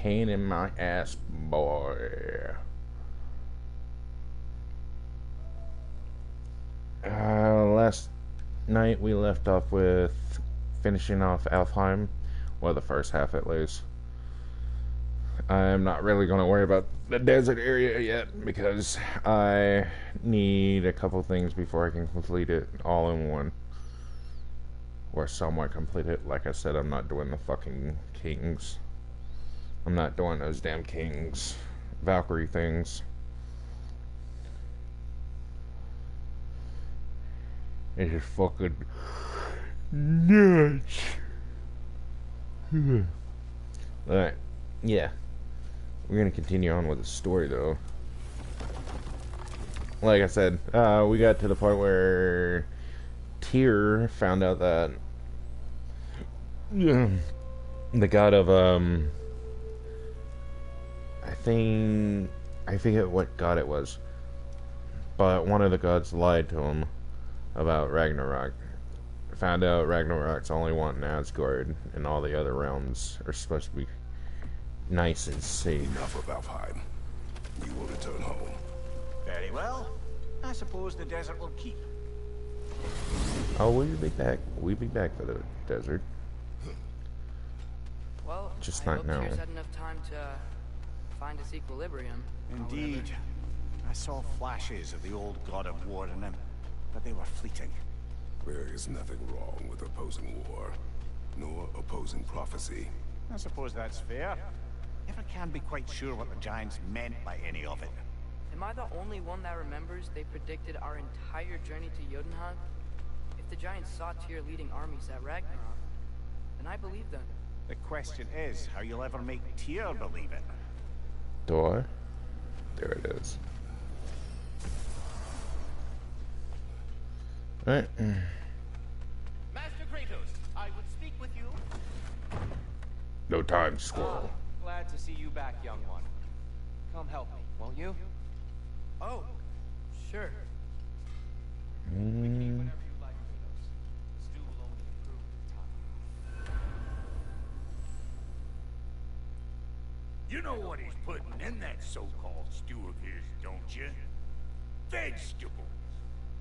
pain in my ass, boy. Last night we left off with finishing off Alfheim, well, the first half at least. I'm not really going to worry about the desert area yet because I need a couple things before I can complete it all in one. Or somewhat complete it. Like I said, I'm not doing the fucking kings. I'm not doing those damn kings Valkyrie things. It's just fucking nuts. Alright, yeah. We're gonna continue on with the story though. Like I said, we got to the point where Tyr found out that the god of I forget what god it was, but one of the gods lied to him about Ragnarok. Found out Ragnarok's only wanting Asgard, and all the other realms are supposed to be nice and safe. Enough of Alfheim. You will return home. Very well. I suppose the desert will keep. Oh, we'll be back. We'll be back for the desert. Well, just I not hope now. Tyr's had enough time to find its equilibrium. Indeed. I saw flashes of the old god of war in him, but they were fleeting. There is nothing wrong with opposing war, nor opposing prophecy. I suppose that's fair. Never can be quite sure what the Giants meant by any of it. Am I the only one that remembers they predicted our entire journey to Jotunheim? If the Giants saw Tyr leading armies at Ragnarok, then I believe them. The question is how you'll ever make Tyr believe it. Door. There it is. Alright. Master Kratos, I would speak with you. No time, squirrel. Glad to see you back, young one. Come help me, won't you? Oh, sure. We can eat whenever you like, Kratos. The stew will only improve with time. You know what he's putting in that so-called stew of his, don't you? Vegetables!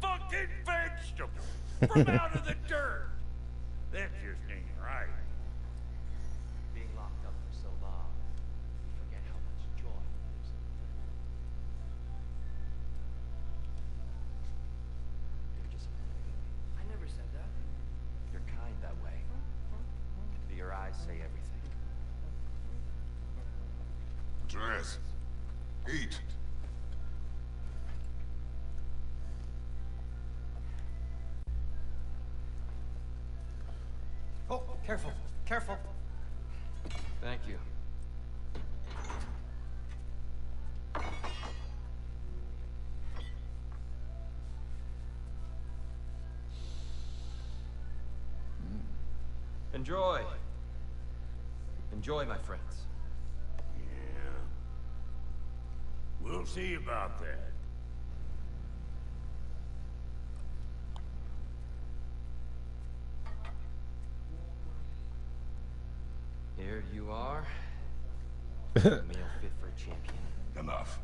Fucking vegetables! From out of the dirt! That just ain't right. Being locked up for so long, you forget how much joy lives in the dirt. You're disappointed. I never said that. You're kind that way. But your eyes say everything. Dress. Eat. Oh, careful, careful. Thank you. Enjoy. Enjoy, my friends. Yeah. We'll see about that. Here you are. A meal fit for a champion. Enough.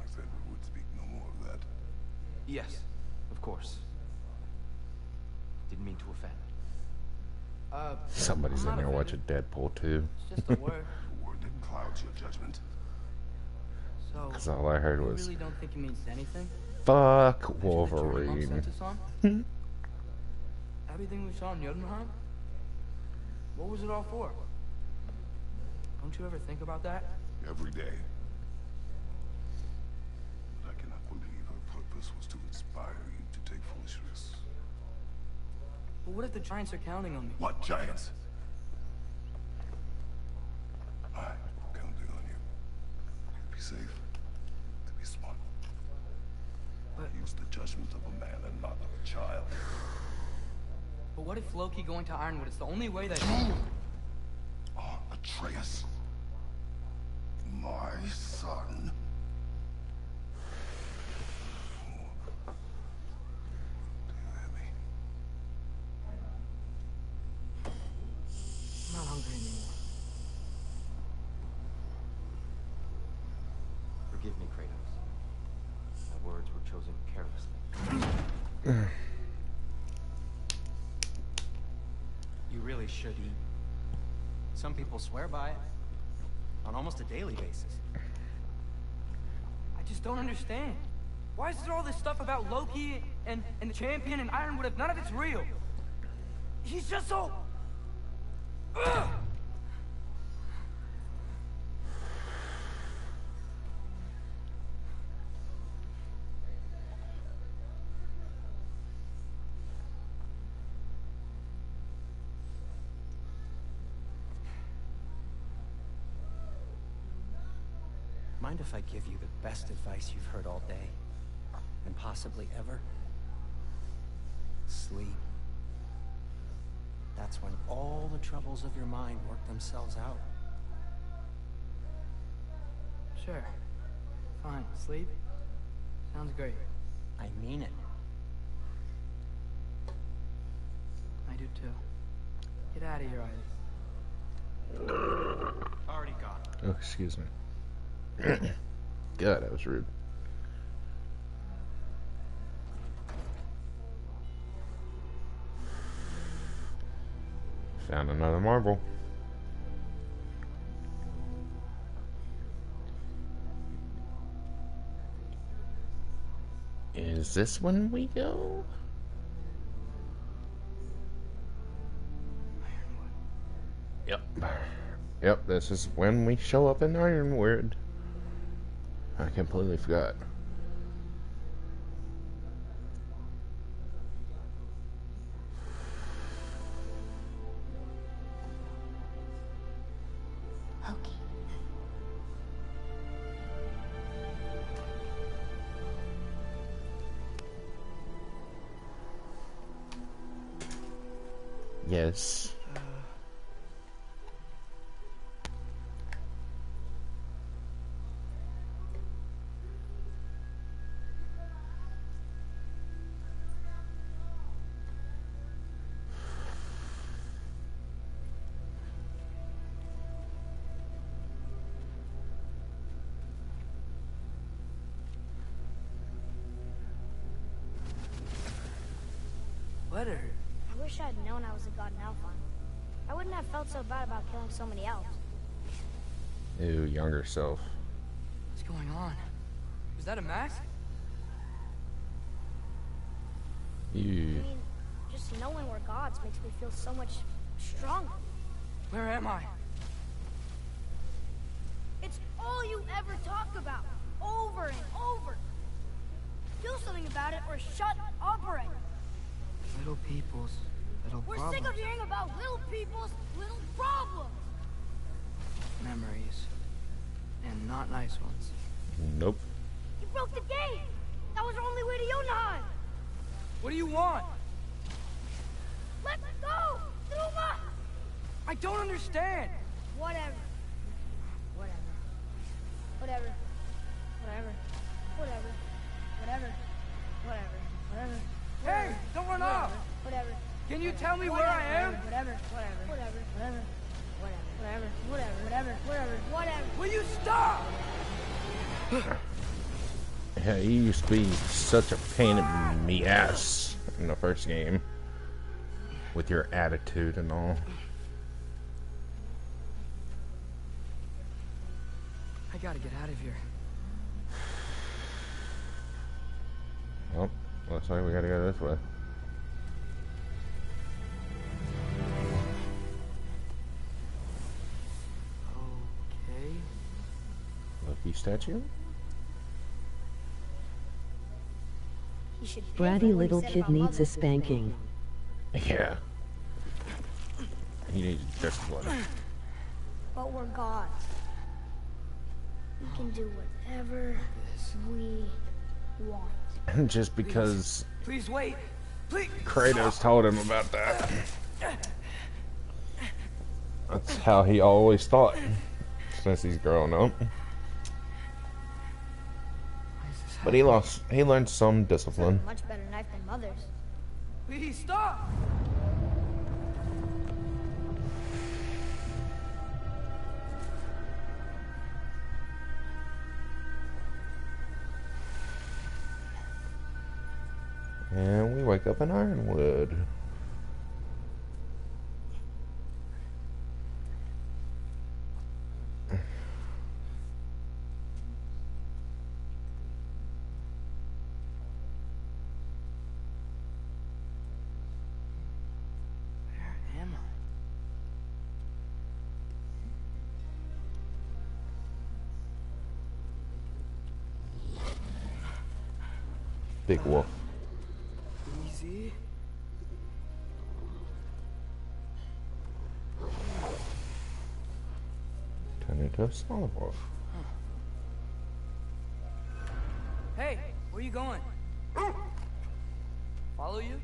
I said we would speak no more of that. Yes, of course. Didn't mean to offend. Somebody's I'm in not there watching offended. Deadpool 2. It's just a word. The word that clouds your judgment. So, Because all I heard you was, really don't think it means anything? fuck That Wolverine. sent us on? Everything we saw in Jotunheim? What was it all for? Don't you ever think about that? Every day. But I cannot believe her purpose was to inspire you to take foolish risks. But what if the Giants are counting on me? What giants? I'm counting on you. To be safe. To be smart. But, Use the judgment of a man and not of a child. but what if Loki going to Ironwood is the only way that... Oh, Atreus. My son. Do you hear me? I'm not hungry anymore. Forgive me, Kratos. My words were chosen carelessly. You really should eat. Some people swear by it. On almost a daily basis. I just don't understand. Why is there all this stuff about Loki and the champion and Ironwood if none of it's real? He's just so... Ugh! Mind if I give you the best advice you've heard all day? And possibly ever? Sleep. That's when all the troubles of your mind work themselves out. Sure. Fine. Sleep? Sounds great. I mean it. I do too. Get out of here, Isaac. Already gone. Oh, excuse me. God, that was rude. Found another marble. Is this when we go? Yep. Yep, this is when we show up in Ironwood. I completely forgot. Okay. Yes. Letter. I wish I'd known I was a god in Alphon. I wouldn't have felt so bad about killing so many elves. Ew, younger self. What's going on? Is that a mask? Ew. I mean, just knowing we're gods makes me feel so much stronger. Where am I? It's all you ever talk about, over and over. Do something about it or shut up already. Little people's little We're problems. sick of hearing about little people's little problems. Memories. And not nice ones. Nope. You broke the gate. That was our only way to Jotunheim. What do you want? Let's go, Zuma. I don't understand. Whatever. Whatever. Whatever. Whatever. Whatever. Whatever. Whatever. Whatever. Hey, don't run off. Whatever. Can you tell me where I am? Whatever. Whatever. Whatever. Whatever. Whatever. Whatever. Whatever. Whatever. Whatever. Will you stop? Yeah, you used to be such a pain in the ass in the first game. With your attitude and all. I gotta get out of here. Well, looks like we gotta go this way. Okay. Loki statue? He should pay for Bratty what he little said kid about needs Mother. a spanking. Yeah. He needs just blood. But we're gods. We can do whatever we want. And just because Please wait. Please. Kratos told him about that. That's how he always thought. Since he's grown up. But he learned some discipline. Much better knife than Mother's. Please stop. And we wake up in Ironwood. Where am I? Big wolf. Easy. Turn into a smaller wolf. Hey, where you going? Follow you?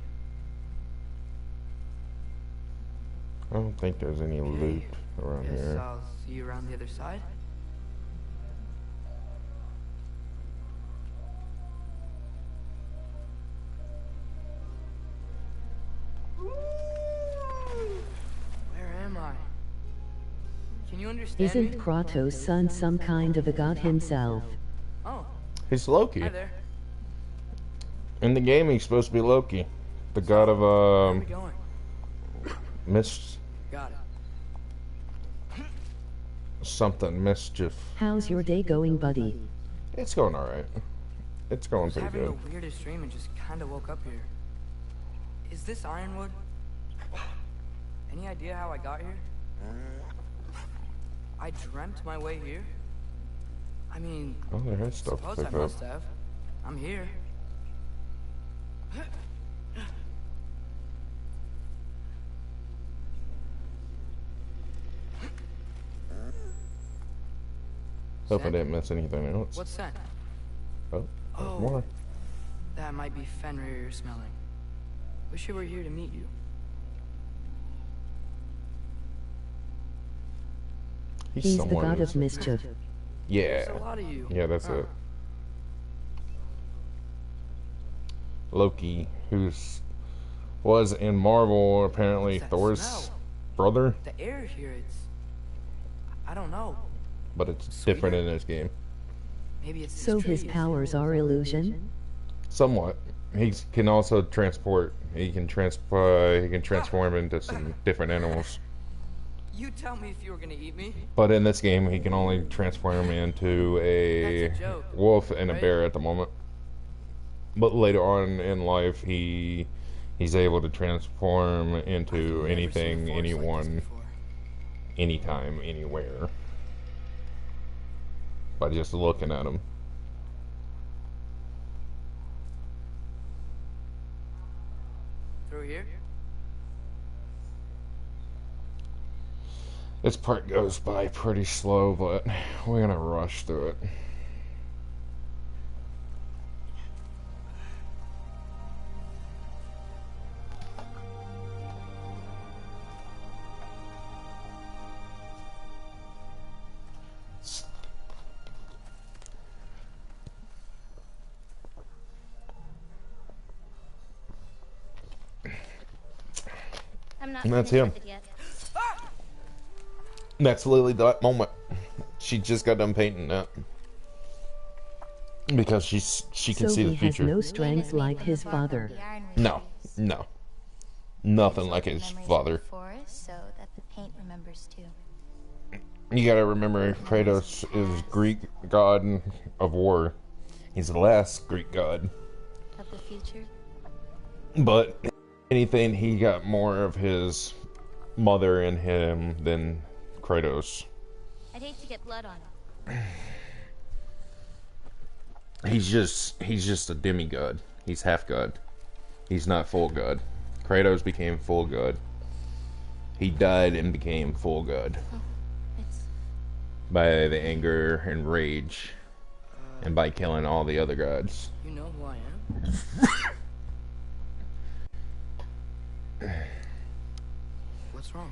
I don't think there's any loot around Guess here. I'll see you around the other side. Where am I? Can you understand Isn't me? Kratos' son some kind of a god himself? Oh, He's Loki. hi there. In the game, he's supposed to be Loki, the god Where are of we going? mis Got it. something mischief. How's your day going, buddy? It's going all right. It's going I was pretty having good. the weirdest dream and just kind of woke up here. Is this Ironwood? Any idea how I got here? I dreamt my way here? I mean, Oh, there is stuff to suppose I pick up. must have. I'm here. Hope I Scent? didn't miss anything else. What's that? Oh, there's Oh. more. That might be Fenrir you're smelling. Wish I were here to meet you. He's the somewhat god is- of mischief. There's Yeah. a lot of you. Yeah, that's Huh. it. Loki, was in Marvel apparently What's that Thor's smell? brother, The air here, I don't know. but it's different in this game. Maybe it's So these his trees. powers are illusion? Somewhat. He can also transport. He can transform into some different animals. You tell me if you were gonna eat me. But in this game, he can only transform into a That's a joke, wolf and a right? bear at the moment. But later on in life, he's able to transform into I've never anything, seen a forest like this anyone, before. anytime, anywhere. By just looking at him. Through here? This part goes by pretty slow, but we're gonna rush through it. I'm not And that's finished him. with it yet. That's literally that moment. She just got done painting that. Because she can So see he the has future. no strength like his father. No, no. Nothing like his father. Forest so that the paint remembers too. You gotta remember, Kratos is Greek god of war. He's the last Greek god. Of the future. But anything, he got more of his mother in him than Kratos. I'd hate to get blood on it. He's just a demigod. He's half god. He's not full god. Kratos became full god. He died and became full god It's by the anger and rage, and by killing all the other gods. You know who I am? What's wrong?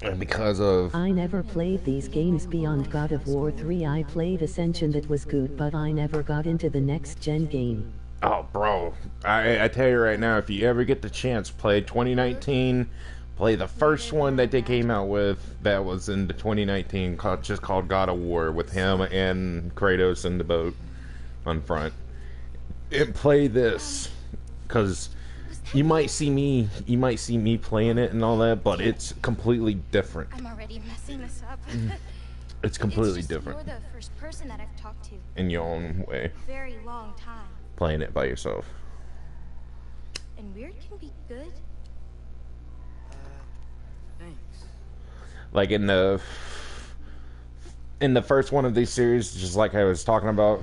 And because of I never played these games beyond God of War 3. I played Ascension, that was good, but I never got into the next gen game. oh, bro, I tell you right now, if you ever get the chance, play 2019. Play the first one that they came out with that was in the 2019, just called God of War, with him and Kratos in the boat on front. And play this. because you might see me playing it and all that, but it's completely different. I'm already messing this up. It's completely It's just different You're the first person that I've talked to. in your own way, Very long time. playing it by yourself. And weird can be good. Thanks. Like in the first one of these series, just like I was talking about,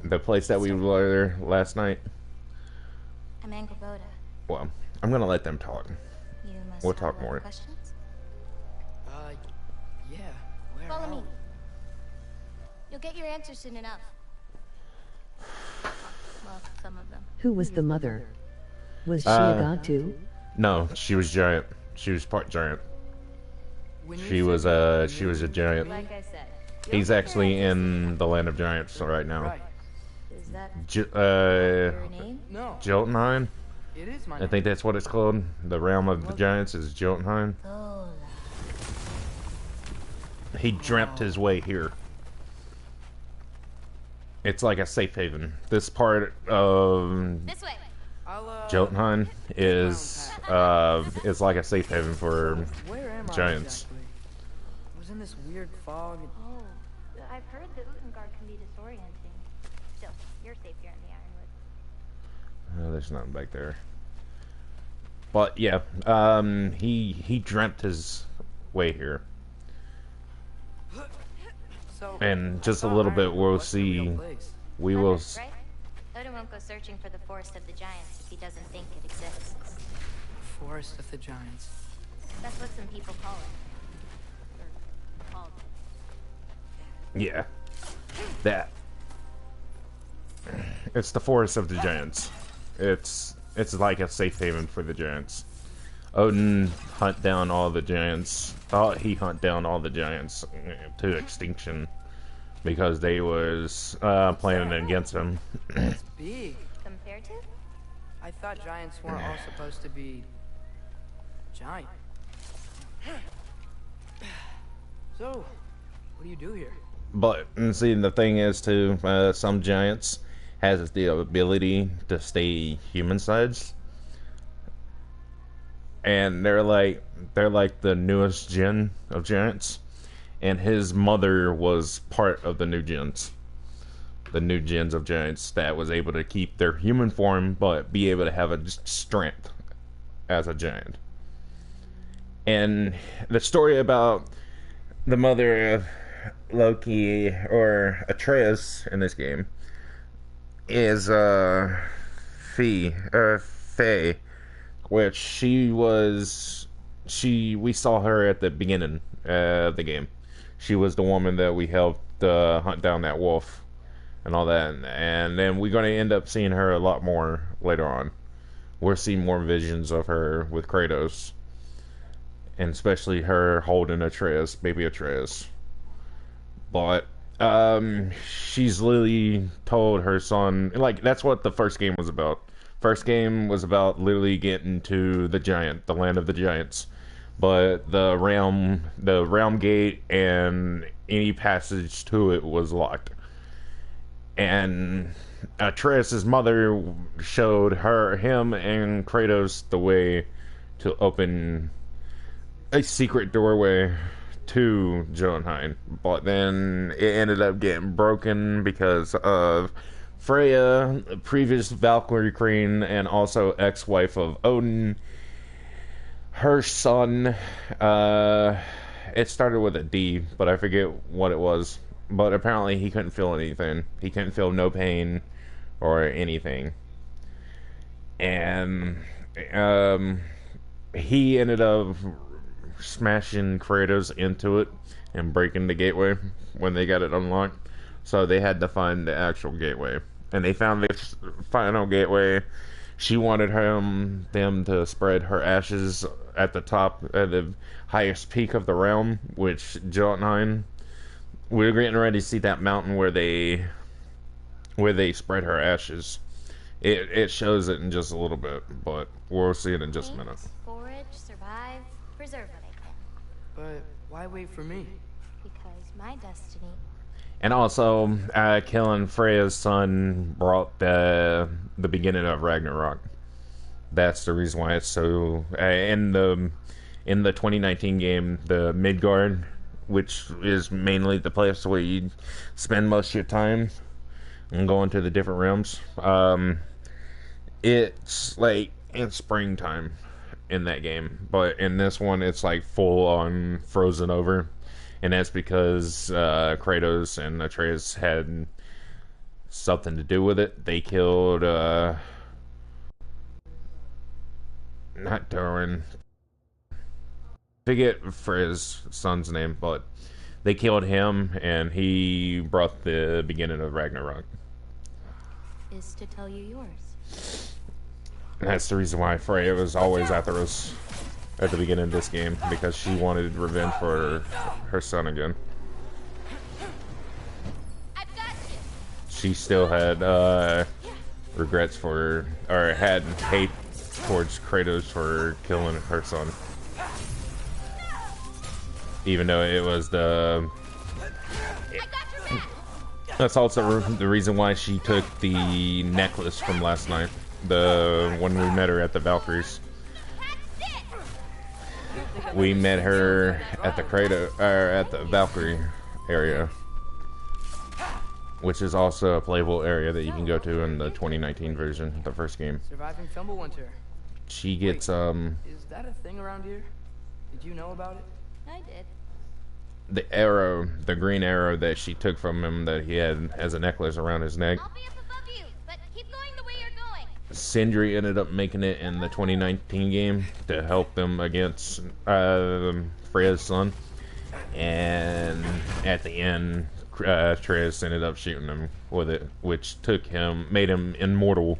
the place that we were there last night. I'm Angelboda. Well, I'm gonna let them talk. You must We'll have talk a lot of more. questions? Yeah. Where Follow are me. we? You'll get your answers soon enough. Well, some of them. Who was the mother? Was she Uh, a god too? No, she was giant. She was part giant. When you She said was that, she was a giant. Like I said. He's actually in the land of giants right now. Right. Is that Your name? No, Jotunheim. it is my I think that's what it's called. The realm of the giants is Jotunheim. Oh. He dreamt his way here. It's like a safe haven. This part of This way. I'll, Jotunheim is like a safe haven for where am giants. I exactly? I was in this weird fog. Oh, I've heard that Utengard can be disorienting. Still, you're safe here in the Ironwood. Oh, there's nothing back there. But yeah, he dreamt his way here, So, and just a I little thought bit Ironwood we'll was the real see. place. We will. Right? Odin won't go searching for the Forest of the Giants if he doesn't think it exists. Forest of the Giants. That's what some people call it. Or called it. Yeah, that. It's the forest of the giants. It's like a safe haven for the giants. Odin hunt down all the giants. Thought he hunt down all the giants to extinction because they was planning against him. It's big. Compared to? I thought giants weren't all supposed to be giant. So, what do you do here? But and see, the thing is too, some giants has the ability to stay human sized, and they're like the newest gen of giants, and his mother was part of the new gens of giants that was able to keep their human form but be able to have a strength as a giant. And the story about the mother of Loki, or Atreus in this game, is Faye, which we saw her at the beginning of the game. She was the woman that we helped hunt down that wolf and all that, and then we're going to end up seeing her a lot more later on. We'll see more visions of her with Kratos, and especially her holding Atreus, baby Atreus. But she's literally told her son, like, that's what the first game was about. First game was about literally getting to the land of the giants. But the realm gate and any passage to it was locked. And Atreus' mother showed him and Kratos the way to open a secret doorway to Jotunheim, but then it ended up getting broken because of Freya, previous Valkyrie queen and also ex-wife of Odin. Her son, it started with a D, but I forget what it was. But apparently he couldn't feel anything. He couldn't feel no pain or anything. And he ended up smashing Kratos into it and breaking the gateway when they got it unlocked. So they had to find the actual gateway, and they found the final gateway. She wanted them to spread her ashes at the top, at the highest peak of the realm, which Jotunheim. We're getting ready to see that mountain where they spread her ashes. It shows it in just a little bit, but we'll see it in just a minute. Forage, survive, preserve what I can. But why wait for me? Because my destiny. And also, killing Freya's son brought the beginning of Ragnarok. That's the reason why it's so in the 2019 game, the Midgard, which is mainly the place where you spend most of your time and go into the different realms. It's like in springtime in that game, but in this one it's like full on frozen over, and that's because Kratos and Atreus had something to do with it. They killed not Darwin, forget for his son's name, but they killed him, and he brought the beginning of Ragnarok. Is to tell you yours. And that's the reason why Freya was always after us at the beginning of this game, because she wanted revenge for her son again. She still had regrets for, or had hate towards Kratos for killing her son. Even though it was the... That's also the reason why she took the necklace from last night. When we met her at the Valkyries. We met her at the at the Valkyrie area, which is also a playable area that you can go to in the 2019 version, the first game. Surviving Fimbulwinter. She gets Is that a thing around here? Did you know about it? I did. the arrow, the green arrow that she took from him that he had as a necklace around his neck. I'll be up above you, but keep going the way you're going. Sindri ended up making it in the 2019 game to help them against Freya's son, and at the end, Atreus ended up shooting him with it, which made him immortal,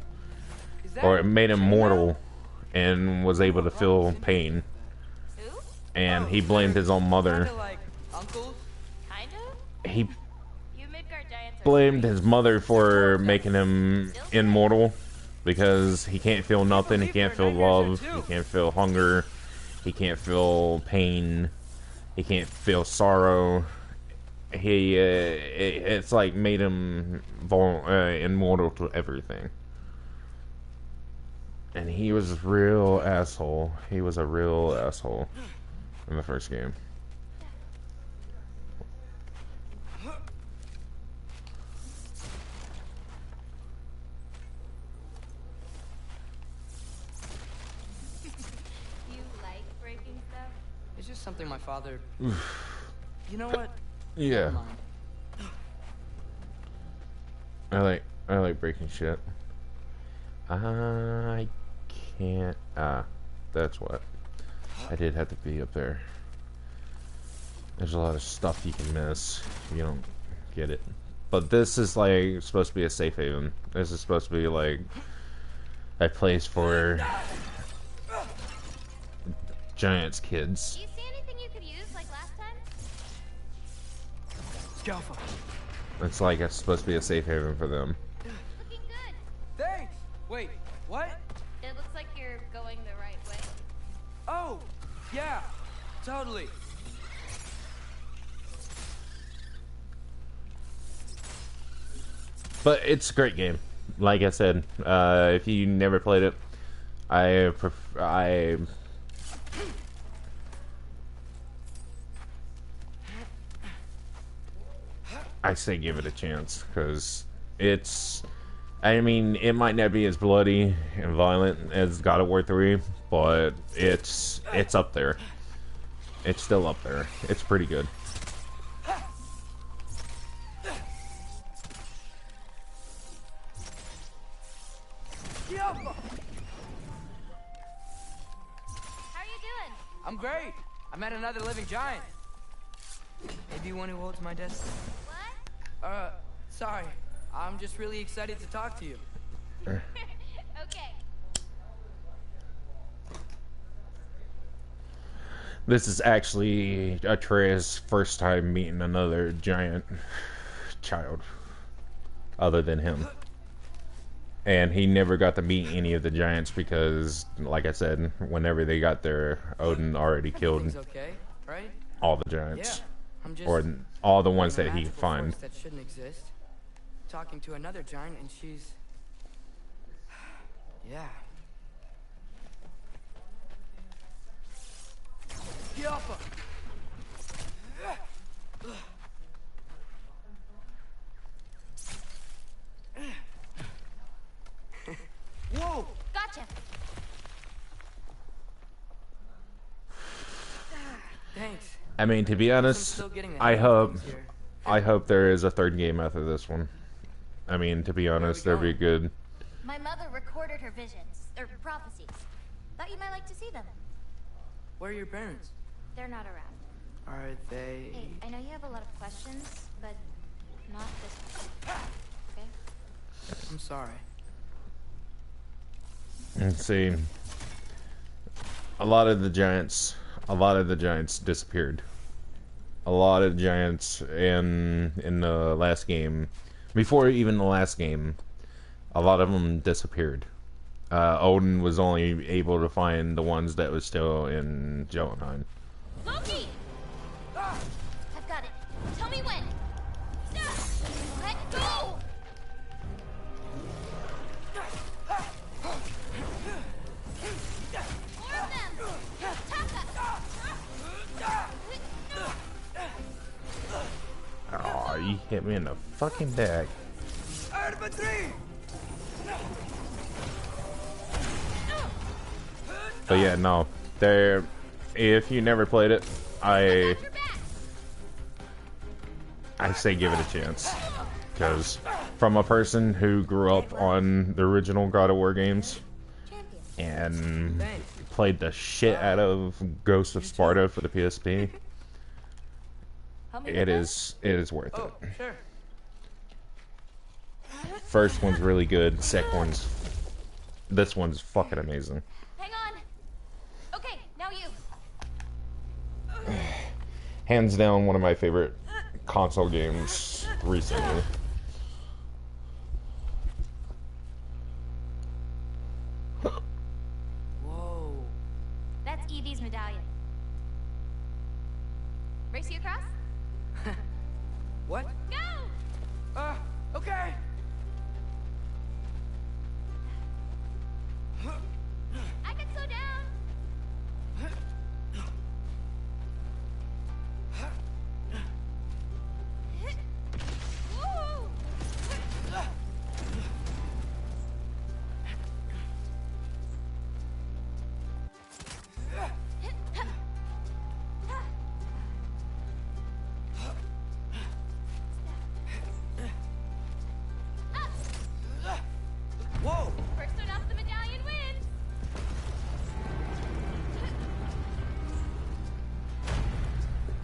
or it made him mortal, and was able to feel pain. Who? And he blamed his own mother. Kinda like uncles? Kind of? He You Midgard giants are blamed great. his mother for making him immortal, because he can't feel nothing. He can't feel love. He can't feel hunger. He can't feel pain. He can't feel sorrow. It's like made him immortal to everything. And he was a real asshole. He was a real asshole in the first game. You like breaking stuff? It's just something my father... You know what? Yeah, Never mind. I like breaking shit. I can't. That's what. I did have to be up there. There's a lot of stuff you can miss if you don't get it. But this is like supposed to be a safe haven. This is supposed to be like a place for Giants kids. Do you see anything you could use like last time? Scalpel. It's like it's supposed to be a safe haven for them. Looking good. Thanks! Wait, what? It looks like you're going the right way. Oh, yeah, totally. But it's a great game. Like I said, if you never played it, I say give it a chance, because it's... I mean, it might not be as bloody and violent as God of War 3, but it's up there. It's still up there. It's pretty good. How are you doing? I'm great. I met another living giant. Maybe one who holds my destiny. What? Sorry. I'm just really excited to talk to you. Okay. This is actually Atreus' first time meeting another giant child other than him. And he never got to meet any of the giants because, like I said, whenever they got there, Odin already killed Everything's okay, right? all the giants. Yeah. I'm just Or all the ones in a that he magical find. force that shouldn't exist. Talking to another giant and she's... Yeah. Whoa! Gotcha. Thanks. I mean, to be honest, still getting the I hang of hope, things here. I hope there is a third game after this one. I mean, to be honest, that'd be good. My mother recorded her visions, or prophecies. Thought you might like to see them. Where are your parents? They're not around. Are they... Hey, I know you have a lot of questions, but not this one. Okay? I'm sorry. Let's see. A lot of the giants disappeared. A lot of giants in the last game, before even the last game, a lot of them disappeared. Odin was only able to find the ones that was still in Jotunheim. Loki! I've got it. Tell me when. Let go! More of them! Taka! Aw, you hit me in the fucking back. But yeah, no. There, if you never played it, I say give it a chance. Because from a person who grew up on the original God of War games and played the shit out of Ghost of Sparta for the PSP, it is worth it. Sure. First one's really good. This one's fucking amazing. Hang on. Okay, now you. Hands down, one of my favorite console games recently. Whoa. That's Evie's medallion. Race you across? What? Go! Okay. I can slow down. Woo! Whoa. First one off the medallion wins.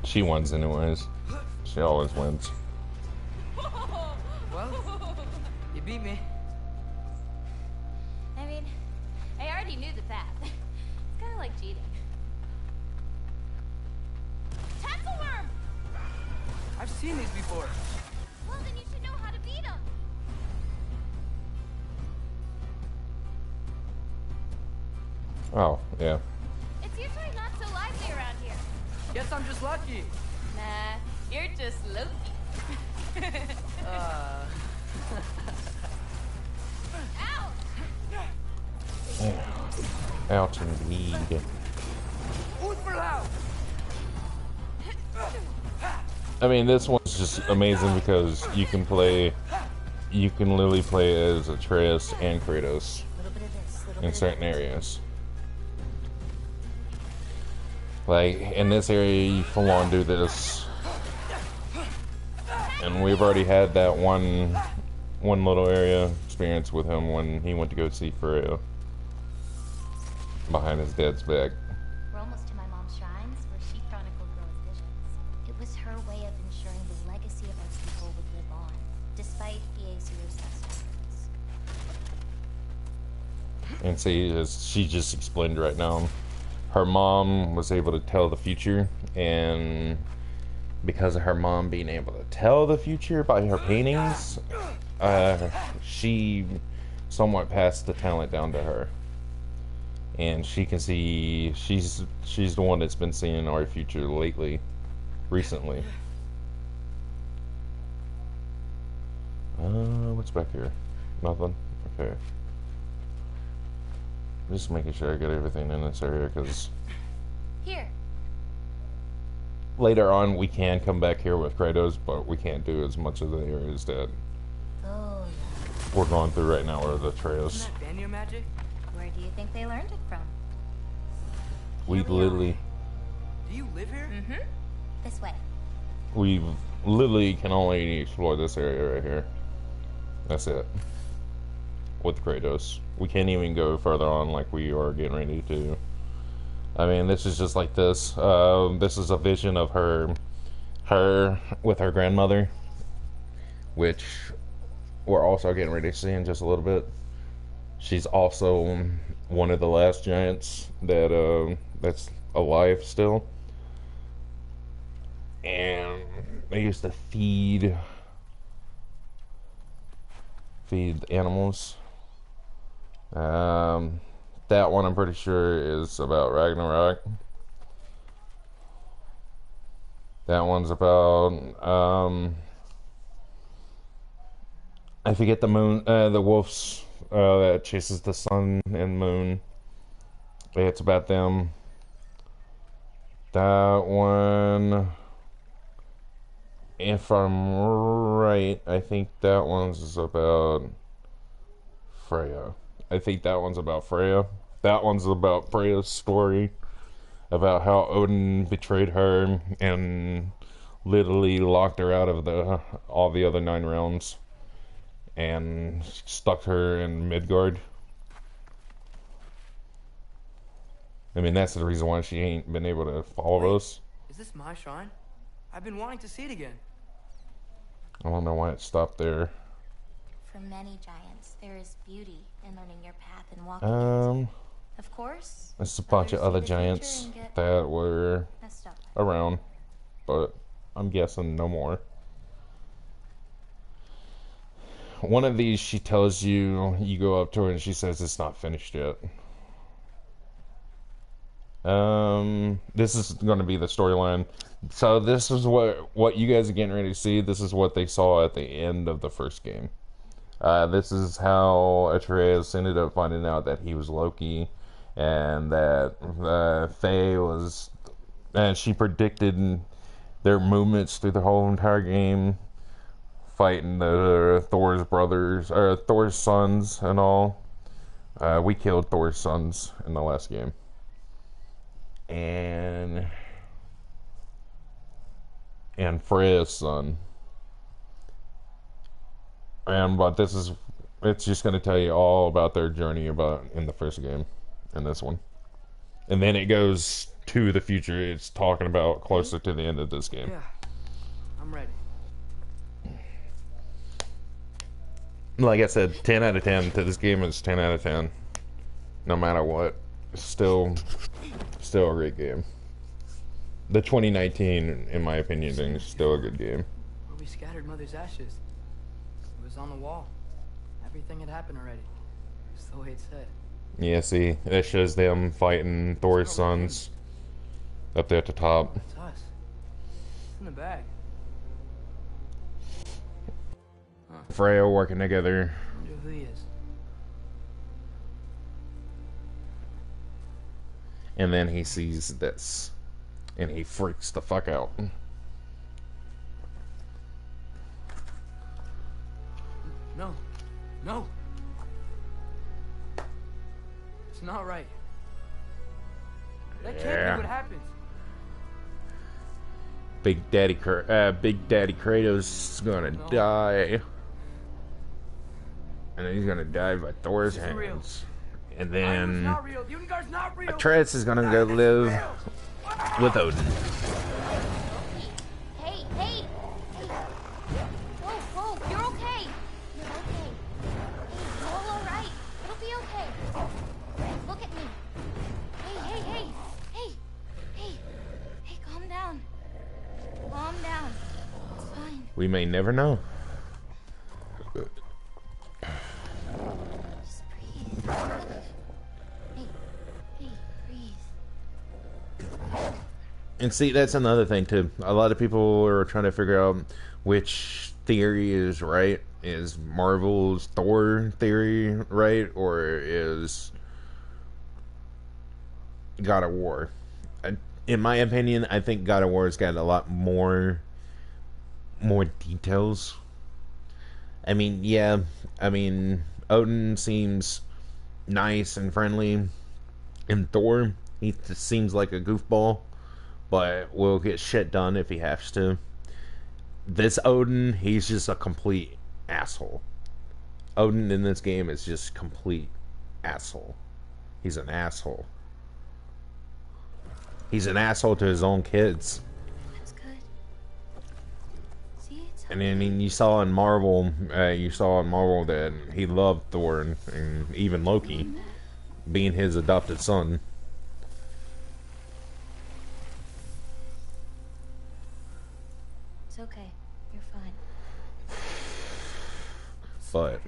She wins anyways. She always wins. Well, you beat me. I mean, I already knew the path. It's kind of like cheating. Tasselworm! I've seen these before. Well, then you should know how to beat them. Oh, yeah. It's usually not so lively around here. Guess I'm just lucky. Nah, you're just Loki. Ow! Ouch indeed. Who's for loud? I mean, this one's just amazing because you can literally play as Atreus and Kratos in certain areas. Like, in this area, you full on do this. And we've already had that one little area experience with him when he went to go see Freya behind his dad's back. We're almost to my mom's shrines, where she chronicled Groa's visions. It was her way of ensuring the legacy of our people would live on, despite the Aesir's sustenance. And see, as she just explained right now, her mom was able to tell the future, and because of her mom being able to tell the future by her paintings, she somewhat passed the talent down to her. And she can see, she's the one that's been seeing our future recently. What's back here? Nothing? Okay. Just making sure I get everything in this area, because... Here. later on we can come back here with Kratos, but we can't do as much of the areas that Oh, we're going through right now with Atreus. Isn't that Vanir magic? where do you think they learned it from? We Here we literally, Do you live here? Mm-hmm. This way. we literally can only explore this area right here. That's it. With Kratos. We can't even go further on like we are getting ready to. I mean, this is just like this. This is a vision of her with her grandmother, which we're also getting ready to see in just a little bit. She's also one of the last giants that's alive still. And they used to feed animals. That one I'm pretty sure is about Ragnarok. That one's about I forget the moon, the wolves that chases the sun and moon. It's about them. That one, if I'm right, I think that one's about Freya. I think that one's about Freya. That one's about Freya's story, about how Odin betrayed her and literally locked her out of all the other 9 realms and stuck her in Midgard. I mean, that's the reason why she ain't been able to follow us. Is this my shrine? I've been wanting to see it again. I don't know why it stopped there. For many giants, there is beauty in learning your path and walking it. Of course, There's a bunch of others see other the future giants and get that were messed up. around, but I'm guessing no more. One of these, she tells you, you go up to her and she says it's not finished yet. This is going to be the storyline. So this is what you guys are getting ready to see. This is what they saw at the end of the first game. This is how Atreus ended up finding out that he was Loki, and that Faye was, and she predicted their movements through the whole entire game, fighting the Thor's brothers, or Thor's sons and all. We killed Thor's sons in the last game. And Freya's son. But it's just going to tell you all about their journey about in the first game, in this one. And then it goes to the future. It's talking about closer to the end of this game. Yeah, I'm ready. Like I said, 10 out of 10 to this game is 10 out of 10. No matter what. It's still a great game. The 2019, in my opinion, thing is still a good game. Where we scattered Mother's ashes. It was on the wall. Everything had happened already. Just the way it said. Yeah, see, that shows them fighting Thor's sons up there at the top. It's us. It's in the bag. Freya working together. I wonder who he is. And then he sees this. And he freaks the fuck out. No. No. It's not right. That can't be what happens. Big Daddy Kratos is gonna die. And he's gonna die by Thor's hands. And then Not real. Ungar's not real. Atreus is gonna go live with Odin. Hey, hey, hey! Whoa, you're okay. You're okay. Hey, you're all right. It'll be okay. Look at me. Hey, calm down. Calm down. It's fine. We may never know. Just breathe. Hey, breathe. And see, that's another thing too. A lot of people are trying to figure out which theory is right. Is Marvel's Thor theory right, or is God of War? in my opinion, I think God of War's got a lot more details. I mean, yeah, I mean, Odin seems nice and friendly, and Thor, he just seems like a goofball, but will get shit done if he has to. This Odin, he's just a complete asshole. Odin in this game is just complete asshole. He's an asshole. He's an asshole to his own kids. That's good. See, it's And I mean, you saw in Marvel that he loved Thor and even Loki, being his adopted son. It's okay. You're fine. But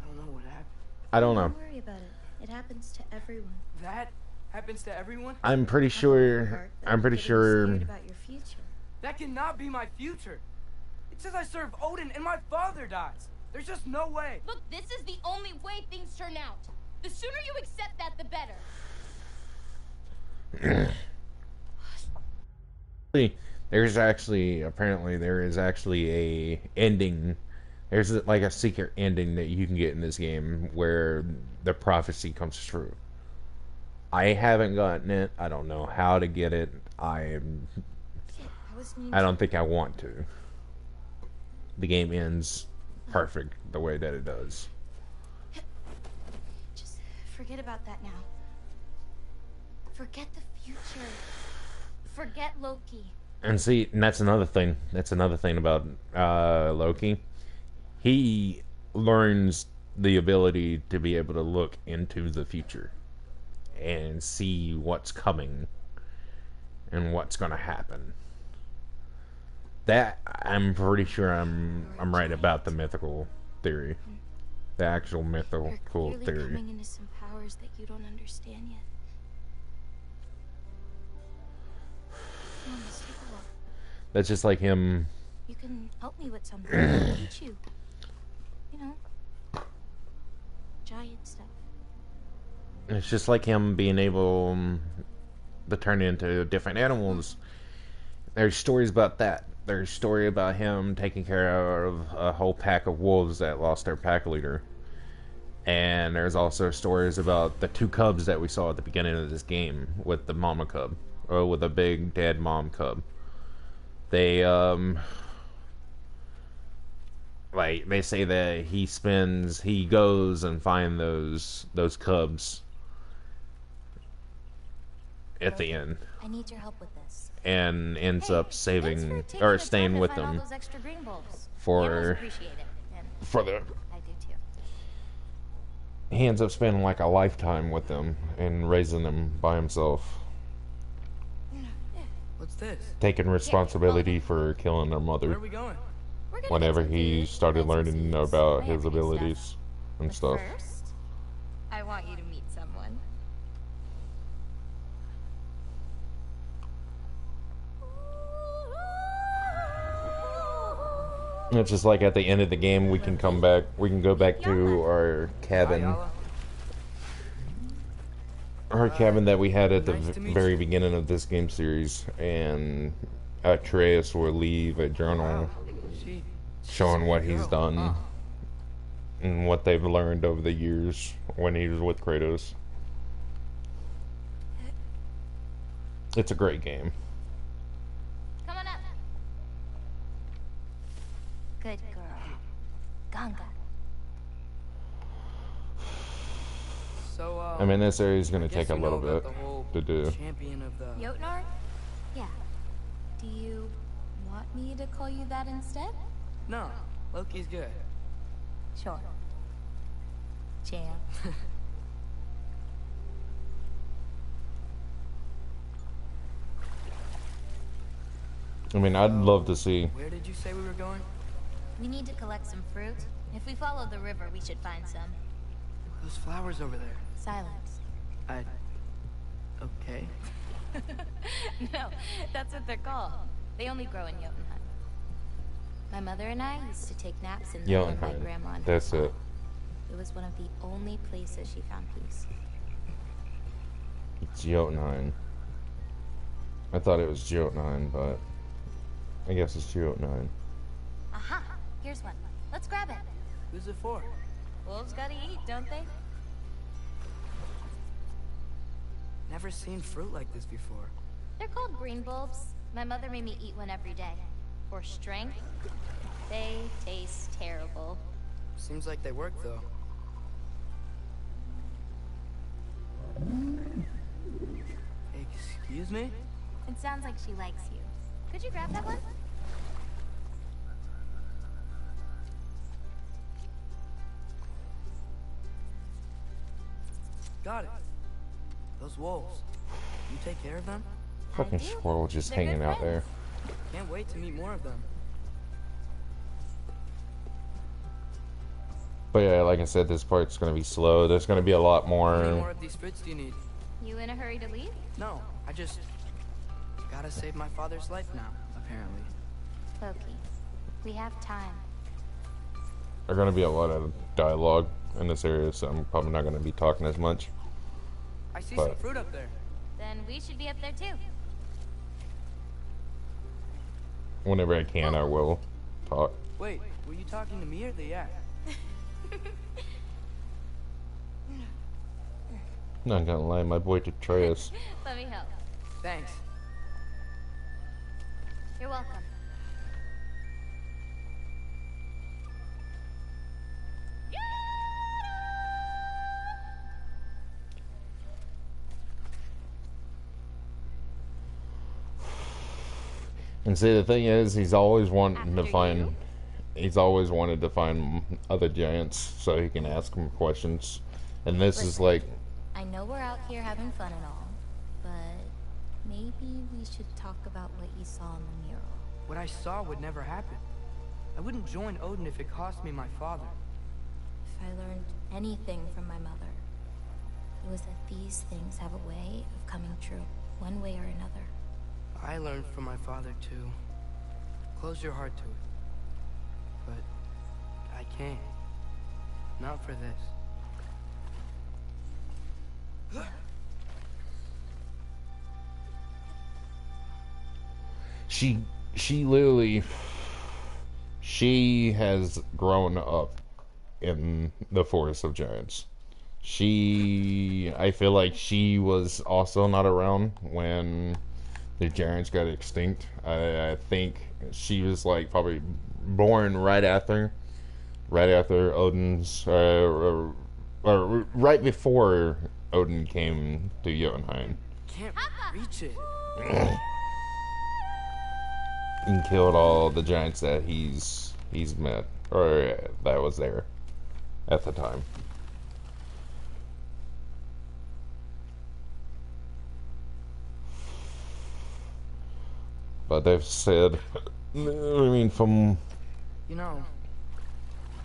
I don't know what happened. I don't know. Don't worry about it. It happens to everyone. That happens to everyone? I'm pretty sure. I'm pretty sure. Scared about your future. That cannot be my future. It says I serve Odin and my father dies. There's just no way. Look, this is the only way things turn out. The sooner you accept that, the better. There's actually, apparently, there is actually a ending. There's like a secret ending that you can get in this game where the prophecy comes true. I haven't gotten it. I don't know how to get it. I don't think I want to. The game ends perfect the way that it does. Just forget about that now. Forget the future. Forget Loki. And see, and that's another thing. That's another thing about Loki. He learns the ability to be able to look into the future and see what's coming and what's going to happen. That I'm pretty sure I'm right about the mythical theory, the actual mythical You're clearly theory. coming into some powers that you don't understand yet. Come on, let's take a walk. That's just like him. You can help me with something. I'll teach you. You know, giant stuff. It's just like him being able to turn into different animals. There's stories about that. There's a story about him taking care of a whole pack of wolves that lost their pack leader. And there's also stories about the two cubs that we saw at the beginning of this game with the mama cub, or with a big dead mom cub. They like they say that he goes and finds those cubs at the end, I need your help with this. and ends up Thanks saving for taking or the staying time to with find all them those extra green bulbs. for- Heroes appreciate it, and for the. I do too. He ends up spending like a lifetime with them and raising them by himself, What's this? taking responsibility for killing their Where mother are we going? We're gonna whenever get some he food, started get some learning seeds, about my his everyday abilities stuff. and But stuff. First, I want you to meet someone. It's just like at the end of the game, we can come back. We can go back to our cabin, Ayala. our cabin that we had at the Nice to meet very you. beginning of this game series, and Atreus will leave a journal She showing what he's girl, done huh? and what they've learned over the years when he was with Kratos. It's a great game. Come on up. Good girl. Ganga. So, I mean, this area is going I to guess take a you know little about bit the whole to do. champion of the... Jotnar? Yeah. Do you want me to call you that instead? No, Loki's good. Sure. Jam. I mean, I'd love to see. Where did you say we were going? We need to collect some fruit. If we follow the river, we should find some. Those flowers over there. Silence. Okay. No, that's what they're called. They only grow in Jotunheim. My mother and I used to take naps in there with my Jotunheim. grandma and her That's mom. it. It was one of the only places she found peace. It's Jotunheim. I thought it was Geote9, but I guess it's Geote9. Aha! Here's one. Let's grab it. Who's it for? Wolves gotta eat, don't they? Never seen fruit like this before. They're called green bulbs. My mother made me eat one every day. For strength, they taste terrible. Seems like they work, though. Excuse me? It sounds like she likes you. Could you grab that one? Got it. Those wolves. You take care of them? Fucking squirrel just hanging out there. Can't wait to meet more of them. But yeah, like I said, this part's gonna be slow. There's gonna be a lot How many more more. of these fruits do you need? You in a hurry to leave? No, I just gotta save my father's life now, apparently. Loki, we have time. There's gonna be a lot of dialogue in this area, so I'm probably not gonna be talking as much. I see But- some fruit up there. Then we should be up there too. Whenever I can, I will talk. Wait, were you talking to me or the yak? Not gonna lie, my boy Detrius. Let me help. Thanks. You're welcome. And see, the thing is, he's always wanting to After find. you? He's always wanted to find other giants so he can ask them questions. And this is Listen. like, I know we're out here having fun and all, but maybe we should talk about what you saw in the mural. What I saw would never happen. I wouldn't join Odin if it cost me my father. If I learned anything from my mother, it was that these things have a way of coming true, one way or another. I learned from my father too. Close your heart to it. But I can't. Not for this. she literally, she has grown up in the Forest of Giants. I feel like she was also not around when the giants got extinct. I think she was like probably born right after Odin's, or right before Odin came to Jotunheim Can't reach it. and killed all the giants that he's met, or that was there at the time. But they've said, I mean, from You know,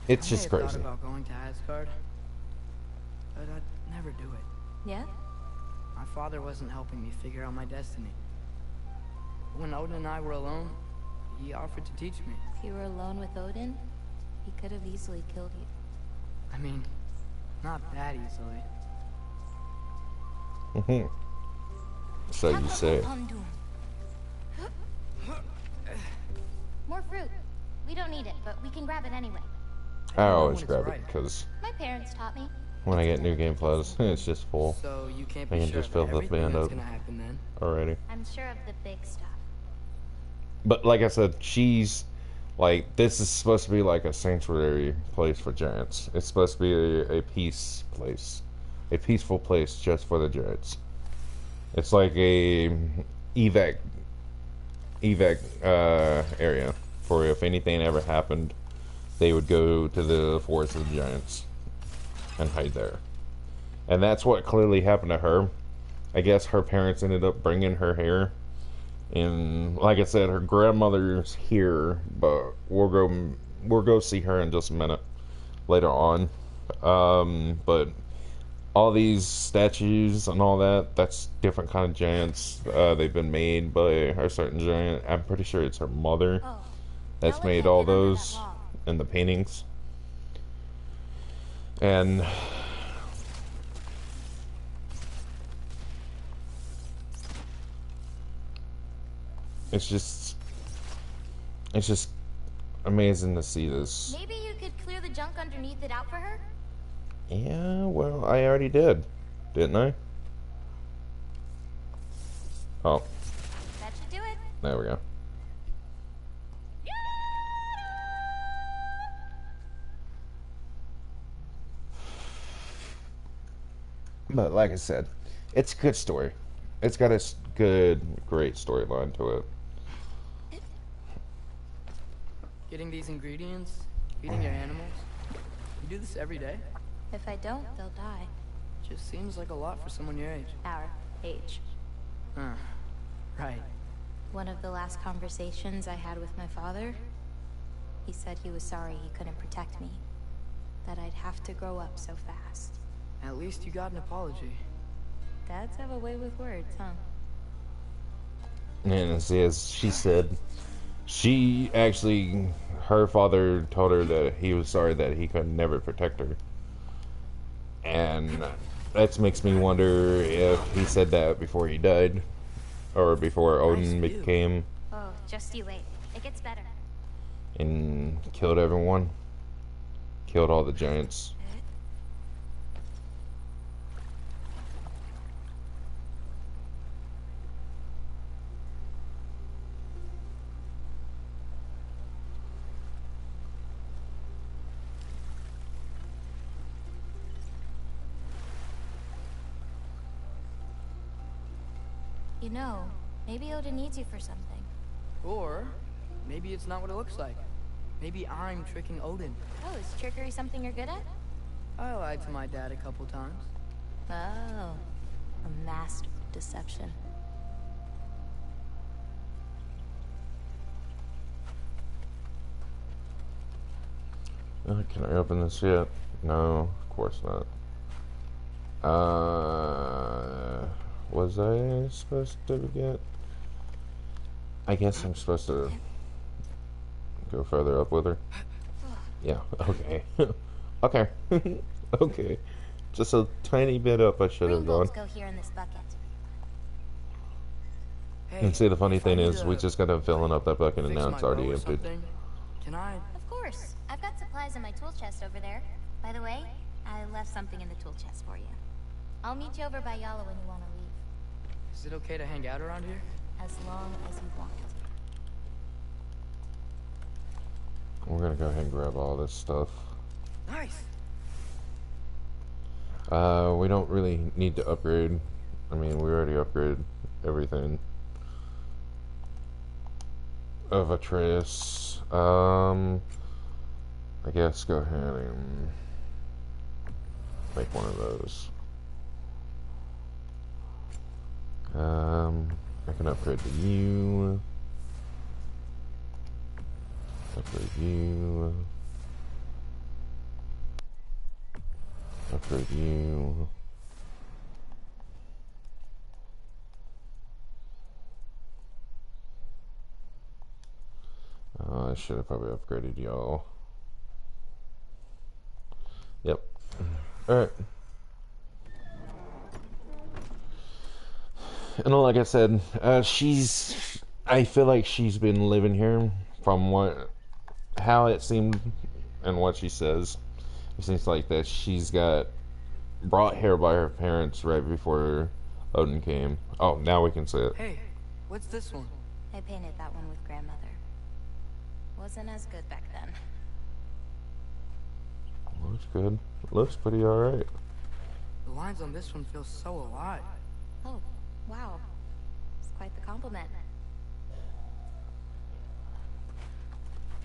it's I just had thought crazy. about going to Asgard, but I'd never do it. Yeah? My father wasn't helping me figure out my destiny. When Odin and I were alone, he offered to teach me. If you were alone with Odin, he could have easily killed you. I mean, not that easily. Mhm. So you say. More fruit. We don't need it, but we can grab it anyway. I always when it's grab it right. because My parents taught me. when I get new game flows, it's just full So you can't I be can sure just of fill the everything band that's up. gonna happen then. already. I'm sure of the big stuff. But like I said, she's like, this is supposed to be like a sanctuary place for giants. It's supposed to be a peace place, a peaceful place just for the giants. It's like a evac area for if anything ever happened, they would go to the Forest of the Giants and hide there. And that's what clearly happened to her. I guess her parents ended up bringing her here. And like I said, her grandmother's here, but we'll go see her in just a minute later on. But all these statues and all that's different kind of giants. They've been made by a certain giant. I'm pretty sure it's her mother Oh, that's Ella made can't all been under that those long. in the paintings. And It's just, it's just amazing to see this. Maybe you could clear the junk underneath it out for her? Yeah, well, I already did, didn't I? Oh, That should do it. there we go. But like I said, it's a good story. It's got a good, great storyline to it. Getting these ingredients, feeding your animals. You do this every day? If I don't, they'll die. Just seems like a lot for someone your age. Our age. Right. One of the last conversations I had with my father, he said he was sorry he couldn't protect me. That I'd have to grow up so fast. At least you got an apology. Dads have a way with words, huh? And as she said, she actually, her father told her that he was sorry that he could never protect her. And that makes me wonder if he said that before he died, or before Odin became Oh, just you wait. It gets better. and killed everyone. Killed all the giants. You know, maybe Odin needs you for something. Or maybe it's not what it looks like. Maybe I'm tricking Odin. Oh, is trickery something you're good at? I lied to my dad a couple times. Oh, a master of deception. Can I open this yet? No, of course not. Was I supposed to get? I guess I'm supposed to go further up with her. Yeah, okay. Okay. Okay. Just a tiny bit up I should have gone. Go here in this bucket. Hey, And see, the funny if I thing need is, we to, just gotta filling up that bucket and fix now my it's already bow or emptied. something, Can I? Of course. I've got supplies in my tool chest over there. By the way, I left something in the tool chest for you. I'll meet you over by Yala when you want to leave. Is it okay to hang out around here? As long as you want. We're gonna go ahead and grab all this stuff. Nice. We don't really need to upgrade. I mean, we already upgraded everything of Atreus. I guess go ahead and make one of those. I can upgrade to you. Upgrade you. Upgrade you. I should have probably upgraded y'all. Yep. Alright. And like I said, I feel like she's been living here from how it seemed and what she says. It seems like that she's got brought here by her parents right before Odin came. Oh, now we can see it. Hey, what's this one? I painted that one with grandmother. Wasn't as good back then. Looks good. Looks pretty alright. The lines on this one feel so alive. Oh, wow. It's quite the compliment.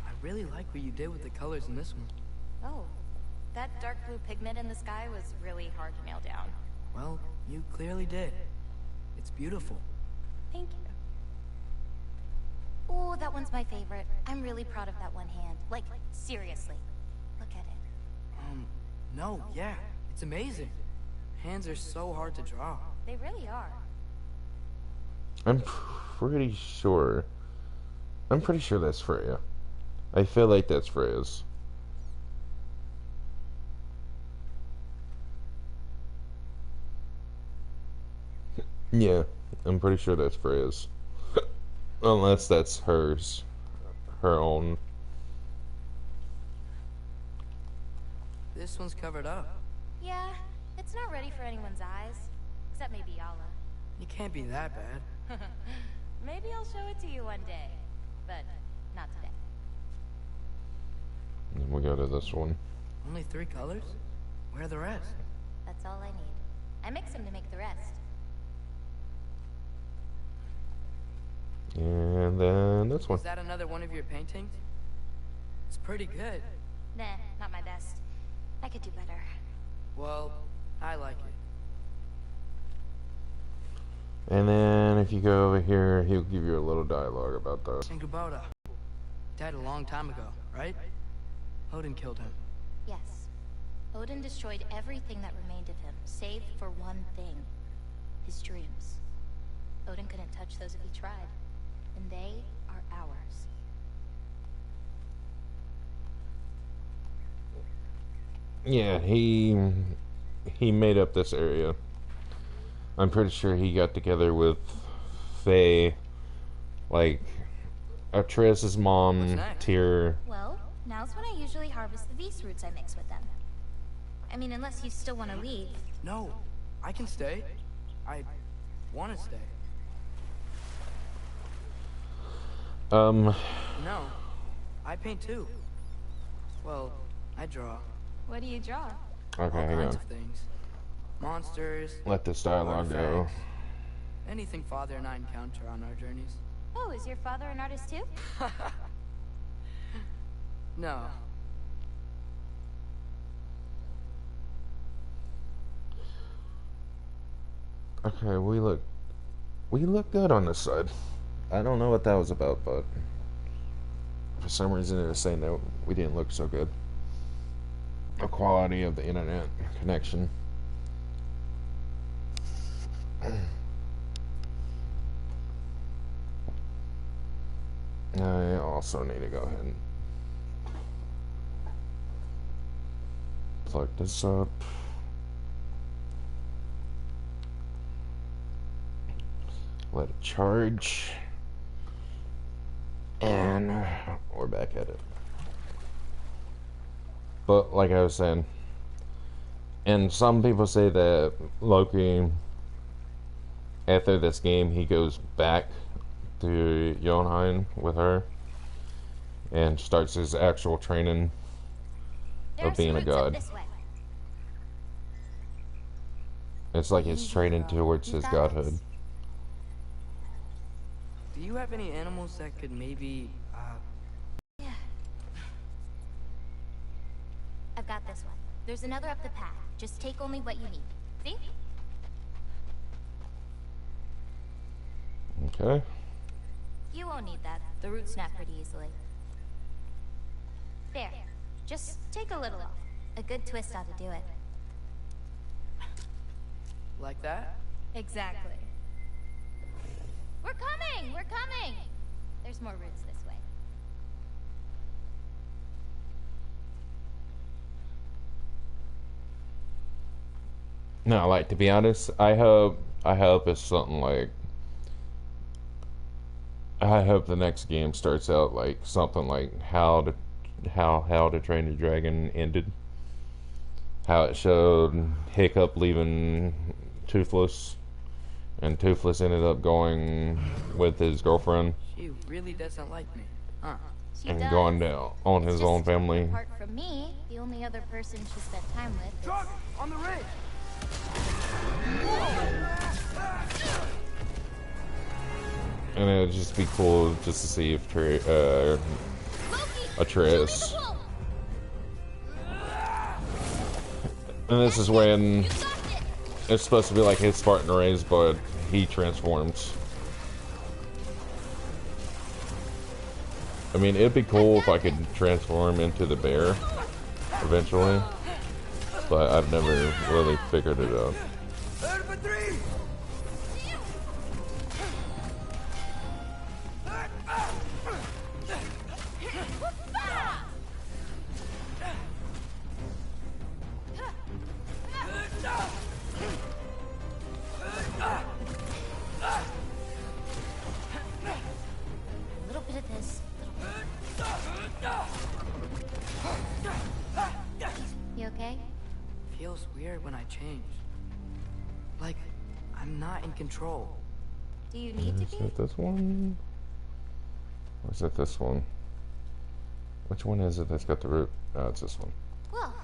I really like what you did with the colors in this one. Oh, that dark blue pigment in the sky was really hard to nail down. Well, you clearly did. It's beautiful. Thank you. Oh, that one's my favorite. I'm really proud of that one hand. Like, seriously. Look at it. No, yeah. It's amazing. Hands are so hard to draw. They really are. I'm pretty sure that's Freya. I feel like that's Freya's. Yeah, I'm pretty sure that's Freya's. Unless that's hers. Her own. This one's covered up. Yeah, it's not ready for anyone's eyes. Except maybe Yala. You can't be that bad. Maybe I'll show it to you one day. But not today. Then we go to this one. Only 3 colors? Where are the rest? That's all I need. I mix them to make the rest. And then this one. Is that another one of your paintings? It's pretty good. Nah, not my best. I could do better. Well, I like it. And then if you go over here, he'll give you a little dialogue about that. King Kubota died a long time ago, right? Odin killed him. Yes. Odin destroyed everything that remained of him, save for one thing. His dreams. Odin couldn't touch those if he tried. And they are ours. Yeah, he made up this area. I'm pretty sure he got together with Faye, like Atreus' mom, Tyr. Well, now's when I usually harvest the Vis roots I mix with them. I mean, unless you still want to leave. No, I can stay. I want to stay. No, I paint too. Well, I draw. What do you draw? Okay, All hang kinds on. of things. Monsters. Let this dialogue go. artifacts, anything Father and I encounter on our journeys. Oh, is your father an artist too? No. Okay, we look good on this side. I don't know what that was about, but for some reason it was saying that we didn't look so good. The quality of the internet connection. I also need to go ahead and plug this up. Let it charge. And we're back at it. But like I was saying, and some people say that Loki, after this game, he goes back to Jotunheim with her and starts his actual training of being a god. It's like his training towards his godhood. Do you have any animals that could maybe, Yeah. I've got this one. There's another up the path. Just take only what you need. See? Okay. You won't need that. The roots snap pretty easily. There. Just take a little off. A good twist ought to do it. like that? Exactly. We're coming! We're coming! There's more roots this way. No, like, to be honest, I hope it's something like, I hope the next game starts out like something like how to Train Your Dragon ended. How it showed Hiccup leaving Toothless, and Toothless ended up going with his girlfriend. She really doesn't like me, huh? And going down on his own family. Apart from me, the only other person she spent time with is... Truck on the ridge! And it would just be cool just to see if Atreus. And this is when it's supposed to be like his Spartan race, but he transforms. I mean, it'd be cool if I could transform into the bear eventually, but I've never really figured it out. feels weird when I change. Like, I'm not in control. Do you need to Is be? it this one? Or is it this one? Which one is it that's got the root? Oh, it's this one. Well,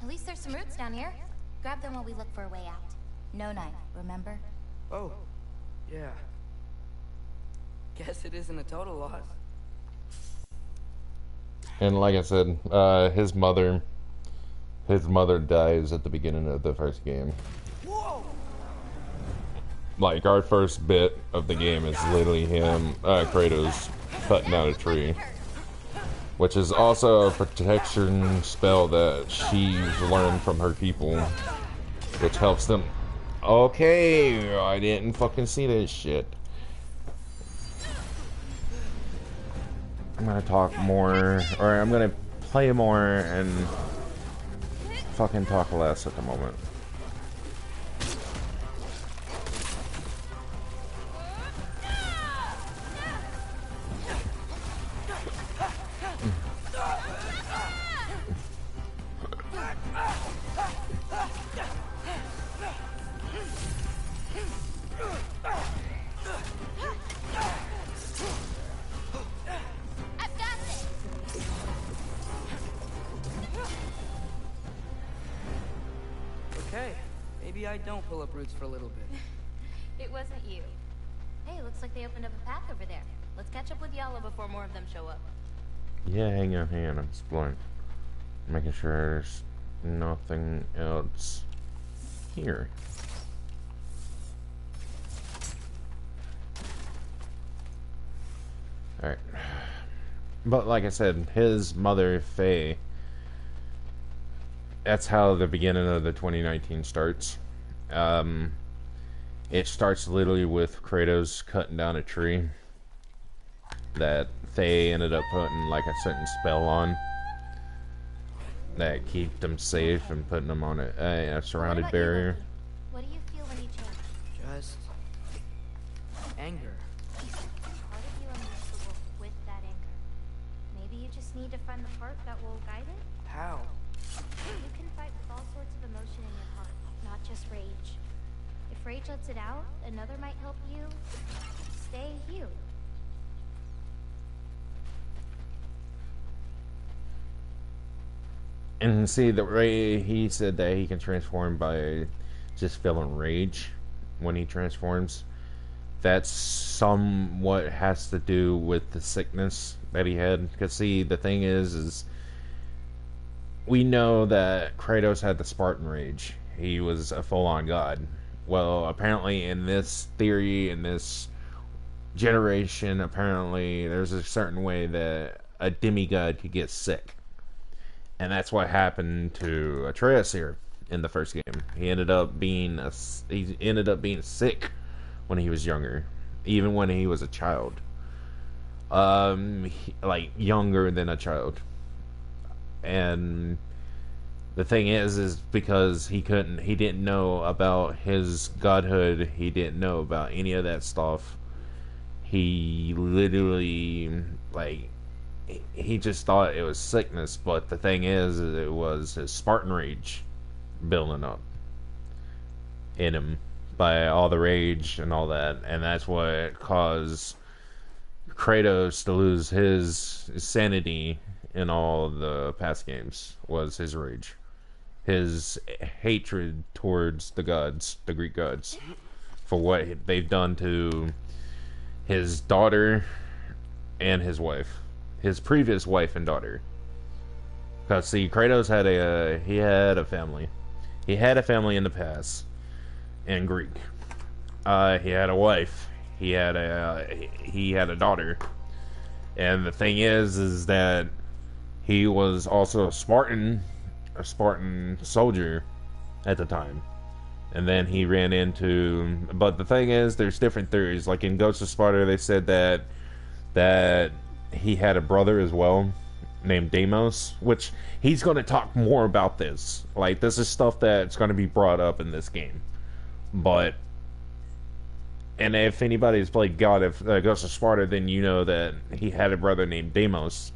at least there's some roots down here. Grab them while we look for a way out. No knife, remember? Oh, yeah. Guess it isn't a total loss. And like I said, his mother dies at the beginning of the first game. Like, our first bit of the game is literally him, Kratos, cutting down a tree. Which is also a protection spell that she's learned from her people. Which helps them. Okay, I didn't fucking see this shit. I'm gonna talk more, or I'm gonna play more and fucking talk less at the moment. Maybe I don't pull up roots for a little bit. It wasn't you. Hey, looks like they opened up a path over there. Let's catch up with Yala before more of them show up. Yeah, hang on, I'm exploring. Making sure there's nothing else here. Alright. But like I said, his mother, Faye, that's how the beginning of the 2019 starts. It starts literally with Kratos cutting down a tree that Faye ended up putting like a certain spell on that keep them safe and putting them on a surrounded barrier. What do you feel when you change? Just anger. Part of you unleashed the wolf with that anger. Maybe you just need to find the part that will guide it? How? You can fight with all sorts of emotion in your heart, not just rage. If rage lets it out, another might help you stay healed. And see, the way he said that he can transform by just feeling rage when he transforms, that's somewhat has to do with the sickness that he had. Because see, the thing is we know that Kratos had the Spartan rage. He was a full-on god. Well, apparently in this theory, in this generation, apparently there's a certain way that a demigod could get sick. And that's what happened to Atreus here in the first game. He ended up being sick when he was younger, even when he was a child. Like younger than a child. And the thing is because he didn't know about his godhood, he didn't know about any of that stuff. He literally, like, he just thought it was sickness, but the thing is it was his Spartan rage building up in him by all the rage and all that, and that's what caused Kratos to lose his sanity in all the past games, was his rage, his hatred towards the gods, the Greek gods, for what they've done to his daughter and his wife. His previous wife and daughter. Because see, Kratos had a family. He had a family in the past in Greek. He had a wife. He had a daughter. And the thing is that he was also a Spartan soldier at the time. And then he ran into, but the thing is, there's different theories. Like in Ghost of Sparta, they said that he had a brother as well named Deimos, which he's going to talk more about this. Like, this is stuff that's going to be brought up in this game. But, and if anybody's played Ghost of Sparta, then you know that he had a brother named Deimos,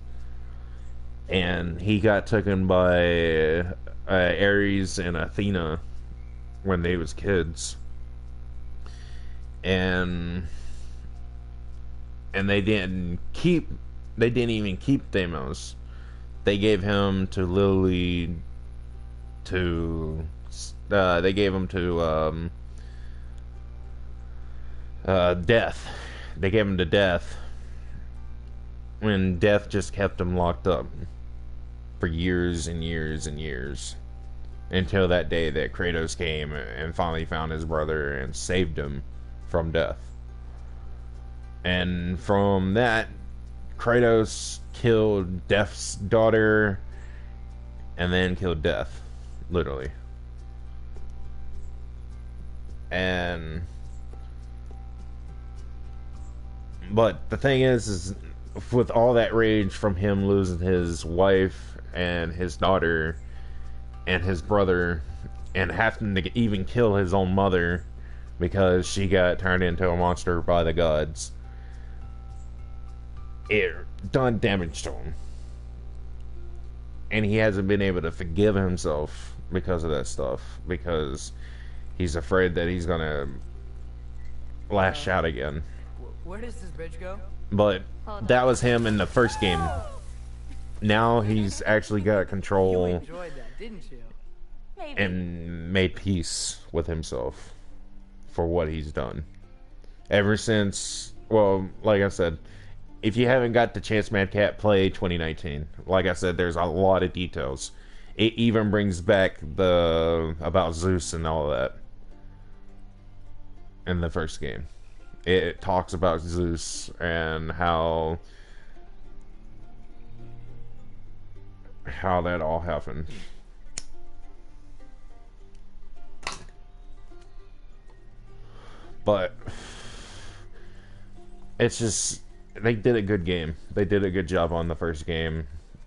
and he got taken by Ares and Athena when they was kids, and they didn't even keep Deimos. They gave him to Lily to they gave him to Death. They gave him to Death when Death just kept him locked up for years and years and years, until that day that Kratos came and finally found his brother and saved him from death. And from that, Kratos killed Death's daughter and then killed Death, literally. And but the thing is with all that rage from him losing his wife and his daughter and his brother, and having to even kill his own mother because she got turned into a monster by the gods, it done damage to him. And he hasn't been able to forgive himself because of that stuff, because he's afraid that he's gonna lash out again. Where does this bridge go? But that was him in the first game. Now he's actually got You control enjoyed that, didn't you? Maybe. and made peace with himself for what he's done. Ever since, well, like I said, if you haven't got the chance, Mad Cat, play 2019. Like I said, there's a lot of details. It even brings back the about Zeus and all that in the first game. It talks about Zeus and how that all happened. But it's just, they did a good game. They did a good job on the first game.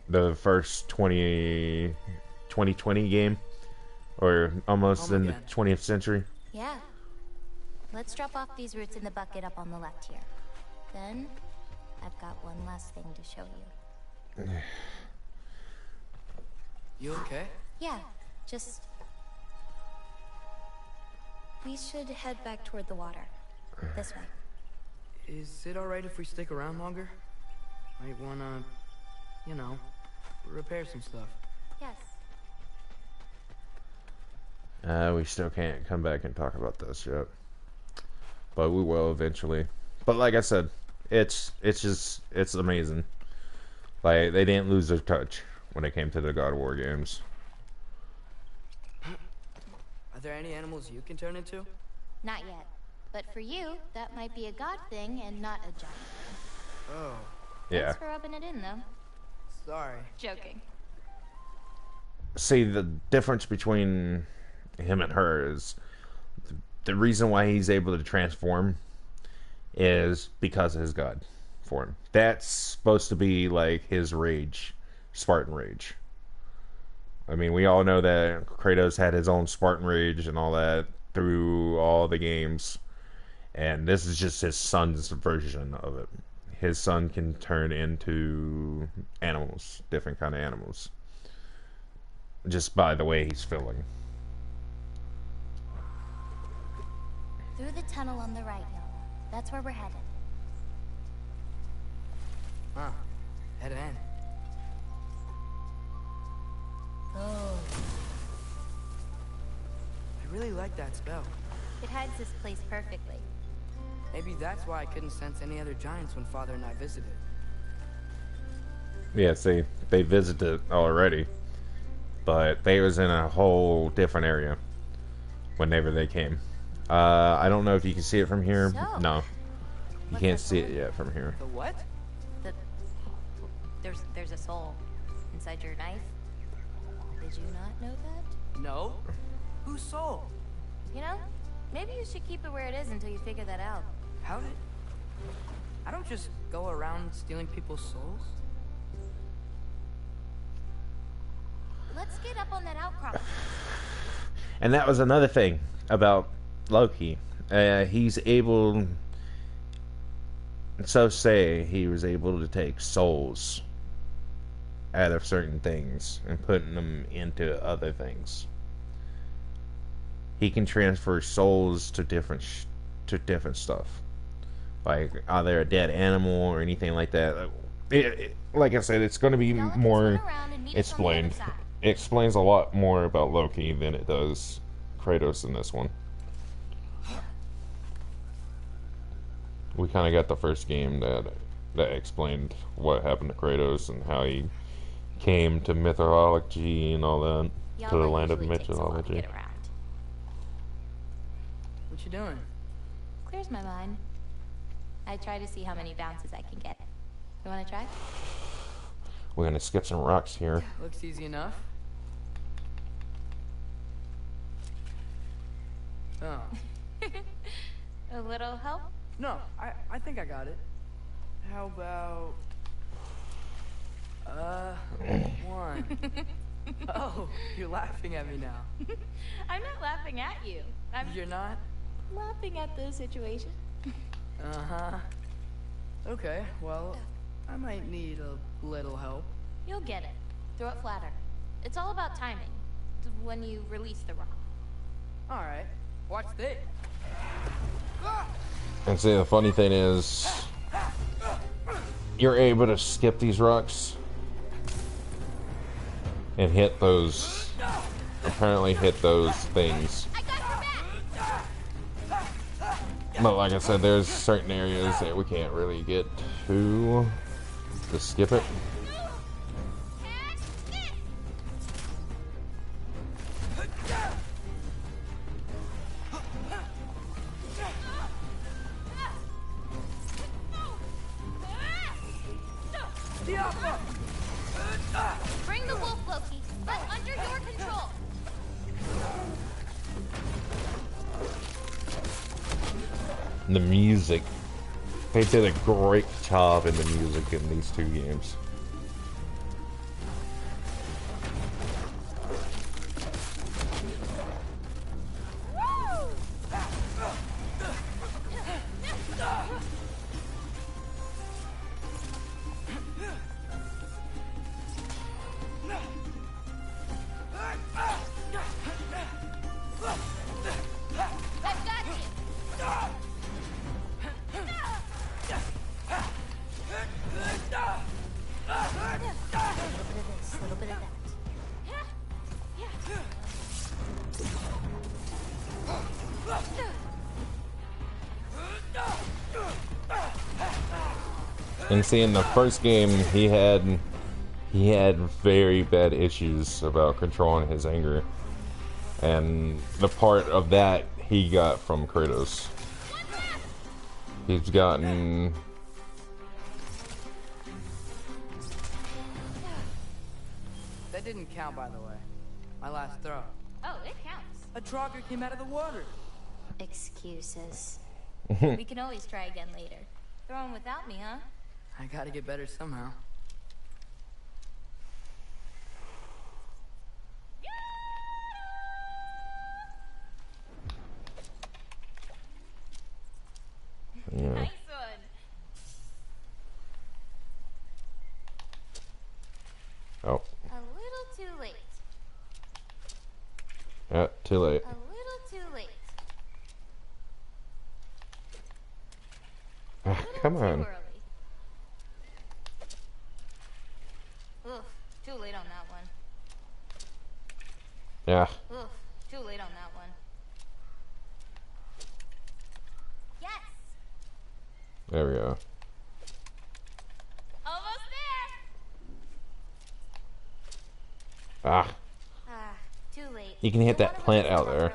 The first 2020 game, or almost in the 20th century. Yeah. Let's drop off these roots in the bucket up on the left here. Then, I've got one last thing to show you. You okay? Yeah, just... We should head back toward the water. This way. Is it alright if we stick around longer? Might wanna, you know, repair some stuff. Yes. We still can't come back and talk about this yet, but we will eventually. But like I said, it's amazing. Like, they didn't lose their touch when it came to the God of War games. Are there any animals you can turn into? Not yet. But for you, that might be a god thing and not a giant. Oh, Yeah. Thanks for rubbing it in, though. sorry. Joking. See, the difference between him and her is the reason why he's able to transform is because of his god form. That's supposed to be like his rage, Spartan rage. I mean, we all know that Kratos had his own Spartan rage and all that through all the games, and this is just his son's version of it. His son can turn into animals, different kind of animals, just by the way he's feeling. Through the tunnel on the right, Noah. That's where we're headed. Huh. Head in. Oh. I really like that spell. It hides this place perfectly. Maybe that's why I couldn't sense any other giants when Father and I visited. Yeah, see, they visited already, but they was in a whole different area whenever they came. I don't know if you can see it from here. So, No, you what's can't that see it for? yet from here. The what? There's a soul inside your knife. Did you not know that? No? Whose soul? You know, maybe you should keep it where it is until you figure that out. How did... I don't just go around stealing people's souls. Let's get up on that outcrop. And that was another thing about Loki. He's able, so say, he was able to take souls out of certain things and putting them into other things. He can transfer souls to different stuff, like either a dead animal or anything like that. Like I said, it's going to be more explained. It explains a lot more about Loki than it does Kratos in this one. We kind of got the first game that explained what happened to Kratos and how he came to mythology and all that, to the land of mythology. What you doing? Clears my mind. I try to see how many bounces I can get. You want to try? We're gonna skip some rocks here. Looks easy enough. Oh. A little help? No, I think I got it. How about... one. Oh, you're laughing at me now. I'm not laughing at you. You're not? Laughing at the situation. Uh-huh. Okay, well, I might need a little help. You'll get it. Throw it flatter. It's all about timing. When you release the rock. Alright, watch this. And see, the funny thing is, you're able to skip these rocks and hit those, apparently hit those things. But like I said, there's certain areas that we can't really get to skip it. Bring the wolf, Loki, but under your control. The music, they did a great job in the music in these two games. And see, in the first game, he had very bad issues about controlling his anger, and the part of that he got from Kratos. He's gotten. That didn't count, by the way. My last throw. Oh, it counts. A Trogger came out of the water. Excuses. We can always try again later. Throwing without me, huh? I gotta get better somehow. Yeah. Nice one. Oh. A little too late. Yeah, too late. A little too late. Ah, come on. Too early. Oof, too late on that one. Yeah. Oof, too late on that one. Yes! There we go. Almost there! Ah. Ah, too late. You can hit that plant out there. Earlier.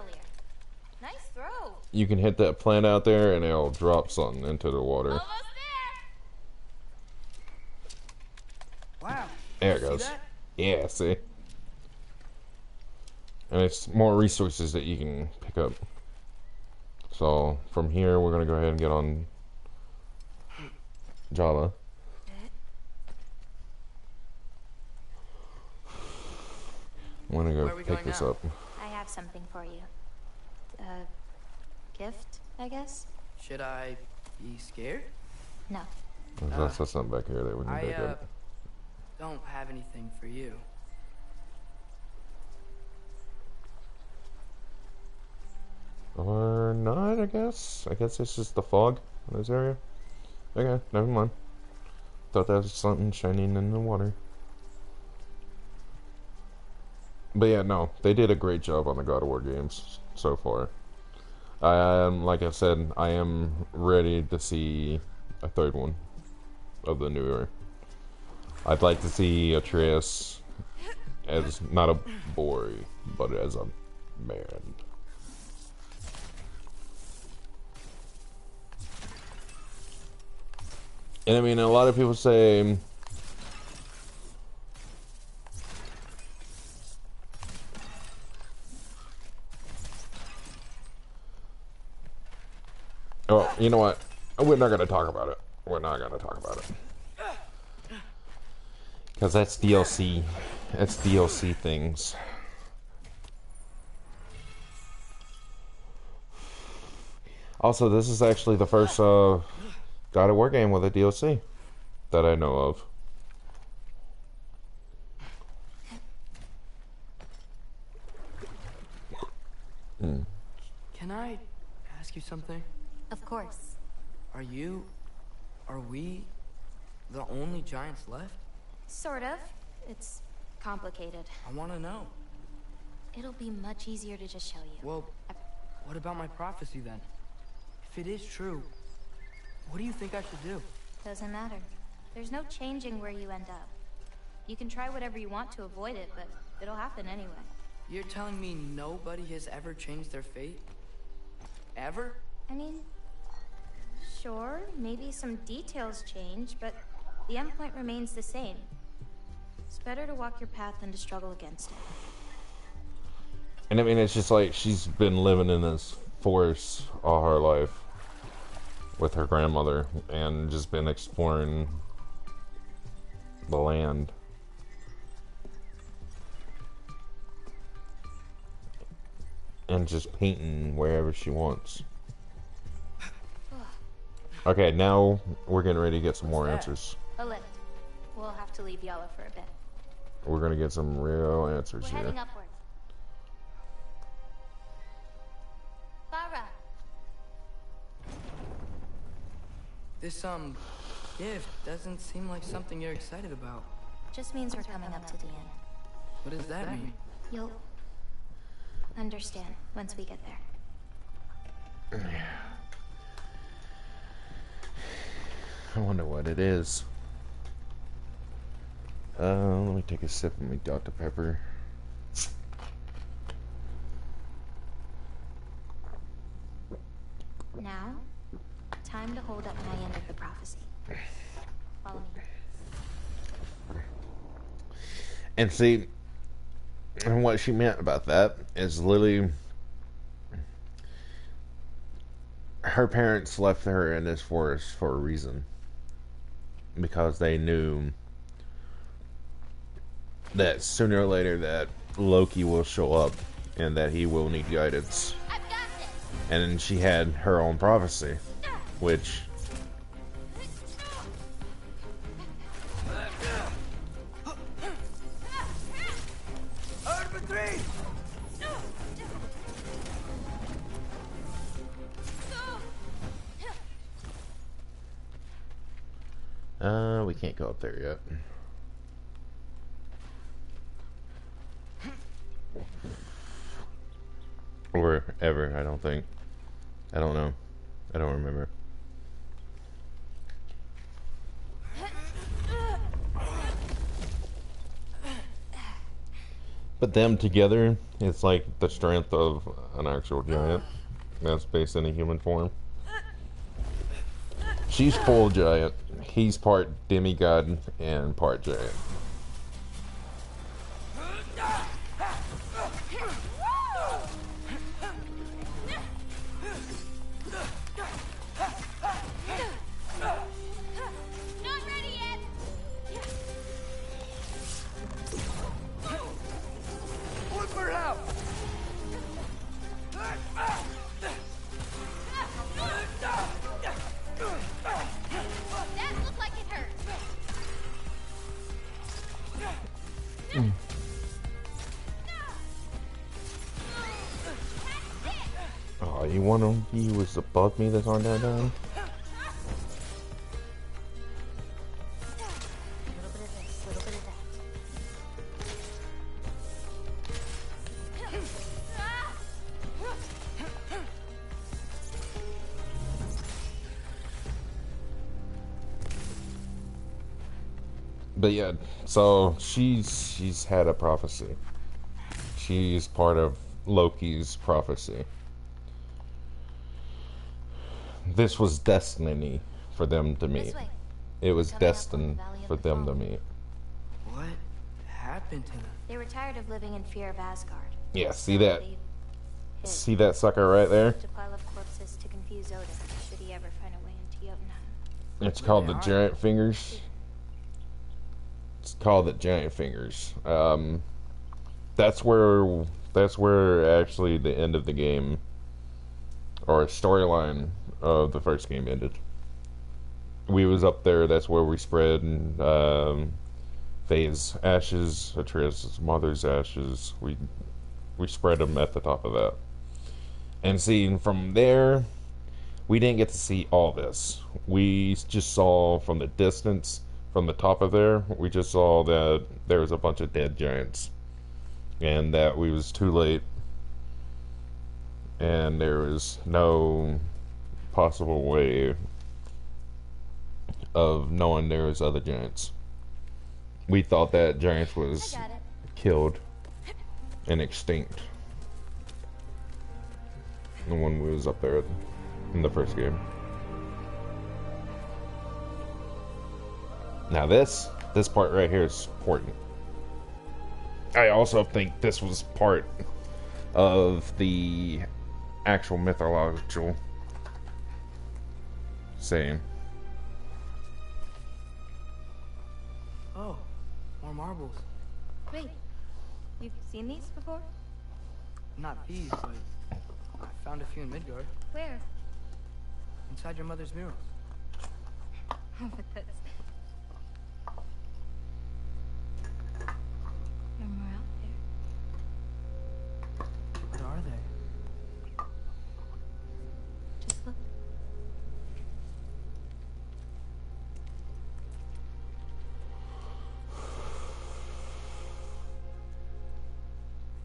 Nice throw. You can hit that plant out there and it'll drop something into the water. Almost there! Wow. There it See goes. that? Yeah, see? And it's more resources that you can pick up. So, from here, we're going to go ahead and get on Java. I'm going to Where are go we pick going this now? up. I have something for you. Gift, I guess? Should I be scared? No. That's something back here that we can pick up. don't have anything for you. Or not, I guess. I guess it's just the fog in this area. Okay, never mind. Thought that was something shining in the water. But yeah, no, they did a great job on the God of War games so far. Like I said, I am ready to see a third one of the new era. I'd like to see Atreus as not a boy, but as a man. And I mean, a lot of people say, oh, you know what? We're not going to talk about it. We're not going to talk about it. Because that's DLC. That's DLC things. Also, this is actually the first God of War game with a DLC that I know of. Can I ask you something? Of course. Are we the only giants left? Sort of. It's complicated. I want to know. It'll be much easier to just show you. Well, what about my prophecy then? If it is true, what do you think I should do? Doesn't matter. There's no changing where you end up. You can try whatever you want to avoid it, but it'll happen anyway. You're telling me nobody has ever changed their fate? Ever? I mean, sure, maybe some details change, but the endpoint remains the same. It's better to walk your path than to struggle against it. And I mean, it's just like she's been living in this forest all her life with her grandmother and just been exploring the land. And just painting wherever she wants. Okay, now we're getting ready to get some more answers. A lift. We'll have to leave Yala for a bit. We're gonna get some real answers We're here. heading upwards. Farah! This, gift doesn't seem like something you're excited about. Just means we're coming up to the end. What does that mean? You'll understand once we get there. I wonder what it is. Let me take a sip of my Dr. Pepper. Now, time to hold up my end of the prophecy. Follow me. And see, and what she meant about that is literally her parents left her in this forest for a reason. Because they knew that sooner or later that Loki will show up and that he will need guidance. I've got this. And then she had her own prophecy, which pt3! we can't go up there yet. Or ever, I don't think. I don't know. I don't remember. But them together, it's like the strength of an actual giant that's based in a human form. She's full giant. He's part demigod and part giant. Not ready yet. Look for help! That looked like it hurt. You one of you was above me that's on that down? Little bit of this, little bit of that. But yeah, so she's had a prophecy. She's part of Loki's prophecy. This was destiny for them to meet. This way. It was Coming up on the destined Valley of for the them to Fallen. meet. What happened to them? They were tired of living in fear of Asgard. Yeah, see So that? they hid. See that sucker right there? To pile up corpses to confuse Odin, should he ever find a way into Jotunheim. It's called the Giant Fingers. It's called the Giant Fingers. That's where actually the end of the game, or storyline of the first game ended. We was up there. That's where we spread Faye's ashes, Atreus' mother's ashes. We spread them at the top of that. And seeing from there, we didn't get to see all this. We just saw from the distance, from the top of there, we just saw that there was a bunch of dead giants. And that we was too late. And there was no possible way of knowing there was other giants. We thought that giants was I got it. killed and extinct. The one we was up there in the first game. Now this part right here is important. I also think this was part of the actual mythological saying. Oh, more marbles. Wait, you've seen these before? Not these, but I found a few in Midgard. Where? Inside your mother's murals. Oh, but that's... No more out there. What are they? Just look.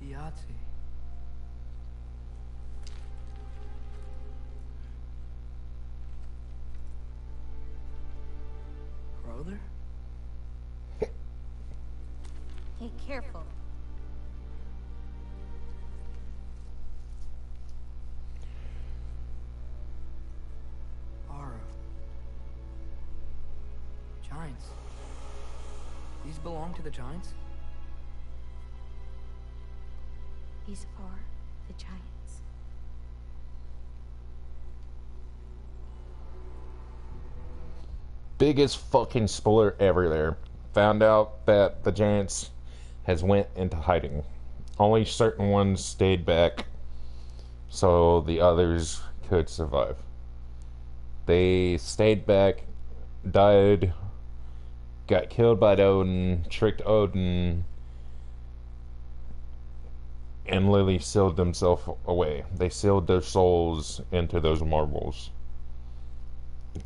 Yahtzee. Brother? Hey, careful. Ara. Giants. These belong to the giants? These are the giants. Biggest fucking spoiler ever there. Found out that the giants has went into hiding. Only certain ones stayed back so the others could survive. They stayed back, died, got killed by Odin, tricked Odin, and literally sealed themselves away. They sealed their souls into those marbles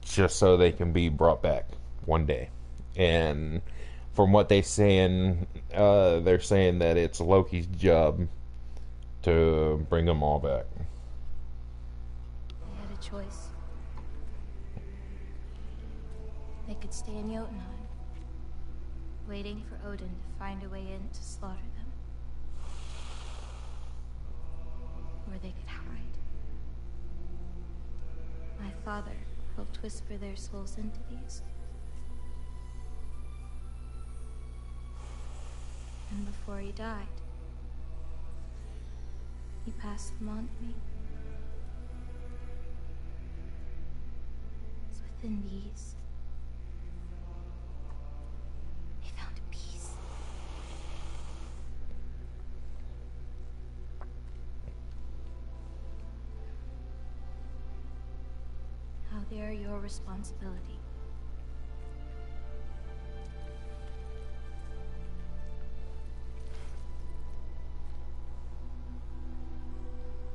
just so they can be brought back one day. And from what they're saying that it's Loki's job to bring them all back. They had a choice. They could stay in Jotunheim, waiting for Odin to find a way in to slaughter them. Or they could hide. My father helped whisper their souls into these. And before he died, he passed them on to me. It's within these. They found peace. Now they are your responsibility.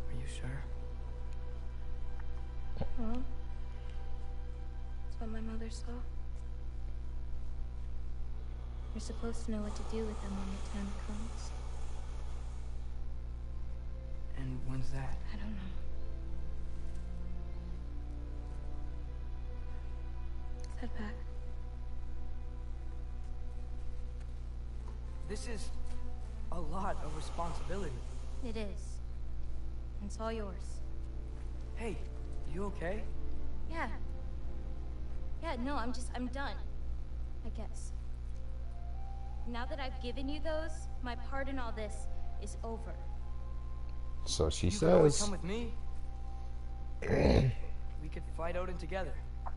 Are you sure? Well, that's what my mother saw. You're supposed to know what to do with them when the time comes. And when's that? I don't know. Let's head back. This is a lot of responsibility. It is. It's all yours. Hey, you okay? Yeah. Yeah, no, I'm done. I guess. Now that I've given you those, my part in all this is over. So she You could always says. come with me. We could fight Odin together. I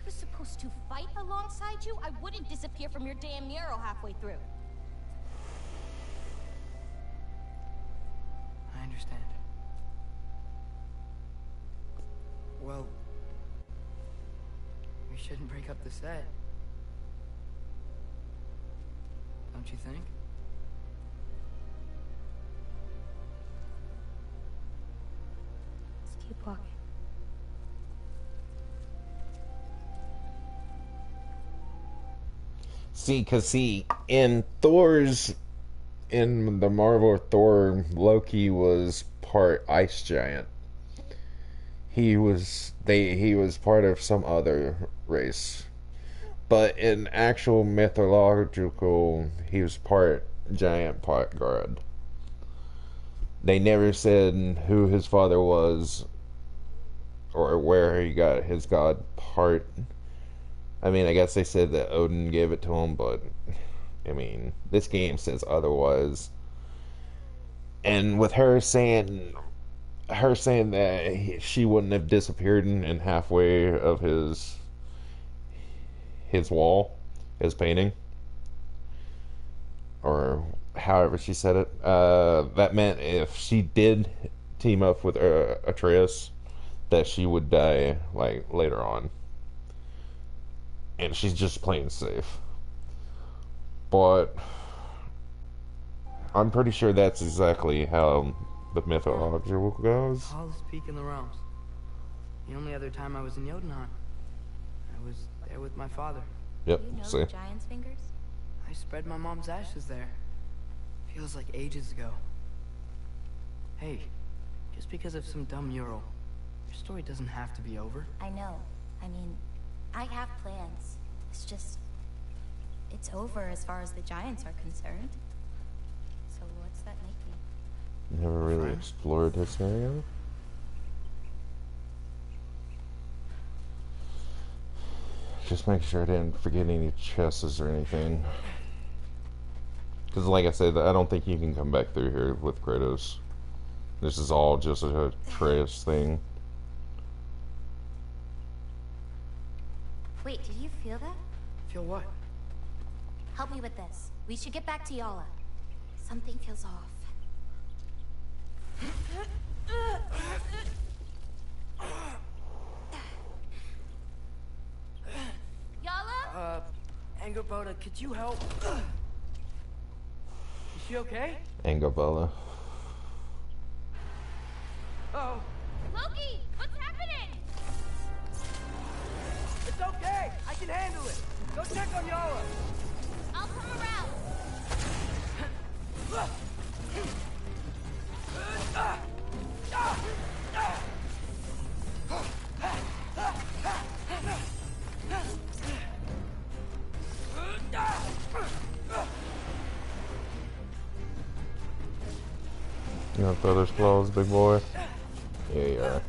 was supposed to fight alongside you? I wouldn't disappear from your damn mural halfway through. I understand. Well, we shouldn't break up the set. Don't you think? Let's keep walking. See, in in the Marvel Thor, Loki was part ice giant. He was part of some other race. But in actual mythological, he was part giant, part god. They never said who his father was or where he got his god part. I mean, I guess they said that Odin gave it to him, but I mean, this game says otherwise. And with her saying that she wouldn't have disappeared in halfway of his wall, his painting, or however she said it, that meant if she did team up with Atreus, that she would die like later on, and she's just playing safe. But I'm pretty sure that's exactly how the mythological goes. Tallest peak in the realms. The only other time I was in Jotunheim, I was there with my father. Yep, You know see? the giant's fingers? I spread my mom's ashes there. Feels like ages ago. Hey, just because of some dumb mural, your story doesn't have to be over. I know. I mean, I have plans. It's just... it's over as far as the giants are concerned. So what's that make me? Never really explored this area. Just make sure I didn't forget any chests or anything. Because like I said, I don't think you can come back through here with Kratos. This is all just a Atreus thing. Wait, did you feel that? Feel what? Help me with this. We should get back to Yala. Something feels off. Yala? Angerboda, could you help? Is she okay? Angabella. Oh, Loki! What's happening? it's okay. I can handle it. Go check on Yala. I'll come around. You want brother's claws, big boy? Yeah, you are.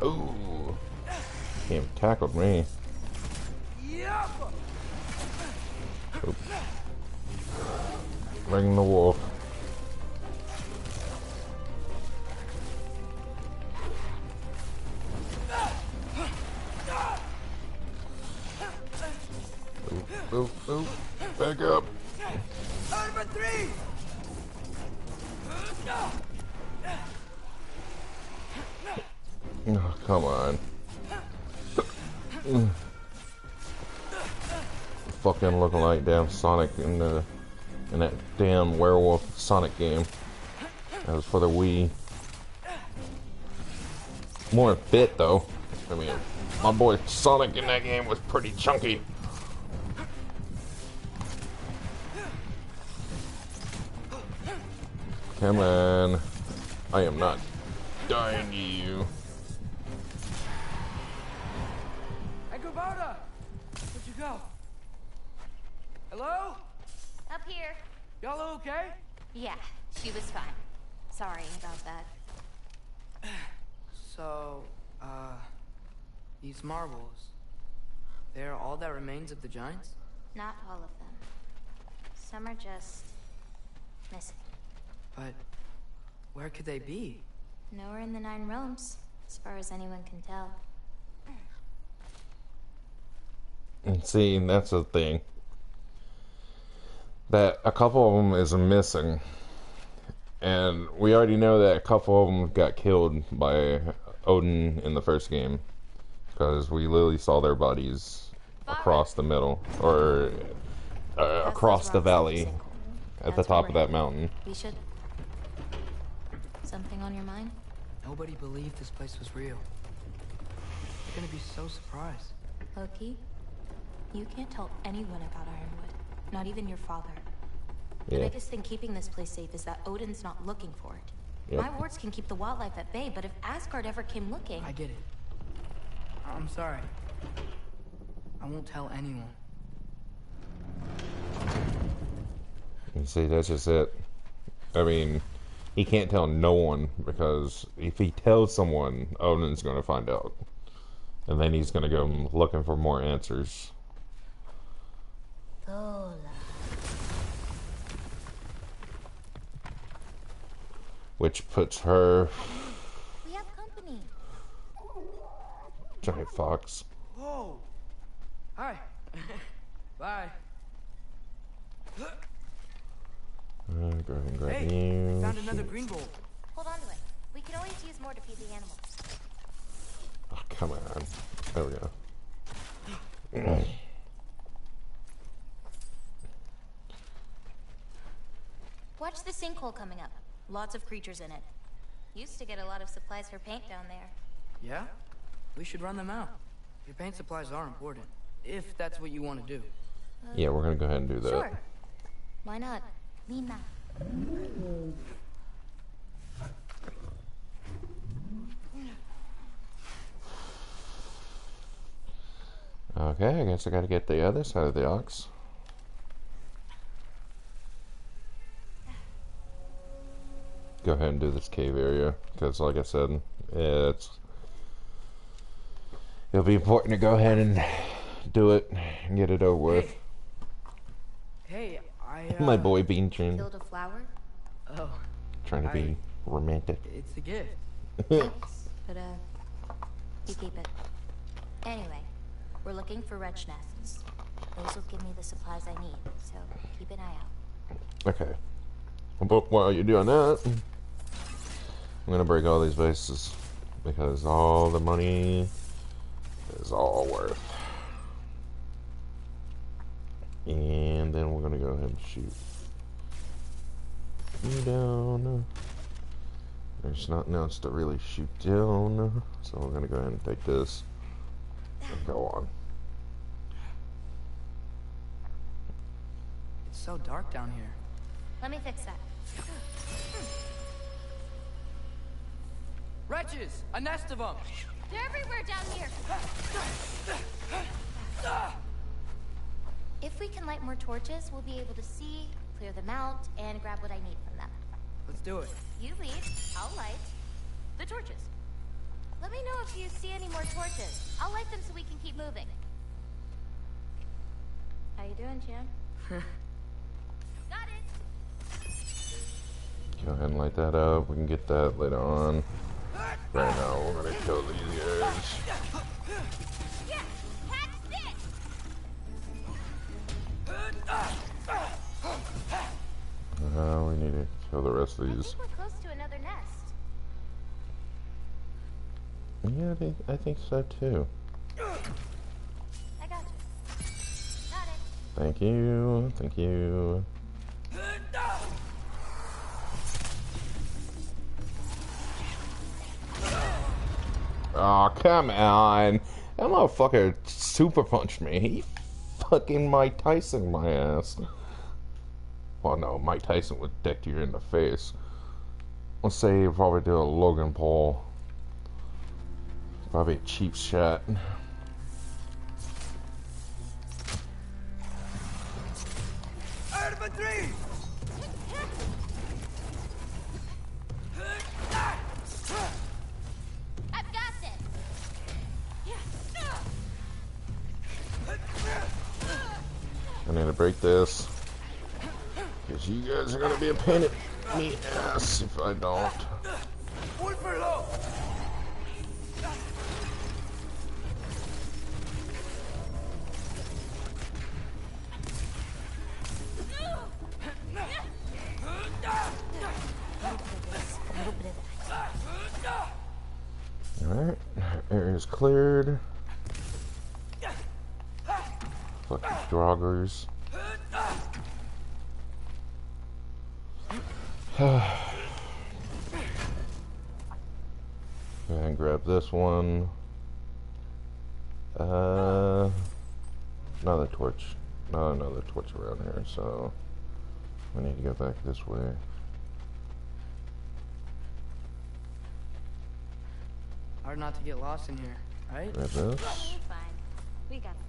Ooh. Came tackled me. Oop. Bring the wolf. Oop, oop, oop. Back up. Number 3. Oh, come on. Fucking looking like damn Sonic in the in that damn werewolf Sonic game. That was for the Wii. More fit though. I mean, my boy Sonic in that game was pretty chunky. Come on. I am not dying to you. Hey, Kubota! Where'd you go? Hello? Up here. Y'all okay? Yeah, she was fine. Sorry about that. So, these marbles, they're all that remains of the giants? Not all of them. Some are just missing. But where could they be? Nowhere in the 9 realms, as far as anyone can tell. And see, that's the thing. That a couple of them is missing. And we already know that a couple of them got killed by Odin in the first game. Because we literally saw their bodies across the middle. Or across the valley. At the top of that mountain. We should... Something on your mind? Nobody believed this place was real. They're gonna be so surprised. Loki, you can't tell anyone about Ironwood. Not even your father. Yeah. The biggest thing keeping this place safe is that Odin's not looking for it. Yep. My wards can keep the wildlife at bay, but if Asgard ever came looking... I get it. I'm sorry. I won't tell anyone. And see, that's just it. I mean, he can't tell no one, because if he tells someone, Odin's going to find out. And then he's going to go looking for more answers. Thola. Which puts her... We have company. Giant fox. Whoa! Hi. Bye. Go ahead and grab Hey, you. found another green bowl. Hold on to it. We can always use more to feed the animals. Oh, come on. There we go. Watch the sinkhole coming up. Lots of creatures in it. Used to get a lot of supplies for paint down there. Yeah? We should run them out. Your paint supplies are important, if that's what you want to do. Yeah, we're going to go ahead and do that. Sure. Why not? Lina. Okay, I guess I gotta get the other side of the ox. Go ahead and do this cave area, because like I said, it'll be important to go ahead and do it and get it over with. Hey, My boy Bean Chin, Killed a flower? Oh, trying to be romantic. it's a gift. Thanks. But, you keep it. Anyway, we're looking for wretch nests. Those will give me the supplies I need, so keep an eye out. Okay. But while you're doing that, I'm gonna break all these vases because all the money is all worth. And then we're gonna go ahead and shoot you down. There's nothing else to really shoot down, so we're gonna go ahead and take this and go on. It's so dark down here. Let me fix that. Wretches! A nest of them! They're everywhere down here. If we can light more torches, we'll be able to see, clear them out, and grab what I need from them. Let's do it. You lead, I'll light the torches. Let me know if you see any more torches. I'll light them so we can keep moving. How you doing, Jim? Got it. Go ahead and light that up. We can get that later on. Right now, we're gonna kill these guys. Yeah, catch this. We need to kill the rest of I these. think we're close to another nest. Yeah, I think so too. I got you. Got it. Thank you. Thank you. Come on. That motherfucker super punched me. He fucking Mike Tyson my ass. Well, no, Mike Tyson would deck you in the face. Let's say he'd probably do a Logan Paul. Probably a cheap shot. pt3! I've got this. I need to break this. Because you guys are going to be a pain in the ass if I don't. Alright, area's cleared. Fucking droggers. Go ahead and grab this one. Another torch. Not another torch around here, so we need to go back this way. Hard not to get lost in here, right? Grab this. You're fine. We got this.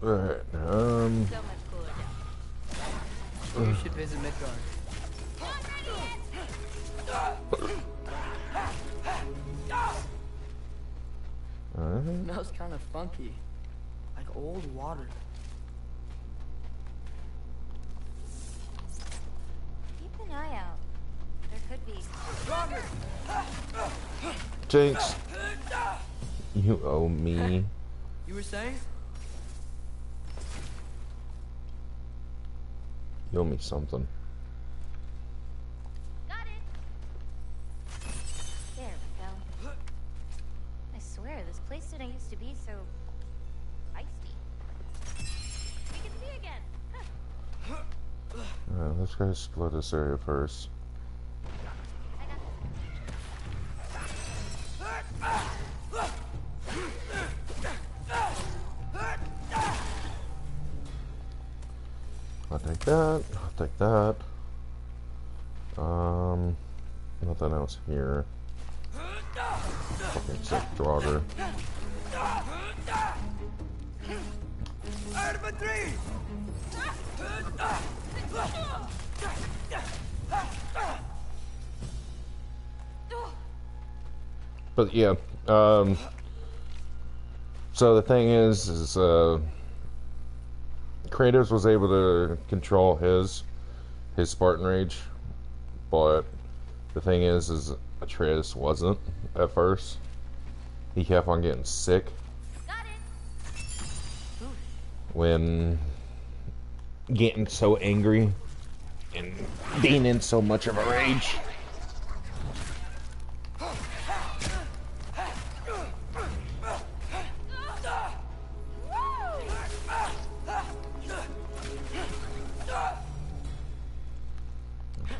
Alright, So much cooler. You should visit Midgard. Alright. Smells kind of funky, like old water. Keep an eye out. There could be. Jinx. You owe me. You were saying? You owe me something. Got it. There we go. I swear, this place didn't used to be so feisty. We can see again. Let's go explore this area first. I got I'll take that. I'll take that. Nothing else here. Fucking sick drogger. pt3! But yeah, so the thing is Kratos was able to control his Spartan rage, but the thing is Atreus wasn't at first. He kept on getting sick when getting so angry and being in so much of a rage.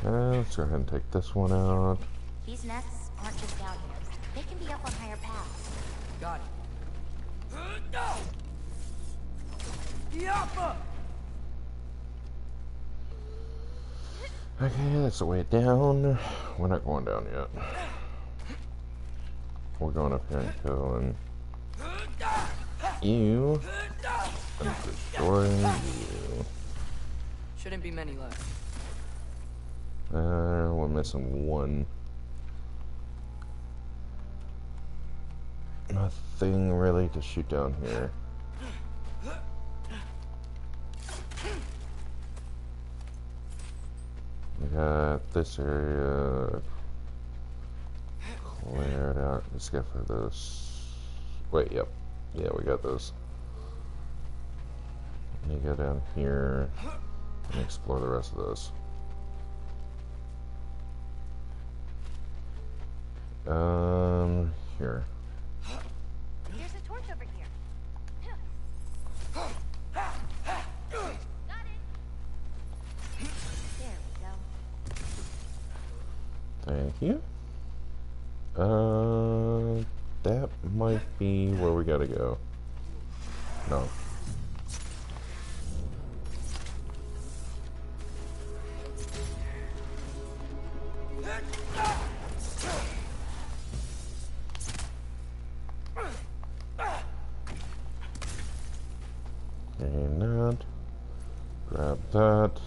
Let's go ahead and take this one out. These nests aren't just down here. They can be up on higher paths. Got it. Okay, that's the way down. We're not going down yet. We're going up here and killing you and destroying you. Shouldn't be many left. We're missing one. Nothing really to shoot down here. We got this area cleared out. Let's go for this. Wait, yep. Yeah, we got this. Let me go down here and explore the rest of this. Here. There's a torch over here. Got it. There we go. Thank you. might be where we gotta go. No. And that. Grab that.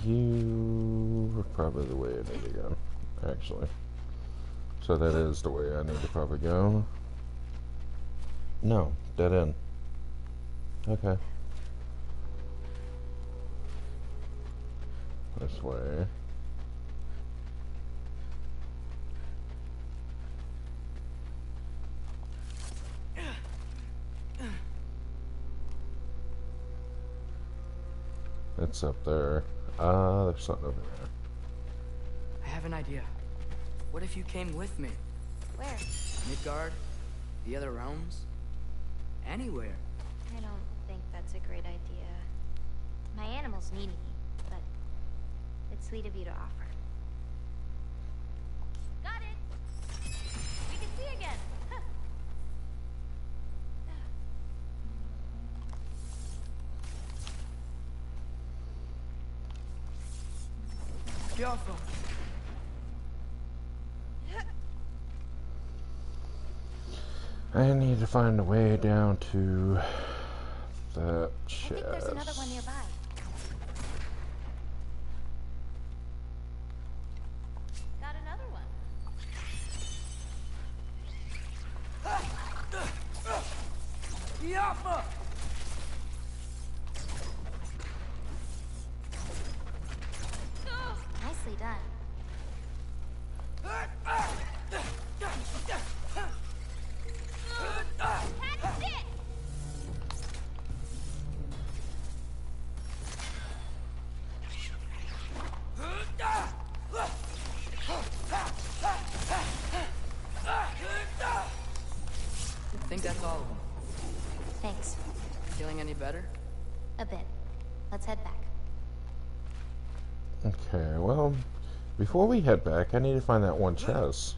You are probably the way I need to go, actually. So that is the way I need to probably go. No, dead end. Okay. This way. It's up there. There's something over there. I have an idea. What if you came with me? Where? Midgard? The other realms? Anywhere. I don't think that's a great idea. My animals need me, but it's sweet of you to offer. Got it! We can see again! Huh. Careful. I need to find a way down to that chest. I think there's another one nearby. Got another one. Yaffa! Nicely done. That's it! I think that's all of them. Thanks. Feeling any better? A bit. Let's head back. Okay, well, before we head back, I need to find that one chest.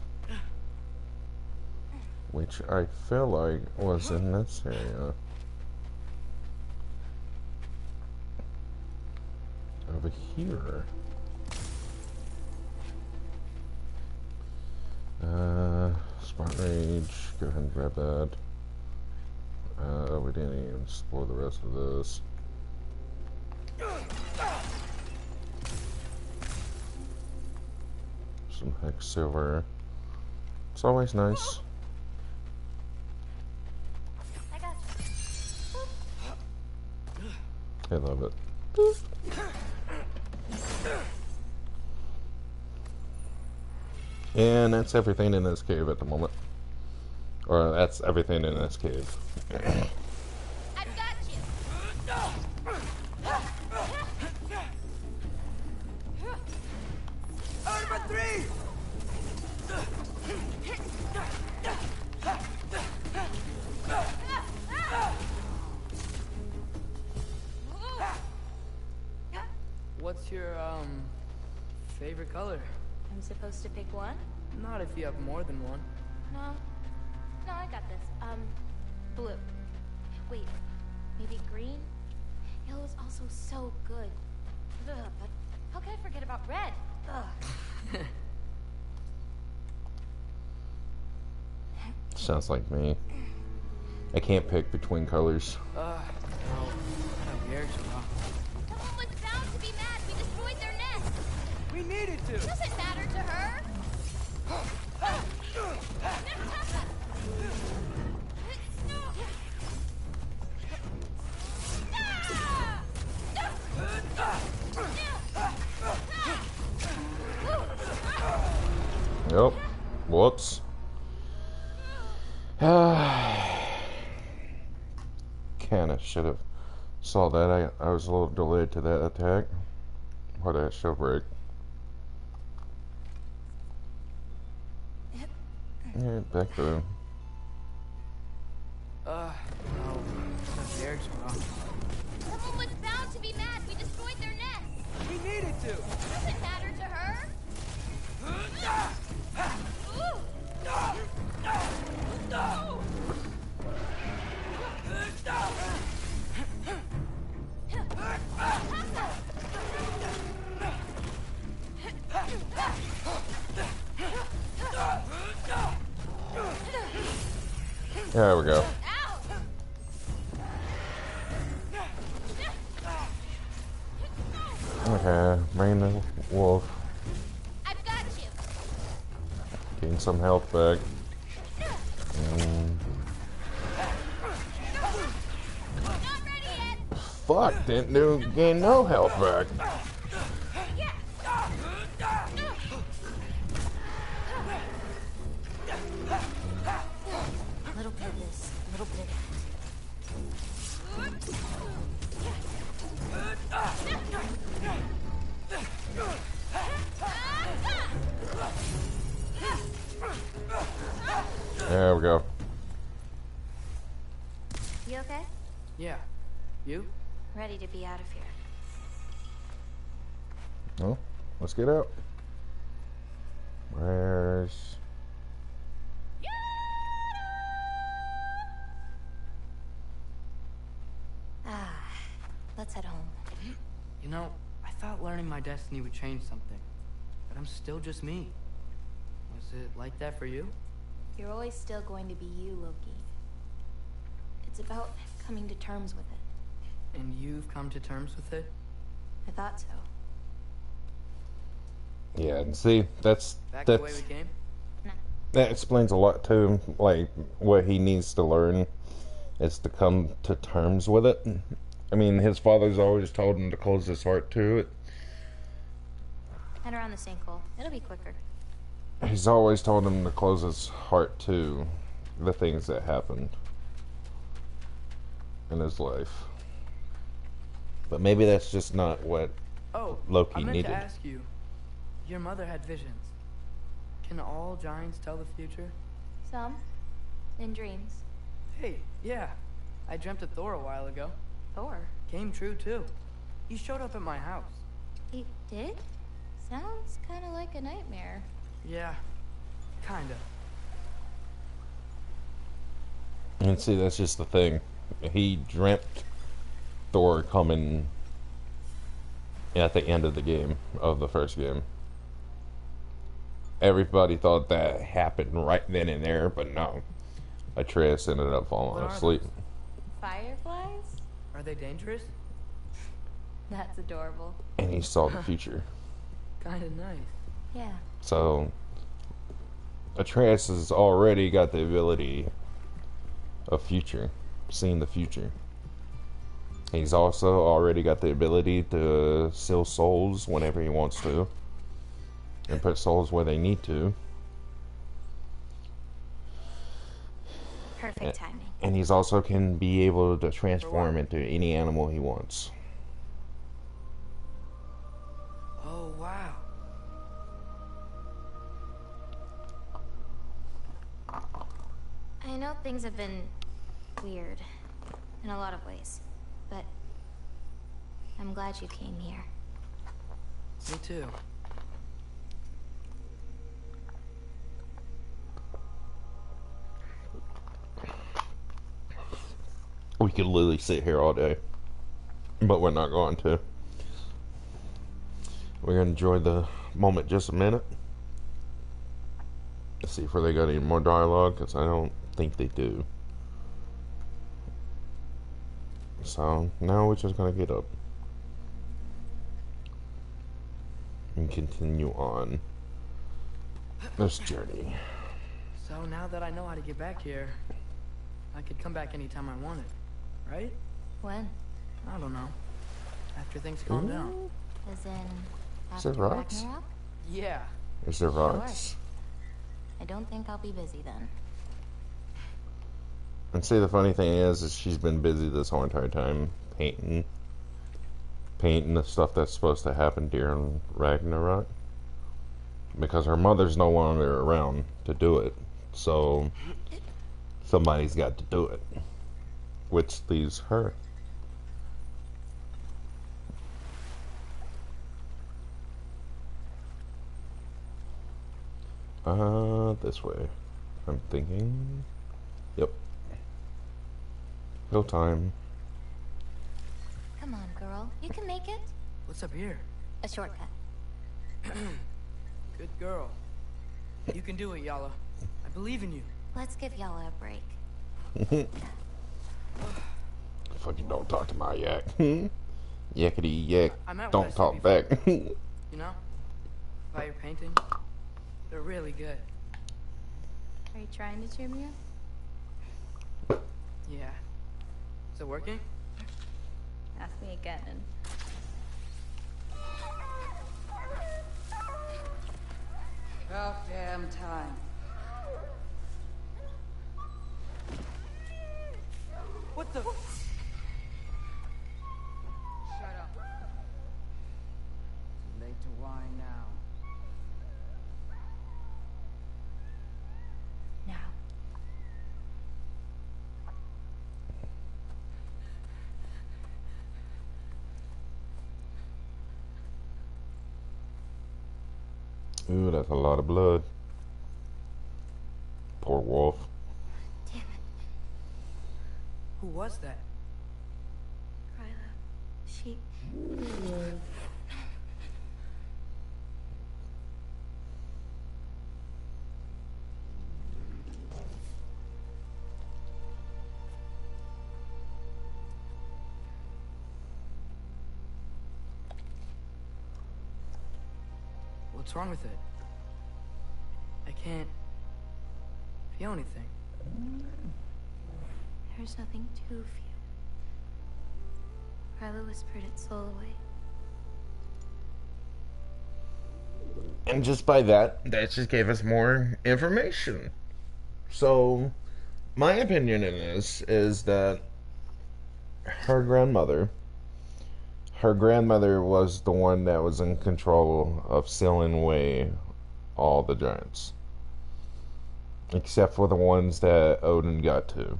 Which I feel like was in this area. Over here. Smart Rage, go ahead and grab that. We didn't even explore the rest of this. Some hex silver. It's always nice. I got you. I love it. And that's everything in this cave at the moment. Or that's everything in this cave. I've got you. Number 3! What's your, favorite color? I'm supposed to pick one? Not if you have more than one. No. No, I got this. Blue. Wait, maybe green? Yellow is also so good. Ugh, but how can I forget about red? Ugh. Sounds like me. I can't pick between colors. No. Weird, bro. Someone was bound to be mad. We destroyed their nest. We needed to! Doesn't matter to her. Yep. Whoops. Kinda should have saw that. I was a little delayed to that attack. Or that show break. Yeah, back to No. Weird, bro. Someone was to? Doesn't matter to her. There we go. Okay, bring the wolf. I've got you. Gain some health back. Not ready yet. Fuck, didn't do gain no health back. A little bit of this, a little bit of There we go. You okay? Yeah. You? Ready to be out of here. Well, let's get out. Where's... Let's head home. You know, I thought learning my destiny would change something. But I'm still just me. Was it like that for you? You're always still going to be you, Loki. It's about coming to terms with it. And you've come to terms with it? I thought so. Yeah, and see, Back the way we came? that explains a lot too. Like what he needs to learn is to come to terms with it. I mean, his father's always told him to close his heart to it. Head around the sinkhole. It'll be quicker. He's always told him to close his heart to the things that happened in his life. But maybe that's just not what Loki I meant needed. to ask you. Your mother had visions. Can all giants tell the future? Some. In dreams. Hey, yeah. I dreamt of Thor a while ago. Thor? Came true, too. He showed up at my house. He did? Sounds kind of like a nightmare. Yeah, kinda. And see, that's just the thing. He dreamt Thor coming at the end of the game, of the first game. Everybody thought that happened right then and there, but no. Atreus ended up falling asleep. Fireflies? Are they dangerous? That's adorable. And he saw the future. Kinda nice. Yeah. So, Atreus has already got the ability of future, seeing the future. He's also already got the ability to seal souls whenever he wants to, and put souls where they need to. Perfect timing. And he's also can be able to transform into any animal he wants. Oh, wow. I know things have been weird in a lot of ways, but I'm glad you came here. Me too. We could literally sit here all day, but we're not going to. We're going to enjoy the moment just a minute. Let's see if they got any more dialogue, because I don't think they do. So, now we're just going to get up and continue on this journey. So now that I know how to get back here, I could come back anytime I wanted, right? When? I don't know. After things calm down. As in, Is there after rocks? Ragnarok? Yeah. Is there rocks? I don't think I'll be busy then. And see, the funny thing is she's been busy this whole entire time painting the stuff that's supposed to happen during Ragnarok, because her mother's no longer around to do it, so somebody's got to do it, which leaves her. This way. I'm thinking. Yep. Go time. Come on, girl. You can make it. What's up here? A shortcut. Good girl. You can do it, Yala. I believe in you. Let's give Yala a break. Fucking don't talk to my yak. Yakety yak. I meant what I Don't said talk before. back. You know? About your painting. They're really good. Are you trying to cheer me up? Yeah. Is it working? Ask me again. About damn time. What the? Shut up. Too late to whine now. Now. Ooh, that's a lot of blood. Poor wolf. Damn it. Who was that? Kryla. She... What's wrong with it? I can't feel anything. There's nothing to feel. Kryla whispered its soul away. And just by that just gave us more information. So, my opinion in this is that her grandmother was the one that was in control of sealing away all the giants. Except for the ones that Odin got to.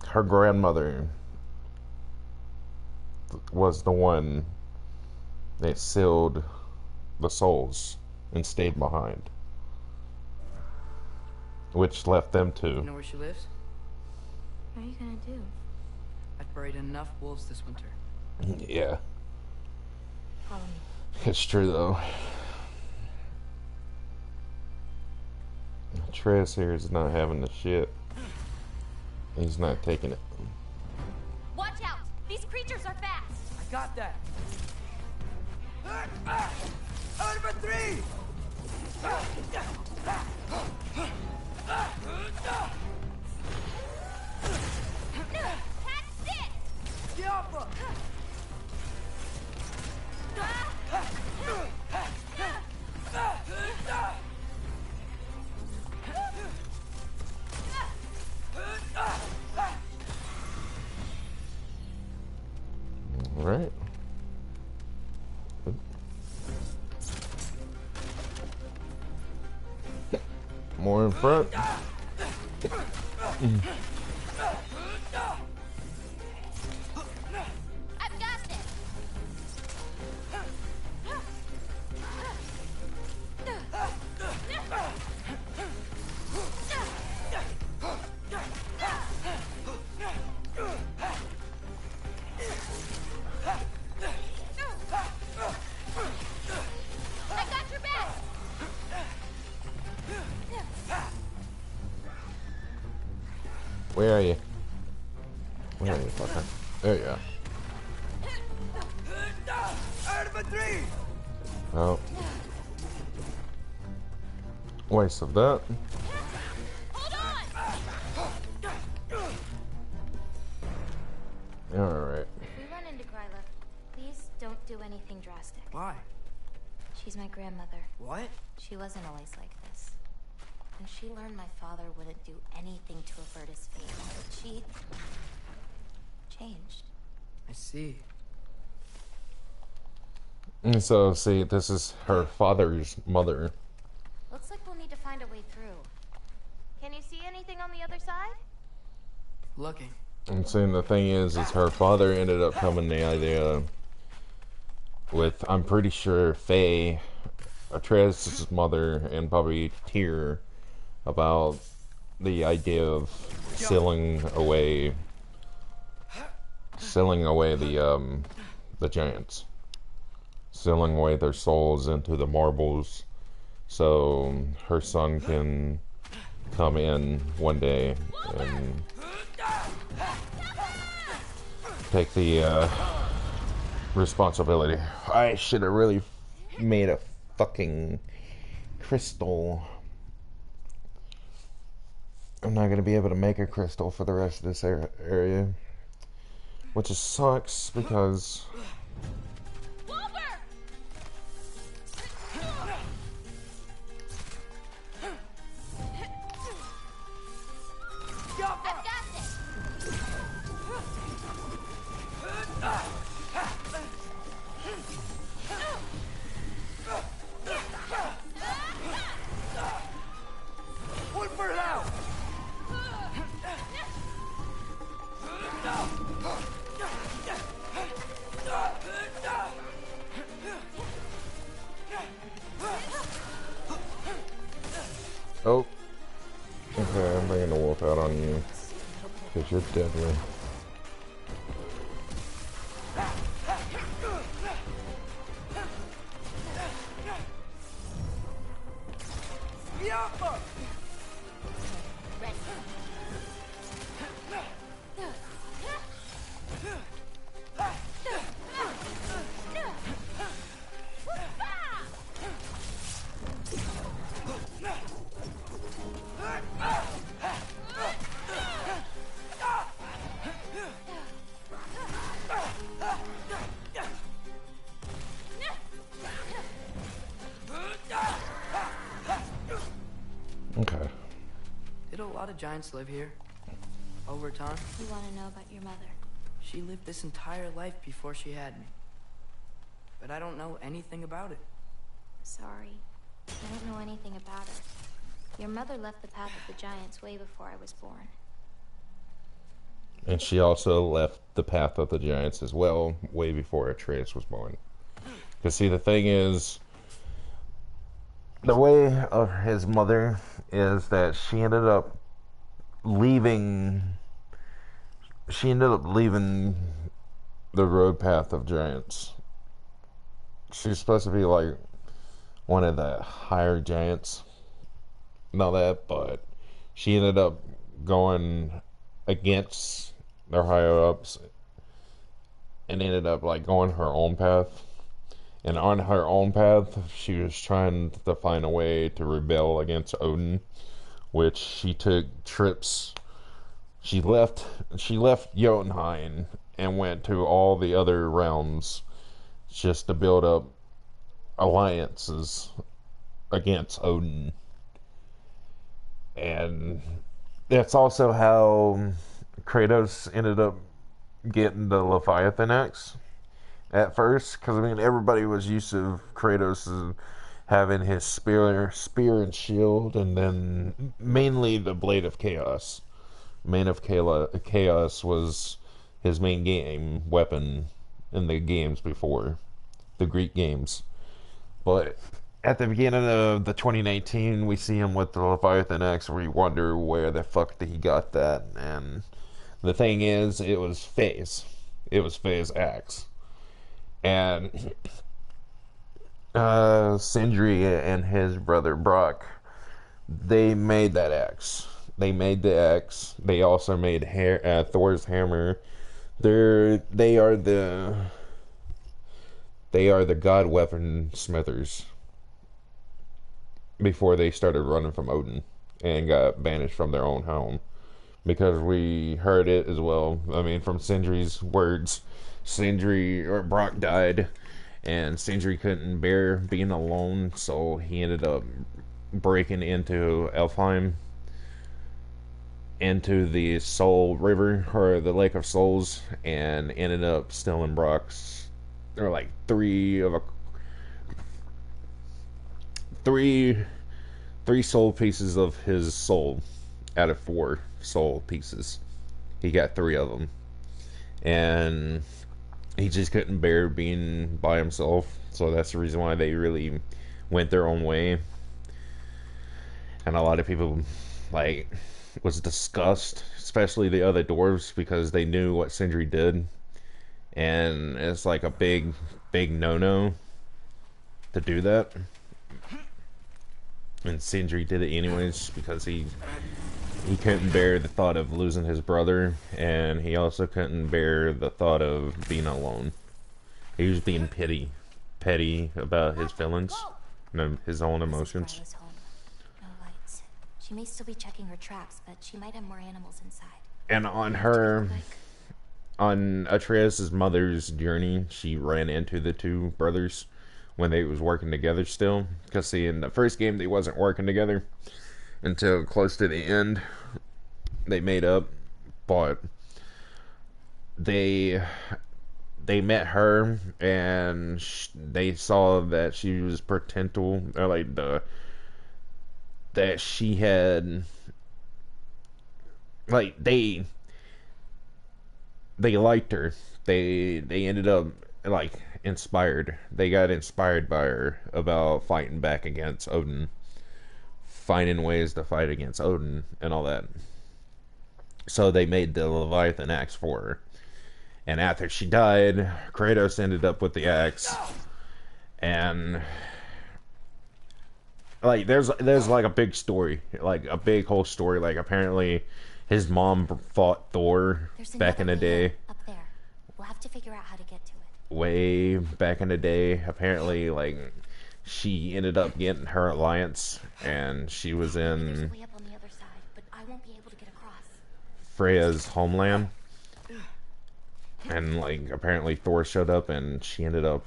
Her grandmother was the one that sealed the souls and stayed behind. Which left them You to... know where she lives? What are you gonna do? I've buried enough wolves this winter. Yeah. Follow me. It's true, though. Trez here is not having the shit. He's not taking it. Watch out! These creatures are fast! I got that. pt3! That's it! Get off her! Alright. More in front. I've got this! I got your back! Where are you? Where are you, fucker? There you are. pt3! Oh. Waste of that. Hold on! Alright. If we run into Kryla, please don't do anything drastic. Why? She's my grandmother. What? She wasn't always like this. When she learned my father wouldn't do anything to avert his fate, she changed. I see. And so, see, this is her father's mother. Looks like we'll need to find a way through. Can you see anything on the other side? Looking. And seeing the thing is her father ended up coming the idea with, I'm pretty sure, Faye Atreus' mother and probably Tyr about the idea of sealing away the giants, sealing away their souls into the marbles, so her son can come in one day and take the responsibility. I should have really made a fucking crystal. I'm not gonna be able to make a crystal for the rest of this area, which just sucks because oh, okay, I'm bringing the wolf out on you because you're deadly. Okay. Did a lot of giants live here? Over time? You want to know about your mother? She lived this entire life before she had me. But I don't know anything about it. Sorry. I don't know anything about her. Your mother left the path of the giants way before I was born. And she also left the path of the giants as well, way before Atreus was born. Because see, the thing is, the way of his mother is that she ended up leaving the road path of giants. She's supposed to be like one of the higher giants. Not that, but she ended up going against their higher ups and ended up like going her own path. And on her own path, she was trying to find a way to rebel against Odin, which she took trips. She left Jotunheim and went to all the other realms just to build up alliances against Odin. And that's also how Kratos ended up getting the Leviathan axe at first, because I mean everybody was used to Kratos having his spear and shield, and then mainly the Blade of Chaos. Chaos was his main game weapon in the games before, the Greek games. But at the beginning of the 2019, we see him with the Leviathan axe. We wonder where the fuck he got that, and the thing is, it was Faye's. It was Faye's axe. And Sindri and his brother Brock, they made that axe. They made the axe. They also made Thor's hammer. They are the god weapon smithers before they started running from Odin and got banished from their own home. Because we heard it as well. I mean, from Sindri's words, Brock died, and Sindri couldn't bear being alone, so he ended up breaking into Elfheim, into the Soul River, or the Lake of Souls, and ended up stealing Brock's, or like three soul pieces of his soul out of 4 soul pieces. He got 3 of them, and he just couldn't bear being by himself. So that's the reason why they really went their own way, and a lot of people like was disgust, especially the other dwarves, because they knew what Sindri did, and it's like a big no-no to do that. And Sindri did it anyways because he couldn't bear the thought of losing his brother, and he also couldn't bear the thought of being alone. He was being petty about his feelings, his own emotions. Was home. No lights. She may still be checking her traps, but she might have more animals inside. And on Atreus' mother's journey, she ran into the two brothers when they was working together still. Because see, in the first game, they wasn't working together until close to the end. They made up, but they met her, and they saw that she was potential, or like that she had, like they liked her. They ended up like inspired. They got inspired by her about fighting back against Odin, finding ways to fight against Odin and all that. So they made the Leviathan axe for her. And after she died, Kratos ended up with the axe. And like there's like a big story, like a big whole story. Like apparently his mom fought Thor back in the day. Up there. We'll have to figure out how to get to it. Way back in the day. Apparently, like, she ended up getting her alliance, and she was in Way up on the other side, but I won't be able to get across. Freya's homeland. And like apparently Thor showed up, and she ended up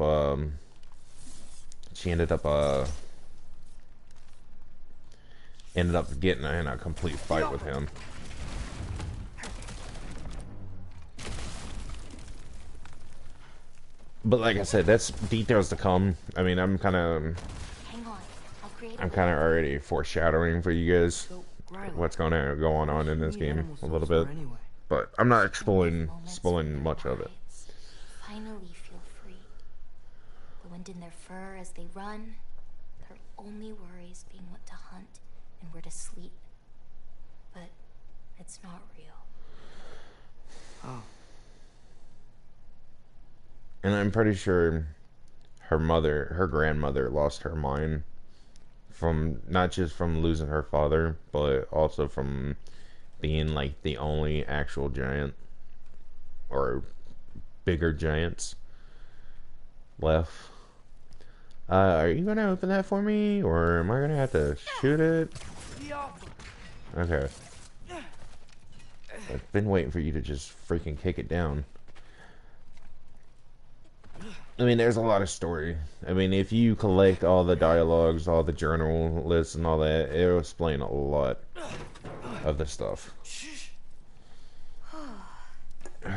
getting in a complete fight with him. But like I said, that's details to come. I mean, I'm kind of already foreshadowing for you guys what's going to go on in this game a little bit. But I'm not spoiling much of it. Finally feel free. The wind in their fur as they run. Their only worries being what to hunt and where to sleep. But it's not real. Oh. And I'm pretty sure her grandmother lost her mind from not just from losing her father, but also from being like the only actual giant or bigger giants left. Are you gonna open that for me, or am I gonna have to shoot it? Okay. I've been waiting for you to just freaking kick it down. I mean, there's a lot of story. I mean, if you collect all the dialogues, all the journal lists and all that, it'll explain a lot of the stuff. Wow,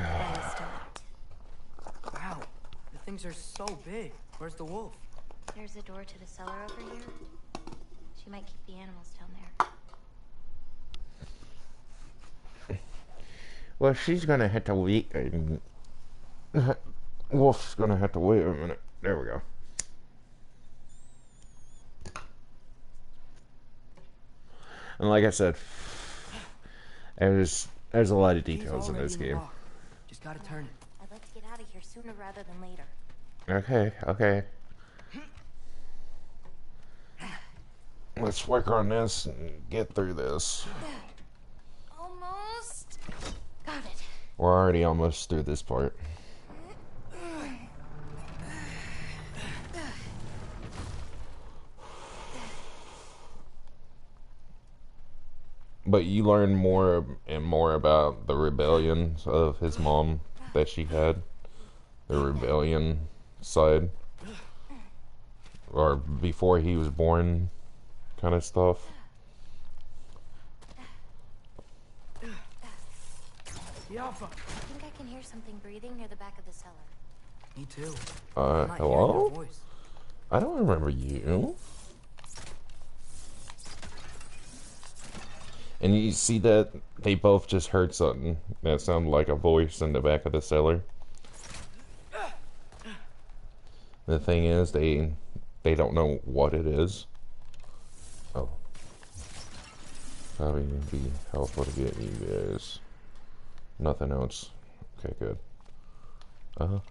the things are so big. Where's the wolf? There's a door to the cellar over here. She might keep the animals down there. Well, she's gonna have to wait. Wolf's gonna have to wait a minute. There we go. And like I said, there's a lot of details in this game. Just gotta turn it. I'd like to get out of here sooner rather than later. Okay. Let's work on this and get through this. Almost. Got it. We're already almost through this part. But you learn more and more about the rebellions of his mom that she had. The rebellion side. Or before he was born kind of stuff. I think I can hear something breathing near the back of the cellar. Me too. Hello? I don't remember you. And you see that they both just heard something that sounded like a voice in the back of the cellar. The thing is, they they don't know what it is. Oh. Probably gonna be helpful to get you guys. Nothing else. Okay, good. One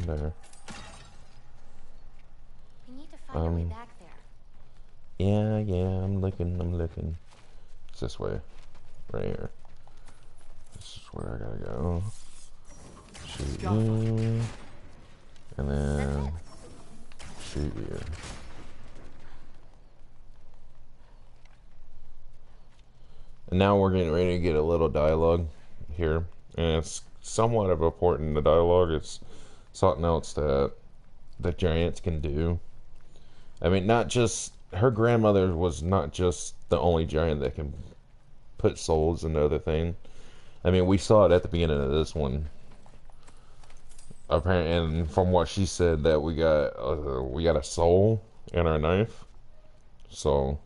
there. We need to find a way back there. Yeah, I'm looking. It's this way. Right here. This is where I gotta go. Shoot you. And then shoot you. And now we're getting ready to get a little dialogue here. And it's somewhat of important, the dialogue. It's something else that the giants can do. I mean, not just... Her grandmother was not just the only giant that can put souls into other things. I mean, we saw it at the beginning of this one. Apparently, and from what she said, that we got a soul in our knife. So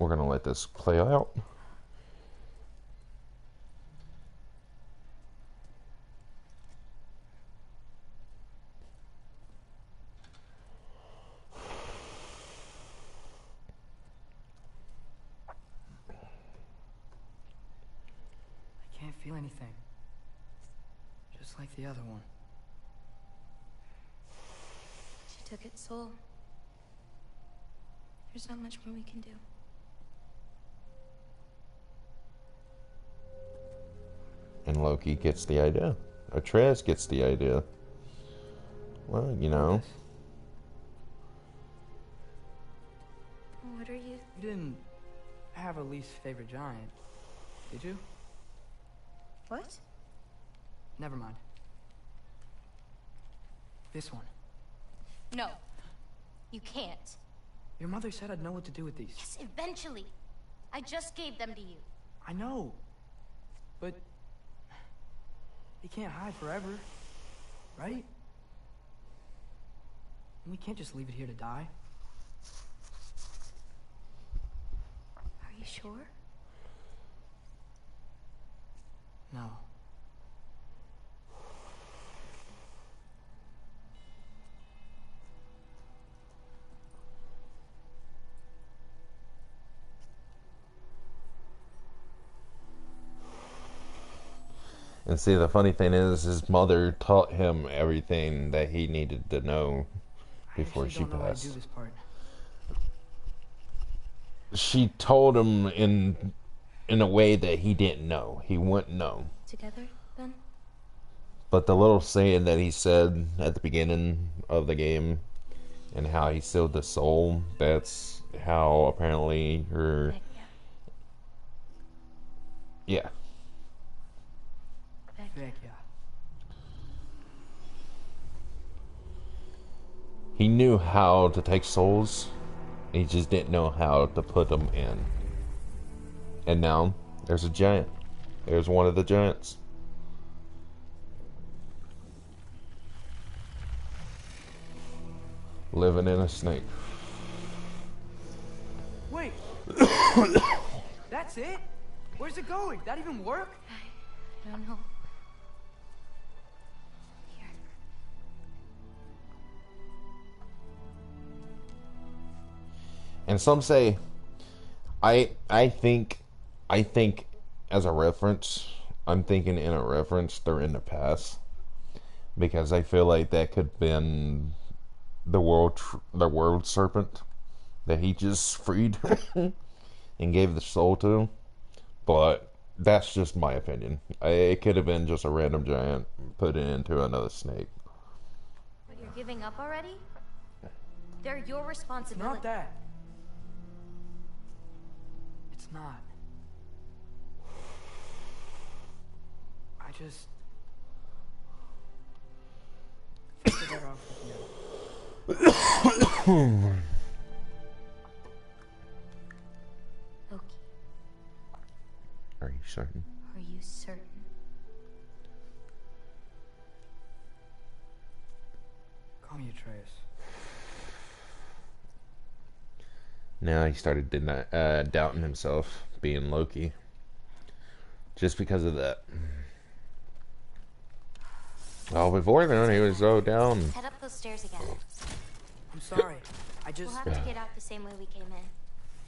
we're gonna let this play out. I can't feel anything. Just like the other one. She took its soul. There's not much more we can do. And Loki gets the idea. Atreus gets the idea. Well, you know. What are you? You didn't have a least favorite giant, did you? What? Never mind. This one. No. You can't. Your mother said I'd know what to do with these. Yes, eventually. I just gave them to you. I know. But... he can't hide forever. Right? And we can't just leave it here to die. Are you sure? No. And see, the funny thing is, his mother taught him everything that he needed to know before she I don't know how to passed. do this part. She told him in a way that he didn't know. He wouldn't know. Together, then? But the little saying that he said at the beginning of the game, and how he sealed the soul, that's how apparently her... Yeah. Heck yeah. He knew how to take souls. He just didn't know how to put them in. And now, there's a giant. There's one of the giants. Living in a snake. Wait! That's it? Where's it going? That even work? I don't know. And some say, I think as a reference, I'm thinking in a reference, they're in the past, because I feel like that could have been the world serpent that he just freed and gave the soul to. But that's just my opinion. It could have been just a random giant put it into another snake. But you're giving up already? They're your responsibility. Not that. It's not. I just... think you're better off with me. Loki, Are you certain? are you certain? Call me Atreus. Now he started doubting himself being Loki. Just because of that. Well, before then, he was so down. Head up those stairs again. I'm sorry. I just... We'll have to get out the same way we came in.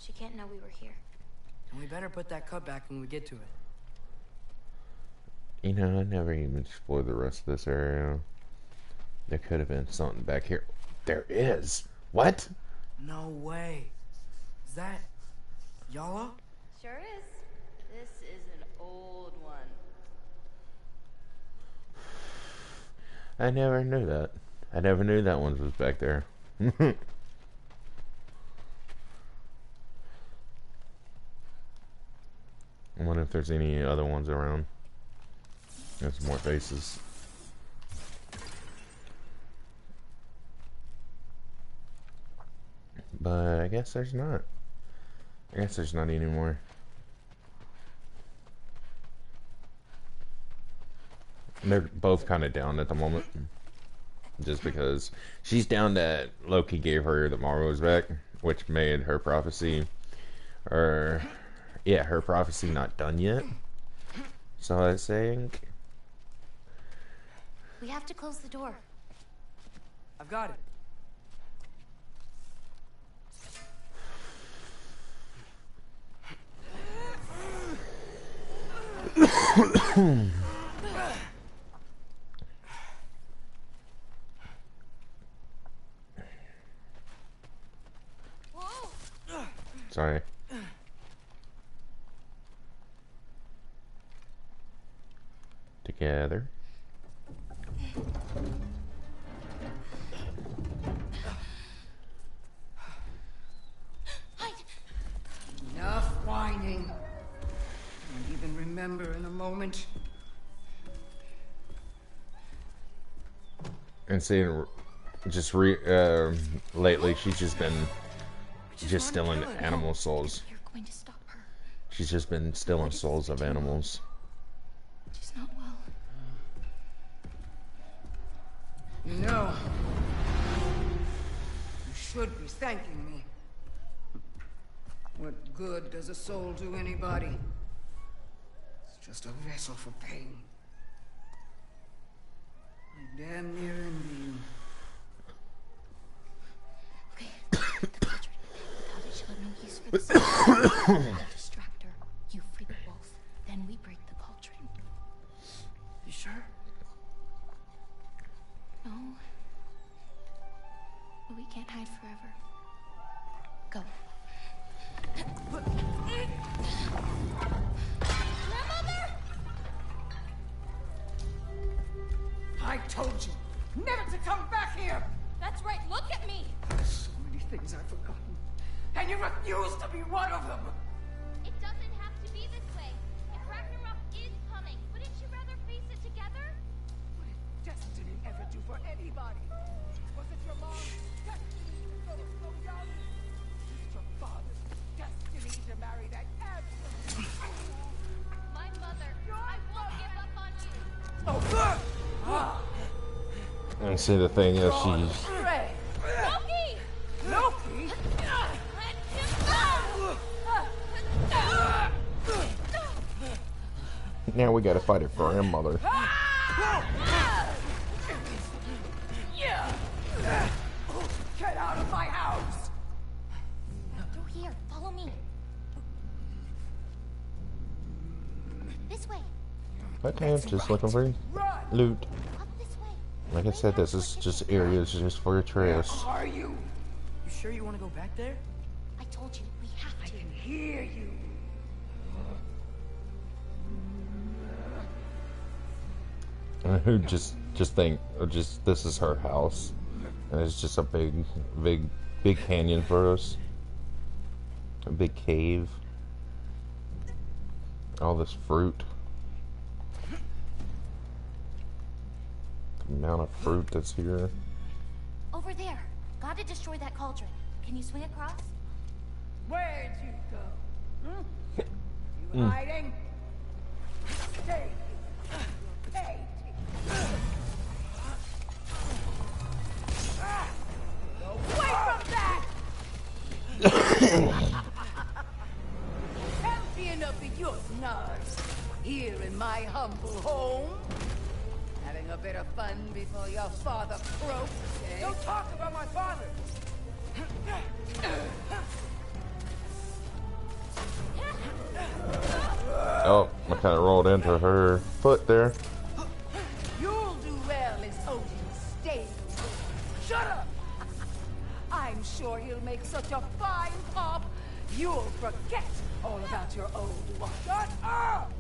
She can't know we were here. And we better put that cut back when we get to it. You know, I never even explored the rest of this area. There could have been something back here. There is. What? No way. Is that... Yala? Sure is. This is an old one. I never knew that. I never knew that one was back there. I wonder if there's any other ones around. There's more faces. But I guess there's not. I guess there's not anymore. They're both kind of down at the moment. Just because she's down that Loki gave her the Marvels back, which made her prophecy, or yeah, her prophecy not done yet. So I think We have to close the door. I've got it. sorry. Together. Enough whining. Won't even remember in a moment. And seeing just lately, she's just been just stealing animal souls. You're going to stop her. She's just been stealing souls of animals. She's not well. You know, you should be thanking me. What good does a soul do anybody? It's just a vessel for pain. I damn near envy you. Okay. The cauldron. Without it, she'll have no use for the sword. Distract her. You free the wolf. Then we break the cauldron. You sure? No. But we can't hide forever. Go. Grandmother! I told you never to come back here! That's right, look at me! So many things I've forgotten, and you refuse to be one of them! It doesn't have to be this way. If Ragnarok is coming, wouldn't you rather face it together? What did destiny ever do for anybody? Was it your mom's destiny to go so young? Was it your father's destiny to marry that absent? My mother, I won't give up on you. And see, the thing is, she's Ray! Loki! Loki! Let him go! now we gotta fight it for her mother. Get out of my house! Through here. Follow me. This way. Okay, I'm just looking for loot. Up this way. Like I said, this is just areas just for Atreus. Are you? You sure you want to go back there? I told you, we have I to. can hear you. Who just think, just this is her house, and it's just a big canyon for us, a big cave. All this fruit, the amount of fruit that's here. Over there. Gotta destroy that cauldron. Can you swing across? Where'd you go? You hiding? Stay. Hey. Away from that! Champion of the Yusnars, here in my humble home. Having a bit of fun before your father croaks, eh? Don't talk about my father! Oh, I kind of rolled into her foot there. You'll do well as Odin stays. Shut up! I'm sure he'll make such a fine pop, you'll forget all about your old one. Shut up!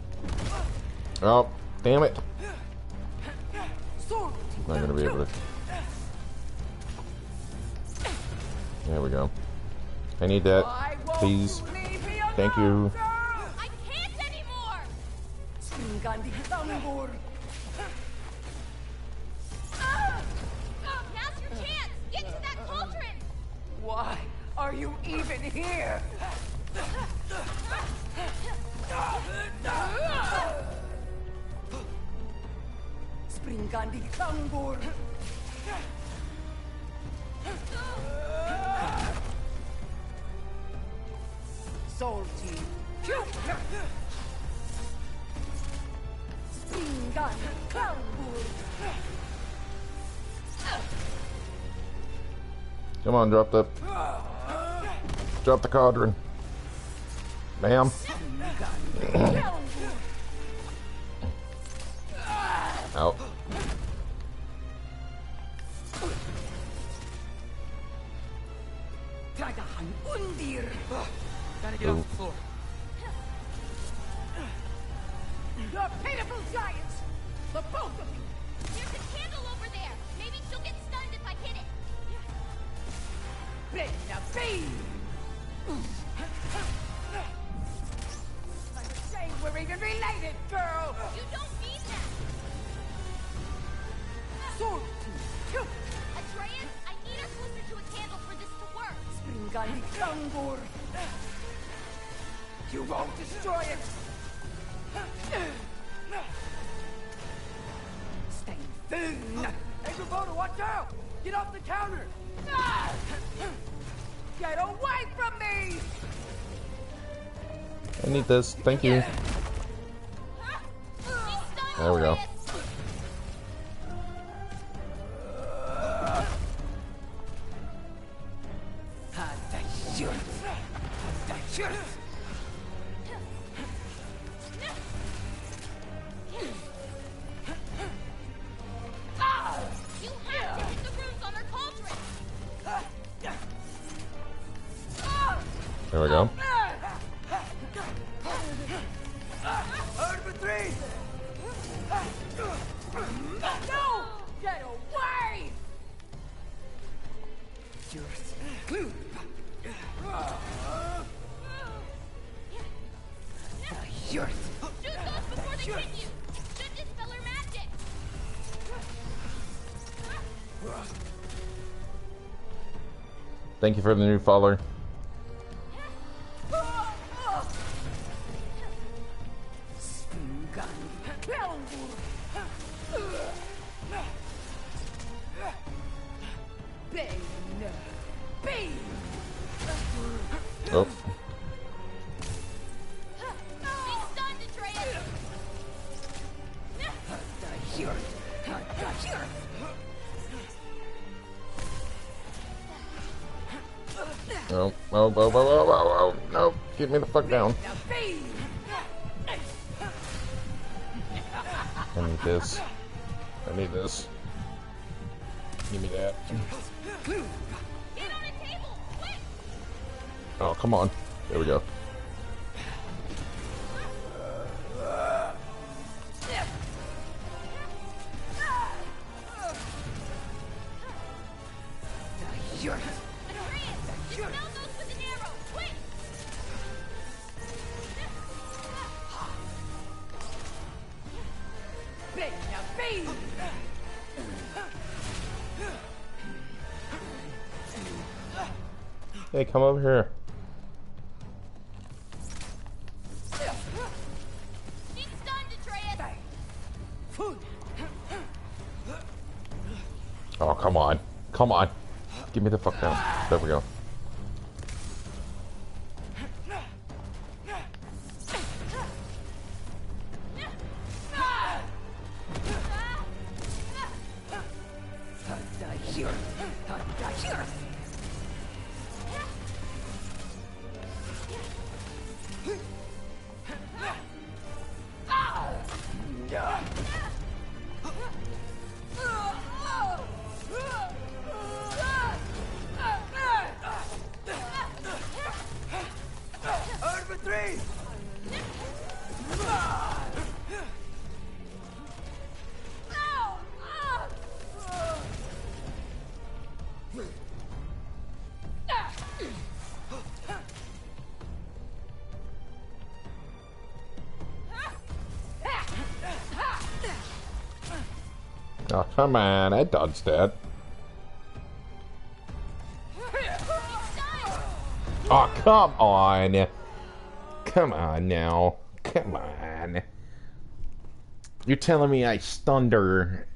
Oh, damn it. Sword. Not gonna be able to. There we go. I need that, please. Thank you. I can't anymore! Now's your chance! Get to that cauldron! Why are you even here? Springandi Klangur. Salty. Springandi Klangur. Come on, drop the cauldron. Bam. Out. Tragahan Undir. Gotta get off the floor. You're pitiful giants! The both of you! There's a candle over there! Maybe she'll get stunned if I hit it! Brenna Bean! I'm ashamed we're even related, girl! You don't mean that! Sword! Atreus, I need us closer to a candle for this to work! Springali Klangur! You won't destroy it! Stay thin! Hey, Gravota, watch out! Get off the counter! Get away from me! I need this. Thank you. There we go. You have to hit the runes on her cauldron! There we go. pt3! No! Get away! You're Shoot those before they hit you! Should dispel her magic! Thank you for the new follower. Oh. Oh, oh, oh, oh, oh, oh, oh, no. Get me the fuck down. I need this. I need this. Give me that. Oh, come on. There we go. Hey, come over here. Oh, come on. Come on. Give me the fuck down. There we go. pt3! Oh, come on. I dodged that. Oh, come on. Come on now. Come on. You're telling me I stunned her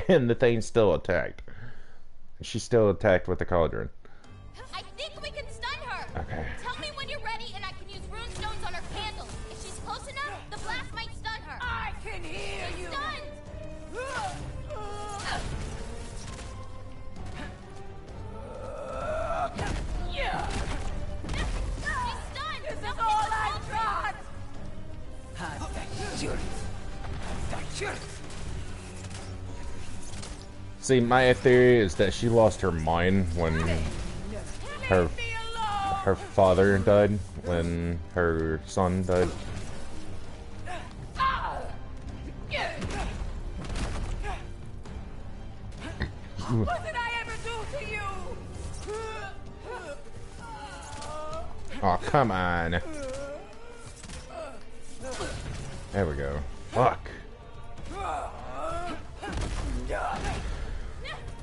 and the thing still attacked. She's still attacked with the cauldron. I think we can stun her. Okay. Tell me when you're ready and I can use rune stones on her candles. If she's close enough, the blast might stun her. I can hear She's you! stunned. Yeah! She's stunned. This is Now all hit the I've cauldron. got! See, my theory is that she lost her mind when her father died, when her son died. What did I ever do to you? Oh, come on. There we go. Fuck. She's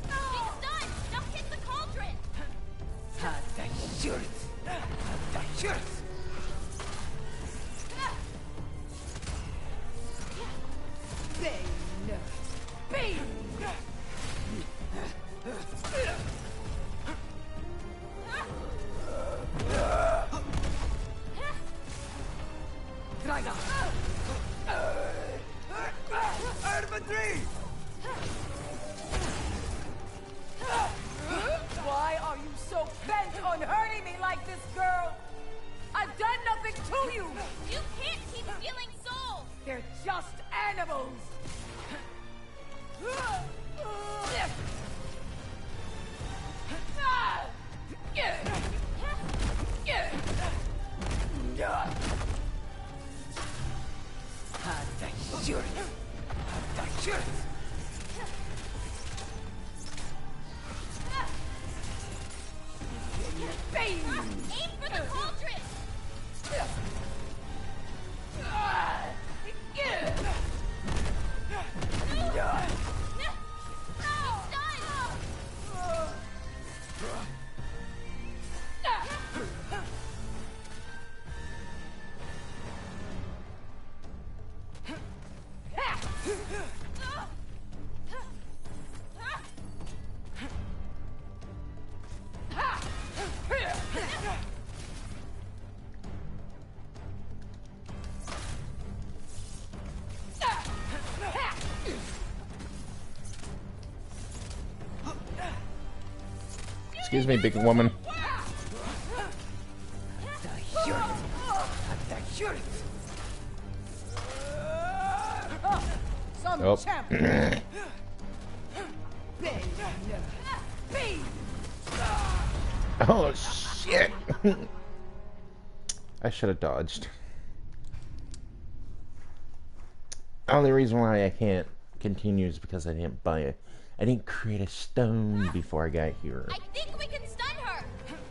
stunned. Now hit the cauldron. Why are you so bent on hurting me like this, girl? I've done nothing to you! You can't keep stealing souls. They're just animals! Aim for the cauldron. Excuse me, big woman. Oh. Oh, shit. I should have dodged. Only reason why I can't continue is because I didn't buy it. I didn't create a stone before I got here. I think we can stun her.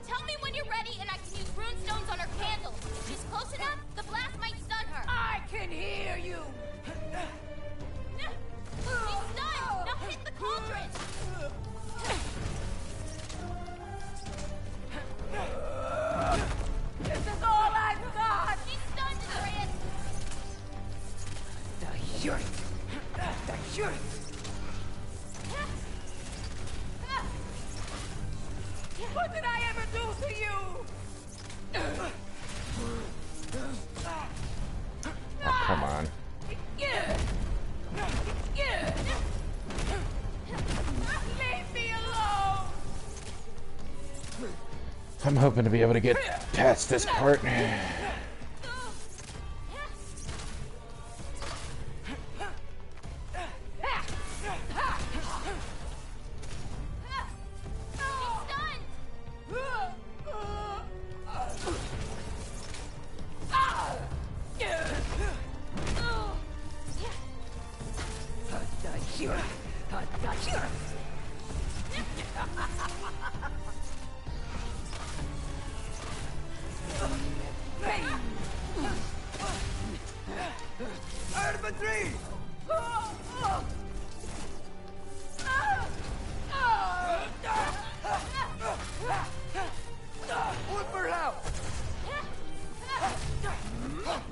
Tell me when you're ready and I can use rune stones on her candles. If she's close enough, the blast might stun her. I can hear you! She's stunned. Now hit the cauldron. This is all I've got! She's stunned, Andreas. What did I ever do to you? Oh, come on. Leave me alone! I'm hoping to be able to get past this part. pt3!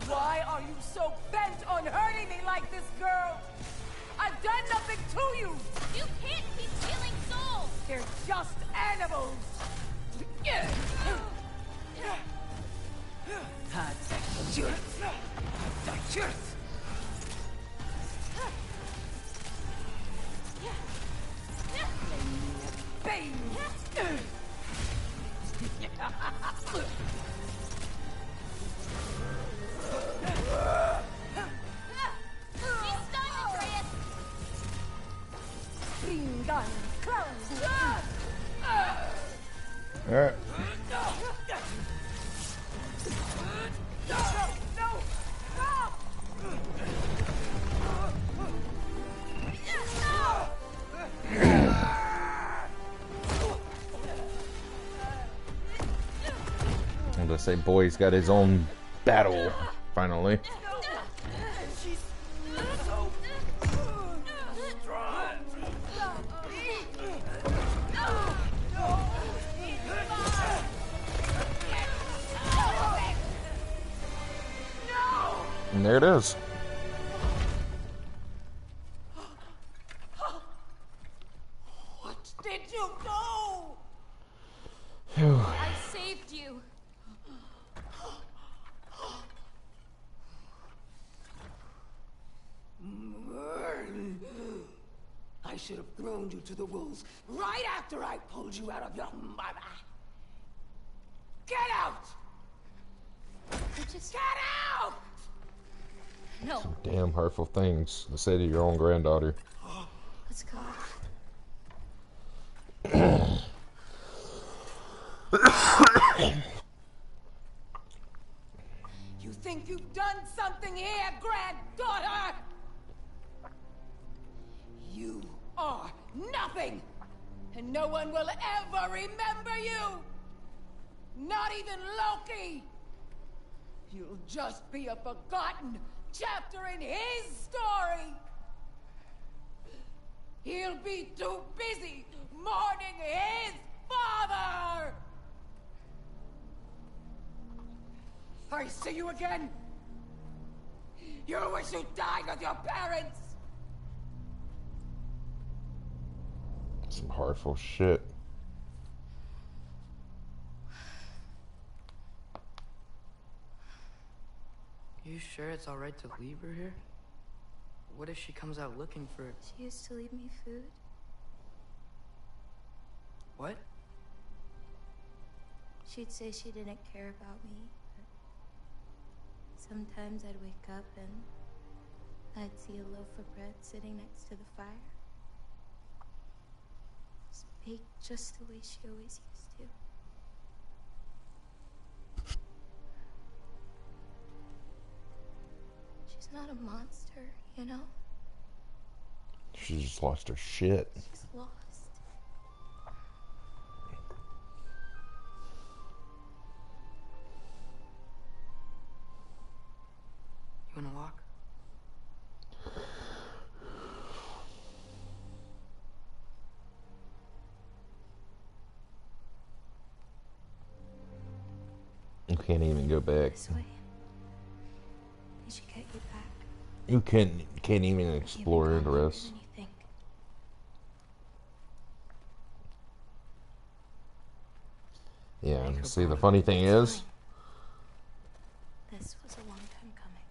Why are you so bent on hurting me like this, girl? I've done nothing to you! You can't keep stealing souls! They're just animals! Alright. I'm gonna say boy's got his own battle, finally. And there it is. What did you do? I saved you. I should have thrown you to the wolves right after I pulled you out of your mother. Get out! Just get out! No. Some damn hurtful things to say to your own granddaughter. Let's go. You think you've done something here, granddaughter? You are nothing, and no one will ever remember you. Not even Loki. You'll just be a forgotten chapter in his story. He'll be too busy mourning his father. I see you again. You wish you died with your parents. Some hurtful shit. You sure it's alright to leave her here? What if she comes out looking for... She used to leave me food. What? She'd say she didn't care about me, but sometimes I'd wake up and I'd see a loaf of bread sitting next to the fire. It's baked just the way she always used to. She's not a monster, you know? She just lost her shit. She's lost. You wanna walk? You can't even go back. This way. They should get you back. You can't even explore the rest. Yeah, and see, the funny thing is, This was a long time coming.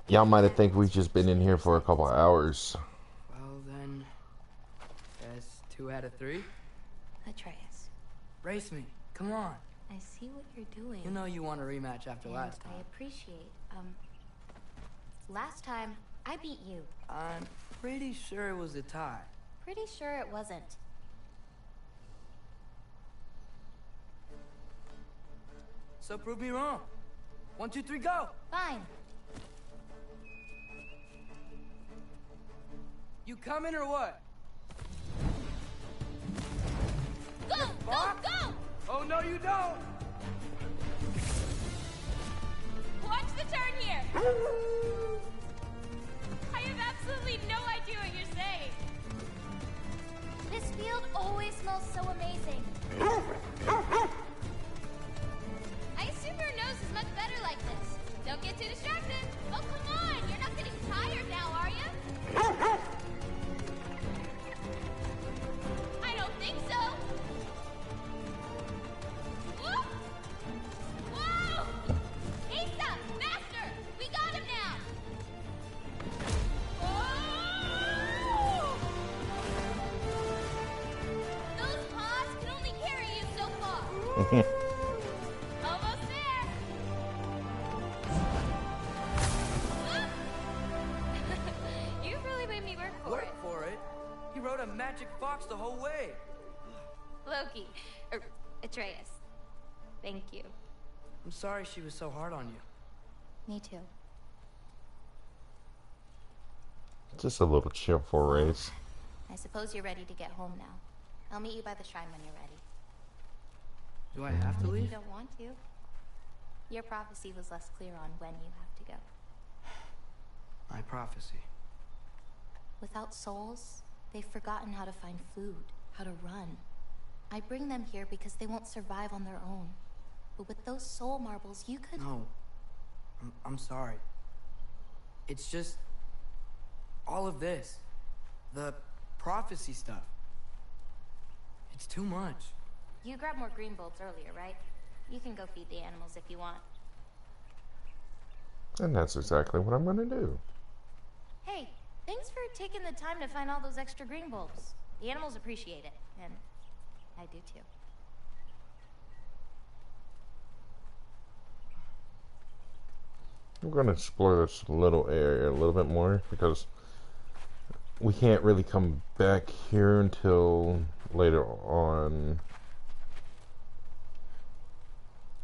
y'all might have think we've just been in here for a couple of hours. Well then... That's 2 out of 3? Atreus. Race me. Come on. I see what you're doing. You know you want a rematch after And last time. I appreciate. Last time, I beat you. I'm pretty sure it was a tie. Pretty sure it wasn't. So prove me wrong. 1, 2, 3, go! Fine. You coming or what? Go! Go! Go! Oh, no, you don't! Watch the turn here! I have absolutely no idea what you're saying. This field always smells so amazing. I assume your nose is much better like this. Don't get too distracted. Oh, come on! You're not getting tired now, are you? I don't think so. Whoa! Whoa! Asa! Master! We got him now! Oh! Those paws can only carry you so far. Almost there! You really made me work for Work it. for it? He rode a magic fox the whole way. Loki. Atreus. Thank you. I'm sorry she was so hard on you. Me too. Just a little chill for a race. I suppose you're ready to get home now. I'll meet you by the shrine when you're ready. Do I have to If you leave? don't want to. Your prophecy was less clear on when you have to go. My prophecy. Without souls, they've forgotten how to find food, how to run. I bring them here because they won't survive on their own. But with those soul marbles, you could... No. I'm sorry. It's just... all of this. The prophecy stuff. It's too much. You grabbed more green bulbs earlier, right? You can go feed the animals if you want. And that's exactly what I'm going to do. Hey, thanks for taking the time to find all those extra green bulbs. The animals appreciate it, and I do too. I'm going to explore this little area a little bit more because we can't really come back here until later on.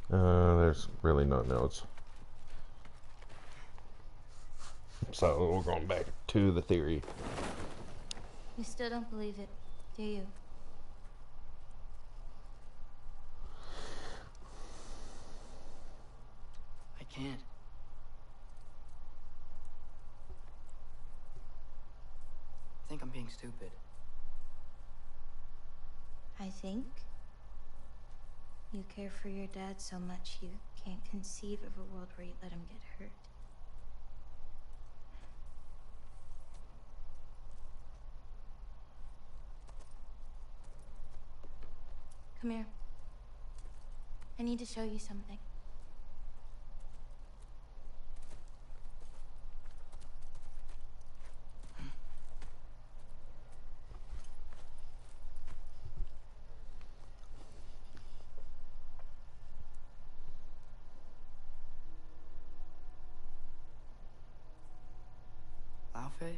There's really nothing else. So we're going back to the theory. You still don't believe it, do you? I can't. I think I'm being stupid. I think you care for your dad so much you can't conceive of a world where you let him get hurt. Come here. I need to show you something. Laufey?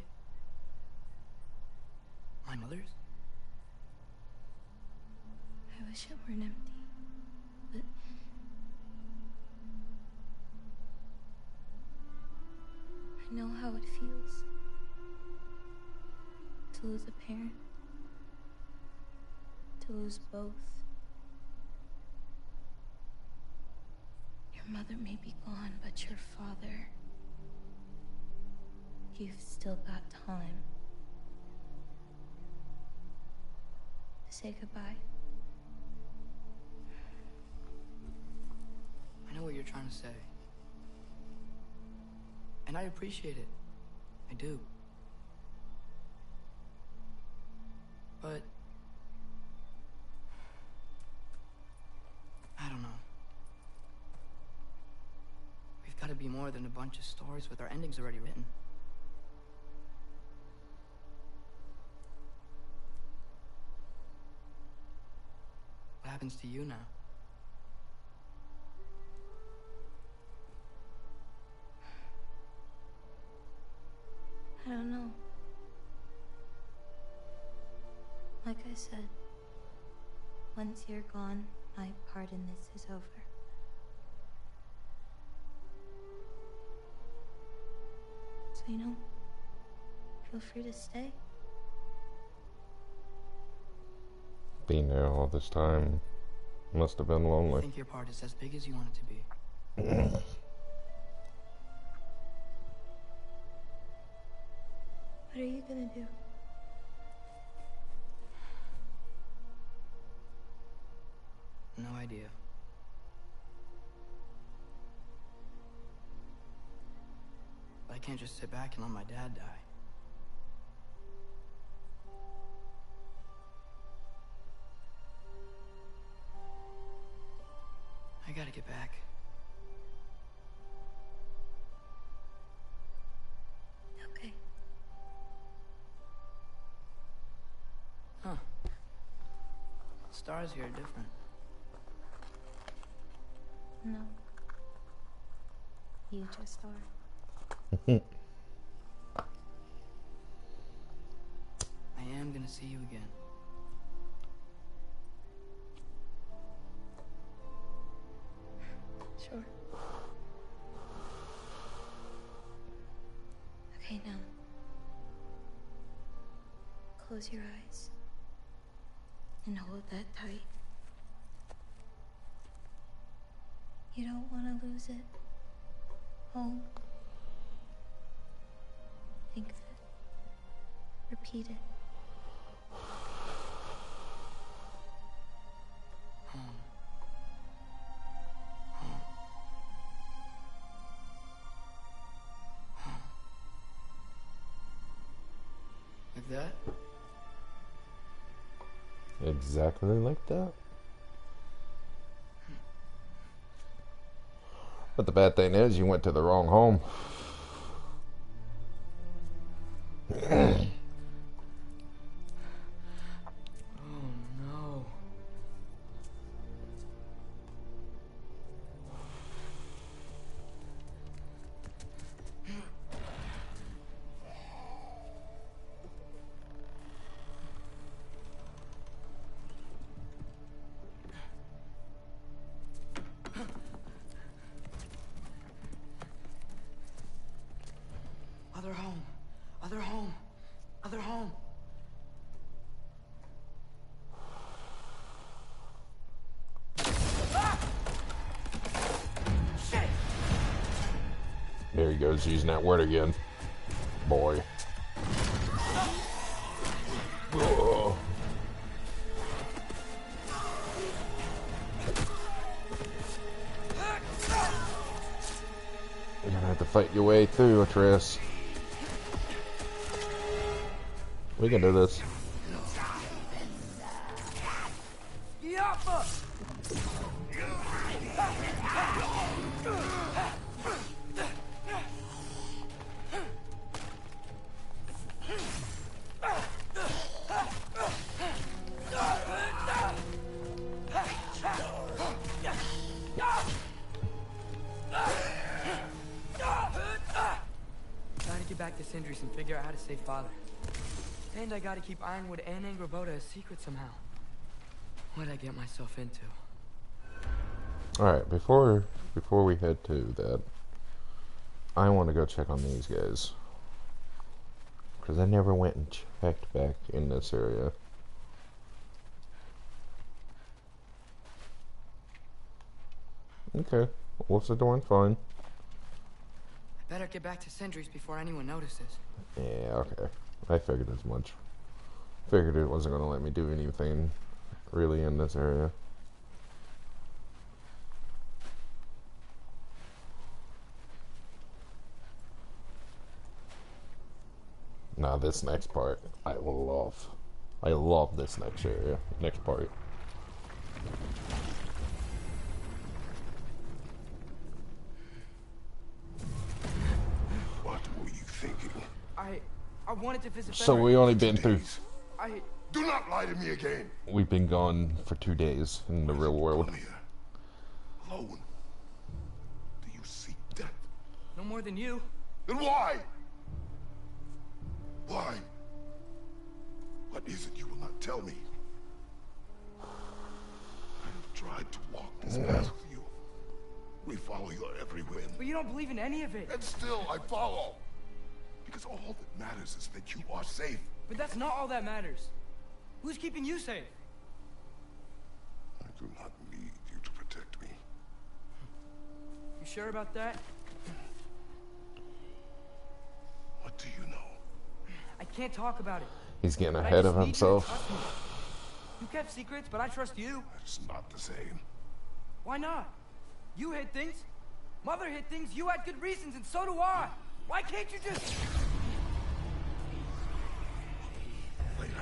My mother's? I wish it weren't empty, but I know how it feels to lose a parent, to lose both. Your mother may be gone, but your father, you've still got time to say goodbye. I know what you're trying to say. And I appreciate it. I do. But... I don't know. We've got to be more than a bunch of stories with our endings already written. What happens to you now? I don't know. Like I said, once you're gone, my part in this is over. So, you know, feel free to stay. Being there all this time must have been I lonely. think your part is as big as you want it to be. What are you gonna do? No idea. But I can't just sit back and let my dad die. I gotta get back. Okay. Huh. Stars here are different. No. You just are. I am gonna see you again. Sure. Okay, now. Close your eyes. And hold that tight. You don't want to lose it. Home. Think of it. Repeat it. Home. Home. Home. Like that? Exactly like that. But the bad thing is, you went to the wrong home. Oh no. Other home. Other home. Other home. Ah! Shit! There he goes, using that word again. Boy. Oh. You're gonna have to fight your way through, Atreus. We can do this. Yappa! Gotta get back to Sindri's and figure out how to save Father. And I gotta keep Ironwood and Angrboda a secret somehow. What'd I get myself into? Alright, before we head to that, I want to go check on these guys. Because I never went and checked back in this area. Okay, wolves are doing fine. I better get back to Sindri's before anyone notices. Yeah, okay. I figured as much. Figured it wasn't going to let me do anything really in this area. Now this next part, I will love. I love this next area, next part. What were you thinking? I wanted to visit So Fenrir. we only been through. Do not lie to me again. We've been gone for 2 days in the real world. Come here. Alone. Do you seek death? No more than you. Then why? Why? What is it you will not tell me? I have tried to walk this path with you. We follow your every whim. But you don't believe in any of it. And still I follow. Because all that matters is that you are safe. But that's not all that matters. Who's keeping you safe? I do not need you to protect me. You sure about that? What do you know? I can't talk about it. He's getting But I ahead just of need you to himself. trust me. You kept secrets, but I trust you. It's not the same. Why not? You hid things. Mother hid things. You had good reasons, and so do I. Why can't you just... Later.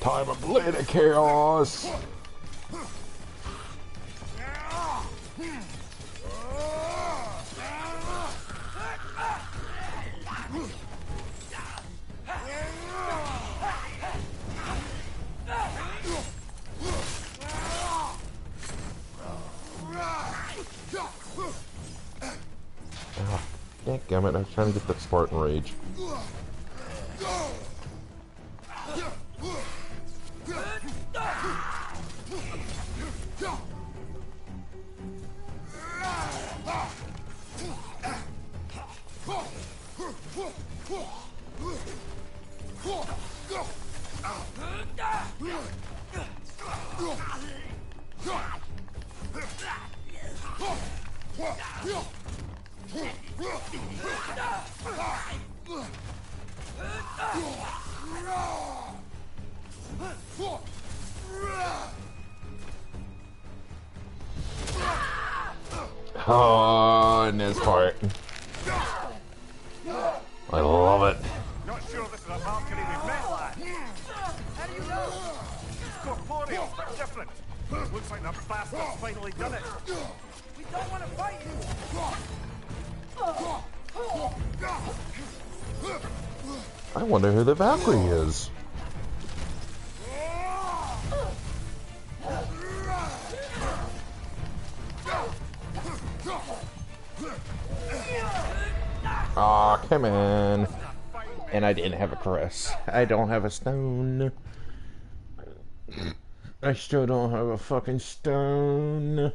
Time of later chaos. Damn it, I was trying to get the Spartan Rage. Oh, in this part. I love it. Not sure this is a Valkyrie we've met, lad. How do you know? It's corporeal, but different. Looks like the bastard's finally done it. We don't want to fight you! I wonder who the Valkyrie is. Aw, oh, come on. And I didn't have a caress. I don't have a stone. I still don't have a fucking stone.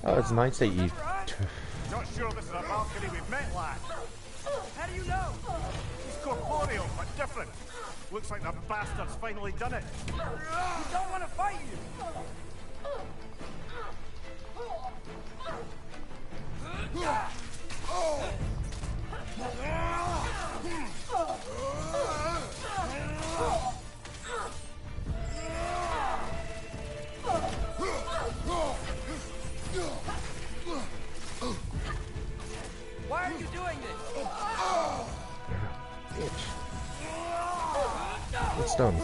Oh, it's nice that you... Not sure this is a Valkyrie we've met, lad. How do you know? It's corporeal, but different. Looks like the bastard's finally done it. We don't want to fight you! Why are you doing this? Bitch. It's done.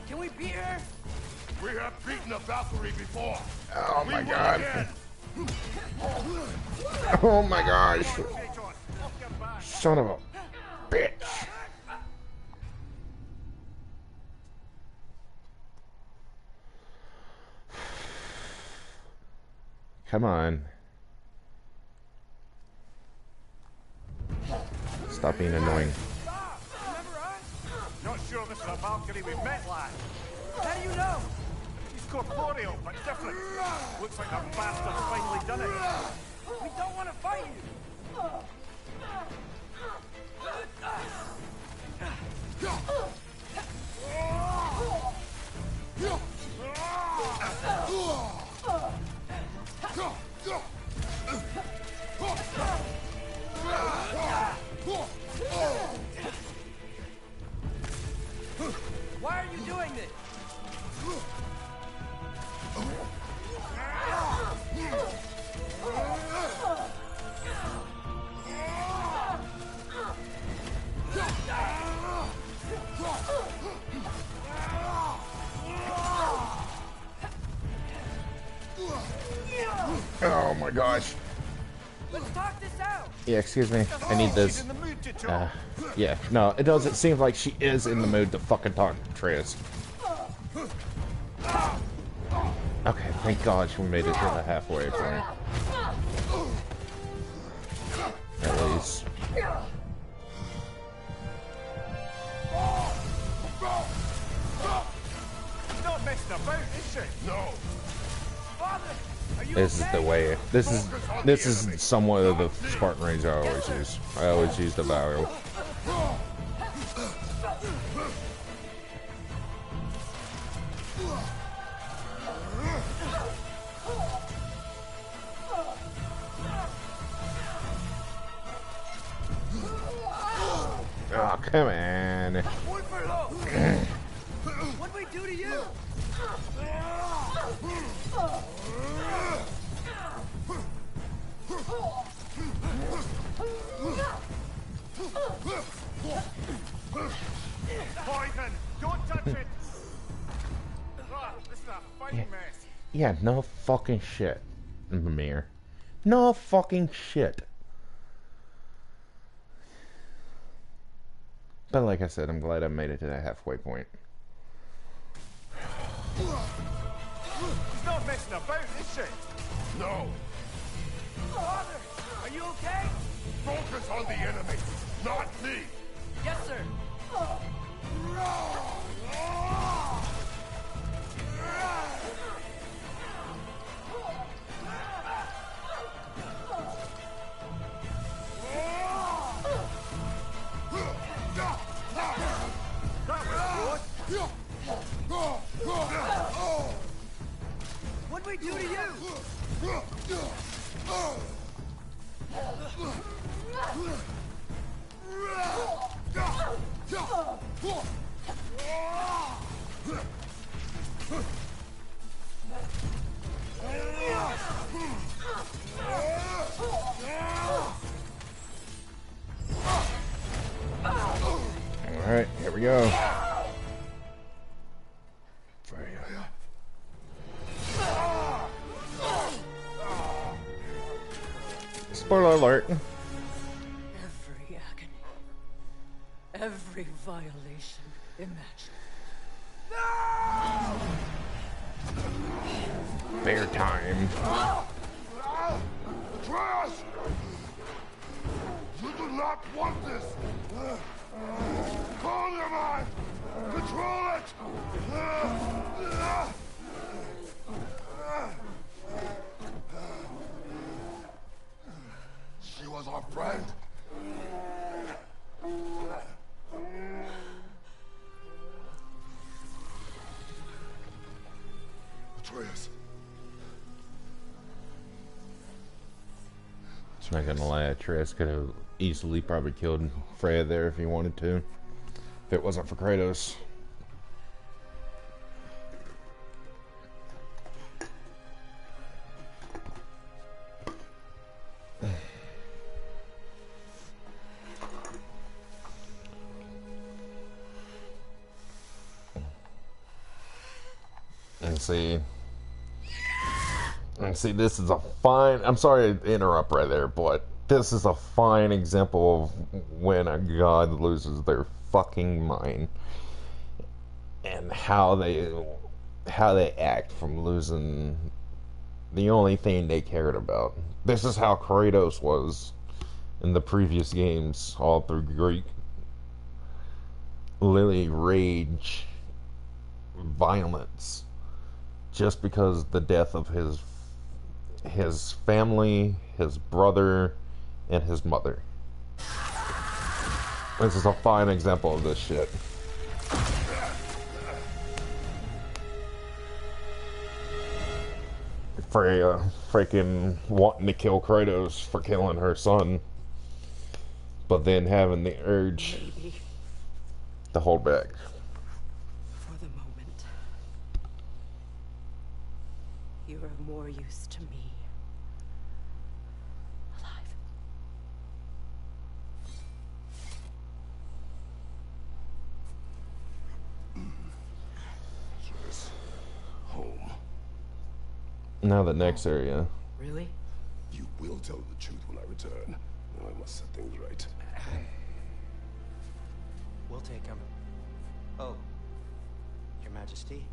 Can we beat her? We have beaten a Valkyrie before. Oh my We will god. again. Oh my gosh. Son of a bitch. Come on. Stop being annoying. Not sure this is a Valkyrie we've met, lad. How do you know? She's corporeal, but different. Looks like the bastard's finally done it. We don't want to fight you! Why are you doing this? Oh my gosh. Let's talk this out. Yeah, excuse me. I need this. She's in the mood to talk. Yeah, no, it doesn't seem like she is in the mood to fucking talk to Triss. Okay, thank God we made it to the halfway point. At least. She's not messing about, is she? No. Father, are you This is okay? the way. This is somewhat of the Spartan range I always use. I always use the value. Oh, come on. One for low. What'd we do to you? Poison! Don't touch it! Ah, this is a fighting mess. Yeah, no fucking shit, Mimir. No fucking shit. But like I said, I'm glad I made it to that halfway point. She's not messing about, is she? No. Father, are you okay? Focus on the enemy, not me. Yes, sir. What'd we do to you? Alright, here we go. Spoiler alert. Every agony, every violation imaginable. Fair time. Atreus! You do not want this! Calm your mind! Control it! She was our friend. Atreus. I'm not gonna lie, Triss could have easily probably killed Freya there if he wanted to. If it wasn't for Kratos. And see, this is a fine. I'm sorry to interrupt right there, but this is a fine example of when a god loses their fucking mind and how they act from losing the only thing they cared about. This is how Kratos was in the previous games, all through Greek. Literally rage, violence, just because the death of his family, his brother, and his mother. This is a fine example of this shit. Freya freaking wanting to kill Kratos for killing her son, but then having the urge Maybe to hold back. for the moment, you are more use to me. Alive. Home. Now the next area. Really? You will tell the truth when I return. Now I must set things right. We'll take him. Oh, Your Majesty.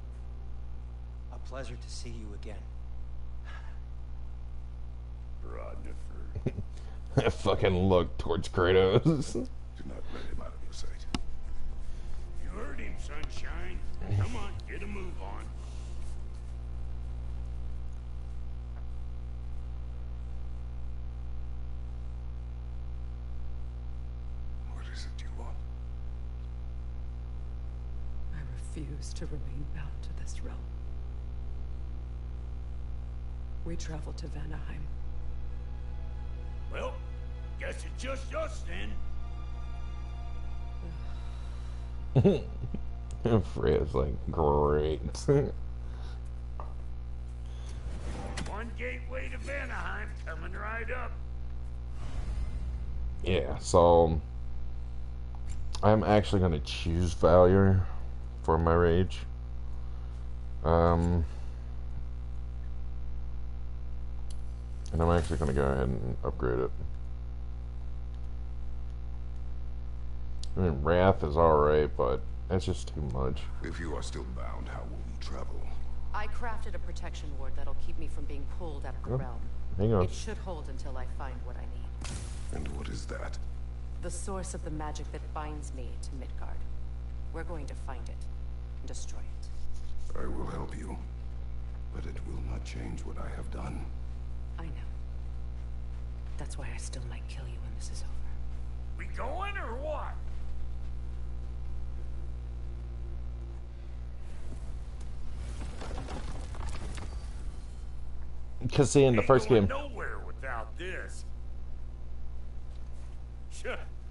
A pleasure to see you again. Rodniford. Fucking look towards Kratos. Do not let him out of your sight. You heard him, Sunshine. Come on, get a move on. What is it you want? I refuse to remain bound to this realm. We travel to Vanaheim. Well, guess it's just us then. Freya's like, great. One gateway to Vanaheim coming right up. Yeah, so I'm actually gonna choose Valor for my rage. And I'm actually gonna go ahead and upgrade it. I mean, Wrath is alright, but that's just too much. If you are still bound, how will you travel? I crafted a protection ward that'll keep me from being pulled out of the realm. Hang on. It should hold until I find what I need. And what is that? The source of the magic that binds me to Midgard. We're going to find it and destroy it. I will help you, but it will not change what I have done. I know. That's why I still might kill you when this is over. We going or what? Because see, in the first game, Nowhere without this.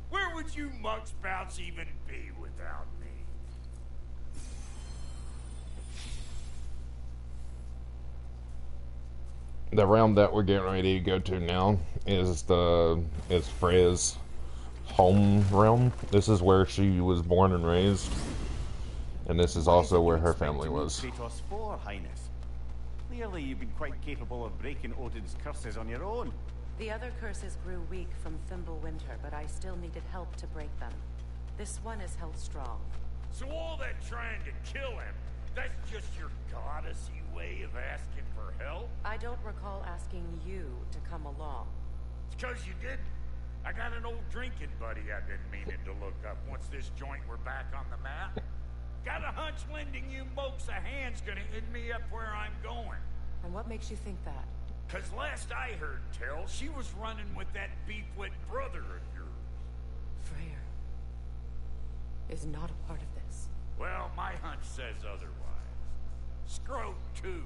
Where would you muckspouts even be without me? the realm that we're getting ready to go to now is Freya's home realm. This is where she was born and raised, and this is also where her family was. Kratos for, Highness. Clearly, you've been quite capable of breaking Odin's curses on your own. The other curses grew weak from Fimbulwinter, but I still needed help to break them. This one is held strong. So all that trying to kill him, that's just your goddessy way of asking for help? I don't recall asking you to come along. It's 'cause you did. I got an old drinking buddy I've been meaning to look up once this joint were back on the map. Got a hunch lending you folks a hand's gonna end me up where I'm going. And what makes you think that? 'Cause last I heard tell, she was running with that beefwit brother of yours. Freyr is not a part of this. Well, my hunch says otherwise. Scrote, too.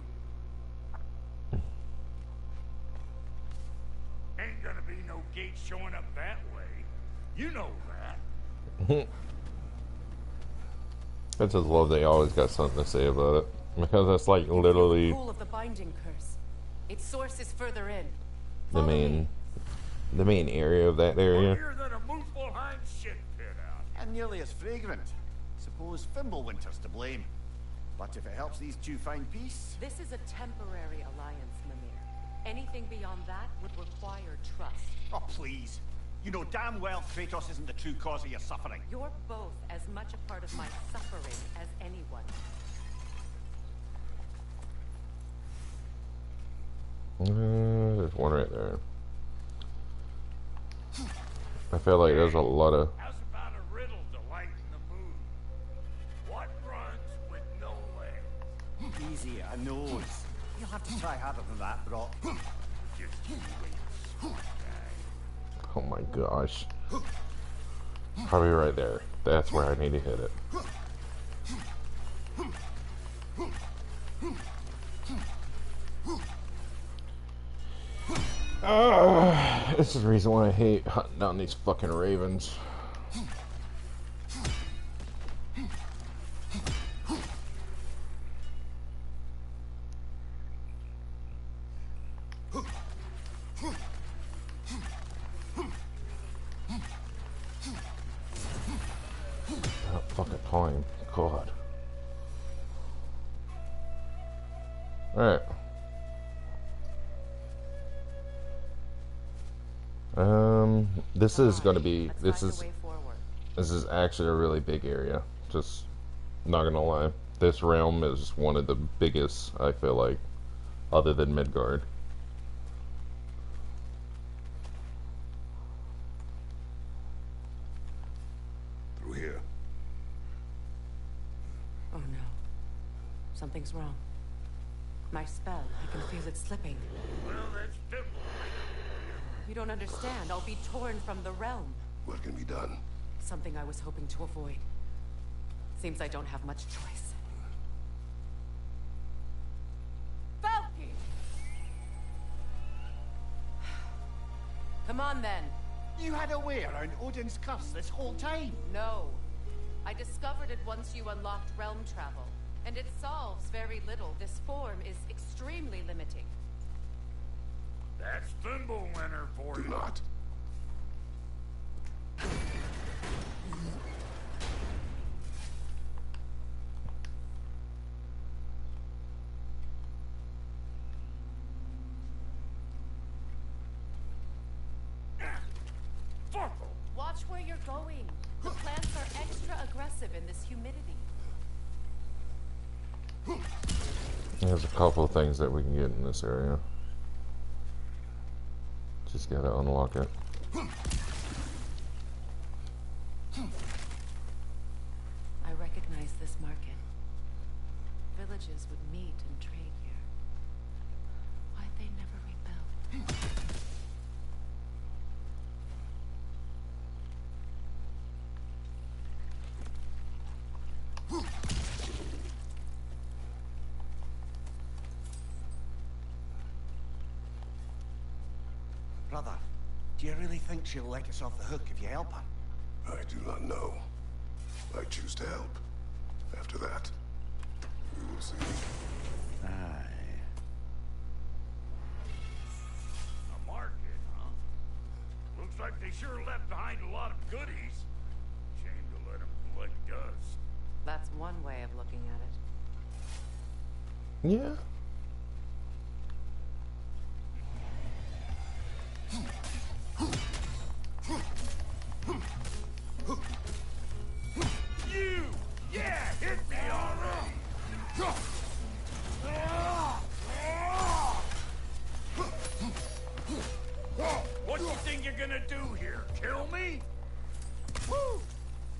Ain't gonna be no gate showing up that way. You know that. I just love they always got something to say about it. Because that's like literally Pool of the binding curse. Its source is further in. the main area of that area. Bigger than a Muspelheim shit pit out. And nearly as fragrant. Suppose Fimbulwinter's to blame. But if it helps these two find peace... This is a temporary alliance, Mimir. Anything beyond that would require trust. Oh, please. You know damn well Kratos isn't the true cause of your suffering. You're both as much a part of my suffering as anyone. There's one right there. I feel like there's a lot of... How's about a riddle to lighten the mood? What runs with no legs? Easy, I knows. You'll have to try harder than that, bro. Just you wait, smart guy. Oh my gosh. Probably right there. That's where I need to hit it. This is the reason why I hate hunting down these fucking ravens. That fucking time. God. Alright. This is gonna be, Let's find a way forward. this is actually a really big area. Just not gonna lie. This realm is one of the biggest, I feel like, other than Midgard. Through here. Oh no. Something's wrong. My spell, I can feel it slipping. Well, that's simple. You don't understand. I'll be torn from the realm. What can be done? Something I was hoping to avoid. Seems I don't have much choice. Falky! Come on then. You had a way around Odin's curse this whole time. No. I discovered it once you unlocked realm travel. And it solves very little. This form is extremely limiting. That's Thimblewinter for Do you. not. Watch where you're going. The plants are extra aggressive in this humidity. There's a couple of things that we can get in this area. Just gotta unlock it. I recognize this market. Villages would meet and trade here. Why'd they never rebuild? Brother, do you really think she'll let us off the hook if you help her? I do not know. I choose to help. After that, we will see. Aye. A market, huh? Looks like they sure left behind a lot of goodies. Shame to let them collect dust. That's one way of looking at it. Yeah. You! Yeah, hit me already! What do you think you're gonna do here? Kill me? Woo!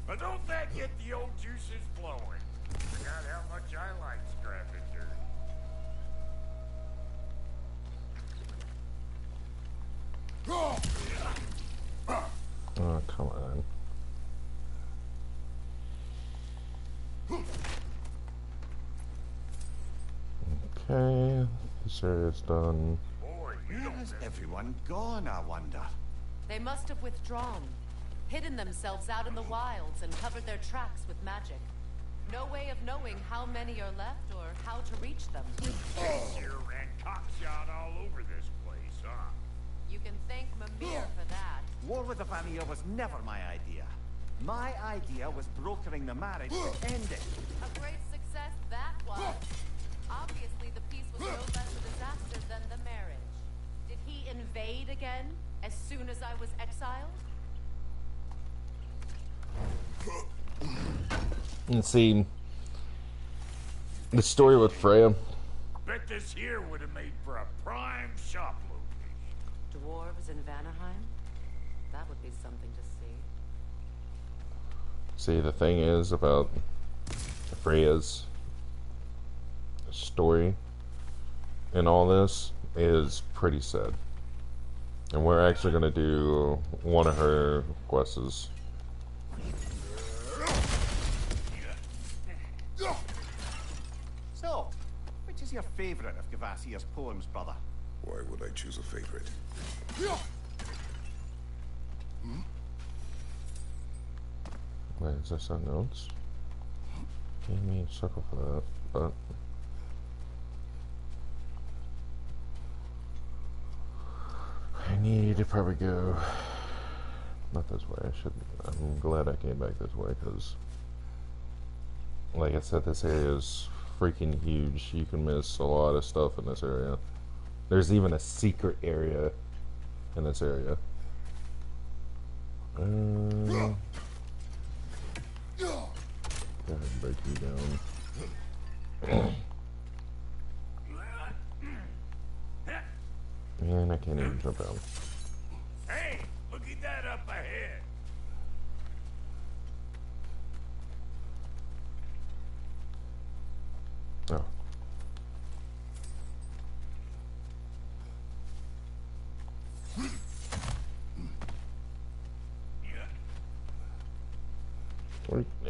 But don't that get the old juices flowing? Forgot how much I like scrapping dirt. Oh, come on. Okay, this area's done. Where has everyone gone, I wonder? They must have withdrawn, hidden themselves out in the wilds, and covered their tracks with magic. No way of knowing how many are left or how to reach them. You ran cockshot all over this place, huh? You can thank Mimir for that. War with the Vanir was never my idea. My idea was brokering the marriage to end it. A great success that was. Obviously, the peace was no less a disaster than the marriage. Did he invade again as soon as I was exiled? And see, the story with Freya. Bet this here would have made for a prime shop location. Dwarves in Vanaheim? That would be something to see. See, the thing is about Freya's story and all this is pretty sad. And we're actually going to do one of her quests. So, which is your favorite of Gavasir's poems, brother? Why would I choose a favorite? Wait, is there something else? Give me a circle for that, but I need to probably go not this way. I'm glad I came back this way because, like I said, this area is freaking huge. You can miss a lot of stuff in this area. There's even a secret area in this area. Go ahead and break you down. Man, I can't even jump out. Hey, look at that up ahead. Oh.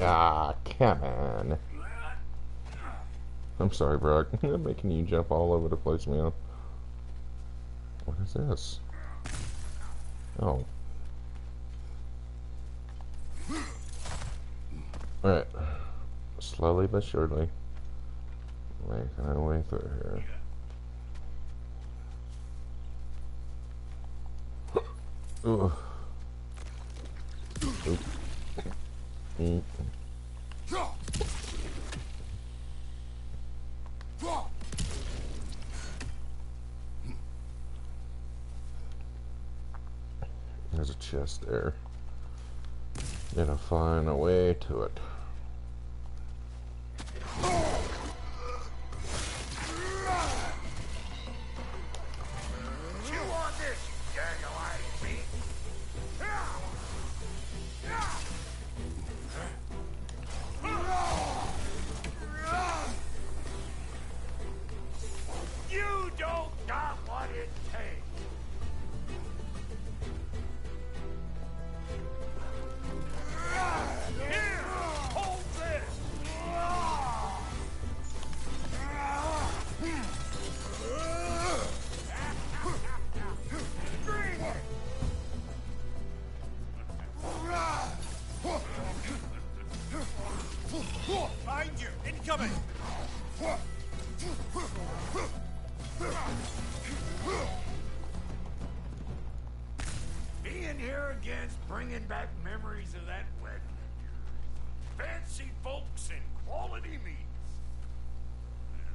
Ah, come on. I'm sorry, Brock. I'm making you jump all over the place, man. What is this? Oh. Alright. Slowly but surely. Making our way through here. Ooh. Oop. There's a chest there. Gotta find a way to it. Chew on this, you gaggle-eyed beast. You don't got what it takes. Here, hold this. Drink it. Behind you! Incoming! Being here again's bringing back memories of that wedding of yours. Fancy folks and quality meats.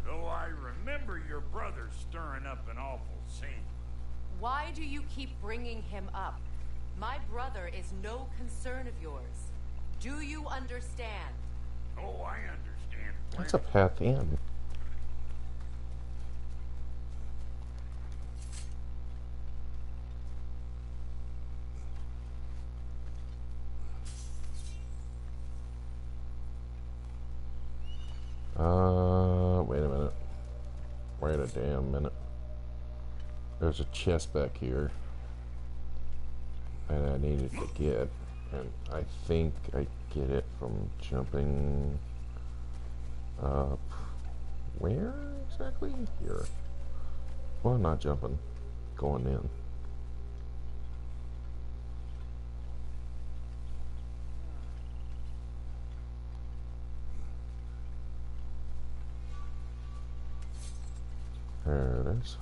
Though I remember your brother stirring up an awful scene. Why do you keep bringing him up? My brother is no concern of yours. Do you understand? Oh, I understand. What's a path in? Wait a minute. Wait a damn minute. There's a chest back here. And I needed to get. And I think I get it from jumping up. Where exactly? Here. Well, not jumping. Going in. There it is.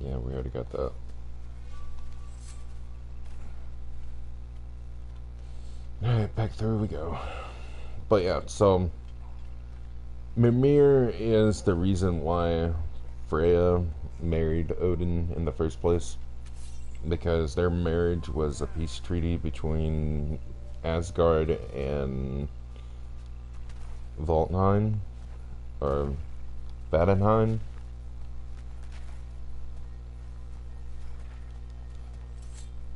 Yeah, we already got that. Alright, back through we go. But yeah, so Mimir is the reason why Freya married Odin in the first place. Because their marriage was a peace treaty between Asgard and Valtnheim, or Vadenheim.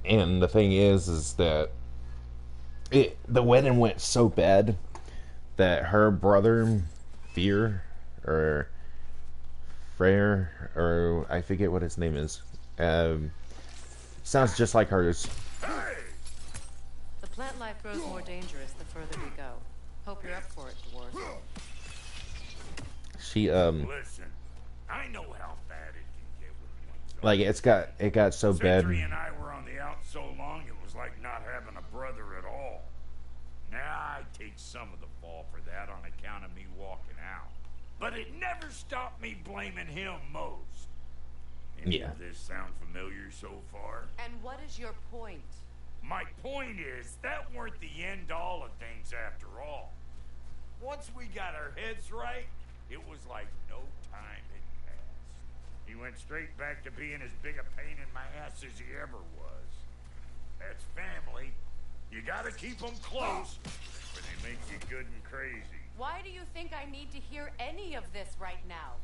And the thing is that the wedding went so bad that her brother, Fear, or Freyr, or I forget what his name is, sounds just like hers. The plant life grows more dangerous the further we go. Hope you're up for it, dwarf. She Listen, I know how bad it can get with one's like it got so bad. Sentry and I were on the out so long it was like not having a brother at all. Now I take some of the fall for that on account of me walking out. But it never stopped me blaming him most. Any of this sound familiar so far? And what is your point? My point is, that weren't the end all of things after all. once we got our heads right, it was like no time had passed. He went straight back to being as big a pain in my ass as he ever was. That's family. You gotta keep them close, or they make you good and crazy. Why do you think I need to hear any of this right now?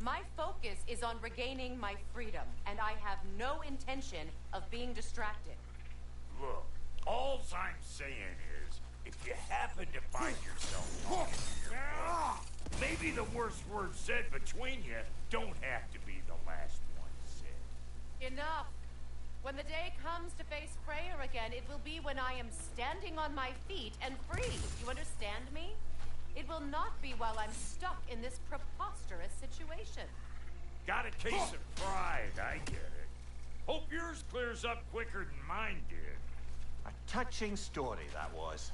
My focus is on regaining my freedom, and I have no intention of being distracted. Look, all I'm saying is, if you happen to find yourself talking to your friend, maybe the worst word said between you don't have to be the last one said. Enough! When the day comes to face Freyr again, it will be when I am standing on my feet and free. You understand me? It will not be while I'm stuck in this preposterous situation. Got a case of pride, I get it. Hope yours clears up quicker than mine did. A touching story, that was.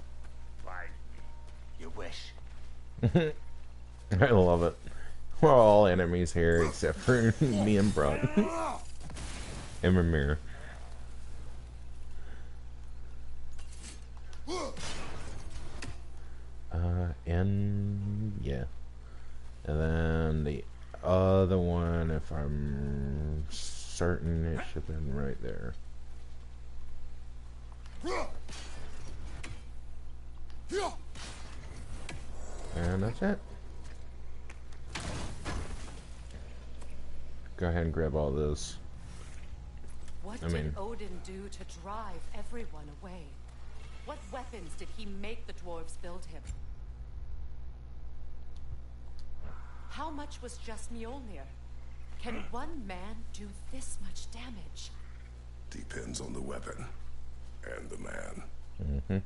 Like You wish. I love it. We're all enemies here except for me and Brock. And Ramir. And yeah. And then the other one, if I'm certain, it should have been right there. And that's it. Go ahead and grab all this. What did Odin do to drive everyone away? What weapons did he make the dwarves build him? How much was just Mjolnir? Can one man do this much damage? Depends on the weapon and the man. Mm-hmm.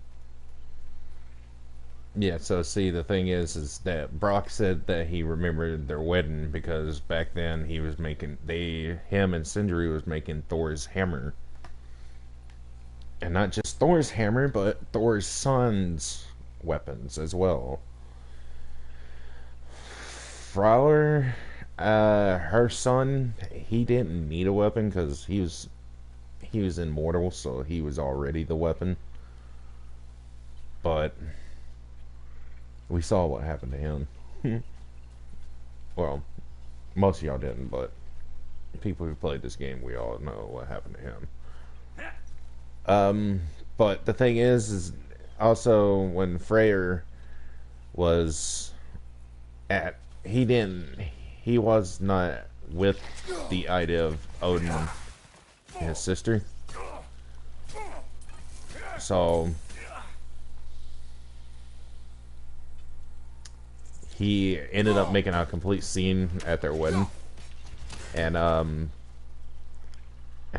Yeah, so see, the thing is that Brock said that he remembered their wedding because back then he was making, him and Sindri was making Thor's hammer. And not just Thor's hammer, but Thor's son's weapons as well. Frauler, her son, he didn't need a weapon because he was immortal, so he was already the weapon. But we saw what happened to him. Well, most of y'all didn't, but people who played this game, we all know what happened to him. But the thing is also when Freyr was he was not with the idea of Odin and his sister. So he ended up making a complete scene at their wedding. And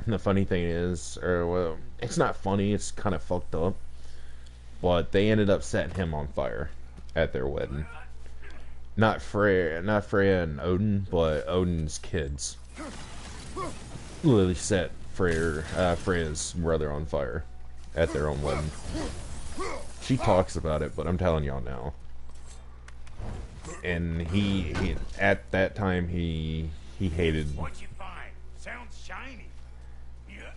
the funny thing is, well, it's not funny, it's kind of fucked up, but they ended up setting him on fire at their wedding. Not Freya and Odin, but Odin's kids literally set Freya's brother on fire at their own wedding. She talks about it, but I'm telling y'all now. And he at that time he hated What'd you find? Sounds shiny. Yeah.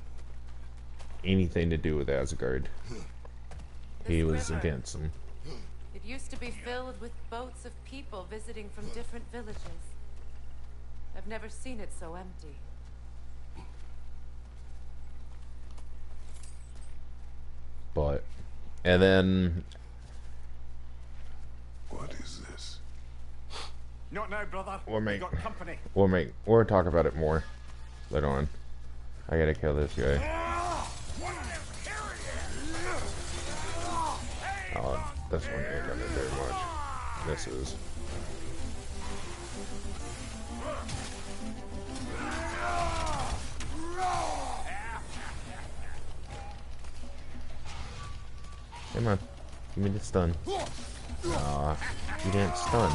anything to do with Asgard. He was against them. It used to be filled with boats of people visiting from different villages. I've never seen it so empty. But, and then What is this? Not now, brother. We'll got company. we'll talk about it more later on. I gotta kill this guy. Oh, this one ain't gonna do much. This is. Come on, give me the stun. Aw, you didn't stun.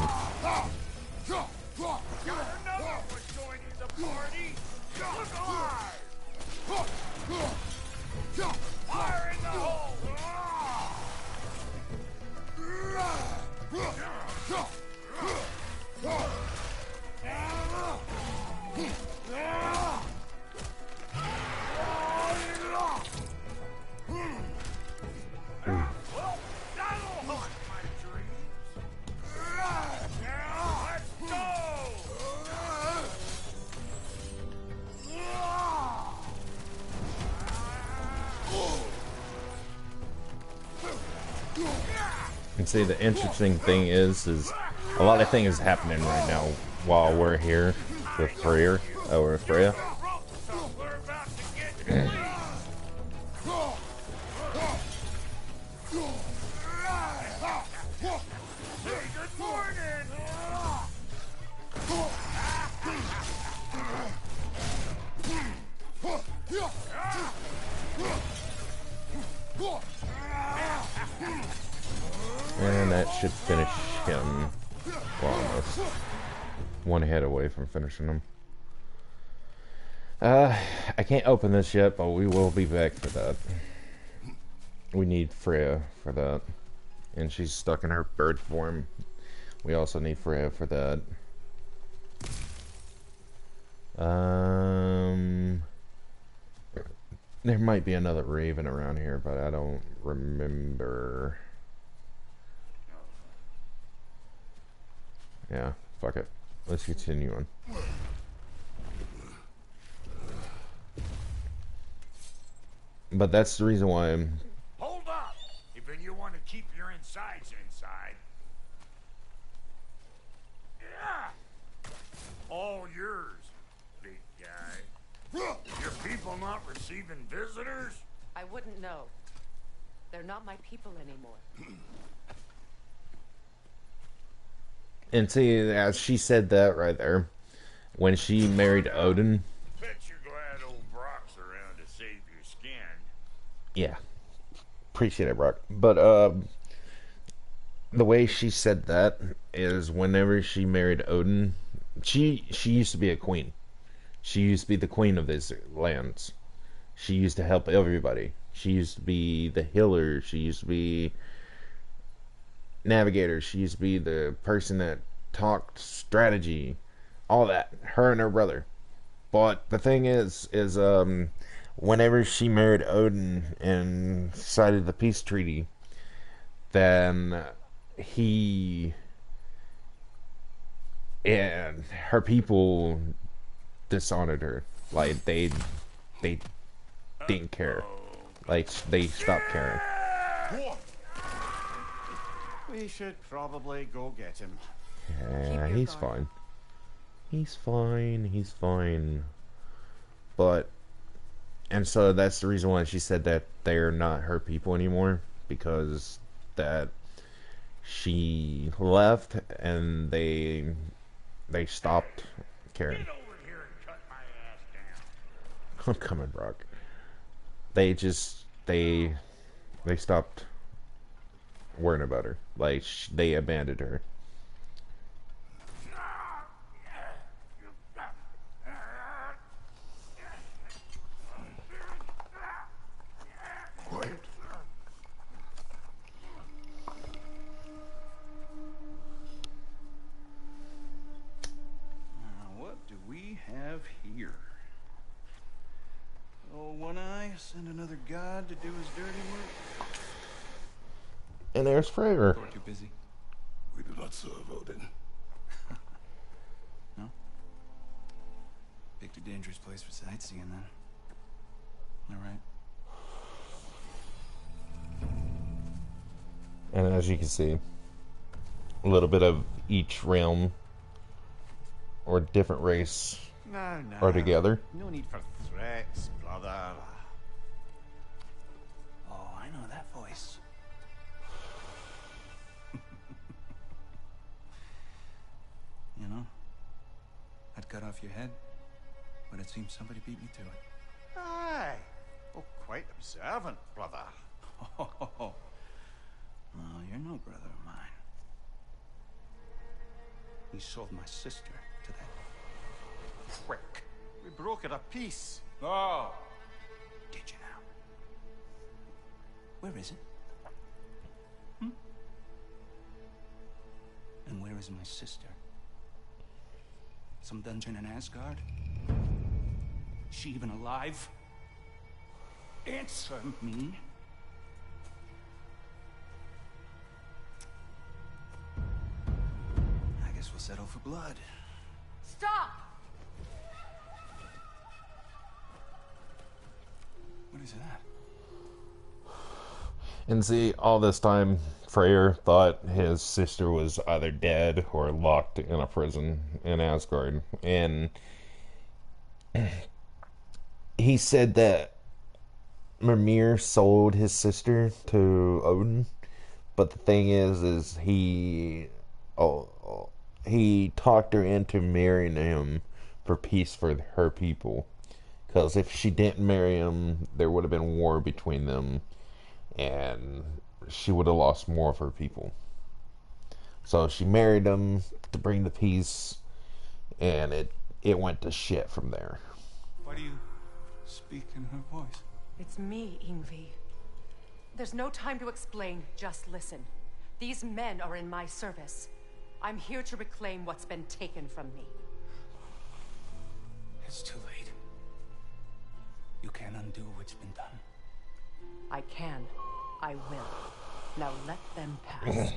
Fire in the hole! And see, the interesting thing is a lot of things happening right now while we're here with Freya. Freya. And that should finish him. Well, almost. One head away from finishing him. I can't open this yet, but we will be back for that. We need Freya for that. And she's stuck in her bird form. We also need Freya for that. There might be another raven around here, but I don't remember. Yeah, fuck it. Let's continue on. But that's the reason why I'm... Hold up! Even you want to keep your insides inside. Yeah! All yours, big guy. Your people not receiving visitors? I wouldn't know. They're not my people anymore. And see, as she said that right there, when she married Odin... Bet you're glad old Brock's around to save your skin. Yeah. Appreciate it, Brock. But, the way she said that is whenever she married Odin, she used to be a queen. She used to be the queen of these lands. She used to help everybody. She used to be the healer. She used to be navigator. She used to be the person that talked strategy. All that. Her and her brother. But the thing is whenever she married Odin and signed the peace treaty, then he and her people dishonored her. Like, they didn't care. Like, they stopped caring. We should probably go get him. Yeah, he's fine. He's fine. He's fine. But, and so that's the reason why she said that they're not her people anymore, because that she left and they stopped caring. I'm coming, Brock. They stopped worrying about her. Like, they abandoned her. Quiet. What do we have here? Oh, One Eye, send another god to do his dirty work. And there's Freyr. Too busy. We do not serve Odin. No? Big too dangerous place for sightseeing then. All right. And as you can see, a little bit of each realm or different race are together. No need for threats, brother. Oh, I know that voice. You know, I'd cut off your head, but it seems somebody beat me to it. Aye. Oh, quite observant, brother. Oh, well, you're no brother of mine. You sold my sister to that prick. We broke it a piece. Oh. Did you now? Where is it? And where is my sister? Some dungeon in Asgard? Is she even alive? Answer me. I guess we'll settle for blood. Stop! What is that? And see, all this time, Freyr thought his sister was either dead or locked in a prison in Asgard. And he said that Mimir sold his sister to Odin. But the thing is he talked her into marrying him for peace for her people. Because if she didn't marry him, there would have been war between them, and she would have lost more of her people. So she married him to bring the peace, and it went to shit from there. Why do you speak in her voice? It's me, Ingvi. There's no time to explain, just listen. These men are in my service. I'm here to reclaim what's been taken from me. It's too late. You can't undo what's been done. I can. I will. Now let them pass.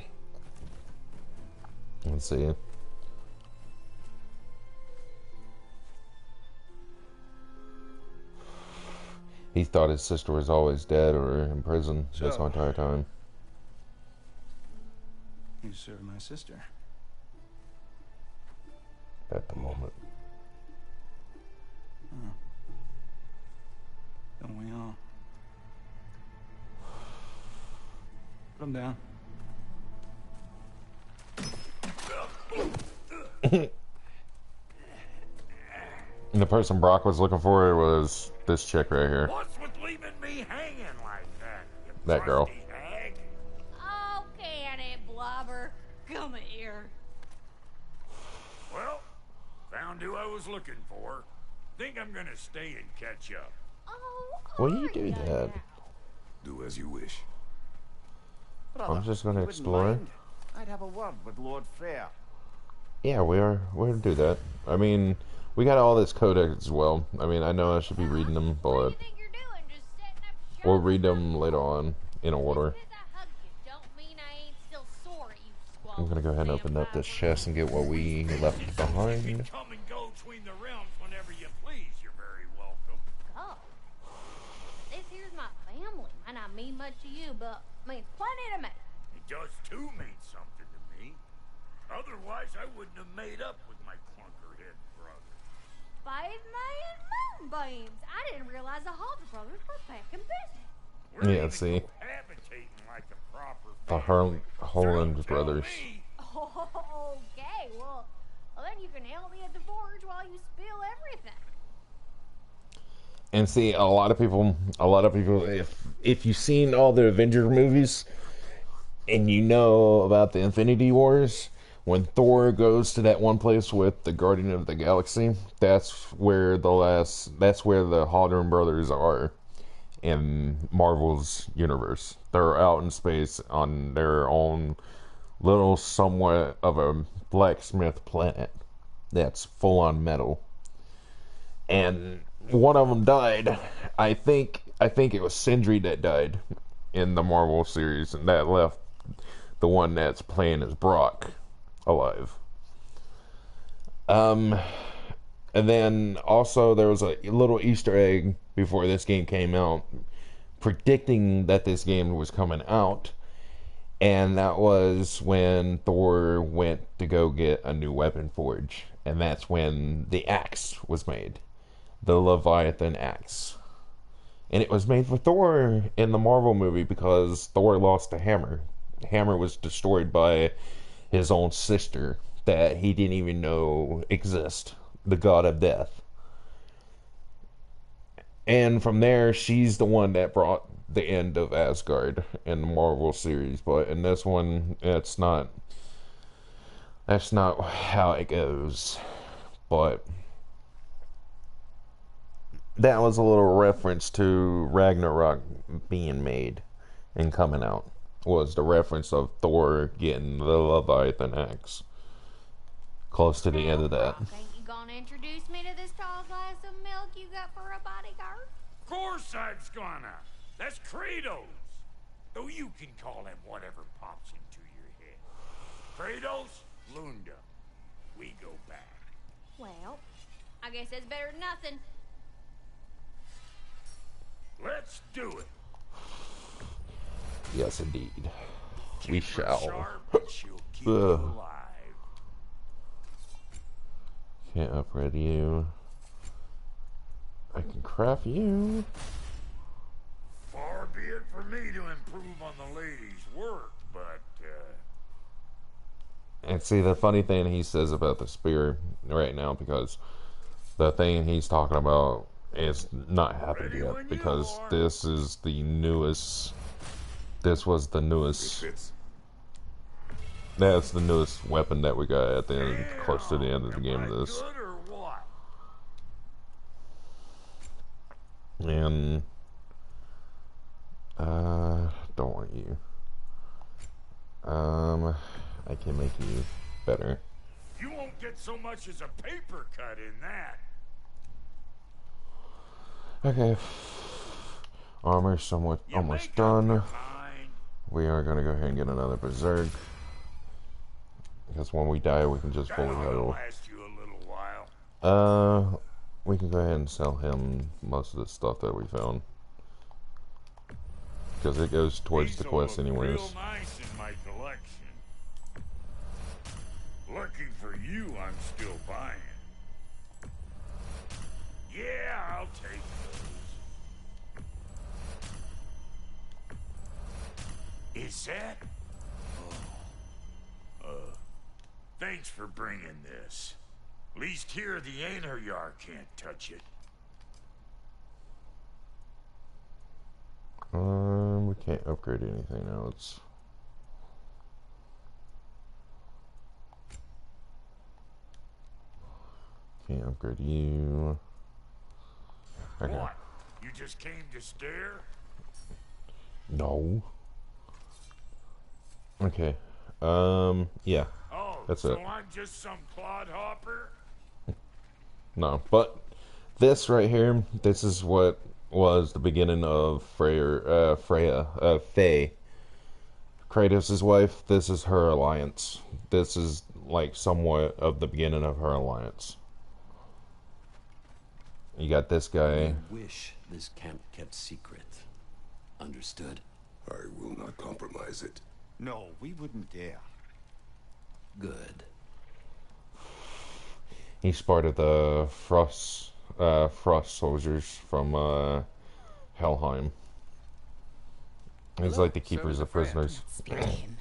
Let's see. He thought his sister was always dead or in prison this whole entire time. You served my sister. At the moment. Oh. Don't we all? Put him down. And the person Brock was looking for was this chick right here. What's with leaving me hanging like that? You That girl. crusty hag? Oh, can it, Blobber? Come here. Well, found who I was looking for. Think I'm gonna stay and catch up. Will you do that? Do as you wish. I'm just gonna you wouldn't explore. mind? I'd have a word with Lord Freyr. Yeah, we're gonna do that. I mean, we got all this codex as well. I mean, I know I should be reading them, but we'll read them later on in order. I'm gonna go ahead and open up this chest and get what we left behind. Come and go between the realms whenever you please. You're very welcome. Oh. This here's my family. Might not mean much to you, but means plenty to me. It does too mean something to me. Otherwise, I wouldn't have made up with my clunkerhead brother. 5 million moonbeams. I didn't realize the Halter brothers were back in business. Yeah, see, Cohabitating like a proper the Holland brothers. Oh, okay. Well, then you can help me at the forge while you spill everything. And see, a lot of people, if you've seen all the Avengers movies, and you know about the Infinity Wars, when Thor goes to that one place with the Guardian of the Galaxy, that's where the Halloran brothers are in Marvel's universe. They're out in space on their own little somewhat of a blacksmith planet that's full on metal. And one of them died. I think it was Sindri that died in the Marvel series, and that left the one that's playing as Brock alive. And then also there was a little Easter egg before this game came out, predicting that this game was coming out, and that was when Thor went to go get a new weapon forge, and that's when the axe was made, the Leviathan axe. And it was made for Thor in the Marvel movie because Thor lost the hammer. The hammer was destroyed by his own sister that he didn't even know exist, the god of death. And from there, she's the one that brought the end of Asgard in the Marvel series. But in this one, that's not how it goes. But that was a little reference to Ragnarok being made and coming out. Was the reference of Thor getting the Leviathan axe. Close to the end of that. Think you gonna introduce me to this tall glass of milk you got for a bodyguard? Of course I'm gonna. That's Kratos. Though you can call him whatever pops into your head. Kratos, Lunda. We go back. Well, I guess that's better than nothing. Let's do it. Yes, indeed. We Keep her shall. sharp and she'll keep you Ugh. alive. Can't upgrade you. I can craft you. Far be it for me to improve on the lady's work, but, And see, the funny thing he says about the spear right now, because the thing he's talking about is not happened yet, because this is the newest. This was the newest. That's the newest weapon that we got at the end, close to the end of the game. This. good or what? And don't want you. I can make you better. You won't get so much as a paper cut in that. Okay. Armor somewhat almost done. We are gonna go ahead and get another berserk. Because when we die, we can just fully heal. Last you a little while. We can go ahead and sell him most of the stuff that we found. Because it goes towards the quest anyways. Real nice in my collection. Lucky for you, I'm still buying. Yeah, I'll take those. Is that? Thanks for bringing this. Least here the Einherjar can't touch it. We can't upgrade anything else. Can't upgrade you. Okay. What? You just came to stare? No. Okay. Yeah. Oh, that's so it. I'm just some clodhopper? No, but this right here, this is what was the beginning of Freya, Faye. Kratos' wife, this is her alliance. This is like somewhat of the beginning of her alliance. You got this guy. I wish this camp kept secret. Understood? I will not compromise it. No, we wouldn't dare. Good. He's part of the Frost soldiers from Helheim. He's like the keepers of prisoners. Speak to him.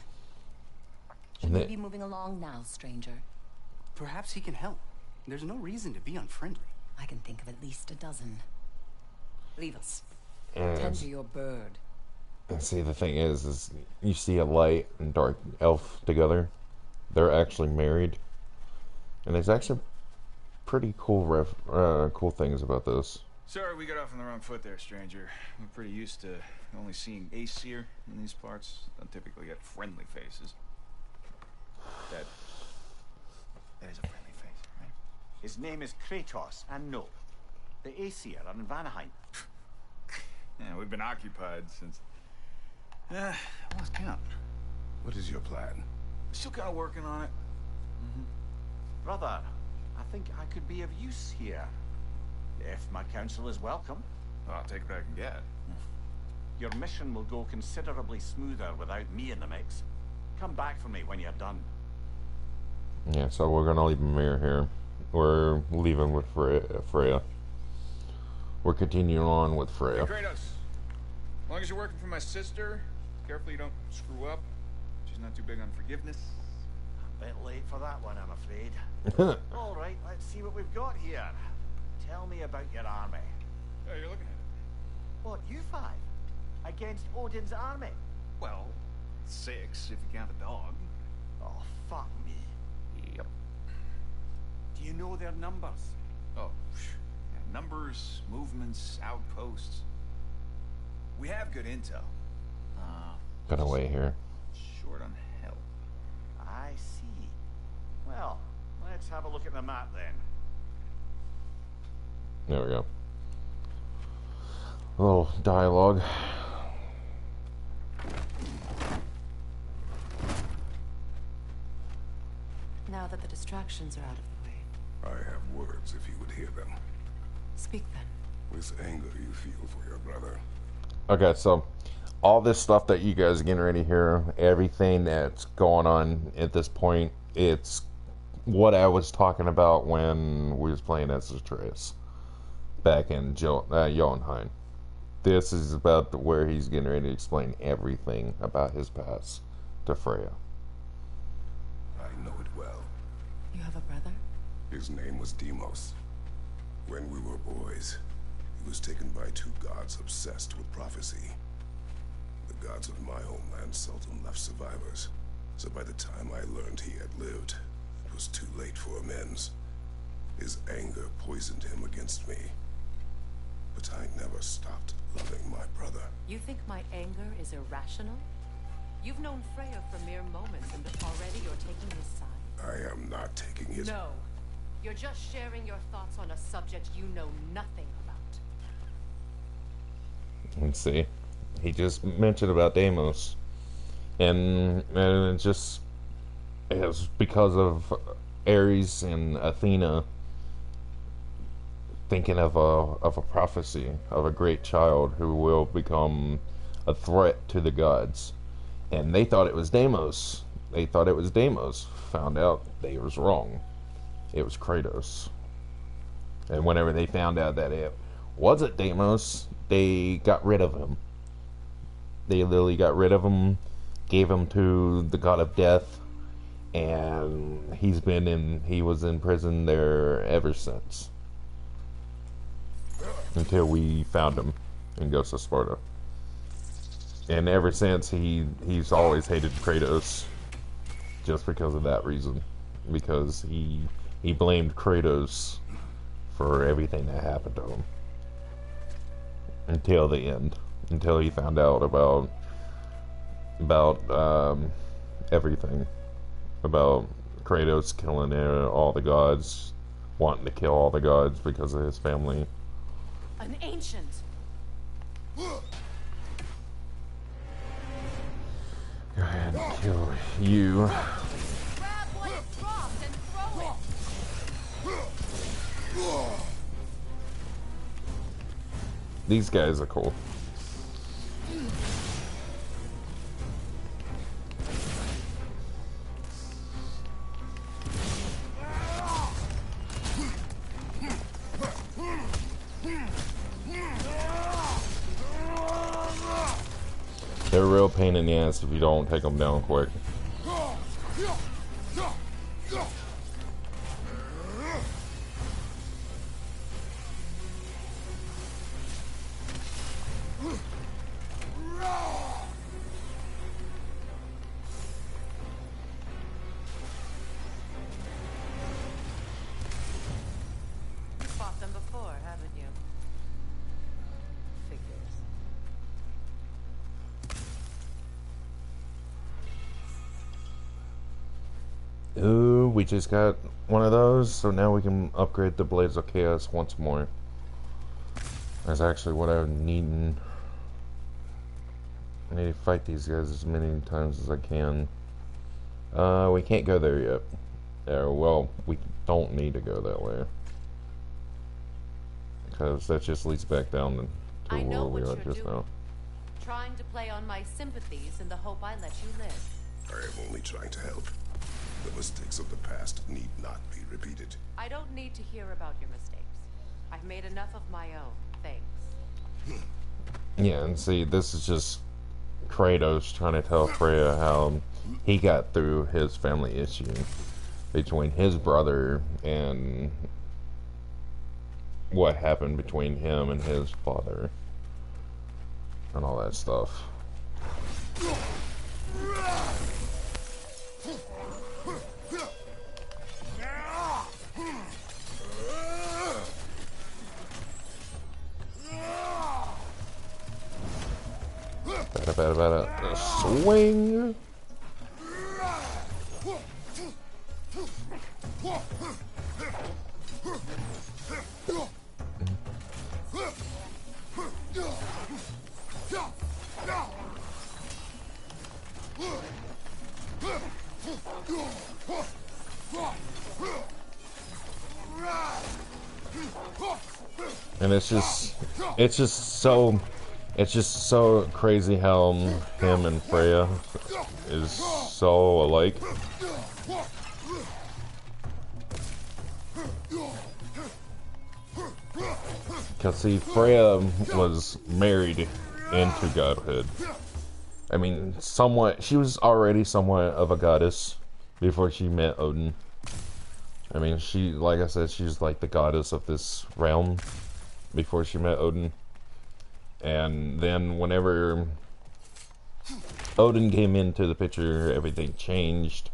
Should we be moving along now, stranger? Perhaps he can help. There's no reason to be unfriendly. I can think of at least a dozen. Leave us. And Tend to your bird. And see, the thing is you see a light and dark elf together. They're actually married, and there's actually pretty cool cool things about this. Sorry, we got off on the wrong foot there, stranger. We're pretty used to only seeing Aesir in these parts. Don't typically get friendly faces. That is a friendly face, right? His name is Kratos, and no, the Aesir are in Vanaheim. Yeah, we've been occupied since... I lost count. What is your plan? Still kind of working on it. Brother, I think I could be of use here. If my counsel is welcome. Oh, I'll take what I can get. Your mission will go considerably smoother without me in the mix. Come back for me when you're done. Yeah, so we're gonna leave Mimir here. We're leaving with Freya. We're continuing on with Freya. Hey, Kratos. As long as you're working for my sister, careful you don't screw up. She's not too big on forgiveness. A bit late for that one, I'm afraid. All right, let's see what we've got here. Tell me about your army. Oh, you're looking at it. What, you five? Against Odin's army? Well, 6 if you count the dog. Oh, fuck me. Yep. Do you know their numbers? Oh, yeah, numbers, movements, outposts. We have good intel. Gonna wait here. Short on help. I see. Well, let's have a look at the map then. There we go. A little dialogue. Now that the distractions are out of the way, I have words if you would hear them. speak then. This anger you feel for your brother. Okay, so all this stuff that you guys are getting ready to hear, everything that's going on at this point, it's what I was talking about when we was playing as Atreus back in Jotunheim. This is about where he's getting ready to explain everything about his past to Freya. I know it well. You have a brother? His name was Deimos. When we were boys, he was taken by two gods obsessed with prophecy. The gods of my homeland seldom left survivors, so by the time I learned he had lived, it was too late for amends. His anger poisoned him against me. But I never stopped loving my brother. You think my anger is irrational? You've known Freya for mere moments, and already you're taking his side? I am not taking his... No. You're just sharing your thoughts on a subject you know nothing about. Let's see. He just mentioned about Deimos. And it just... It was because of Ares and Athena thinking of a prophecy of a great child who will become a threat to the gods. And they thought it was Deimos. They thought it was Deimos. Found out they was wrong. It was Kratos. And whenever they found out that it wasn't Deimos, they got rid of him. They literally got rid of him, gave him to the god of death, and he was in prison there ever since. Until we found him in Ghost of Sparta. And ever since, he's always hated Kratos. Just because of that reason. Because he blamed Kratos for everything that happened to him. Until the end. Until he found out about everything. About Kratos killing all the gods. Wanting to kill all the gods because of his family. An ancient. Go ahead and kill you. Grab what is dropped and throw it. These guys are cool. They're a real pain in the ass if you don't take them down quick. Fought them before, haven't you? Figures. Ooh, we just got one of those, so now we can upgrade the Blades of Chaos once more. That's actually what I'm needing. I need to fight these guys as many times as I can. We can't go there yet. Well, we don't need to go that way. Because that just leads back down to I know where we what are you're just doing. now. Trying to play on my sympathies in the hope I let you live. I am only trying to help. The mistakes of the past need not be repeated. I don't need to hear about your mistakes. I've made enough of my own, thanks. Yeah, and see, this is just Kratos trying to tell Freya how he got through his family issue between his brother and what happened between him and his father and all that stuff. Bada, swing. And it's just so It's just so crazy how him and Freya is so alike. Because, see, Freya was married into godhood. I mean, somewhat, she was already somewhat of a goddess before she met Odin. I mean, she, like I said, she's like the goddess of this realm before she met Odin. And then whenever Odin came into the picture, everything changed.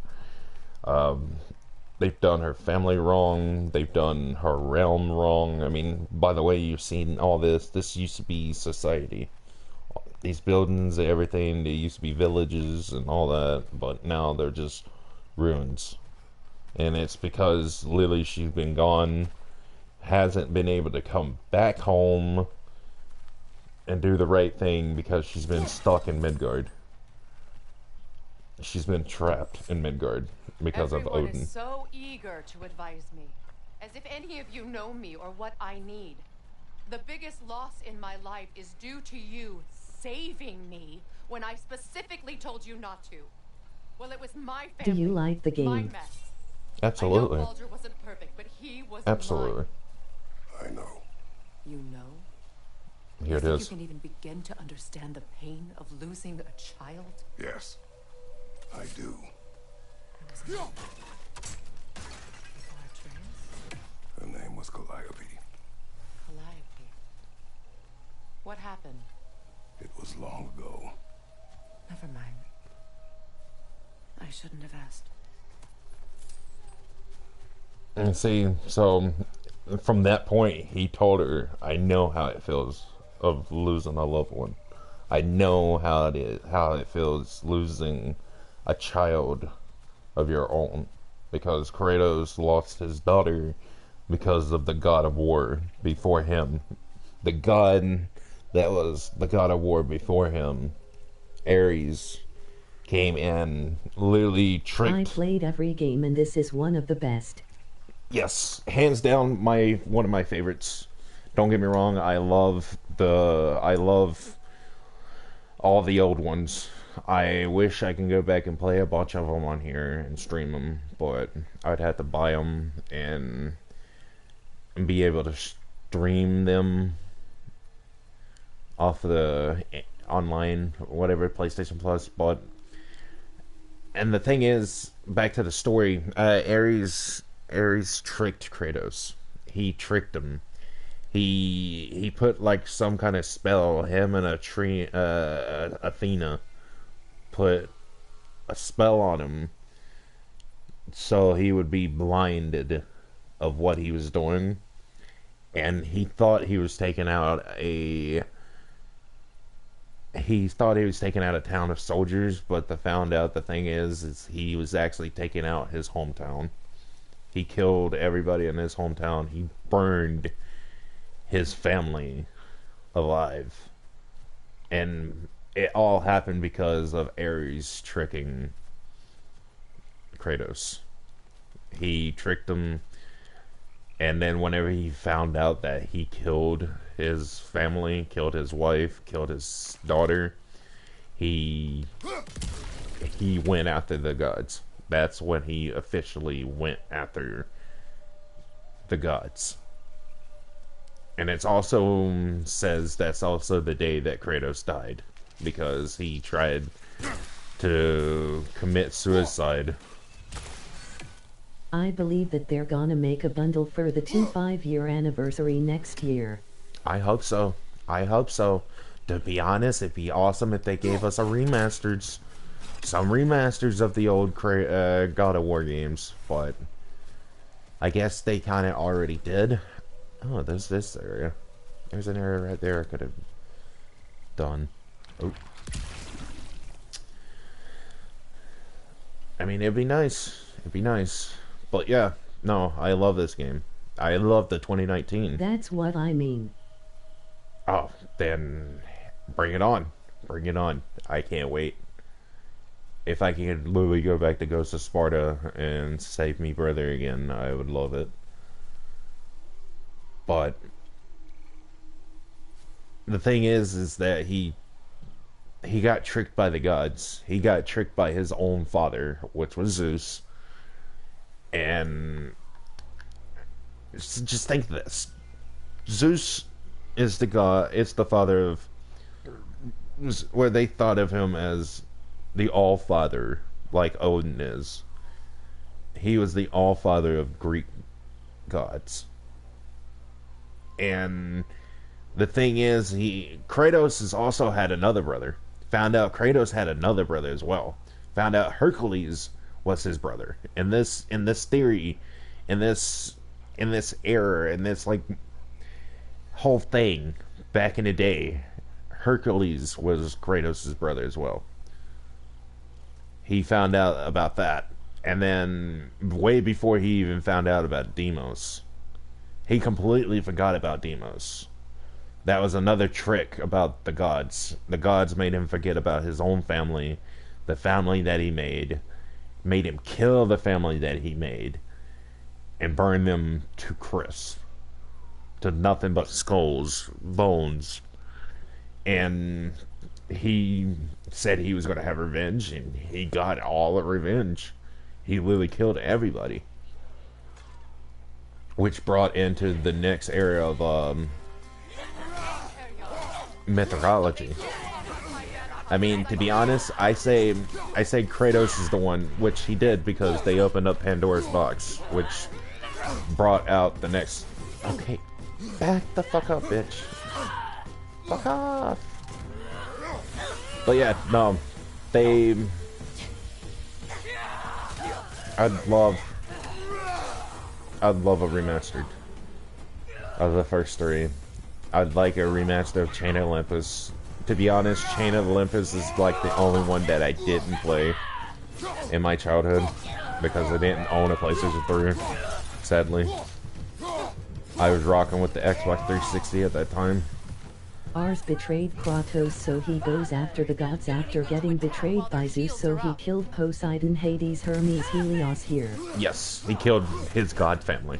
They've done her family wrong. They've done her realm wrong. I mean, by the way, you've seen all this. This used to be society. These buildings, everything, they used to be villages and all that. But now they're just ruins. And it's because Lily, she's been gone. Hasn't been able to come back home and do the right thing because she's been stuck in Midgard. She's been trapped in Midgard because of Everyone Odin. is so eager to advise me, as if any of you know me or what I need. The biggest loss in my life is due to you saving me when I specifically told you not to. Well, it was my Do family, you like the my game? mess. Absolutely. I know Baldur wasn't perfect, but he was Absolutely. I know. You know? Here it You is. can even begin to understand the pain of losing a child? Yes, I do. Her name was Calliope. Calliope. What happened? It was long ago. Never mind. I shouldn't have asked. And see, so from that point, he told her, I know how it feels of losing a loved one. I know how it feels losing a child of your own. Because Kratos lost his daughter because of the god of war before him. The god that was the god of war before him, Ares, came and literally tricked. I played every game and this is one of the best. Yes, hands down, one of my favorites. Don't get me wrong, I love all the old ones. I wish I can go back and play a bunch of them on here and stream them, but I'd have to buy them and be able to stream them off the online, whatever, PlayStation Plus. But, and the thing is, back to the story, Ares tricked Kratos. He tricked him. He put like some kind of spell. Him and Athena put a spell on him so he would be blinded of what he was doing, and he thought he was taking out a town of soldiers, but found out the thing is he was actually taking out his hometown. He killed everybody in his hometown. He burned his family alive. And it all happened because of Ares tricking Kratos. He tricked him, and then whenever he found out that he killed his family, killed his wife, killed his daughter, he went after the gods. That's when he officially went after the gods. And it's also says that's also the day that Kratos died, because he tried to commit suicide. I believe that they're gonna make a bundle for the 5-year anniversary next year. I hope so. I hope so. To be honest, it'd be awesome if they gave us some remasters of the old God of War games, but I guess they kind of already did. Oh, there's this area. There's an area right there I could have done. Oh. I mean, it'd be nice. It'd be nice. But yeah, no, I love this game. I love the 2019. That's what I mean. Oh, then bring it on. Bring it on. I can't wait. If I could literally go back to Ghost of Sparta and save me brother again, I would love it. But the thing is that he got tricked by the gods. He got tricked by his own father, which was Zeus. And just think of this. Zeus is the god, it's the father of, where they thought of him as the All-Father, like Odin is. He was the All-Father of Greek gods. And the thing is, Kratos has also had another brother. Found out Kratos had another brother as well. Found out Hercules was his brother. In this theory, in this era, in this like whole thing back in the day, Hercules was Kratos' brother as well. He found out about that, and then way before he even found out about Deimos, he completely forgot about Deimos. That was another trick about the gods. The gods made him forget about his own family, the family that he made him kill the family that he made, and burn them to crisp, to nothing but skulls, bones. And he said he was going to have revenge, and he got all the revenge. He literally killed everybody. Which brought into the next era of mythology. I mean, to be honest, I say Kratos is the one, which he did because they opened up Pandora's box, which brought out the next. Okay, back the fuck up, bitch. Fuck off. But yeah, no, I'd love a remastered of the first three. I'd like a remaster of Chain of Olympus. To be honest, Chain of Olympus is like the only one that I didn't play in my childhood because I didn't own a PlayStation 3, sadly. I was rocking with the Xbox 360 at that time. Ars betrayed Kratos, so he goes after the gods after getting betrayed by Zeus, so he killed Poseidon, Hades, Hermes, Helios here. Yes, he killed his god family.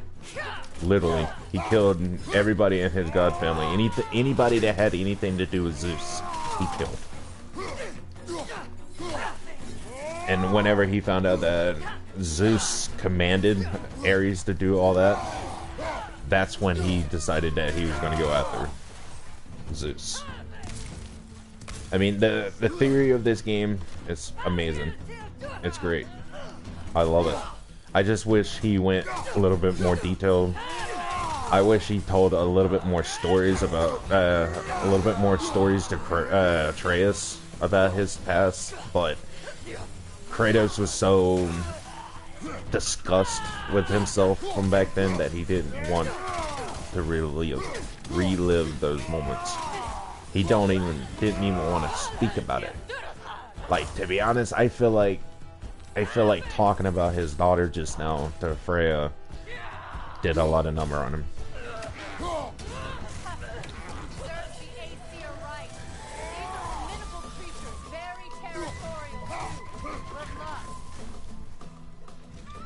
Literally, he killed everybody in his god family. Anybody that had anything to do with Zeus, he killed. And whenever he found out that Zeus commanded Ares to do all that, that's when he decided that he was going to go after Zeus. I mean, the theory of this game is amazing. It's great. I love it. I just wish he went a little bit more detailed. I wish he told a little bit more stories about, a little bit more stories to Atreus about his past, but Kratos was so disgusted with himself from back then that he didn't want to relive those moments. He didn't even want to speak about it. Like, to be honest, I feel like talking about his daughter just now to Freya did a lot of number on him.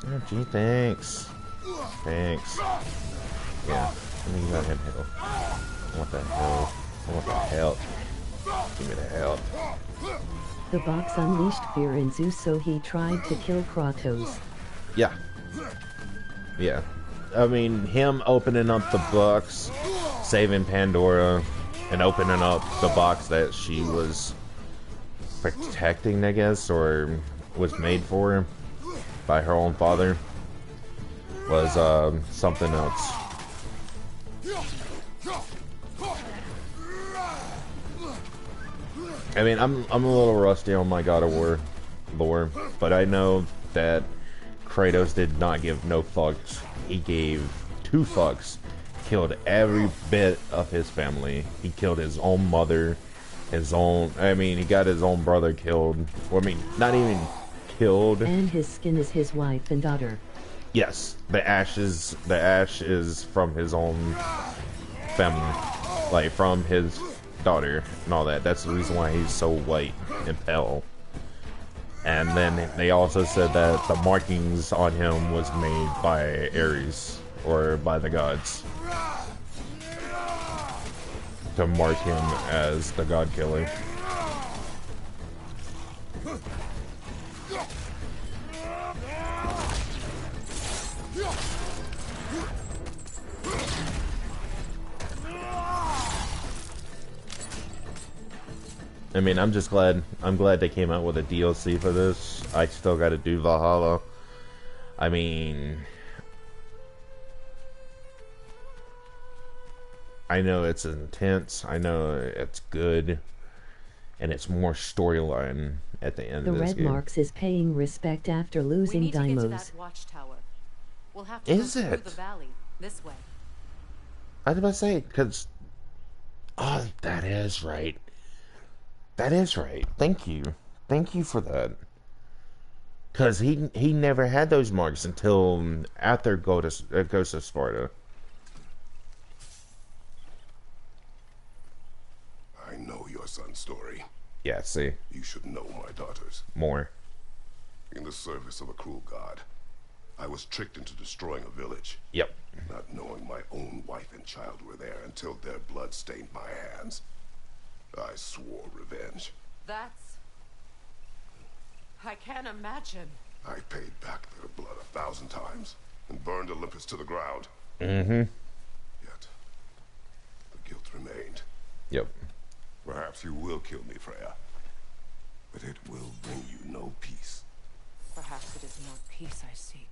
Oh, gee, thanks. Thanks. Yeah, let me go ahead and help. I want the help. I want the help. Give me the help. The box unleashed fear in Zeus, so he tried to kill Kratos. Yeah. Yeah. I mean, him opening up the box, saving Pandora, and opening up the box that she was protecting, I guess, or was made for her by her own father, was something else. I mean, I'm a little rusty on my God of War lore, but I know that Kratos did not give no fucks. He gave 2 fucks. Killed every bit of his family. He killed his own mother, he got his own brother killed. Well, I mean, not even killed. And his skin is his wife and daughter. Yes, the ash is from his own family, like from his daughter and all that. That's the reason why he's so white and pale. And then they also said that the markings on him was made by Ares, or by the gods. to mark him as the God Killer. I mean, I'm glad they came out with a DLC for this. I still gotta do Valhalla. I mean, I know it's intense, I know it's good, and it's more storyline at the end The of this Red game. Marks is paying respect after losing We need to get to Deimos. that watchtower. We'll have to Is go through it? the valley this way. I was about to say, because... Oh, that is right. That is right. Thank you. Thank you for that. Because he never had those marks until after Ghost of Sparta. I know your son's story. Yeah, see? You should know my daughter's. More. In the service of a cruel god, I was tricked into destroying a village. Yep. Not knowing my own wife and child were there until their blood stained my hands. I swore revenge. That's... I can't imagine. I paid back their blood 1,000 times and burned Olympus to the ground. Mm-hmm. Yet, the guilt remained. Yep. Perhaps you will kill me, Freya. But it will bring you no peace. Perhaps it is not peace I seek.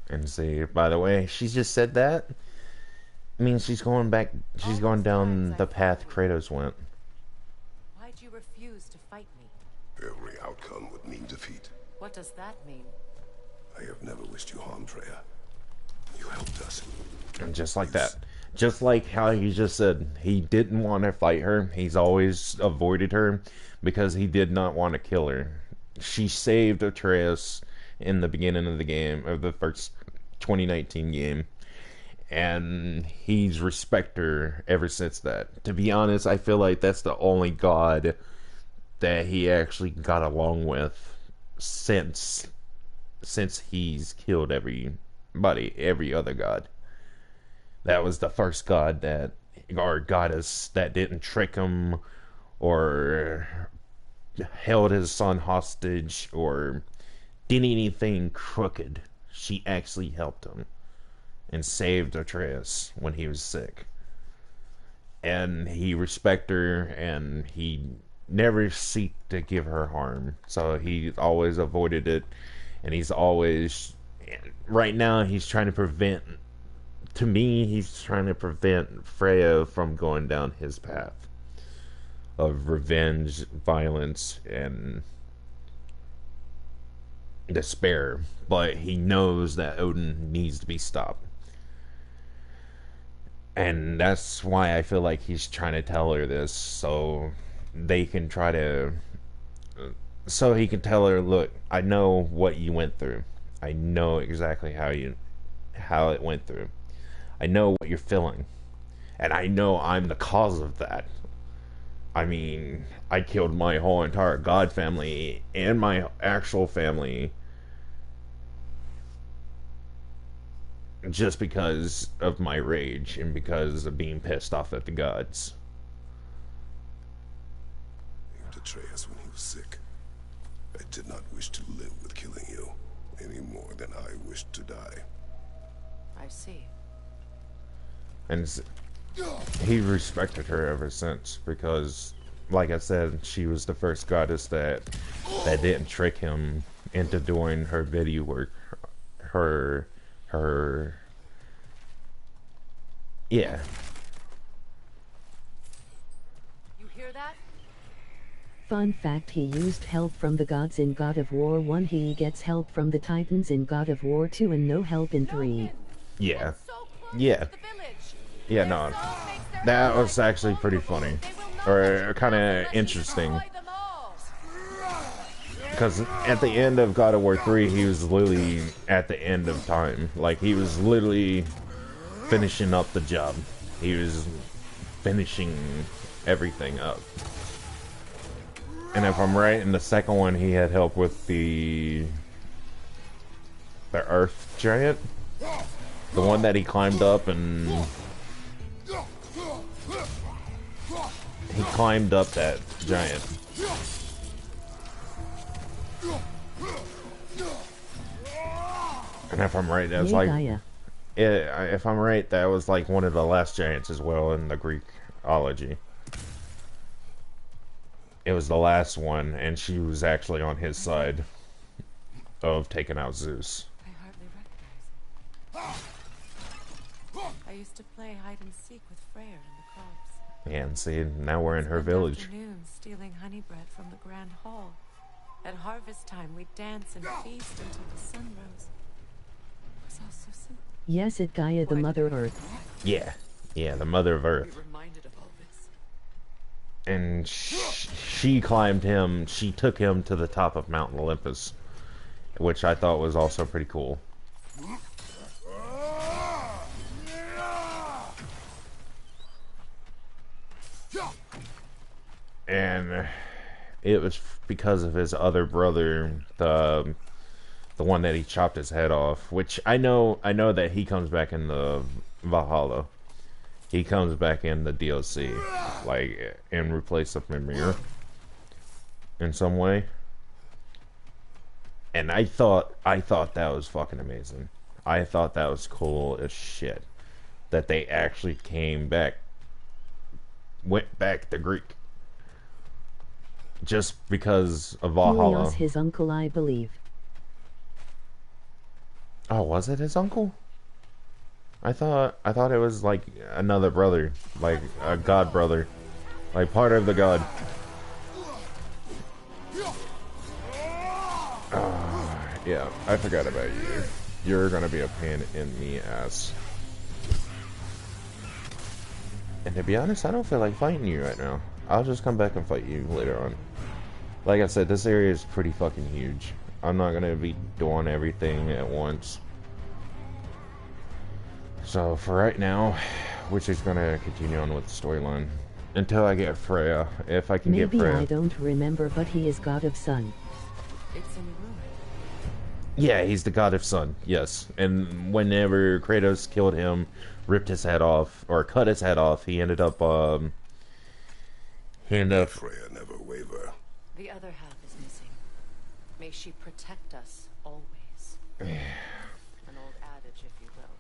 And see, by the way, she just said that. I mean, she's going back, she's going down the path Kratos went. Why'd you refuse to fight me? Every outcome would mean defeat. What does that mean? I have never wished you harm, Freya. You helped us. And just like that. Just like how he just said he didn't want to fight her. He's always avoided her because he did not want to kill her. She saved Atreus in the beginning of the game, of the first 2019 game. And he's respected her ever since that. To be honest, I feel like that's the only god that he actually got along with since he's killed every other god. That was the first god that, or goddess, that didn't trick him or held his son hostage or did anything crooked. She actually helped him and saved Atreus when he was sick. And he respected her, and he never seeked to give her harm. So he always avoided it, and he's always... Right now, he's trying to prevent... To me, he's trying to prevent Freya from going down his path of revenge, violence, and despair. But he knows that Odin needs to be stopped. And that's why I feel like he's trying to tell her this, so they can try to... So he can tell her, look, I know what you went through. I know exactly how it went through. I know what you're feeling. And I know I'm the cause of that. I mean, I killed my whole entire god family and my actual family just because of my rage and because of being pissed off at the gods. You Atreus when he was sick. I did not wish to live with killing you any more than I wished to die. I see. And he respected her ever since because, like I said, she was the first goddess that didn't trick him into doing her video work. Yeah. You hear that? Fun fact, he used help from the gods in God of War 1. He gets help from the Titans in God of War 2 and no help in 3. Yeah. Yeah. Yeah, no. That was actually pretty funny. Or kind of interesting. Because at the end of God of War 3, he was literally at the end of time. Like, he was literally finishing up the job. He was finishing everything up. And if I'm right, in the second one, he had help with the Earth Giant. The one that he climbed up and he climbed up that giant. And if I'm right, that's like, if I'm right, that was like one of the last giants as well in the Greekology. It was the last one, and she was actually on his side of taking out Zeus. I hardly recognize it. I used to play hide and seek with Freyr in the copse. Yeah, and see, now we're in her village. Afternoons stealing honey bread from the grand hall. At harvest time, we'd dance and feast until the sun rose. It was all so simple. Yes, it Gaia, the Mother Earth. Yeah, yeah, the Mother of Earth. Reminded of all this. And she climbed him, she took him to the top of Mount Olympus, which I thought was also pretty cool. And it was because of his other brother, the one that he chopped his head off, which I know that he comes back in the Valhalla. He comes back in the DLC, like, in replace of Mimir in some way. And I thought that was fucking amazing. I thought that was cool as shit. That they actually went back to Greek. Just because of Valhalla. Helios, his uncle, I believe. Oh, was it his uncle? I thought it was like another brother, like a god brother, like part of the god. Yeah, I forgot about you. You're gonna be a pain in the ass. And to be honest, I don't feel like fighting you right now. I'll just come back and fight you later on. Like I said, this area is pretty fucking huge. I'm not gonna be doing everything at once. So for right now, we're just gonna continue on with the storyline until I get Freya. If I can get Freya. Maybe I don't remember, but he is god of sun. It's in ruin. Yeah, he's the god of sun. Yes, and whenever Kratos killed him, ripped his head off or cut his head off, he ended up Freya never waver. The other half is missing. May she protect us always. An old adage, if you will.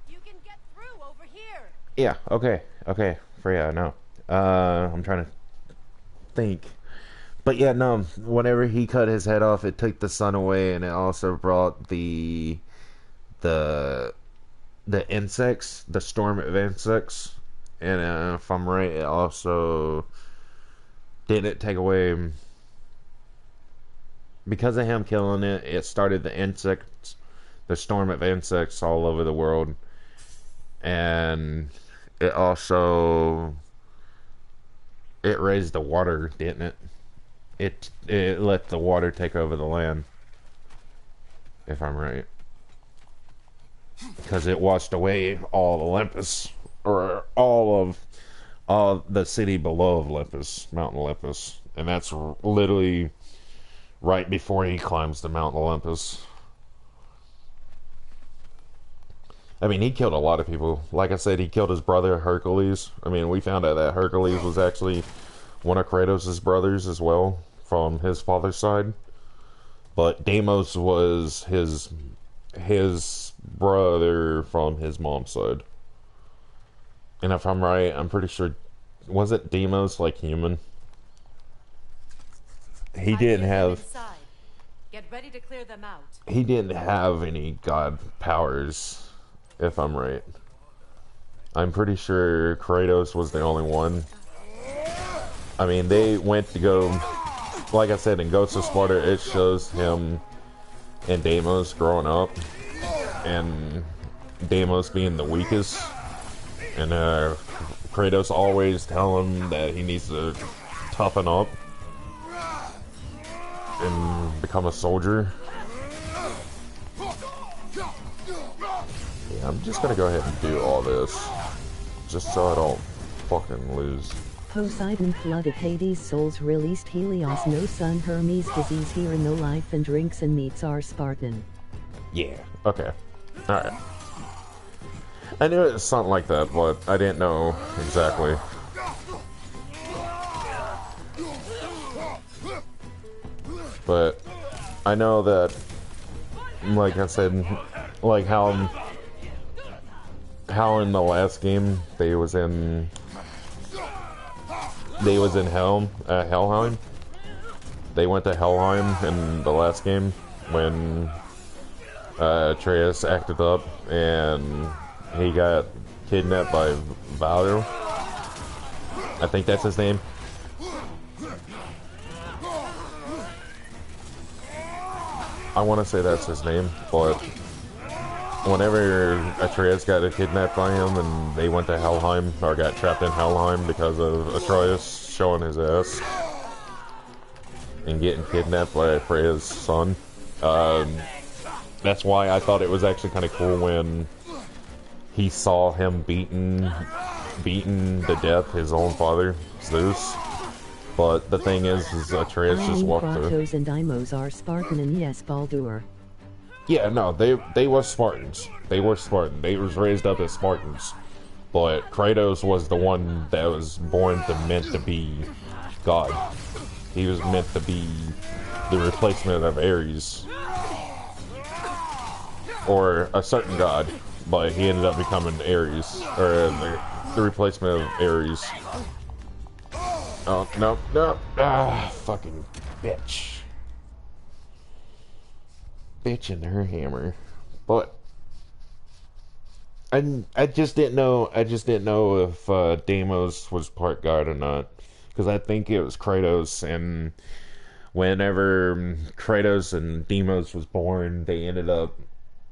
You can get through over here. Yeah, okay, Freya, no. I'm trying to think. But yeah, no, whenever he cut his head off, it took the sun away, and it also brought the insects, the storm of insects. And if I'm right, it also didn't take away, because of him killing it, it started the storm of insects all over the world. And it also, it raised the water, didn't it? It let the water take over the land, if I'm right. Because it washed away all Olympus, or all the city below Olympus, Mount Olympus. And that's literally right before he climbs the Mount Olympus. I mean, he killed a lot of people. Like I said, he killed his brother Hercules. I mean, we found out that Hercules was actually one of Kratos' brothers as well, from his father's side. But Deimos was his brother from his mom's side. And if I'm right, I'm pretty sure, was it Deimos like human? He didn't have. Get ready to clear them out. He didn't have any god powers, if I'm right. I'm pretty sure Kratos was the only one. I mean, they went to go, like I said, in Ghost of Sparta, it shows him and Deimos growing up, and Deimos being the weakest, and Kratos always tell him that he needs to toughen up and become a soldier. Yeah, I'm just gonna go ahead and do all this, just so I don't fucking lose. Poseidon flooded Hades' souls, released Helios, no sun, Hermes disease, here no life, and drinks and meats are Spartan. Yeah, okay. Alright. I knew it was something like that, but I didn't know exactly. but I know that, like I said, like how in the last game they was in Helheim. They went to Helheim in the last game when Atreus acted up and he got kidnapped by Valdo. I think that's his name. I want to say that's his name, but whenever Atreus got kidnapped by him and they went to Helheim, or got trapped in Helheim because of Atreus showing his ass and getting kidnapped by Freya's son, that's why I thought it was actually kind of cool when he saw him beaten to death his own father, Zeus. But the thing is Atreus just walked through. Kratos and Deimos are Spartan and yes, Baldur. Yeah, no, they were Spartans. They were Spartan. They was raised up as Spartans. But Kratos was the one that was meant to be God. He was meant to be the replacement of Ares. Or a certain god. But he ended up becoming Ares. Or the replacement of Ares. Oh, no, no. Ah, fucking bitch. Bitch and her hammer. But I just didn't know if Deimos was part god or not, because I think it was Kratos, and whenever Kratos and Deimos was born, they ended up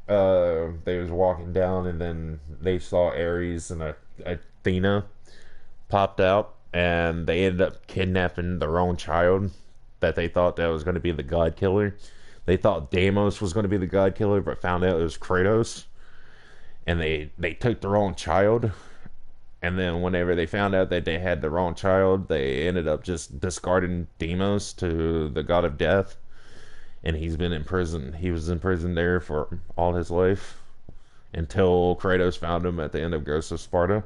they was walking down and then they saw Ares and Athena popped out, and they ended up kidnapping their own child that they thought that was going to be the god killer. They thought Deimos was going to be the god killer, but found out it was Kratos. And they took their own child. And then whenever they found out that they had their own child, they ended up just discarding Deimos to the god of death. And he's been in prison. He was in prison there for all his life, until Kratos found him at the end of Ghost of Sparta.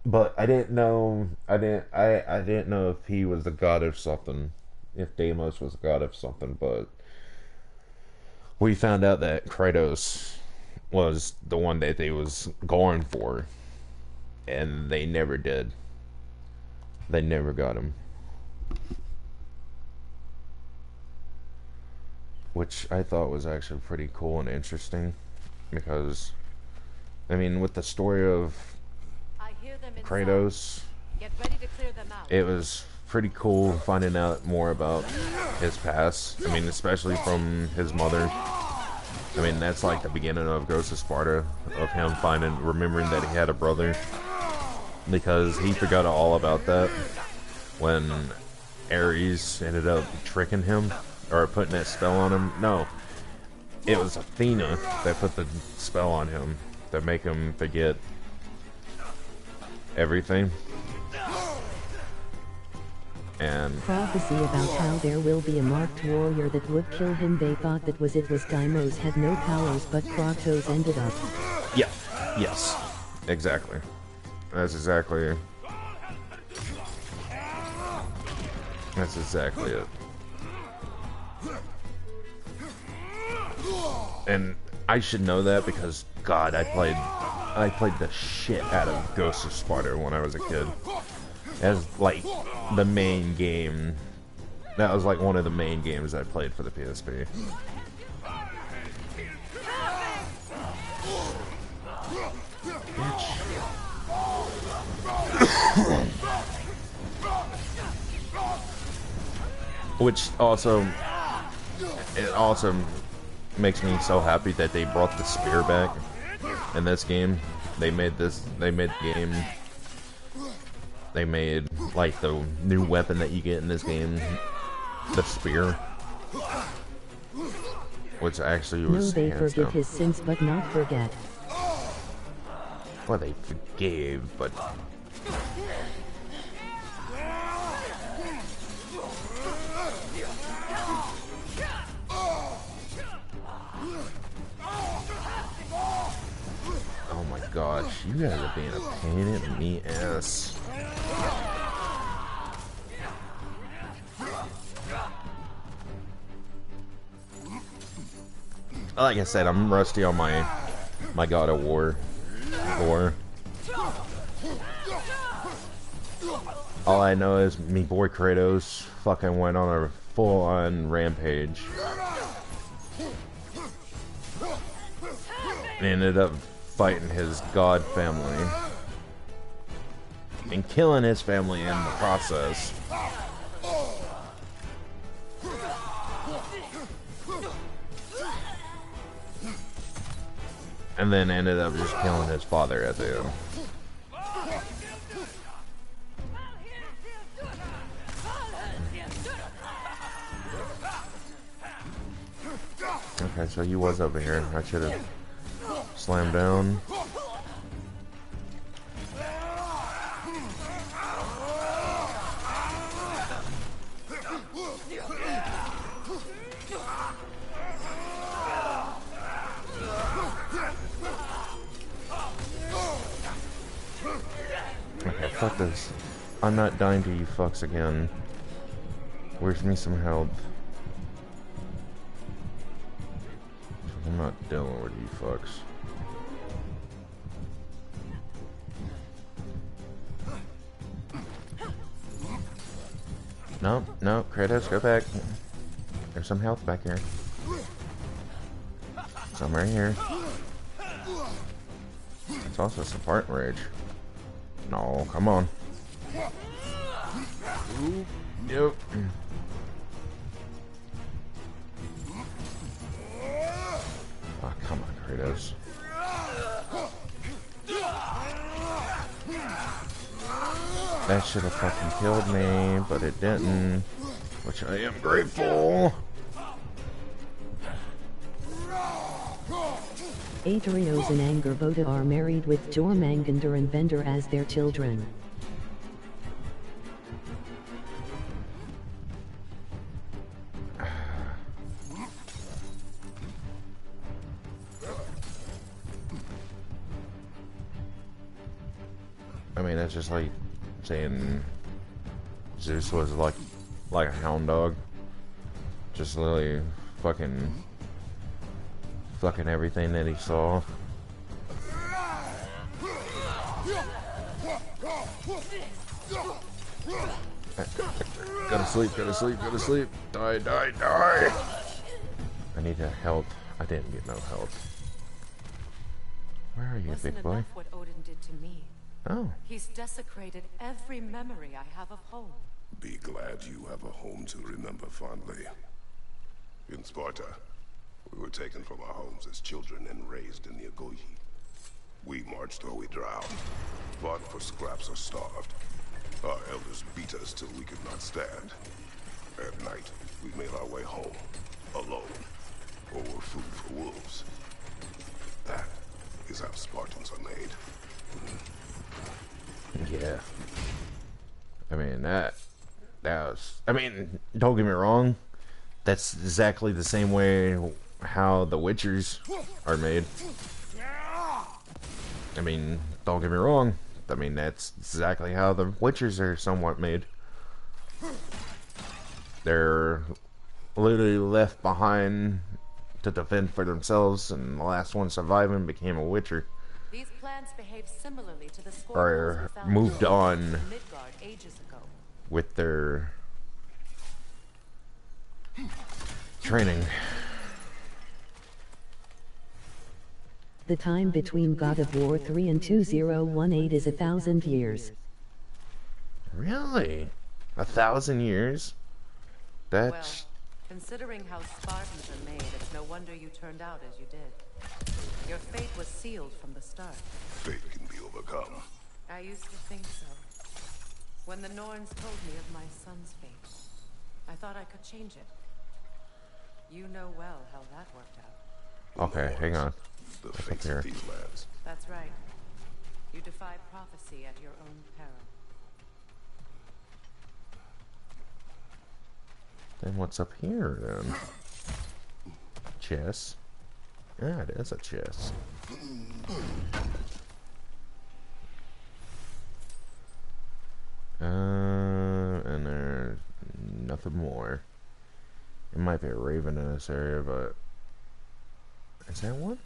But I didn't know if he was the god of something, if Deimos was the god of something, but we found out that Kratos was the one that they was going for, and they never did. They never got him. Which I thought was actually pretty cool and interesting, because, I mean, with the story of Kratos, it was pretty cool finding out more about his past. I mean, especially from his mother. I mean, that's like the beginning of Ghost of Sparta, of him remembering that he had a brother, because he forgot all about that when Ares ended up tricking him, or putting that spell on him. No, it was Athena that put the spell on him to make him forget everything. And prophecy about how there will be a marked warrior that would kill him. They thought it was Deimos had no powers, but Kratos ended up. Yeah, yes, exactly. That's exactly it. And I should know that because, God, I played the shit out of Ghost of Sparta when I was a kid. As like the main game. That was like one of the main games I played for the PSP. Which also, it also makes me so happy that they brought the spear back in this game. They made the game. They made like the new weapon that you get in this game, the spear, which actually was. No, they forgive his sins, but not forget. Well, they forgave, but. Oh my gosh, you guys are being a pain in the ass. Like I said, I'm rusty on my God of War lore. All I know is me boy Kratos fucking went on a full-on rampage. And ended up fighting his god family. And killing his family in the process. And then ended up just killing his father at the end. Okay, so he was over here. I should have slammed down. Okay, fuck this. I'm not dying to you fucks again. Where's me some help? I'm not dealing with you fucks. No, no, Kratos, go back. There's some health back here. Some right here. It's also Spartan Rage. No, come on. Yep. Oh, come on, Kratos. That should have fucking killed me, but it didn't. Which I am grateful. Atreus and Angerboda are married with Jormungandr and Vendor as their children. I mean, that's just like saying Zeus was like a hound dog. Just literally fucking everything that he saw. Go to sleep, go to sleep, go to sleep. Die, die, die. I need a health. I didn't get no health. Where are you, big boy? Enough what Odin did to me. Oh. He's desecrated every memory I have of home. Be glad you have a home to remember fondly. In Sparta, we were taken from our homes as children and raised in the Agogi. We marched or we drowned, fought for scraps or starved. Our elders beat us till we could not stand. At night, we made our way home, alone, or were food for wolves. That is how Spartans are made. Yeah. I mean, that was... I mean, don't get me wrong. That's exactly the same way how the Witchers are made. I mean, don't get me wrong. I mean, that's exactly how the Witchers are somewhat made. They're literally left behind to defend for themselves, and the last one surviving became a Witcher. These plants behave similarly to the Or moved on Midgard ages ago. with their training. The time between God of War 3 and 2018 is 1,000 years. Really? 1,000 years? That's... Well, considering how Spartans are made, it's no wonder you turned out as you did. Your fate was sealed from the start. Fate can be overcome. I used to think so. When the Norns told me of my son's fate, I thought I could change it. You know well how that worked out. Okay, hang on. The What's up fates here? of these lands. That's right. You defy prophecy at your own peril. Then what's up here, then? Chess. Yeah, it is a chess. And there's nothing more. It might be a raven in this area, but Is that one?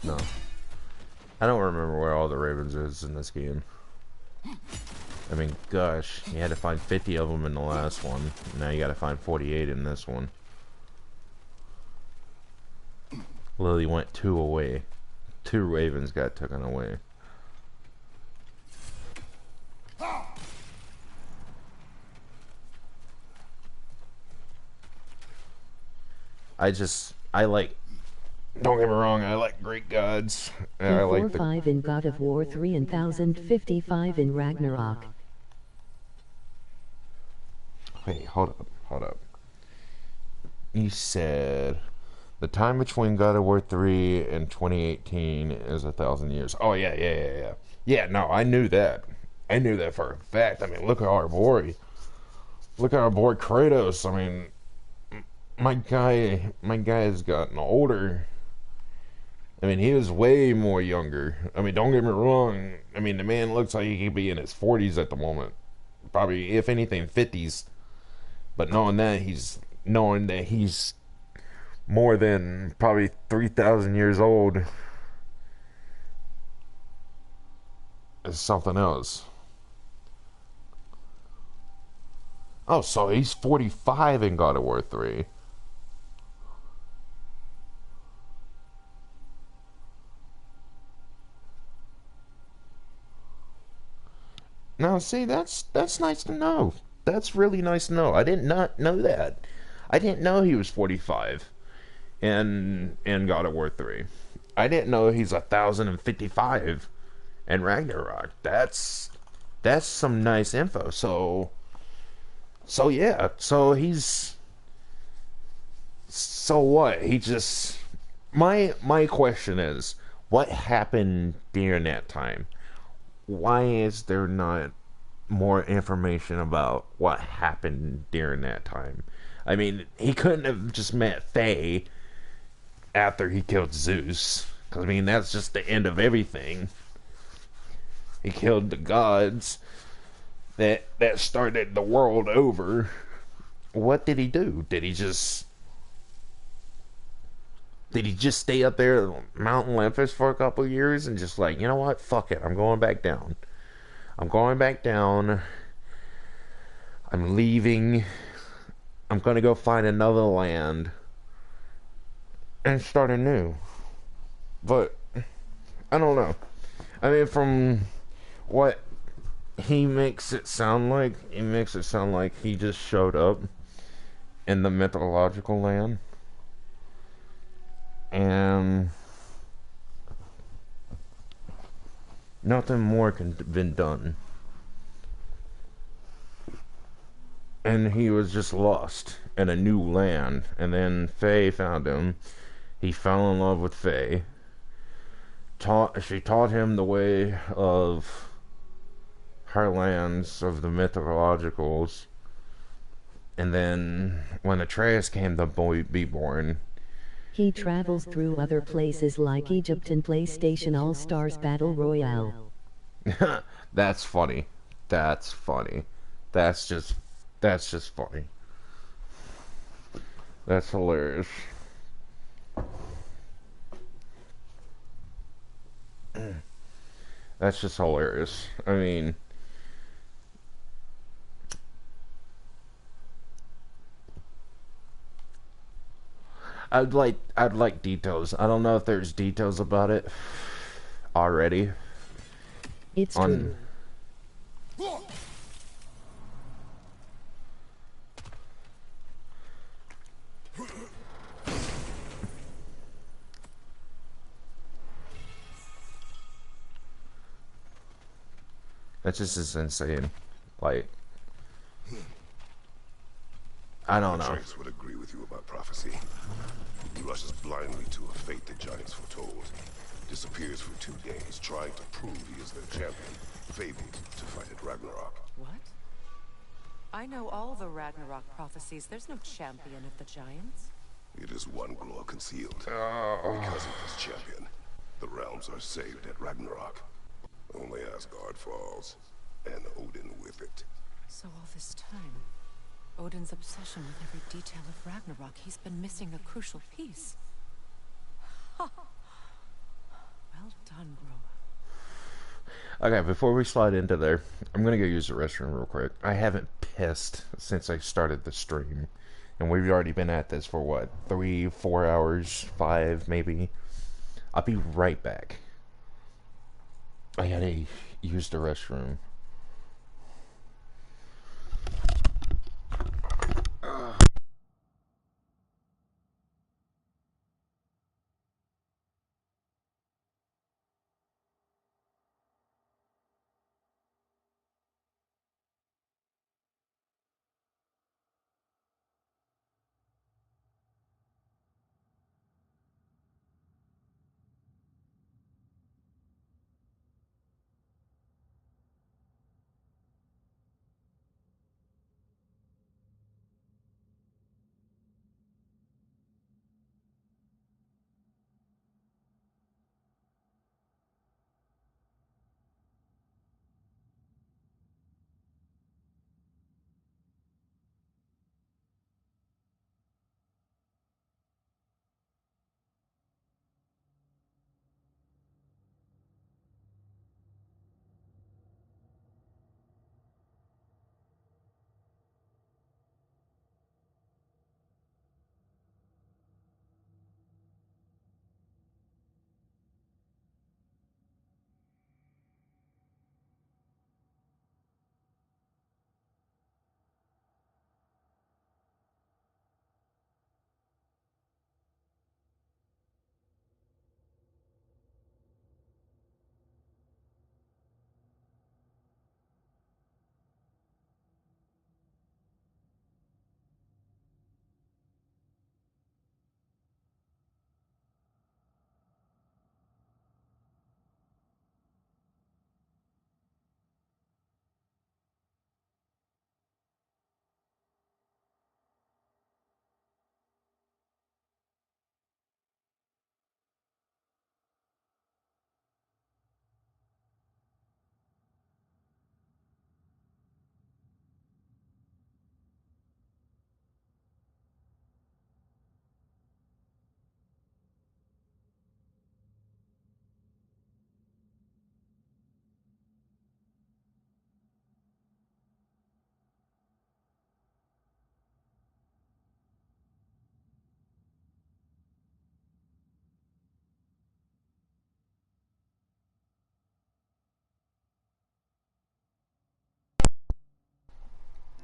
No. I don't remember where all the ravens is in this game. I mean, gosh, you had to find 50 of them in the last one. Now you gotta find 48 in this one. Lily went 2 away. 2 ravens got taken away. I like, don't get me wrong, I like Greek gods. I like the 5 in God of War 3 and 1055 in Ragnarok. Wait, hold up. You said the time between God of War 3 and 2018 is 1,000 years. Oh, yeah. Yeah, no, I knew that. I knew that for a fact. I mean, look at our boy. Look at our boy Kratos. I mean, my guy has gotten older. I mean, he was way more younger. I mean, don't get me wrong. I mean, the man looks like he could be in his 40s at the moment. Probably, if anything, 50s. But knowing that he's more than probably 3,000 years old is something else. Oh, so he's 45 in God of War 3. Now, see, that's nice to know. That's really nice to know. I did not know that. I didn't know he was 45 in God of War 3. I didn't know he's 1,055 in Ragnarok. That's some nice info. So yeah. So what? He just my question is, what happened during that time? Why is there not more information about what happened during that time? I mean, he couldn't have just met Faye after he killed Zeus, because I mean, that's just the end of everything. He killed the gods that started the world over. What did he do? Did he just stay up there at Mount Olympus for a couple of years and just like, you know what, fuck it, I'm going back down. I'm leaving. I'm gonna go find another land and start anew. But I don't know. I mean, from what he makes it sound like he just showed up in the mythological land and nothing more can been done. And he was just lost in a new land. And then Faye found him. He fell in love with Faye. She taught him the way of her lands, of the mythologicals. And then when Atreus came to be born, he travels through other places like Egypt and PlayStation All-Stars Battle Royale. That's funny. That's funny. That's just funny. That's hilarious. That's just hilarious. I mean, I'd like details. I don't know if there's details about it already. It's true. That just is insane. Like, I don't know. Atreus would agree with you about prophecy. He rushes blindly to a fate the giants foretold. Disappears for 2 days, trying to prove he is their champion. Fabled to fight at Ragnarok. What? I know all the Ragnarok prophecies. There's no champion of the giants. It is one glow concealed. Because of this champion, the realms are saved at Ragnarok. Only Asgard falls, and Odin with it. So all this time, Odin's obsession with every detail of Ragnarok, he's been missing a crucial piece. Well done, Groma. Okay, before we slide into there, I'm gonna go use the restroom real quick. I haven't pissed since I started the stream. And we've already been at this for what? 3, 4 hours? 5, maybe? I'll be right back. I gotta use the restroom.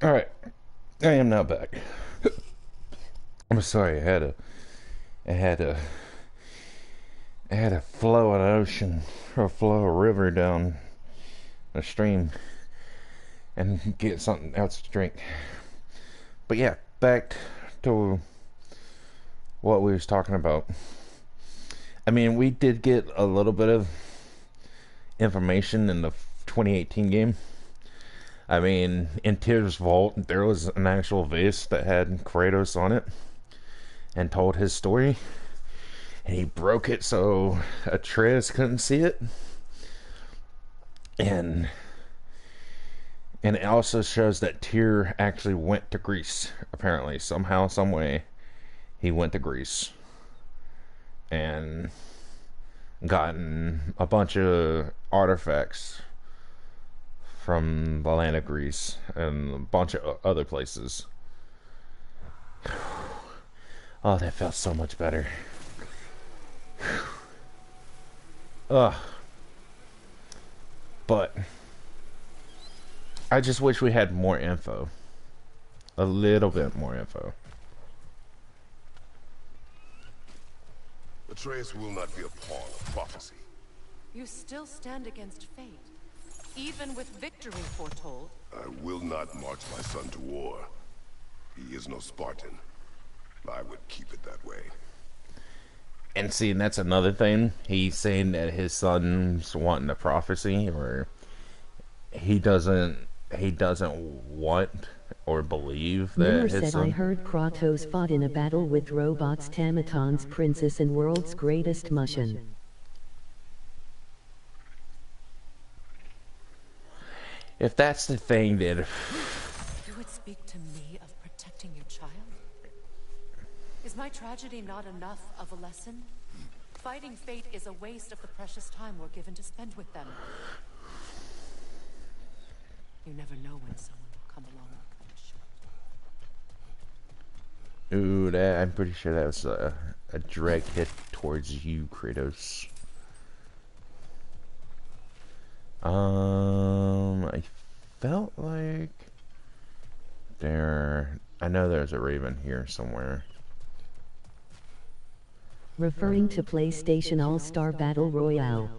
Alright. I am now back. I'm sorry, I had a flow of an ocean, or flow of a river down a stream and get something else to drink. But yeah, back to what we was talking about. I mean, we did get a little bit of information in the 2018 game. I mean, in Tyr's vault, there was an actual vase that had Kratos on it and told his story. And he broke it so Atreus couldn't see it. And it also shows that Tyr actually went to Greece. Apparently, somehow, some way, he went to Greece and gotten a bunch of artifacts from the land of Greece and a bunch of other places. Oh, that felt so much better. Ugh. But I just wish we had more info. A little bit more info. Atreus will not be a pawn of prophecy. You still stand against fate, even with victory foretold. I will not march my son to war. He is no Spartan. I would keep it that way. And see, and that's another thing. He's saying that his son's wanting a prophecy, or he doesn't want or believe that Miller his said, son... I heard Kratos fought in a battle with robots, Tamaton's princess and world's greatest Mushin. If that's the thing, then... You would speak to me of protecting your child? Is my tragedy not enough of a lesson? Fighting fate is a waste of the precious time we're given to spend with them. You never know when someone will come along and cut it short. Ooh, that, I'm pretty sure that was a direct hit towards you, Kratos. I felt like I know there's a raven here somewhere. Referring to PlayStation All-Star Battle Royale.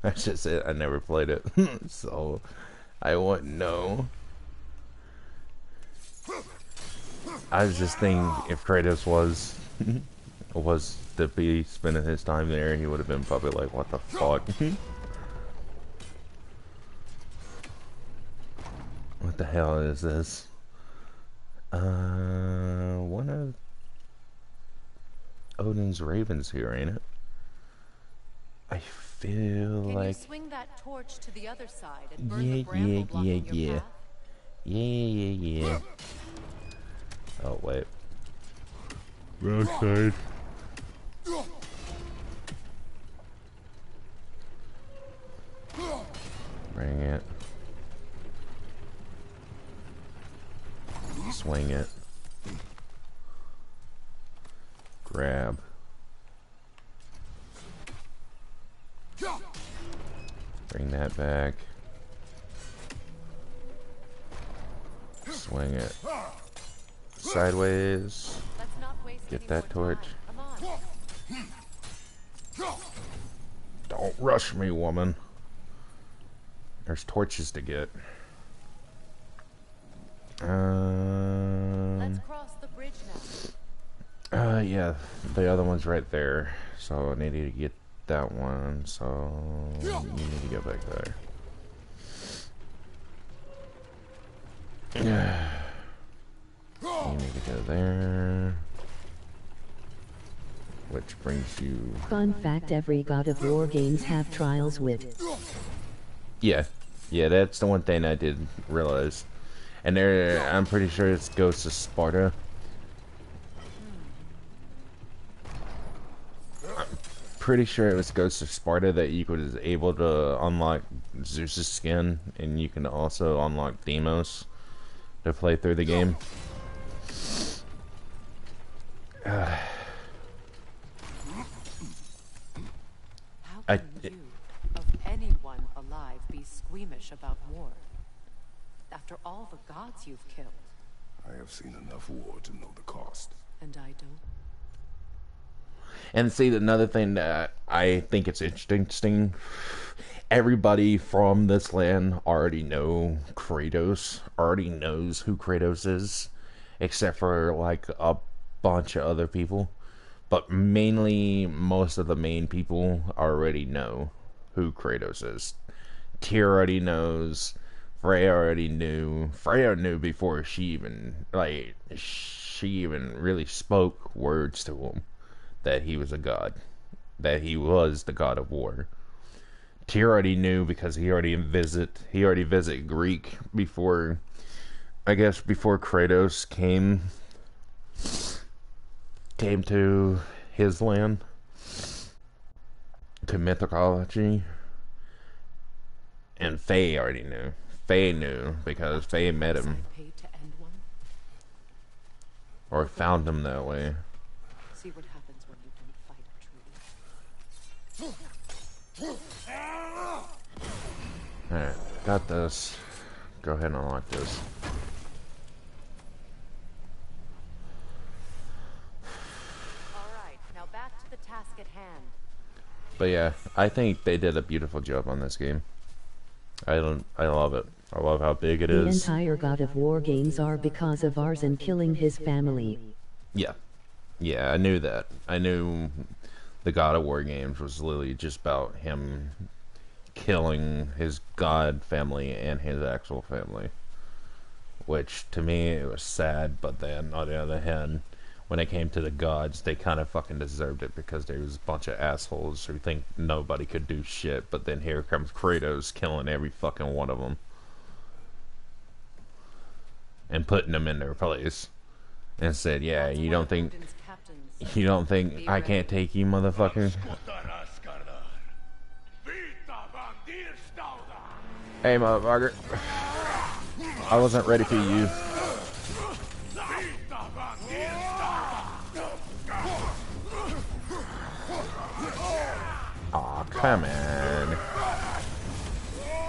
That's just it. I never played it, so I wouldn't know. I was just thinking if Kratos was to be spending his time there, he would have been probably like, "What the fuck? What the hell is this?" One of Odin's ravens here, ain't it? I feel Can like. you swing that torch to the other side and burn Yeah, the bramble blocking your path? Yeah. Oh wait. Wrong side. Bring it. Swing it. Grab. Bring that back. Swing it. Sideways. Get that torch. Don't rush me, woman. There's torches to get. Let's cross the bridge now. Yeah, the other one's right there. So I needed to get that one. So you need to get back there. You need to go there. Which brings you... Fun fact, every God of War games have trials with. Yeah, that's the one thing I did realize. And there, I'm pretty sure it's Ghosts of Sparta. I'm pretty sure it was Ghosts of Sparta that you was able to unlock Zeus's skin, and you can also unlock Deimos to play through the game. How can you, of anyone alive, be squeamish about war? After all the gods you've killed. I have seen enough war to know the cost. And I don't. And see, another thing that I think it's interesting, everybody from this land already know Kratos, already knows who Kratos is, except for like a bunch of other people. But mainly, most of the main people already know who Kratos is. Tyr already knows. Freya already knew. Freya knew before she even really spoke words to him that he was a god, that he was the god of war. Tyr already knew because he already visited Greek before, I guess, before Kratos came to his land, to mythology. And Faye already knew. Faye knew because Faye met him. Or found him that way. See what happens when you don't fight truly. Alright, got this. Go ahead and unlock this. Alright, now back to the task at hand. But yeah, I think they did a beautiful job on this game. I love it. I love how big it is. The entire God of War games are because of Arzon killing his family. Yeah, I knew that. I knew the God of War games was literally just about him killing his god family and his actual family. Which, to me, it was sad, but then, on the other hand, when it came to the gods, they kind of fucking deserved it because there was a bunch of assholes who think nobody could do shit, but then here comes Kratos killing every fucking one of them. And putting them in their place. and said, "Yeah, you don't think I can't take you, motherfucker?" Hey, motherfucker. I wasn't ready for you. Aw, come on.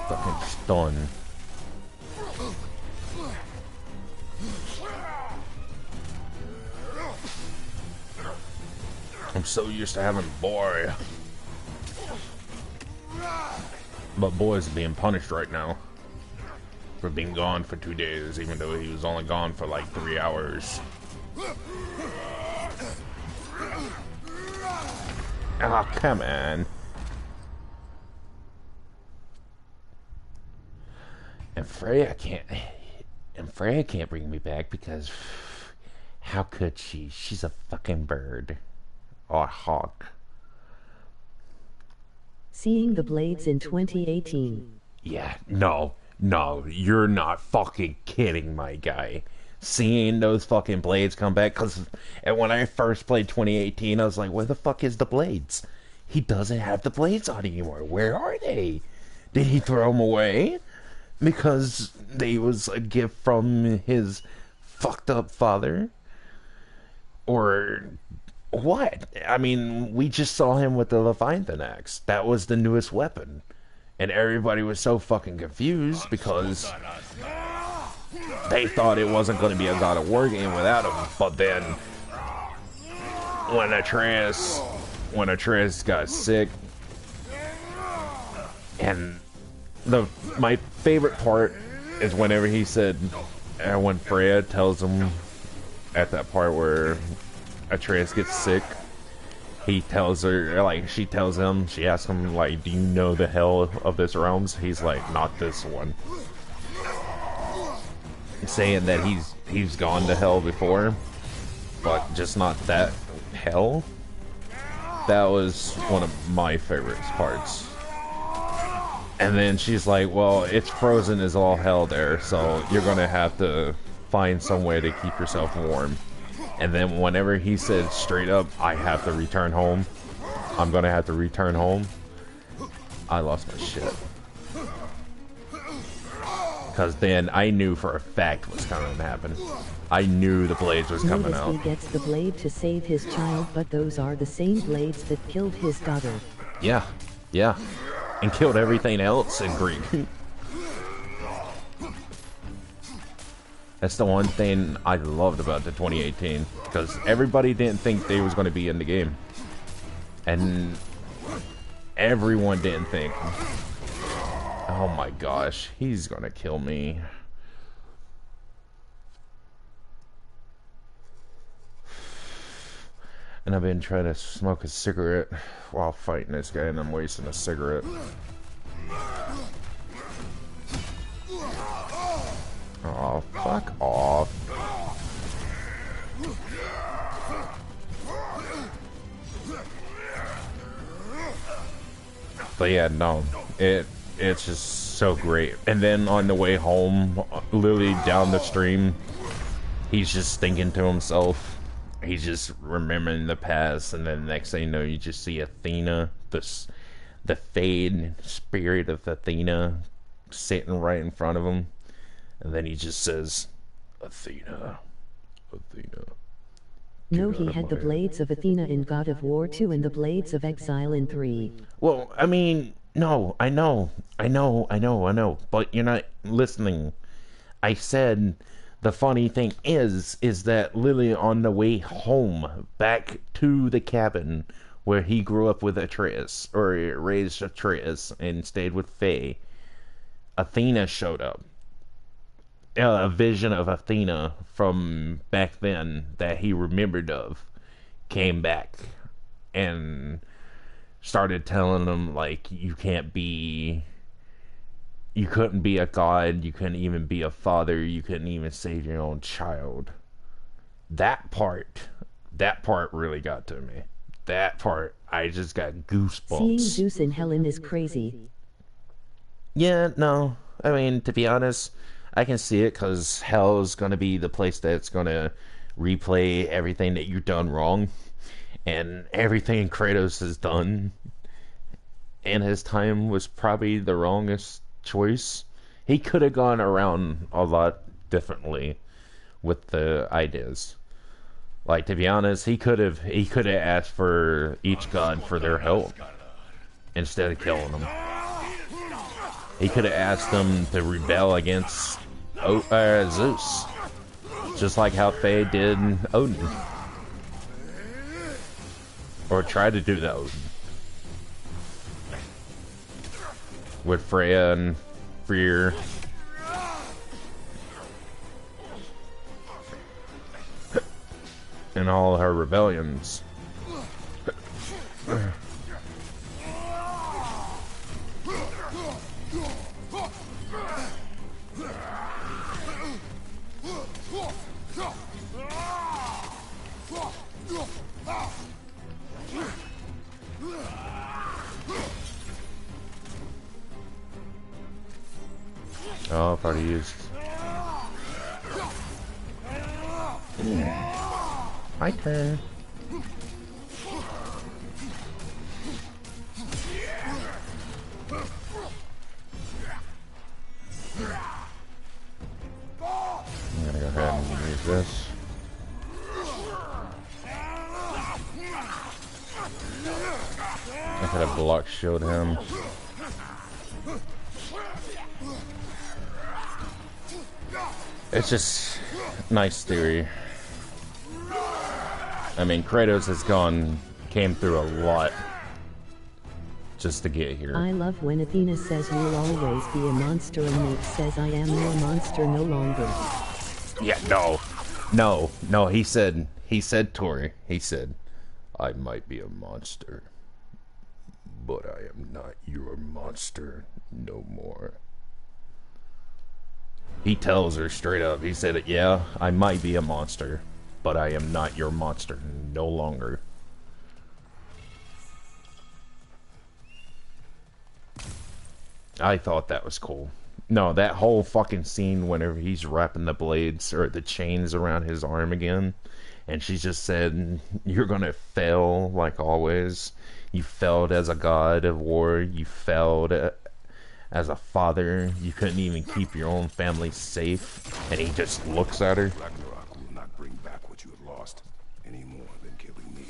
Fucking stun. I'm so used to having boy. But boy's being punished right now for being gone for 2 days, even though he was only gone for like 3 hours. Ah, come on. And Freya can't bring me back because how could she? She's a fucking bird. Or a hawk. Seeing the blades in 2018. Yeah, no, you're not fucking kidding, my guy. Seeing those fucking blades come back, because when I first played 2018, I was like, where the fuck is the blades? He doesn't have the blades on anymore. Where are they? Did he throw them away? Because they was a gift from his fucked up father? Or what? I mean, we just saw him with the Leviathan axe. That was the newest weapon. And everybody was so fucking confused because they thought it wasn't going to be a God of War game without him. But then, when Atreus got sick, and my favorite part is whenever he said, when Freya tells him at that part where Atreus gets sick, he tells her, like, she tells him, she asks him, like, do you know the hell of this realms? He's like, not this one. Saying that he's gone to hell before, but just not that hell. That was one of my favorite parts. And then she's like, well, it's frozen as all hell there, so you're gonna have to find some way to keep yourself warm. And then whenever he said straight up, I have to return home, I'm gonna have to return home, I lost my shit. Because then I knew for a fact what's coming to happen. I knew the blades was coming out. He gets the blade to save his child, but those are the same blades that killed his daughter. Yeah, yeah. And killed everything else in Greek. That's the one thing I loved about the 2018, because everybody didn't think they was going to be in the game, and everyone didn't think, oh my gosh, he's gonna kill me. And I've been trying to smoke a cigarette while fighting this guy, and I'm wasting a cigarette. Oh, fuck off. But yeah, no, it's just so great. And then on the way home, literally down the stream, he's just thinking to himself. He's just remembering the past, and then next thing you know, you just see Athena, the Fade spirit of Athena, sitting right in front of him. And then he just says, Athena, Athena. No, he had the blades of Athena in God of War 2 and the blades of Exile in 3. Well, I mean, no, I know. But you're not listening. I said the funny thing is that Lily on the way home, back to the cabin where he grew up with Atreus, or raised Atreus and stayed with Faye, Athena showed up. A vision of Athena from back then that he remembered of came back and started telling him, like, you couldn't be a god, you couldn't even be a father, you couldn't even save your own child. That part really got to me. That part, I just got goosebumps. Seeing Zeus in Helen is crazy. Yeah, no, I mean, to be honest, I can see it, because hell is going to be the place that's going to replay everything that you've done wrong and everything Kratos has done, and his time was probably the wrongest choice. He could have gone around a lot differently with the ideas. Like, to be honest, he could have asked for each god for their help instead of killing them. He could have asked them to rebel against Zeus, just like how Faye did Odin, or try to do that Odin with Freya and Freer. And all her rebellions. Oh, I've already used. My turn. I'm gonna go ahead and use this. I could have block shield him. It's just nice theory. I mean, Kratos came through a lot just to get here. I love when Athena says you'll always be a monster and Nate says I am no monster no longer. Yeah, no, he said, Tori, he said, I might be a monster, but I am not your monster no more. He tells her straight up, he said, yeah, I might be a monster, but I am not your monster no longer. I thought that was cool. No, that whole fucking scene whenever he's wrapping the blades or the chains around his arm again, and she just said, you're gonna fail like always. You failed as a god of war. You failed as a father. You couldn't even keep your own family safe. And he just looks at her. Ragnarok will not bring back what you have lost any more than killing me.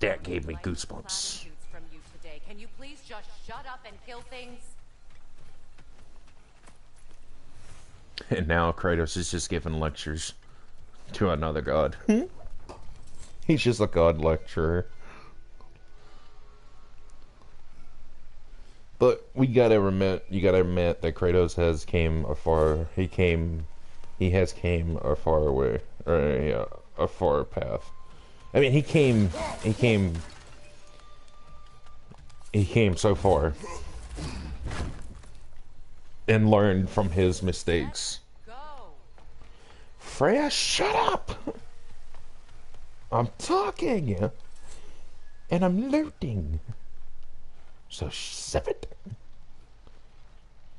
That gave me goosebumps. From you today. Can you please just shut up and kill things? And now Kratos is just giving lectures to another god. He's just a god lecturer. But you gotta admit that Kratos has came a far. He has came a far way, or a far path. I mean, he came so far and learned from his mistakes. Freya, shut up! I'm talking, and I'm looting. So zip it.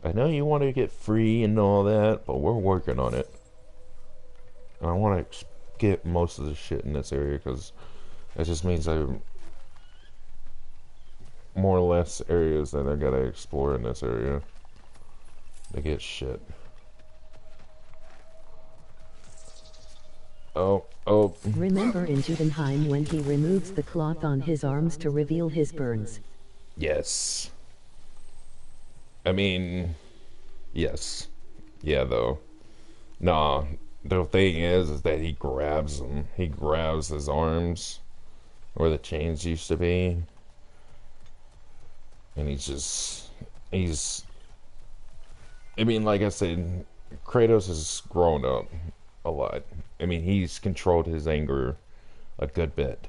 I know you want to get free and all that, but we're working on it. And I want to get most of the shit in this area because it just means I more or less areas that I gotta explore in this area to get shit. Oh. Remember in Judenheim when he removes the cloth on his arms to reveal his burns? Yes. I mean, yes. Yeah, though. Nah, the thing is that he grabs him. He grabs his arms where the chains used to be. And I mean, like I said, Kratos has grown up a lot. I mean, he's controlled his anger a good bit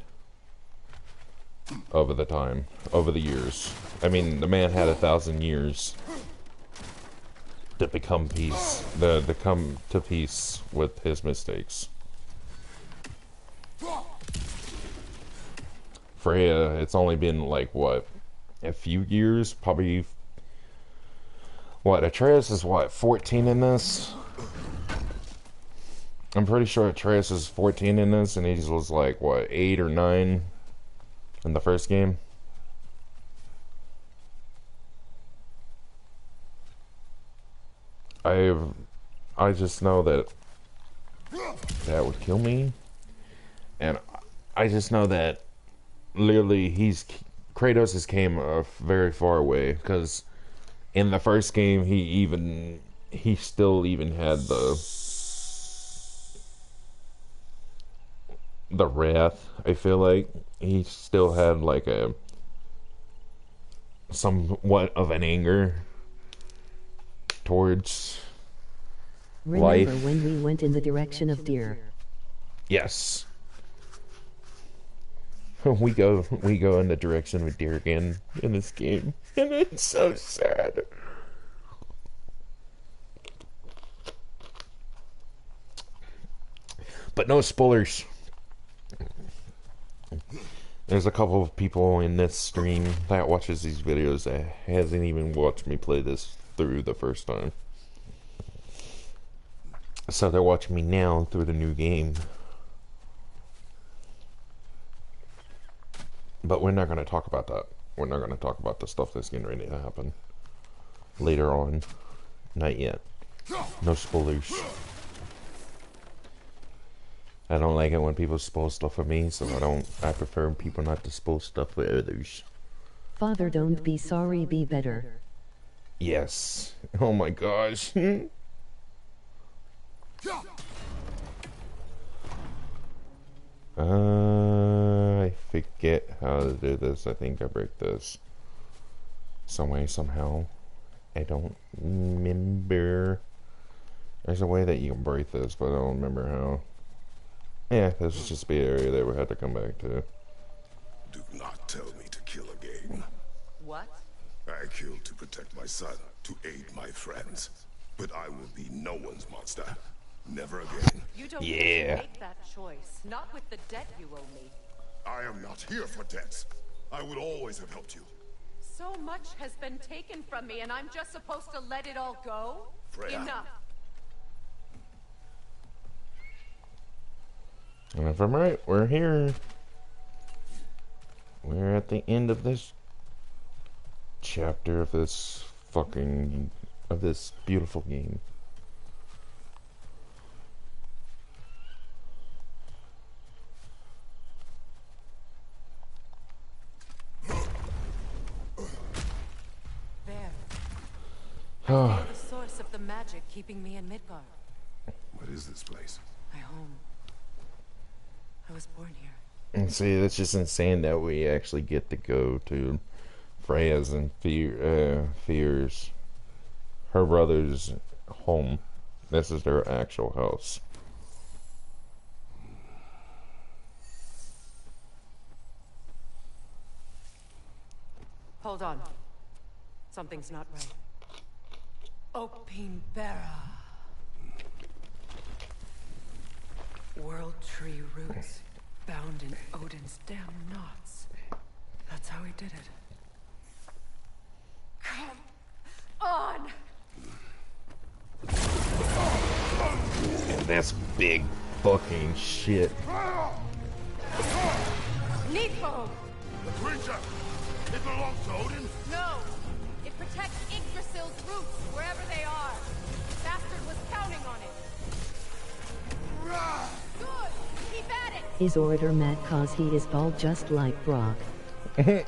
over the years. I mean, the man had 1,000 years to become peace, to come to peace with his mistakes. Freya, it's only been like what, a few years, probably. What, Atreus is what, 14 in this? I'm pretty sure Atreus is 14 in this, and he was like, what, 8 or 9 in the first game? I just know that that would kill me, and I just know that literally Kratos has came very far away, because in the first game he still even had the wrath. I feel like he still had like a somewhat of an anger towards Remember life. when we went in the direction of deer? Yes. We go in the direction of deer again in this game, and it's so sad. But no spoilers. There's a couple of people in this stream that watches these videos that hasn't even watched me play this through the first time. So they're watching me now through the new game. But we're not going to talk about that. We're not going to talk about the stuff that's getting ready to happen later on. Not yet. No spoilers. I don't like it when people spoil stuff for me, so I prefer people not to spoil stuff for others. Father, don't be sorry, be better. Yes. Oh my gosh. I forget how to do this. I think I break this some way, somehow. I don't remember. There's a way that you can break this, but I don't remember how. Yeah, this is just the area that we had to come back to. Do not tell me to kill again. What? I killed to protect my son, to aid my friends. But I will be no one's monster. Never again. You don't get to make that choice. Not with the debt you owe me. I am not here for debts. I would always have helped you. So much has been taken from me, and I'm just supposed to let it all go? Freya. Enough. And if I'm right, we're here. We're at the end of this chapter of this beautiful game. There. Oh. The source of the magic keeping me in Midgard. What is this place? My home. I was born here. And see, it's just insane that we actually get to go to Freya's and Fear's, her brother's home. This is their actual house. Hold on. Something's not right. Opin Bera. World tree roots bound in Odin's damn knots. That's how he did it. Come on! And that's big fucking shit. Needful! The creature! It belongs to Odin? No! It protects Yggdrasil's roots wherever they are. Bastard was counting on it. Good! Keep at it! Is Orator mad cause he is bald just like Brock? I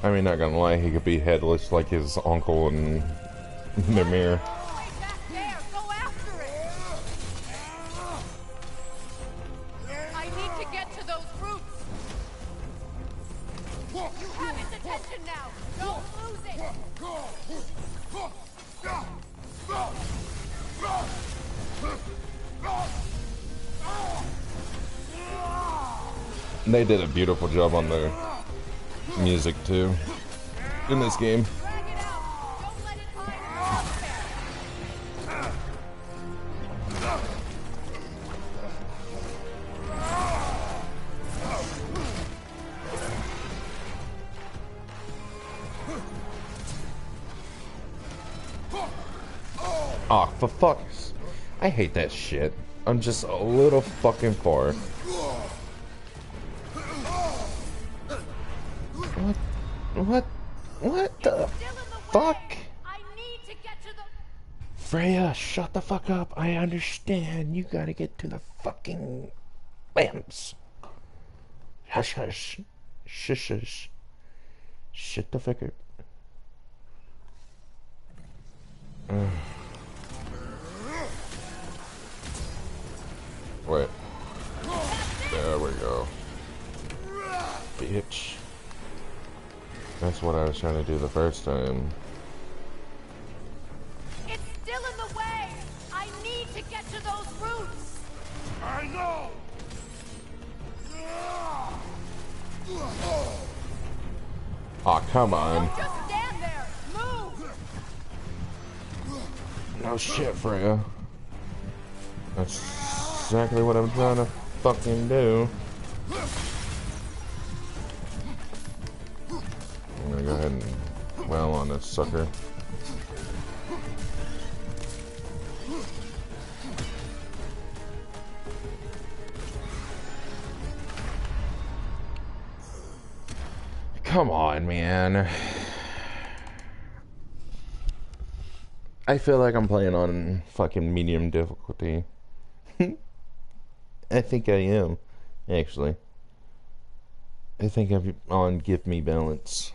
mean, not gonna lie, he could be headless like his uncle in the mirror. I need to get to those roots! You have its attention now! Don't lose it! They did a beautiful job on the music too in this game. Oh, for fuck's... I hate that shit. I'm just a little fucking far. What the fuck? I need to get to the... Freya, shut the fuck up. I understand. You gotta get to the fucking... Bams. Hush hush. Shush shush. Shit the fuck up. Wait. There we go. Bitch. That's what I was trying to do the first time. It's still in the way! I need to get to those roots! I know! Aw, come on. Don't just stand there! Move! No shit, Freya. That's exactly what I'm trying to fucking do. I'm gonna go ahead and well on this sucker. Come on, man. I feel like I'm playing on fucking medium difficulty. I think I am, actually. I think I'm on Give Me Balance.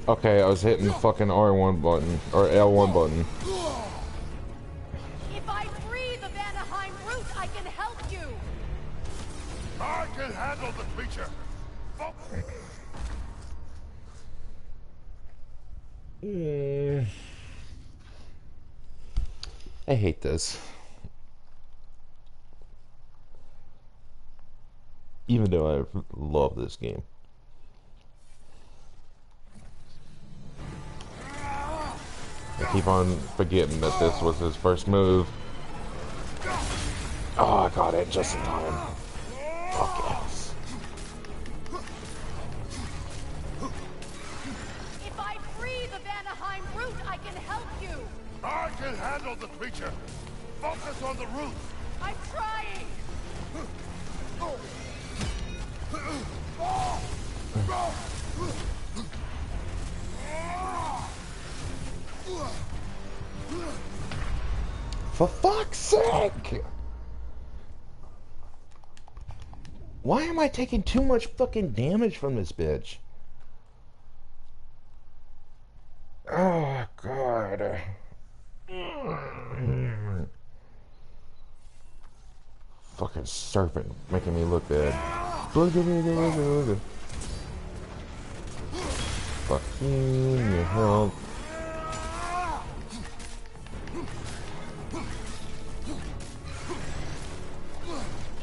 Okay, I was hitting the fucking R1 button, or L1 button. If I free the Vanaheim root, I can help you! I can handle the creature. I hate this. Even though I love this game. I keep on forgetting that this was his first move. Oh, I got it just in time. Fuck yes. If I free the Vanaheim root, I can help you! I can handle the creature. Focus on the root. I'm trying! For fuck's sake! Why am I taking too much fucking damage from this bitch? Oh, God. Fucking serpent making me look bad. Fuck you, your help.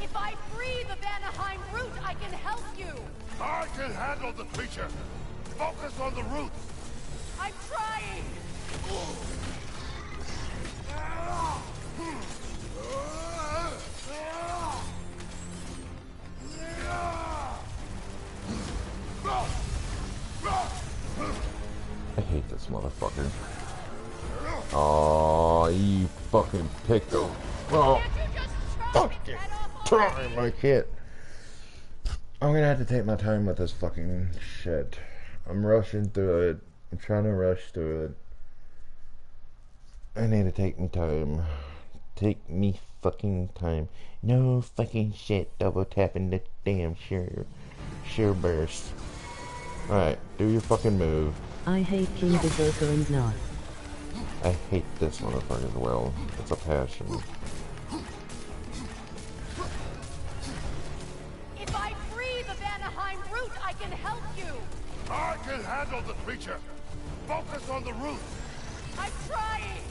If I free the Vanaheim root, I can help you! I can handle the creature. Focus on the root. I'm trying! I hate this motherfucker. Oh, you fucking picked the wrong fucking time. I can't. I'm gonna have to take my time with this fucking shit. I'm rushing through it. I'm trying to rush through it. I need to take me time. Take me fucking time. No fucking shit. Double tapping the damn sure burst. Alright, do your fucking move. I hate King Berserker and not. I hate this motherfucker as well. It's a passion. If I free the Vanaheim root, I can help you! I can handle the creature. Focus on the root. I'm trying!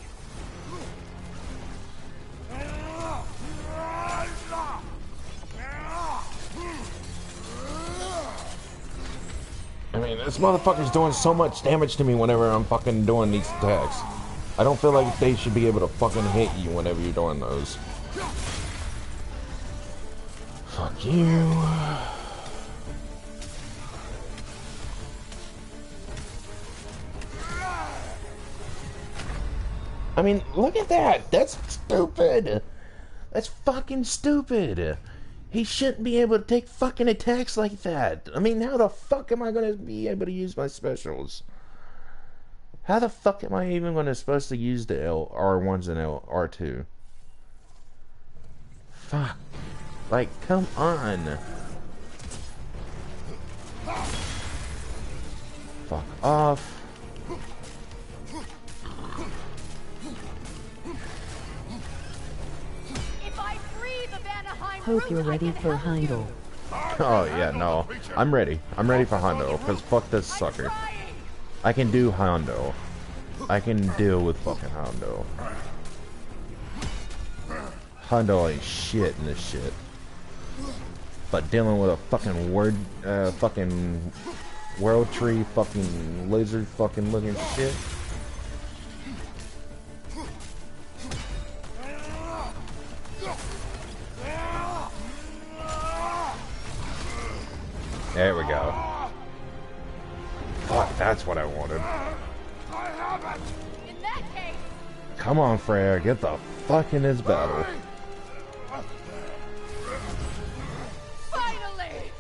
I mean, this motherfucker's doing so much damage to me whenever I'm fucking doing these attacks. I don't feel like they should be able to fucking hit you whenever you're doing those. Fuck you. I mean, look at that. That's stupid. That's fucking stupid. He shouldn't be able to take fucking attacks like that. I mean, how the fuck am I going to be able to use my specials? How the fuck am I even going to supposed to use the R1s and R2? Fuck. Like, come on. Fuck off. Hope you're ready for Heimdall. Oh yeah, no. I'm ready. I'm ready for Hondo, because fuck this sucker. I can do Hondo. I can deal with fucking Hondo. Hondo ain't shit in this shit. But dealing with a fucking fucking world tree fucking lizard fucking looking shit. There we go. Fuck, that's what I wanted. In that case, Come on, Freya, get the fuck in this battle. finally!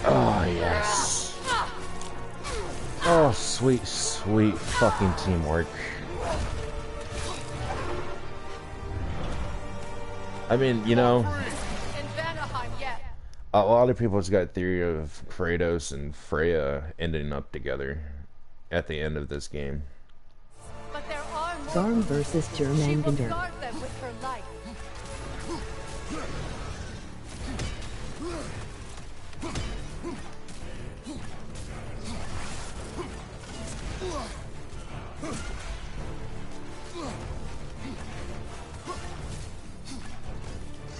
Oh, yes. Oh, sweet, sweet fucking teamwork. I mean, you know, In Vanaheim, yes. a lot of people's got theory of Kratos and Freya ending up together at the end of this game. But there are more. Garm versus She will Jormungandr. guard them with her life.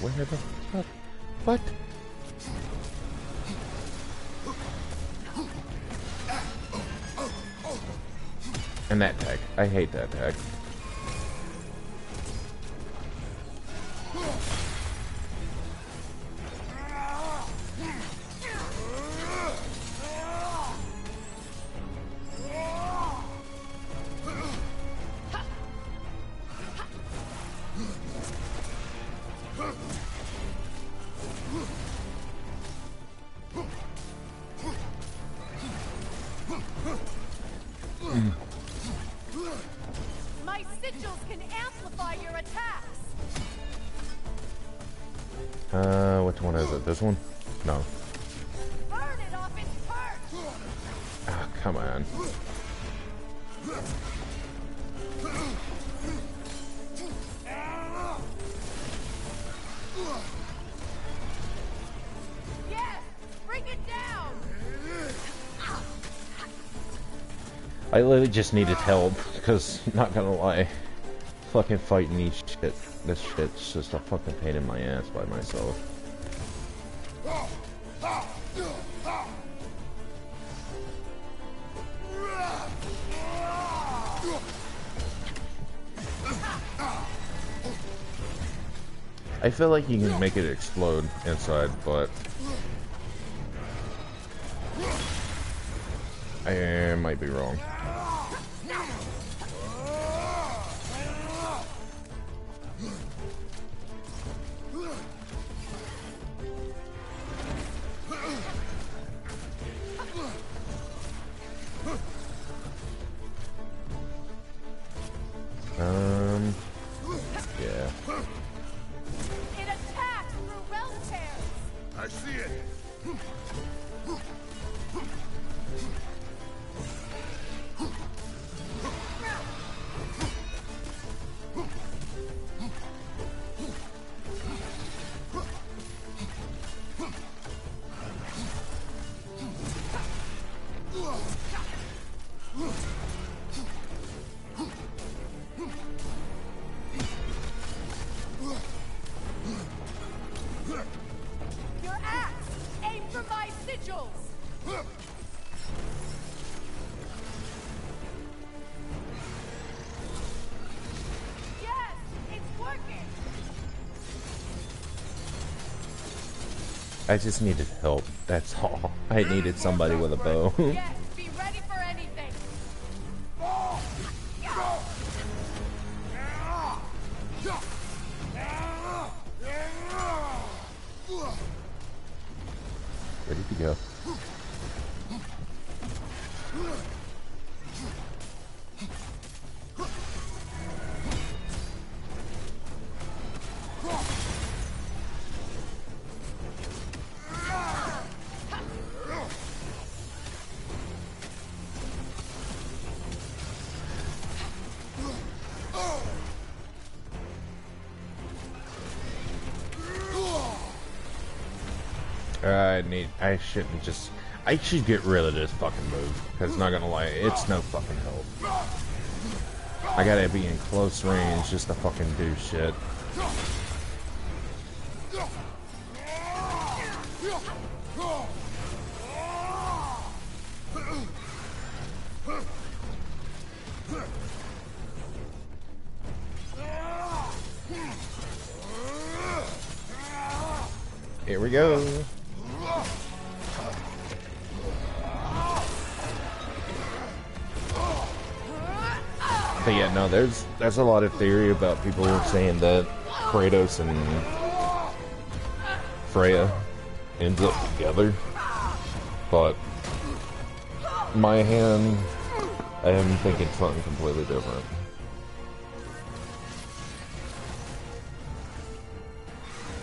Where the fuck? What? And that tag. I hate that tag. My sigils can amplify your attacks. Which one is it? This one? No. Burn it off its perch. Ah, come on. Yes, bring it down. I literally just needed help, because, not gonna lie, fucking fighting this shit's just a fucking pain in my ass by myself. I feel like you can make it explode inside, but I might be wrong. Yeah. It attacks through realm tears. I see it. Your axe, aim for my sigils. Yes, it's working. I just needed help, that's all. I needed somebody with a bow. Yes, be ready for anything. go. I should get rid of this fucking move, because not gonna lie, it's no fucking help. I gotta be in close range just to fucking do shit. Here we go. But yeah, no, there's a lot of theory about people saying that Kratos and Freya ends up together. But my hand, I am thinking something completely different.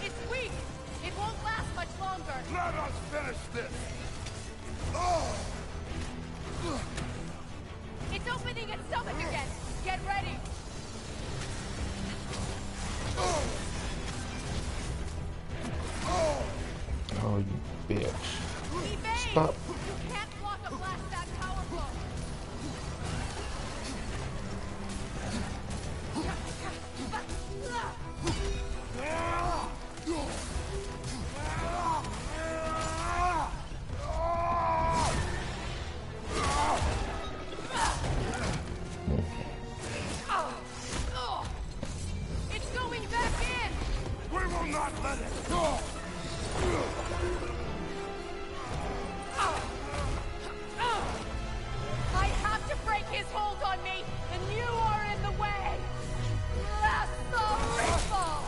It's weak. It won't last much longer. Let us finish this. It's opening its stomach again. Get ready. Oh, you bitch. Stop. You can't block a blast that powerful. It's going back in. We will not let it go. I have to break his hold on me, and you are in the way. Blast the ripple.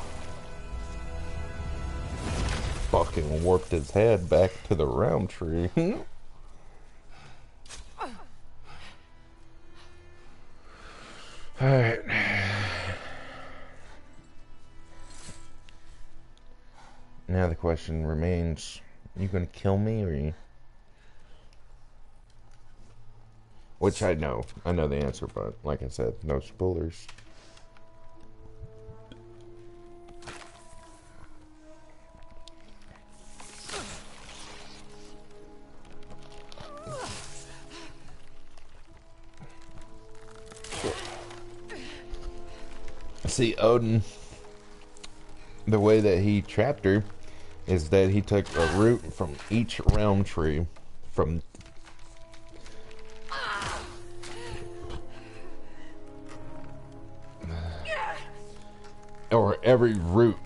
Fucking warped his head back to the round tree. Alright. Now the question remains, are you gonna kill me or you? Which I know the answer, but like I said, no spoilers. See, Odin, the way that he trapped her is that he took a root from each realm tree, from or every root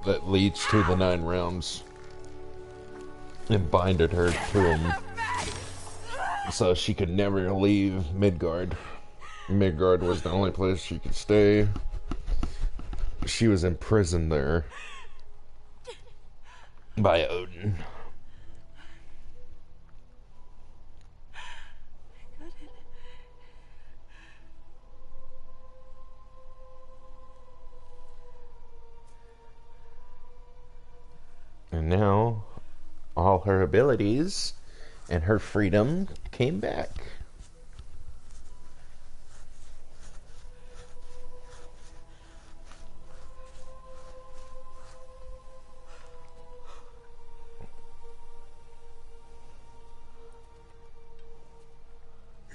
that leads to the 9 realms, and binded her to him so she could never leave Midgard. Midgard was the only place she could stay. She was imprisoned there by Odin. And now, all her abilities and her freedom came back.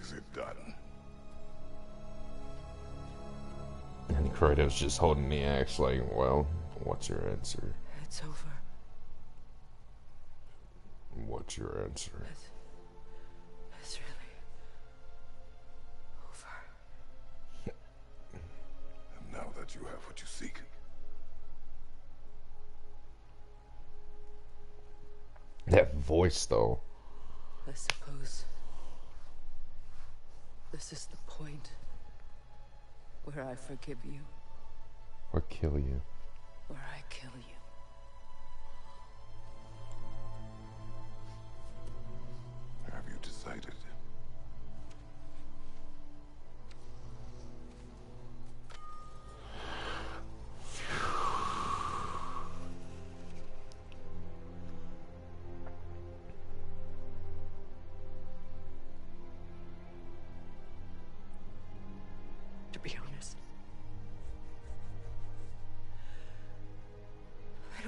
Is it done? And Kratos just holding the axe like, well, what's your answer? It's over. What's your answer? It's really over. And now that you have what you seek, that voice, though. I suppose this is the point where I forgive you, Or kill you. where I kill you.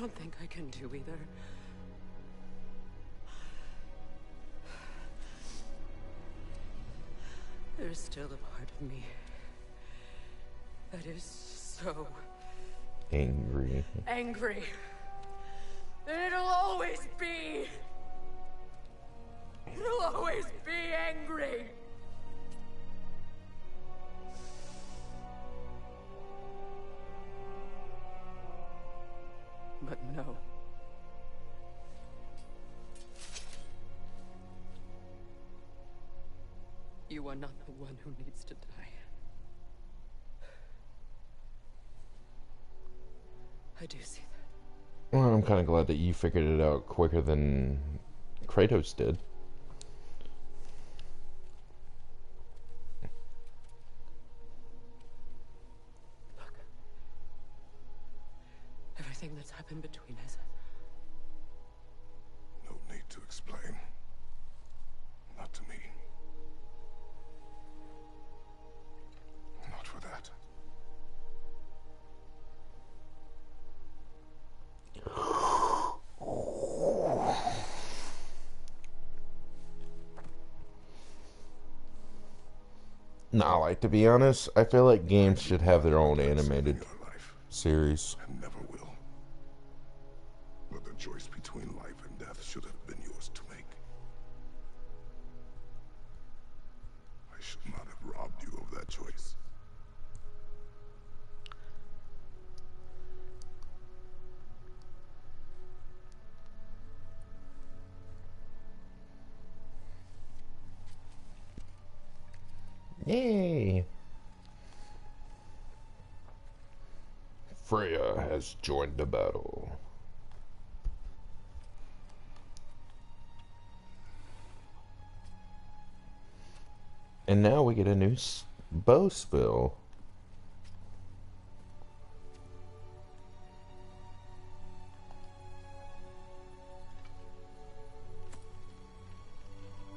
don't think I can do either. There's still a part of me that is so angry. Angry. And it'll always be. It'll always be angry. But no. You are not the one who needs to die. I do see that. Well, I'm kind of glad that you figured it out quicker than Kratos did. Look. Everything that's happened between us. No need to explain. Not to me. Not for that. Nah, like, to be honest, I feel like games should have their own animated series. And never will. But the choice between life and death should have been yours to make. I should not have robbed you of that choice. Yay! Freya has joined the battle. And now we get a new bow spill.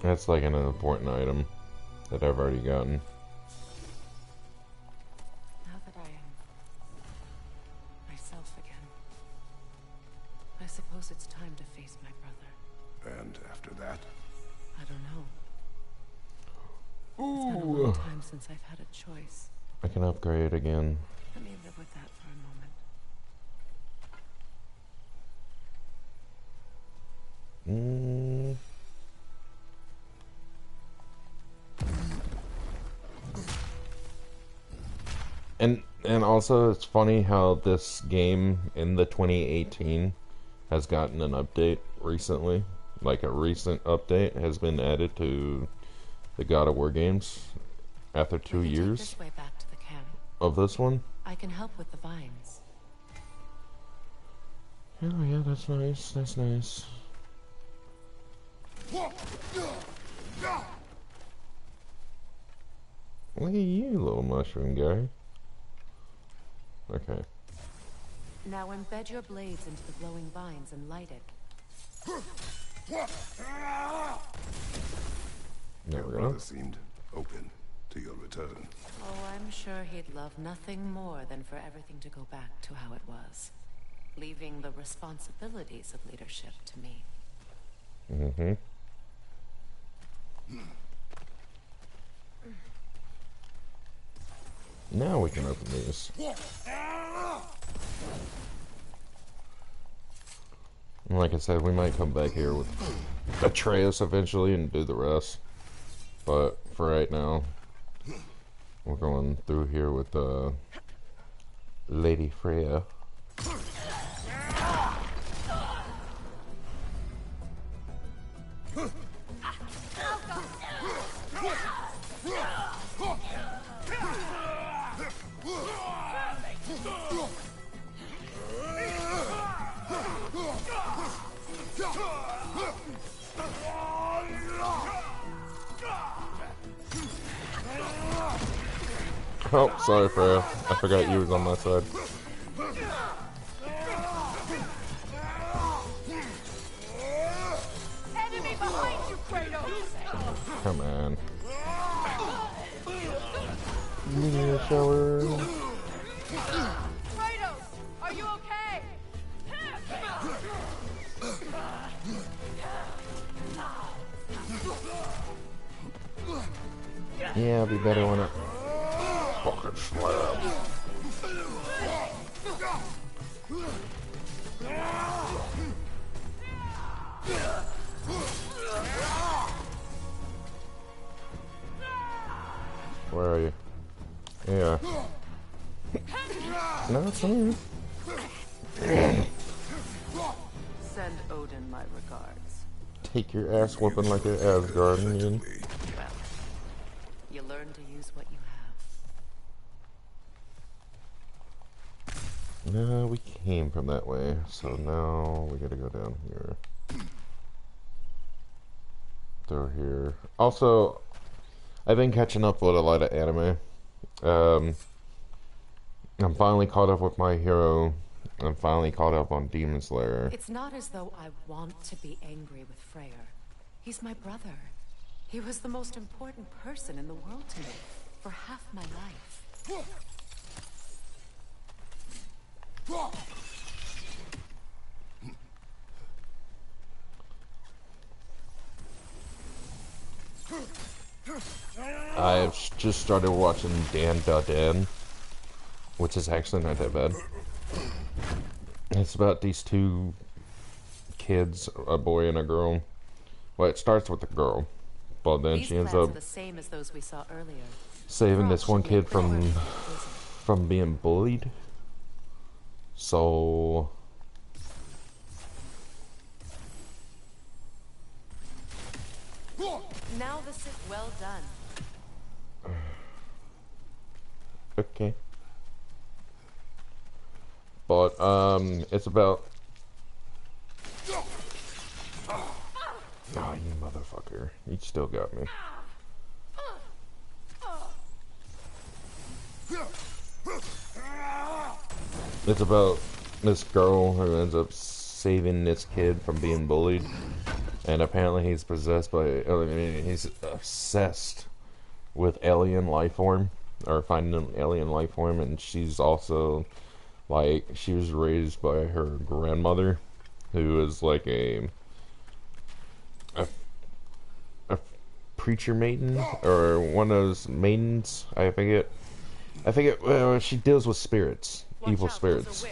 That's like an important item that I've already gotten. Now that I am myself again, I suppose it's time to face my brother. And after that? I don't know. It's been a long time since I've had a choice. I can upgrade again. Let me live with that for a moment. And also, it's funny how this game in the 2018 has gotten an update recently. Like, a recent update has been added to the God of War games after 2 years This way back to the camp. of this one. I can help with the vines. Oh yeah, that's nice. That's nice. Look at you, little mushroom guy. Okay. Now embed your blades into the glowing vines and light it. There we go. Brother seemed open to your return. Oh, I'm sure he'd love nothing more than for everything to go back to how it was, leaving the responsibilities of leadership to me. Mm-hmm. Now we can open these. And like I said, we might come back here with Atreus eventually and do the rest. But for right now, we're going through here with Lady Freya. Oh, sorry, Freya. I forgot you was on my side. Enemy behind you, Kratos! Come on. Meteor shower. Kratos, are you okay? Yeah, it'd be better when it fucking slams. Where are you? Yeah. No, it's fine. Send Odin my regards. Take your ass whooping like an Asgardian. Well, you learn to use what you have. No, we came from that way, so now we gotta go down here. Through here. Also, I've been catching up with a lot of anime. I'm finally caught up with My Hero. I'm finally caught up on Demon Slayer. It's not as though I want to be angry with Freyr. He's my brother. He was the most important person in the world to me for half my life. I've just started watching Dan Da Dan, which is actually not that bad. It's about these two kids, a boy and a girl. Well, it starts with the girl, but then These she ends plans up are the same as those we saw earlier. saving this one kid from being bullied. So Now this is well done. okay. But it's about. Oh, you motherfucker! You still got me. It's about this girl who ends up saving this kid from being bullied, and apparently he's possessed by. I mean, he's obsessed with alien life form, or finding an alien life form, and she's also like she was raised by her grandmother, who is like a preacher maiden or one of those maidens. I forget. She deals with spirits, evil spirits.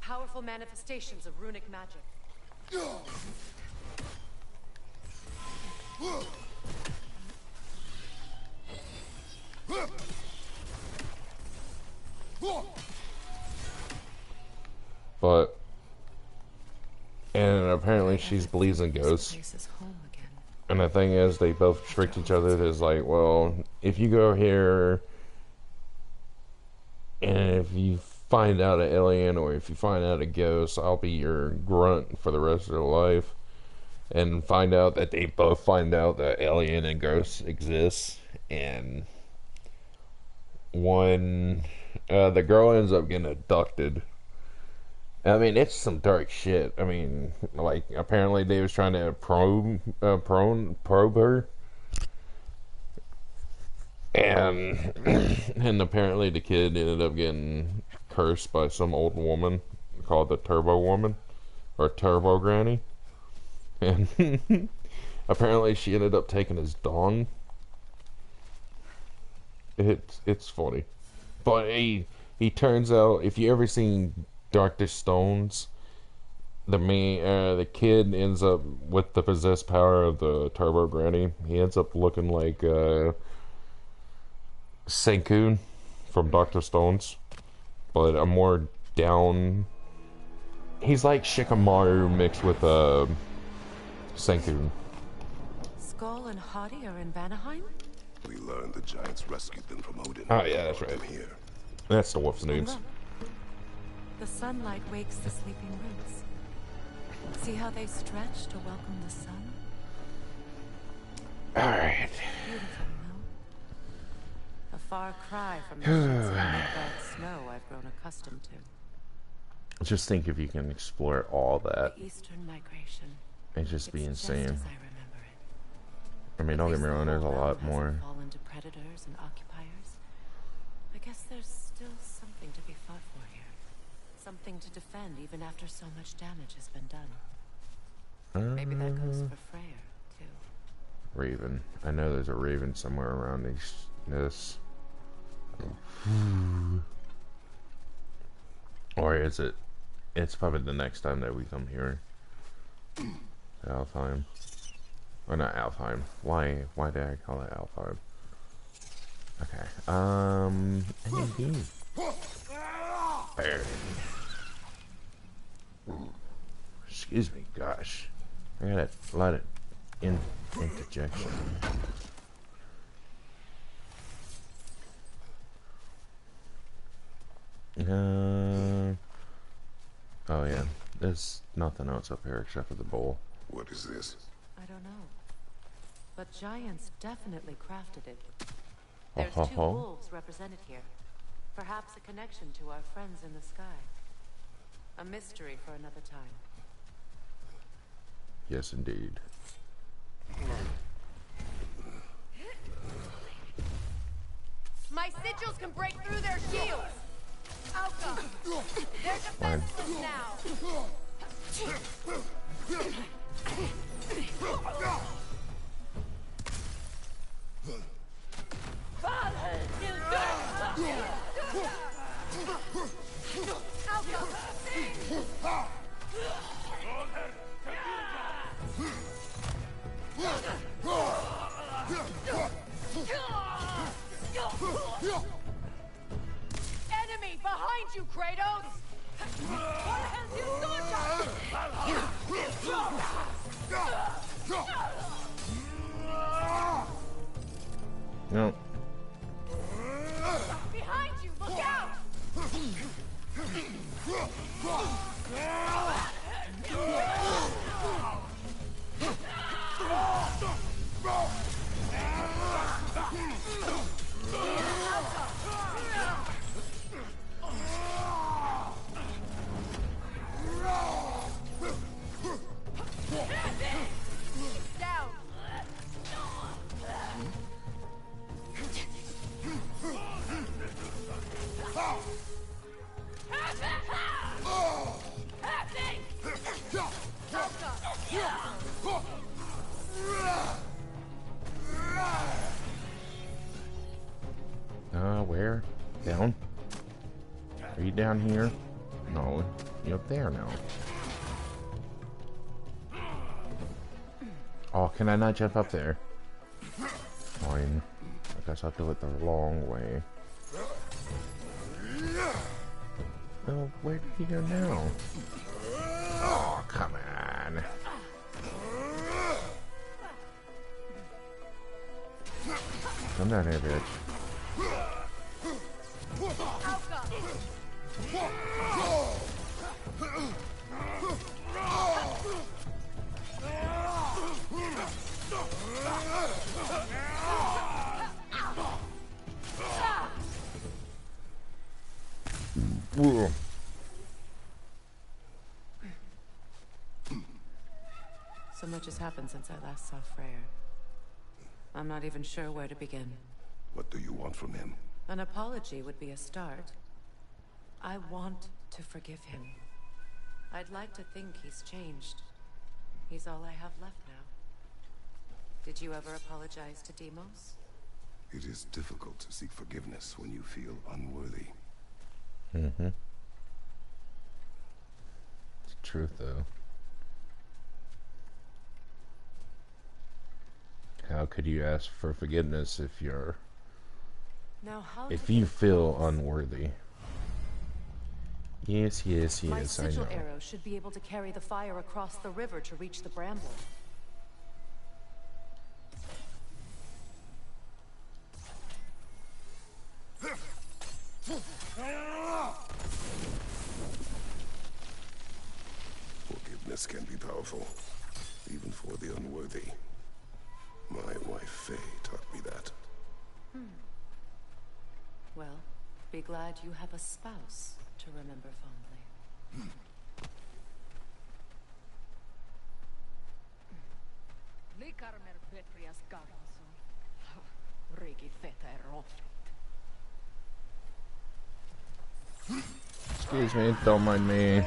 Powerful manifestations of runic magic. But and apparently she believes in ghosts. This is home again. And the thing is, they both tricked each other. It's like, well, if you go here, and if you find out an alien or if you find out a ghost, I'll be your grunt for the rest of your life. And find out that they both find out that alien and ghosts exist. And one, the girl ends up getting abducted. I mean, it's some dark shit. I mean, like, apparently they was trying to probe her. And apparently the kid ended up getting cursed by some old woman called the Turbo Woman, or Turbo Granny. And apparently she ended up taking his dong. It's funny. But he turns out, if you ever seen Darkest Stones, the kid ends up with the possessed power of the Turbo Granny. He ends up looking like Senkun from Dr. Stones, but a more down. He's like Shikamaru mixed with Senkun. Skull and Hottie are in Vanaheim? We learned the giants rescued them from Odin. Oh yeah, that's right. Here. That's the wolf's names. The sunlight wakes the sleeping roots. See how they stretch to welcome the sun? Alright. Beautiful, no? A far cry from the sheets of midnight snow I've grown accustomed to. Just think if you can explore all that. The eastern migration. It'd just be insane. Just as I remember it. I mean, don't get me wrong, there's a lot more. Fallen to predators and occupiers. I guess there's still something to be fought for here. Something to defend even after so much damage has been done. Maybe that goes for Freyr, too. Raven. I know there's a raven somewhere around this. Or is it? It's probably the next time that we come here. Alfheim. Or not Alfheim. Why did I call it Alfheim? Okay. NAD. There. Excuse me, gosh. I got a lot of interjection. Oh yeah. There's nothing else up here except for the bowl. What is this? I don't know. But giants definitely crafted it. There's two wolves represented here. Perhaps a connection to our friends in the sky. A mystery for another time. Yes, indeed. My sigils can break through their shields. Alka, they're defenseless now. Enemy behind you, Kratos! No. Behind you, look out! Down. Where? Down? Are you down here? No, you're up there now. Oh, can I not jump up there? Fine. I guess I'll do it the long way. Oh, where did he go now? Oh, come on. Come down here, bitch. Whoa. So much has happened since I last saw Freyr. I'm not even sure where to begin. What do you want from him? An apology would be a start. I want to forgive him. I'd like to think he's changed. He's all I have left now. Did you ever apologize to Deimos? It is difficult to seek forgiveness when you feel unworthy. Mm-hmm. It's the truth, though. How could you ask for forgiveness if you're... if you feel unworthy? Yes, yes, My yes, I know. sigil arrow should be able to carry the fire across the river to reach the bramble. Forgiveness can be powerful, even for the unworthy. My wife Faye taught me that. Well, be glad you have a spouse to remember fondly. Excuse me, don't mind me.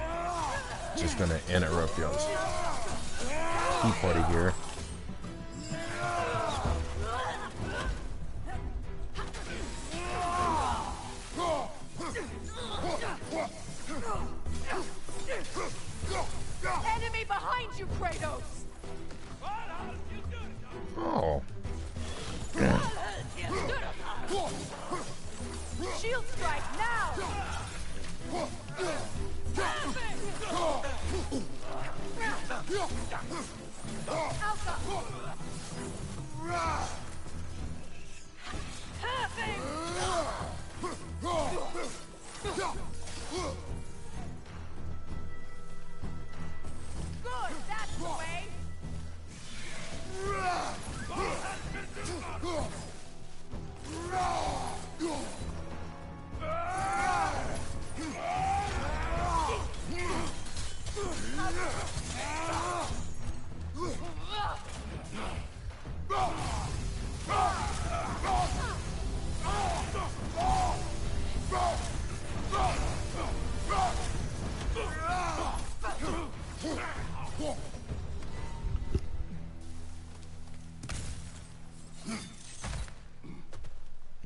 Just gonna interrupt y'all's tea party here. Enemy behind you, Kratos! Oh. Shield strike now! Good, that's the way!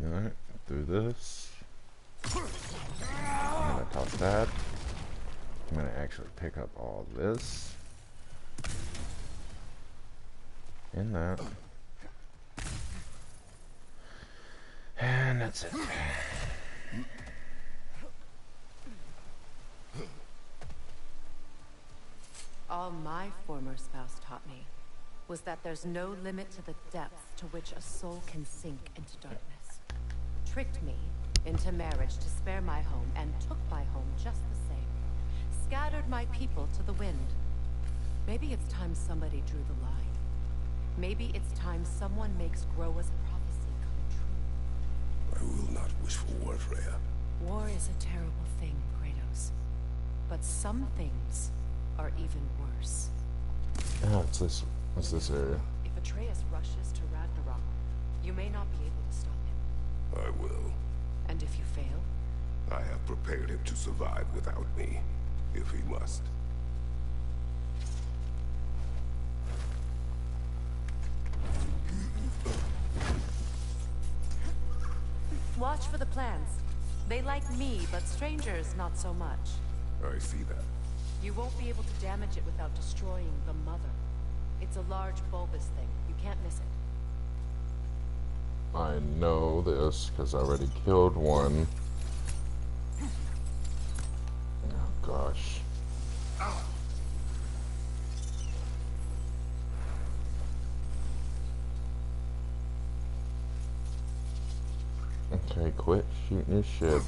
Alright, do this. I'm gonna toss that. I'm gonna actually pick up all this. And that. And that's it. All my former spouse taught me was that there's no limit to the depth to which a soul can sink into darkness. Tricked me into marriage to spare my home and took my home just the same. Scattered my people to the wind. Maybe it's time somebody drew the line. Maybe it's time someone makes Groa's prophecy come true. I will not wish for war, Freya. War is a terrible thing, Kratos. But some things are even worse. Ah, what's this area? If Atreus rushes to Ragnarok, you may not be able to stop him. I will. And if you fail? I have prepared him to survive without me, if he must. Watch for the plants. They like me, but strangers not so much. I see that. You won't be able to damage it without destroying the mother. It's a large bulbous thing. You can't miss it. I know this because I already killed one. Oh gosh. Okay, quit shooting your shit.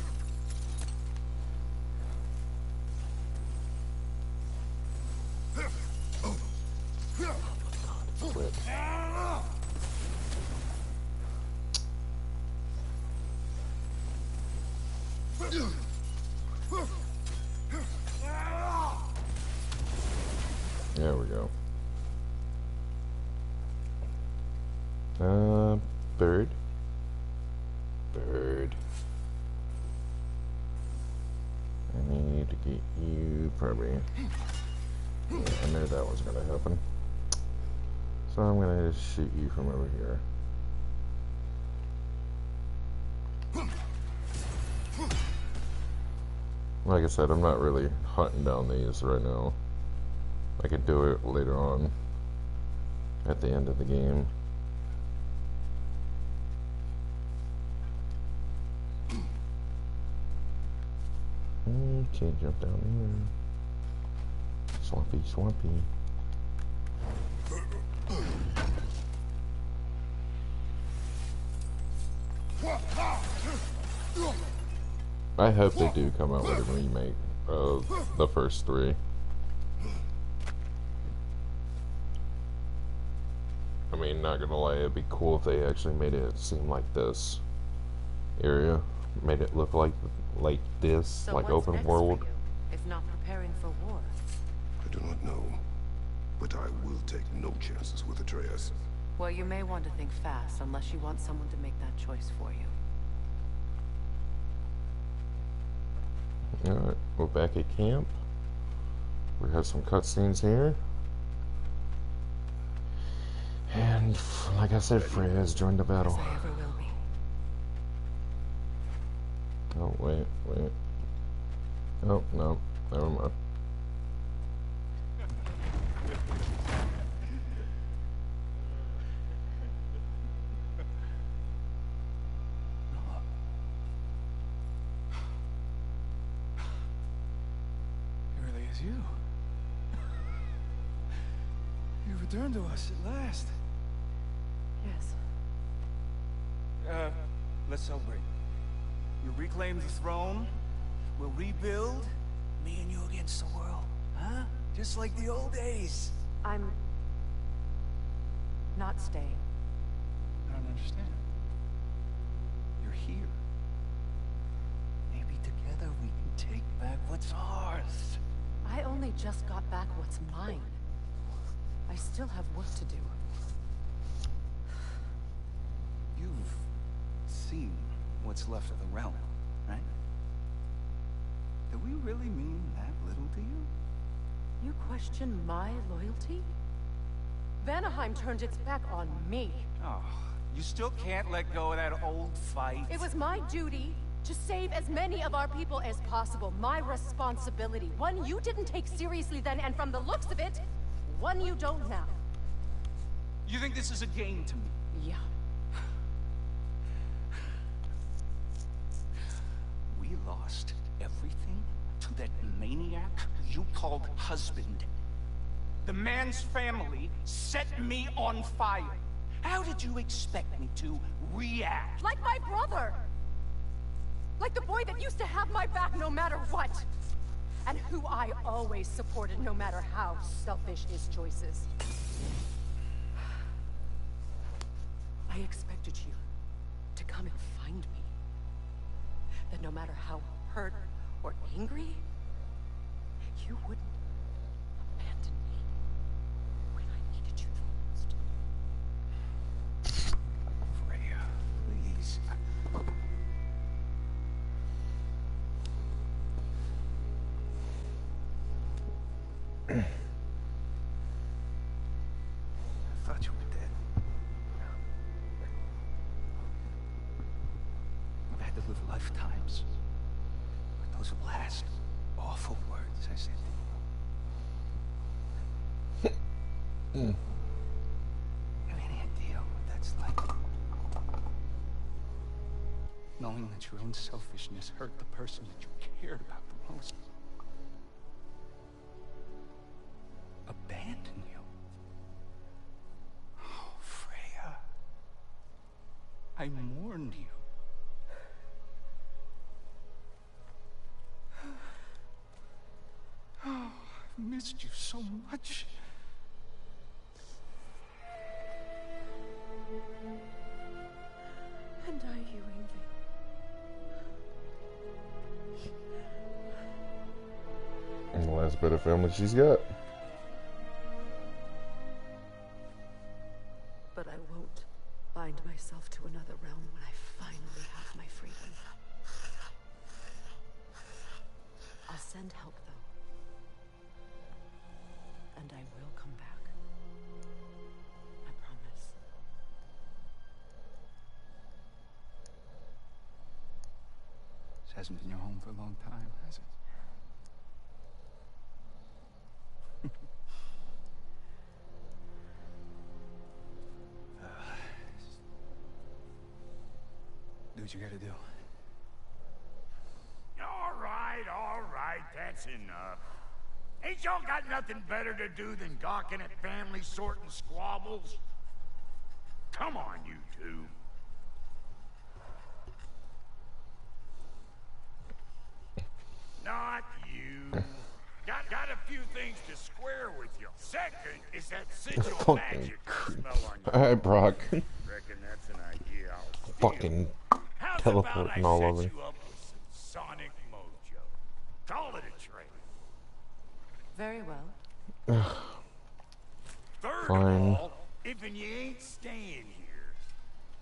Quit. There we go. Bird. Bird. I need to get you probably. Yeah, I knew that was gonna happen. So I'm gonna just shoot you from over here. Like I said, I'm not really hunting down these right now. I could do it later on at the end of the game. Can't jump down here. Swampy, swampy. I hope they do come out with a remake of the first three. I mean, not gonna lie, it'd be cool if they actually made it seem like this area, made it look like this, So like what's open next world. for you, if not preparing for war? I do not know, but I will take no chances with Atreus. Well, you may want to think fast, unless you want someone to make that choice for you. Alright, we're back at camp. We have some cutscenes here. And, like I said, Freya has joined the battle. As I ever will be. Oh, wait. Oh, no. Never mind. It really is you. You returned to us at last. Yes. Let's celebrate. You reclaim the throne. We'll rebuild. Me and you against the world. Huh? Just like the old days. I'm not staying. I don't understand. You're here. Maybe together we can take back what's ours. I only just got back what's mine. I still have work to do. You've seen what's left of the realm, right? Do we really mean that little to you? You question my loyalty? Vanaheim turned its back on me. Oh, you still can't let go of that old fight? It was my duty to save as many of our people as possible. My responsibility. One you didn't take seriously then, and from the looks of it, one you don't now. You think this is a game to me? Yeah. We lost everything to that maniac you called husband. The man's family set me on fire. How did you expect me to react? Like my brother! Like the boy that used to have my back no matter what! And who I always supported no matter how selfish his choices. I expected you to come and find me. That no matter how hurt or angry, you wouldn't abandon me when I needed you the most. Freya, please. I thought you were dead. I've had to live lifetimes. But those last awful words I said to you. Have any idea what that's like? Knowing that your own selfishness hurt the person that you cared about the most. Abandon you. Oh, Freya. I mourned you. Oh, I've missed you so much. And I, you, And the last bit of family she's got. But I won't bind myself to another realm when I finally have my freedom. I'll send help, though. And I will come back. I promise. This hasn't been your home for a long time, has it? Do what you gotta do. All right, that's enough. Ain't y'all got nothing better to do than gawking at family sorting squabbles? Come on, you two. Not you. Got a few things to square with you. Second is that sigil Fucking magic I smell on you. Alright, Brock. Reckon that's an idea I'll steal. Fucking How's teleporting about all I over. set you up with some sonic mojo? Call it a trade. Very well. Third Fine. of all, if you ain't staying here,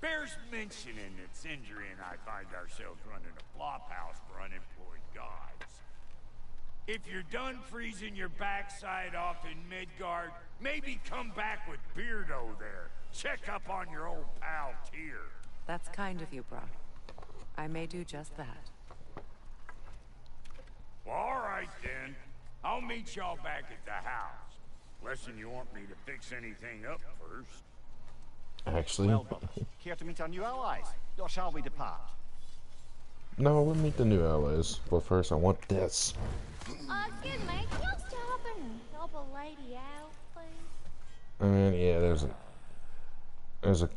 bears mentioning that Sindri and I find ourselves running a flop house for unemployed gods. If you're done freezing your backside off in Midgard, maybe come back with Beardo there. Check up on your old pal Tyr. That's kind of you, Brock. I may do just that. Well, all I'll meet y'all back at the house. Unless you want me to fix anything up first. Actually, Well, brothers, care to meet our new allies? Or shall we depart? no, we'll meet the new allies. But first, I want this. Excuse me, can you stop and help a lady out, please? And yeah, there's a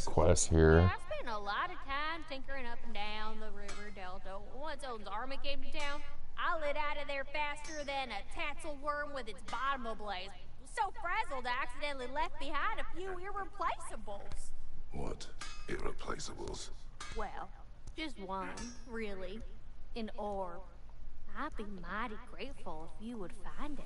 quest here. Yeah, I spent a lot of time tinkering up and down the river delta. Once Odin's army came to town, I lit out of there faster than a tassel worm with its bottom ablaze. So frazzled, I accidentally left behind a few irreplaceables. What irreplaceables? Well, just one, really. An orb. I'd be mighty grateful if you would find it.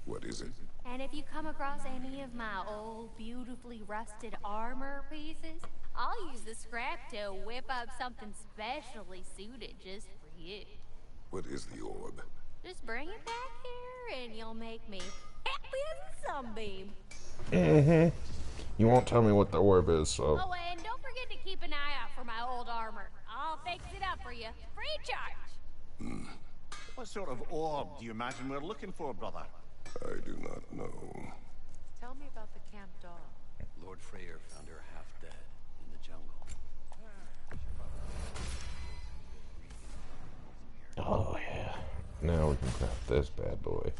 What is it? And if you come across any of my old, beautifully rusted armor pieces, I'll use the scrap to whip up something specially suited just for you. What is the orb? Just bring it back here and you'll make me happy as a sunbeam. You won't tell me what the orb is, so. Oh, and don't forget to keep an eye out for my old armor. I'll fix it up for you, free of charge. What sort of orb do you imagine we're looking for, brother? I do not know. Tell me about the camp dog. Lord Freyr found her half dead in the jungle. Oh yeah. Now we can craft this bad boy.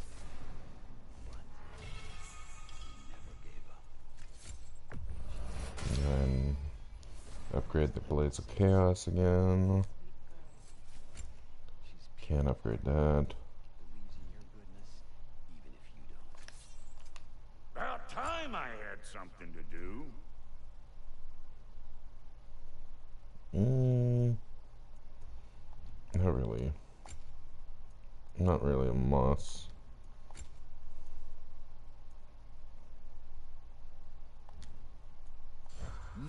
And upgrade the Blades of Chaos again. Can't upgrade that. About time I had something to do. Not really. Not really a must.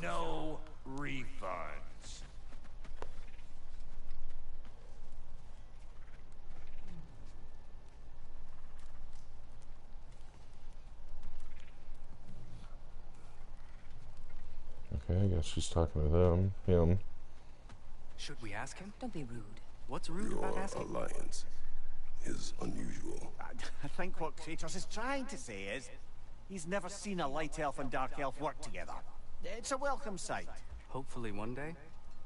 No refunds. Okay, I guess she's talking to him. Should we ask him? Don't be rude. What's rude about Your asking? alliance is unusual. I think what Kratos is trying to say is he's never seen a light elf and dark elf work together. It's a welcome sight. Hopefully one day,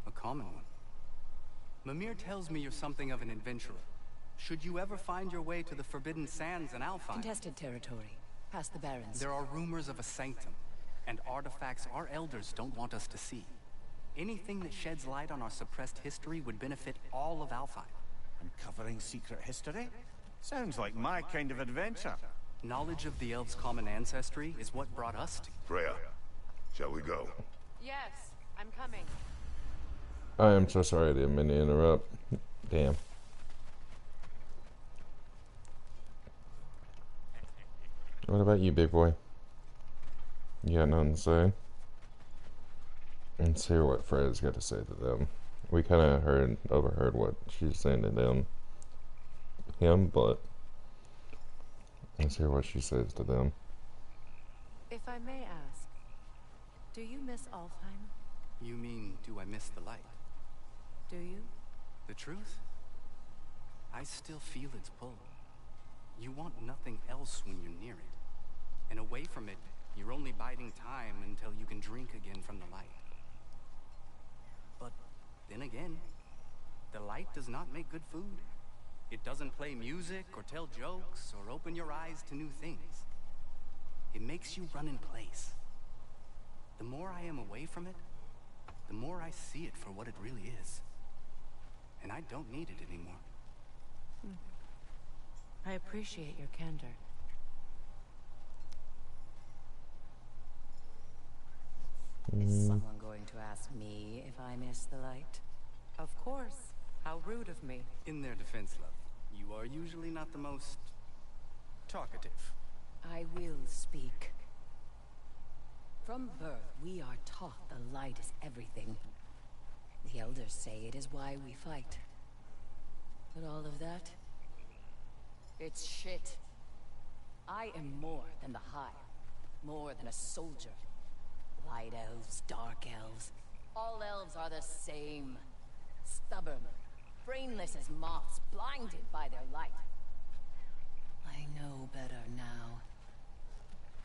a common one. Mimir tells me you're something of an adventurer. Should you ever find your way to the Forbidden Sands in Alfheim? Contested territory. Past the Barrens. There are rumors of a sanctum, and artifacts our elders don't want us to see. Anything that sheds light on our suppressed history would benefit all of Alfheim. Uncovering secret history? Sounds like my kind of adventure. Knowledge of the elves' common ancestry is what brought us to... Freya, shall we go? Yes, I'm coming. I am so sorry I didn't mean to interrupt. Damn. What about you, big boy? You got nothing to say? Let's hear what Freya's got to say to them. We kind of overheard what she's saying to him, but let's hear what she says to them. If I may ask, do you miss Alfheim? You mean, do I miss the light? Do you? The truth? I still feel its pull. You want nothing else when you're near it. And away from it, you're only biding time until you can drink again from the light. But then again, the light does not make good food. It doesn't play music or tell jokes or open your eyes to new things. It makes you run in place. The more I am away from it, the more I see it for what it really is. And I don't need it anymore. I appreciate your candor. Is someone going to ask me if I miss the light? Of course. How rude of me. In their defense, love, you are usually not the most talkative. I will speak. From birth, we are taught the light is everything. The elders say it is why we fight. But all of that? It's shit. I am more than the Hive. More than a soldier. Light elves, dark elves. All elves are the same. Stubborn. Brainless as moths, blinded by their light. I now.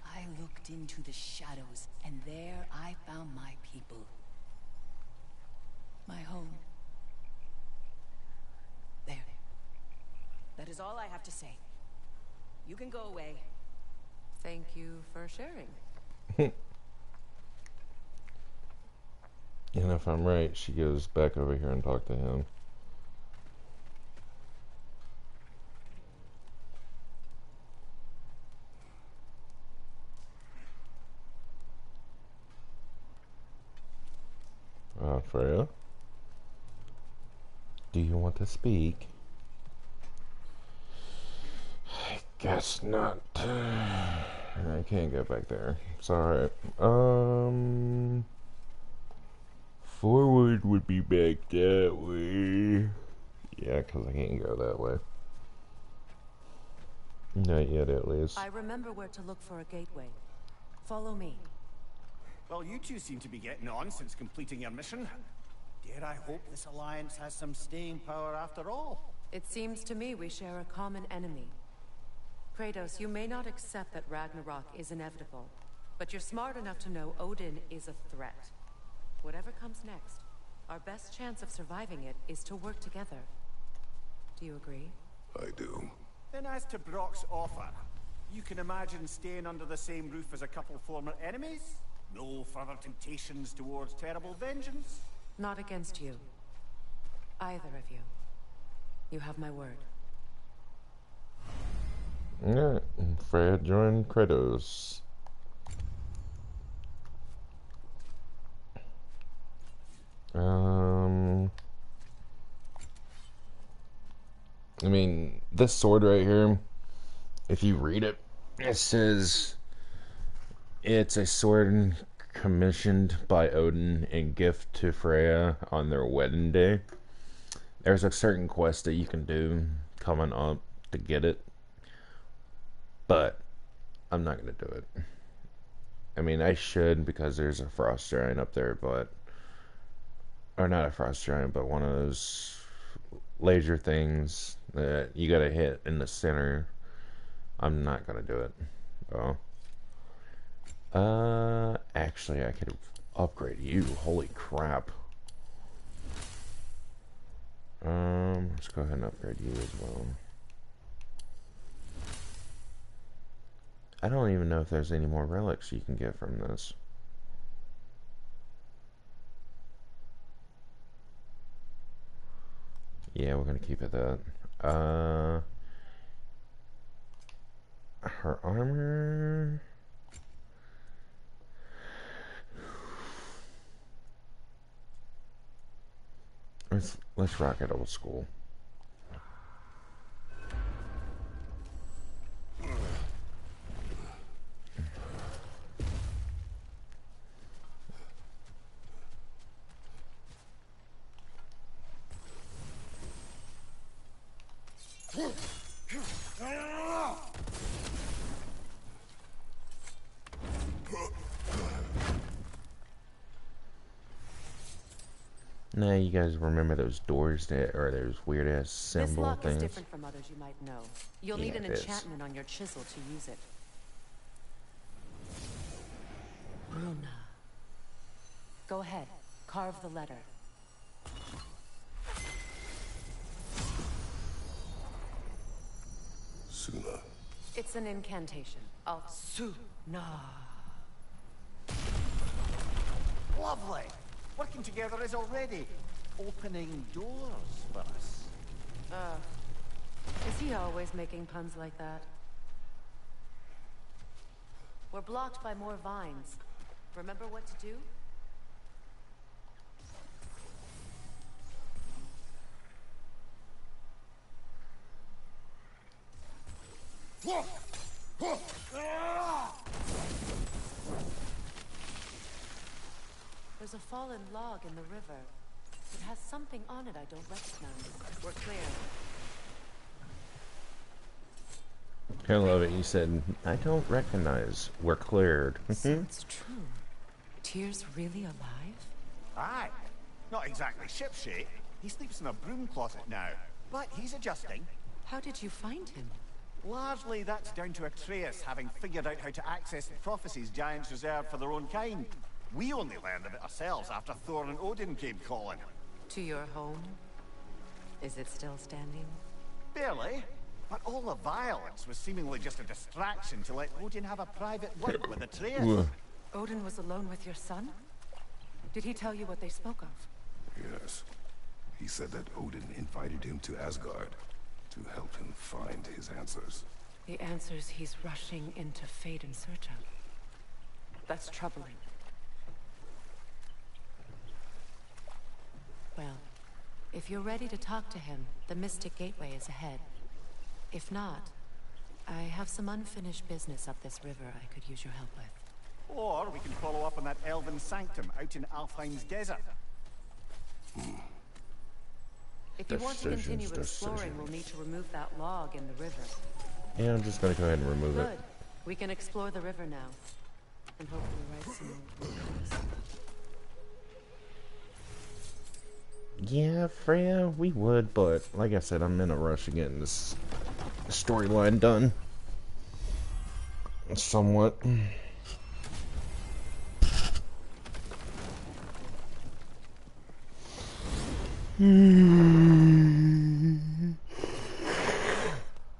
I looked into the shadows, and there I found my people. My home. There. That is all I have to say. You can go away. Thank you for sharing. And if I'm right, she goes back over here and talk to him. Freya? Do you want to speak? I guess not. I can't go back there. It's alright. Forward would be back that way. Yeah, because I can't go that way. Not yet, at least. I remember where to look for a gateway. Follow me. Well, you two seem to be getting on since completing your mission. Dare I hope this alliance has some staying power after all? It seems to me we share a common enemy. Kratos, you may not accept that Ragnarok is inevitable, but you're smart enough to know Odin is a threat. Whatever comes next, our best chance of surviving it is to work together. Do you agree? I do. Then as to Brock's offer, you can imagine staying under the same roof as a couple former enemies? No further temptations towards terrible vengeance? Not against you. Either of you. You have my word. Yeah, Freya joined Kratos. I mean, this sword right here, if you read it, it says it's a sword commissioned by Odin and gift to Freya on their wedding day. There's a certain quest that you can do coming up to get it, but I'm not going to do it. I mean, I should because there's a frost giant up there, but... Or not a frost giant, but one of those laser things that you gotta hit in the center. I'm not gonna do it. Oh. Actually, I could upgrade you. Holy crap. Let's go ahead and upgrade you as well. I don't even know if there's any more relics you can get from this. Yeah, we're gonna keep it that. Her armor. Let's rock it old school. Now you guys remember those doors that are those weird ass symbol this lock things? is different from others you might know. You'll need an enchantment on your chisel to use it. Runa. Go ahead. Carve the letter. Suna. It's an incantation. Suna. Lovely! Working together is already opening doors for us. Is he always making puns like that? We're blocked by more vines. Remember what to do? There's a fallen log in the river. It has something on it I don't recognize. We're clear. I love it. You said, I don't recognize. We're cleared. So it's true. Tyr's really alive? Aye. Not exactly shipshape. He sleeps in a broom closet now. But he's adjusting. How did you find him? Largely, that's down to Atreus having figured out how to access the prophecies giants reserved for their own kind. We only learned of it ourselves after Thor and Odin came calling. To your home? Is it still standing? Barely. But all the violence was seemingly just a distraction to let Odin have a private word with Atreus. Odin was alone with your son? Did he tell you what they spoke of? Yes. He said that Odin invited him to Asgard to help him find his answers. The answers he's rushing into fate in search of. That's troubling. Well, if you're ready to talk to him, the Mystic Gateway is ahead. If not, I have some unfinished business up this river I could use your help with. Or we can follow up on that elven sanctum out in Alfheim's desert. If you want to continue exploring, we'll need to remove that log in the river. Yeah, I'm just gonna go ahead and remove Good. it. We can explore the river now. And hopefully write some more books. Yeah, Freya, we would, but like I said, I'm in a rush to get this storyline done. Somewhat.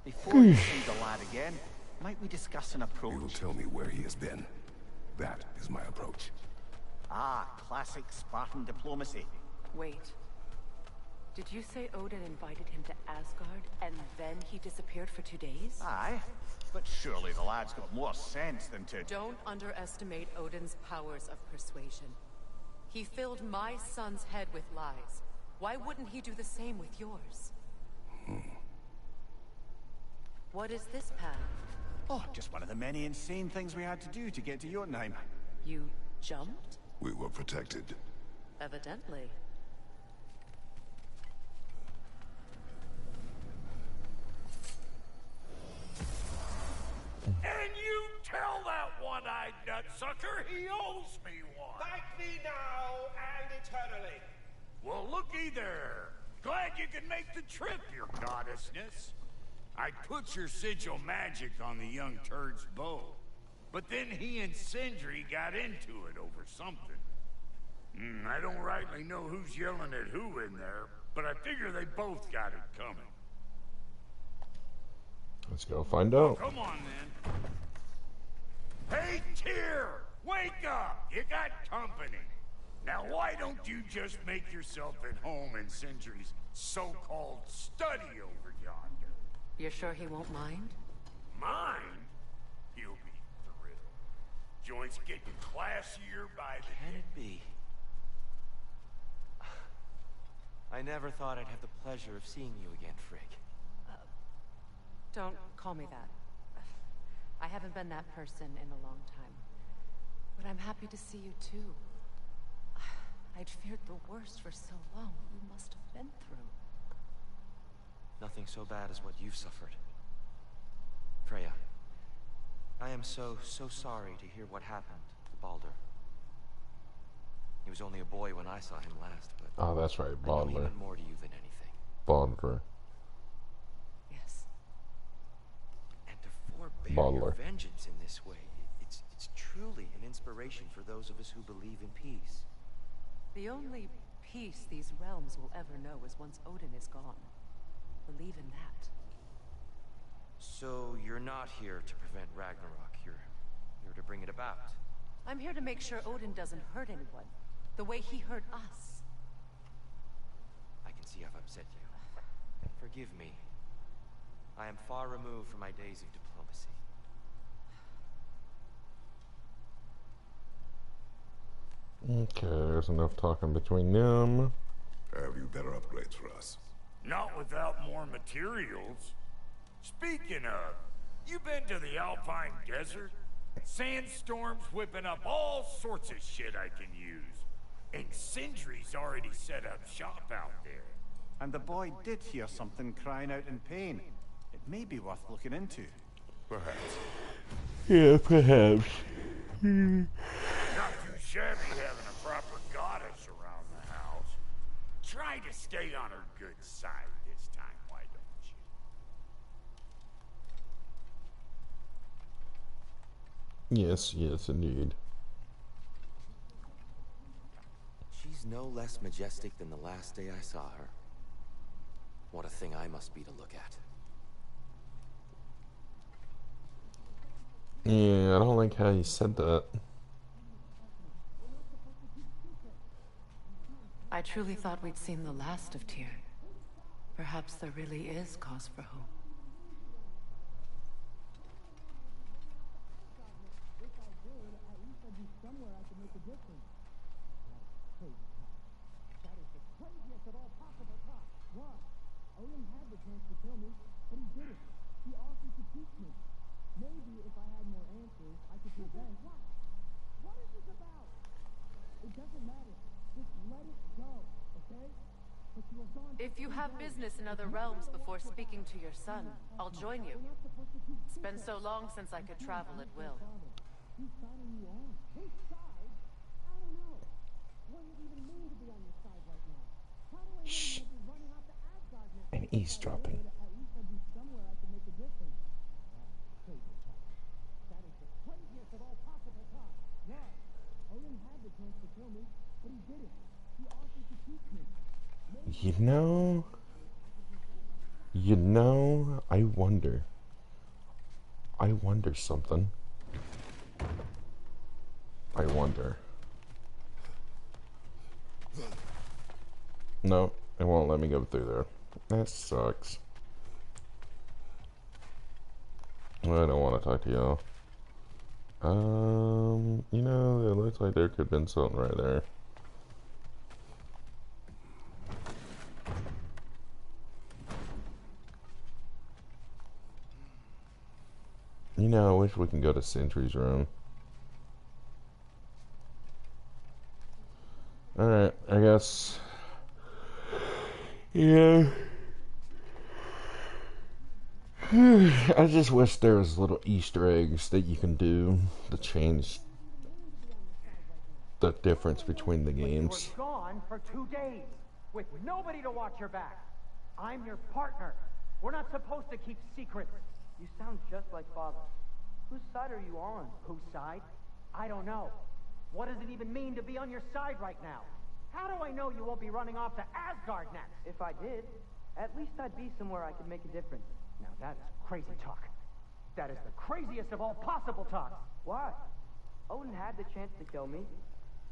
Before you see the lad again, might we discuss an approach? He will tell me where he has been. That is my approach. Ah, classic Spartan diplomacy. Wait. Did you say Odin invited him to Asgard, and then he disappeared for 2 days? Aye, but surely the lad's got more sense than to... Don't underestimate Odin's powers of persuasion. He filled my son's head with lies. Why wouldn't he do the same with yours? What is this path? Oh, just one of the many insane things we had to do to get to Jotunheim. You jumped? We were protected. Evidently. And you tell that one-eyed nutsucker he owes me one. Thank me now and eternally. Well, looky there. Glad you could make the trip, your goddessness. I'd put your sigil magic on the young turd's bow, but then he and Sindri got into it over something. I don't rightly know who's yelling at who in there, but I figure they both got it coming. Let's go find out. Come on, then. Hey, Tyr! Wake up! You got company. Now, why don't you just make yourself at home in Sindri's so-called study over yonder? You're sure he won't mind? Mind? He'll be thrilled. Joint's getting classier by the Can it be? I never thought I'd have the pleasure of seeing you again, Frigg. Don't call me that. I haven't been that person in a long time. But I'm happy to see you too. I'd feared the worst for so long. What you must have been through. Nothing so bad as what you've suffered. Freya, I am so sorry to hear what happened to Baldur. He was only a boy when I saw him last, but... Oh, that's right, I know he Baldur. meant more to you than anything. Baldur. Yes. And to forbear Baldur. your vengeance in this way, it's truly an inspiration for those of us who believe in peace. The only peace these realms will ever know is once Odin is gone. Believe in that. So you're not here to prevent Ragnarok, you're to bring it about. I'm here to make sure Odin doesn't hurt anyone, the way he hurt us. I can see I've upset you. Forgive me. I am far removed from my days of diplomacy. Okay, there's enough talking between them. Have you better upgrades for us? Not without more materials. Speaking of, you been to the Alpine Desert? Sandstorms whipping up all sorts of shit I can use. And Sindri's already set up shop out there. And the boy did hear something crying out in pain. It may be worth looking into. Perhaps. Yeah, perhaps. Not too shabby having a proper goddess around the house. Try to stay on her good side this time, why don't Yes, yes, indeed. She's no less majestic than the last day I saw her. What a thing I must be to look at. Yeah, I don't like how you said that. I truly thought we'd seen the last of Tyr. Perhaps there really is cause for hope. If you have business in other realms before speaking to your son, I'll join you. It's been so long since I could travel at will. Shh. And eavesdropping. You know, I wonder something. I wonder. No, it won't let me go through there. That sucks. I don't want to talk to y'all. You know, it looks like there could have been something right there. You know, I wish we can go to Sentry's room. Alright, I guess. Yeah. I just wish there was little Easter eggs that you can do to change the difference between the games. You were gone for 2 days with nobody to watch your back. I'm your partner. We're not supposed to keep secrets. You sound just like Father. Whose side are you on? Whose side? I don't know. What does it even mean to be on your side right now? How do I know you won't be running off to Asgard next? If I did, at least I'd be somewhere I could make a difference. Now that is crazy talk. That is the craziest of all possible talk. Why? Odin had the chance to kill me,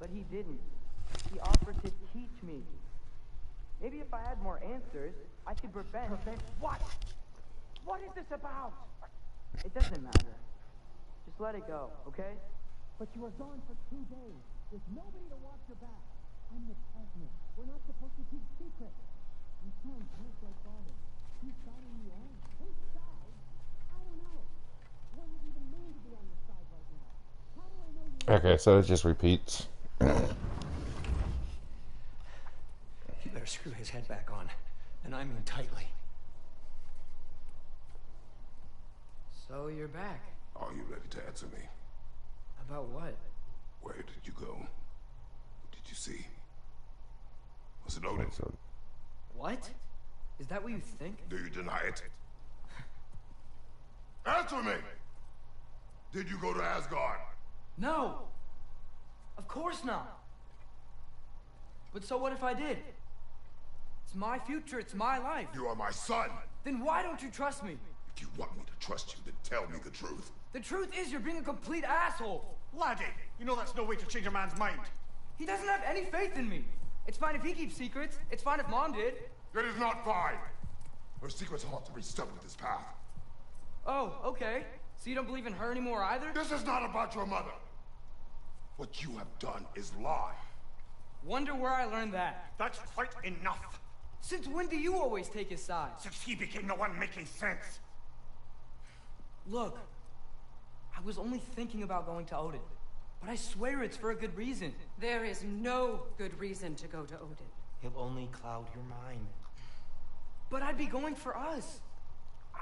but he didn't. He offered to teach me. Maybe if I had more answers, I could prevent... Prevent what? What is this about? It doesn't matter. Just let it go, okay? But you were gone for 2 days with nobody to watch your back. I'm the partner. We're not supposed to keep secrets. You sound just like Father. Whose side are you on? Whose side? I don't know. What does it even mean to be on your side right now? How do I know you... Okay, so it just repeats. You better screw his head back on, and I mean tightly. So you're back. Are you ready to answer me? About what? Where did you go? What did you see? Was it Odin? What? Is that what you think? Do you deny it? Answer me! Did you go to Asgard? No! Of course not! But so what if I did? It's my future, it's my life. You are my son! Then why don't you trust me? If you want me to trust you, then tell me the truth. The truth is you're being a complete asshole! Laddie, you know that's no way to change a man's mind. He doesn't have any faith in me. It's fine if he keeps secrets. It's fine if Mom did. It is not fine! Her secrets ought to be stuck with this path. Oh, okay. So you don't believe in her anymore either? This is not about your mother. What you have done is lie. Wonder where I learned that. That's quite enough. Since when do you always take his side? Since he became the one making sense. Look, I was only thinking about going to Odin. But I swear it's for a good reason. There is no good reason to go to Odin. He'll only cloud your mind. But I'd be going for us.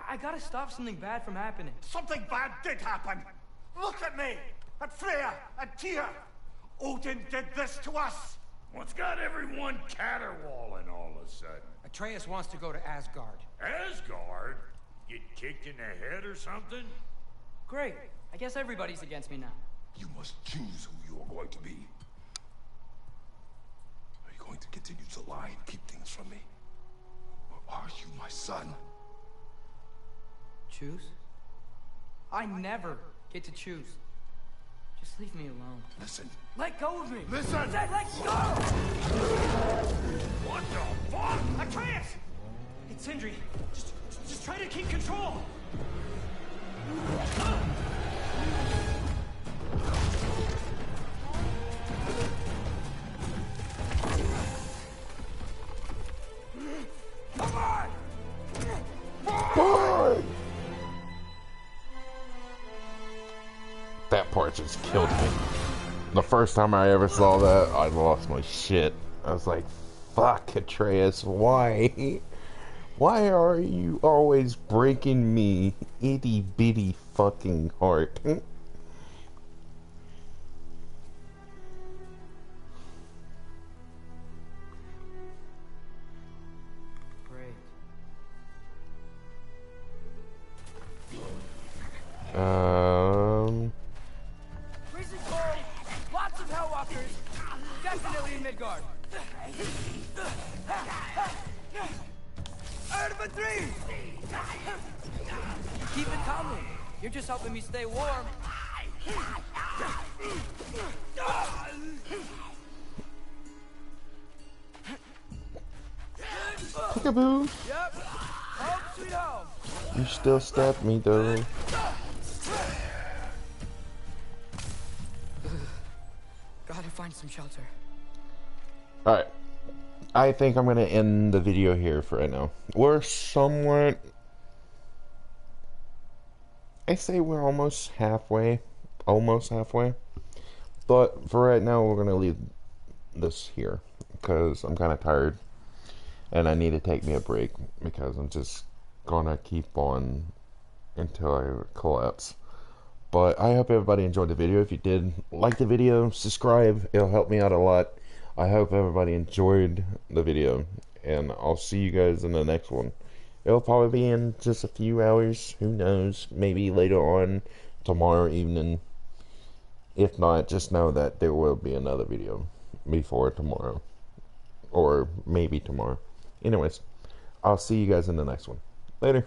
I gotta stop something bad from happening. Something bad did happen. Look at me, at Freya, at Tyr. Odin did this to us. What's got everyone caterwauling all of a sudden? Atreus wants to go to Asgard. Asgard? Get kicked in the head or something? Great. I guess everybody's against me now. You must choose who you are going to be. Are you going to continue to lie and keep things from me? Or are you my son? Choose? I never get to choose. Just leave me alone. Listen. Let go of me! Listen! I said let go! What the fuck? Atreus! It's Sindri. Just try to keep control. Come on! Boy! That part just killed me. The first time I ever saw that, I lost my shit. I was like, fuck, Atreus, why? Why are you always breaking me itty bitty fucking heart? Great. Freezing cold, lots of Hellwalkers, definitely in Midgard. pt3! Keep it coming. You're just helping me stay warm. Peekaboo. Yep. Home sweet home. You still stabbed me though. Gotta find some shelter. Alright. I think I'm gonna end the video here for right now. We're somewhat... I say we're almost halfway. Almost halfway. But for right now, we're gonna leave this here. Because I'm kind of tired. And I need to take me a break. Because I'm just gonna keep on until I collapse. But I hope everybody enjoyed the video. If you did, like the video, subscribe. It'll help me out a lot. I hope everybody enjoyed the video. And I'll see you guys in the next one. It'll probably be in just a few hours. Who knows? Maybe later on, tomorrow evening. If not, just know that there will be another video before tomorrow. Or maybe tomorrow. Anyways, I'll see you guys in the next one. Later.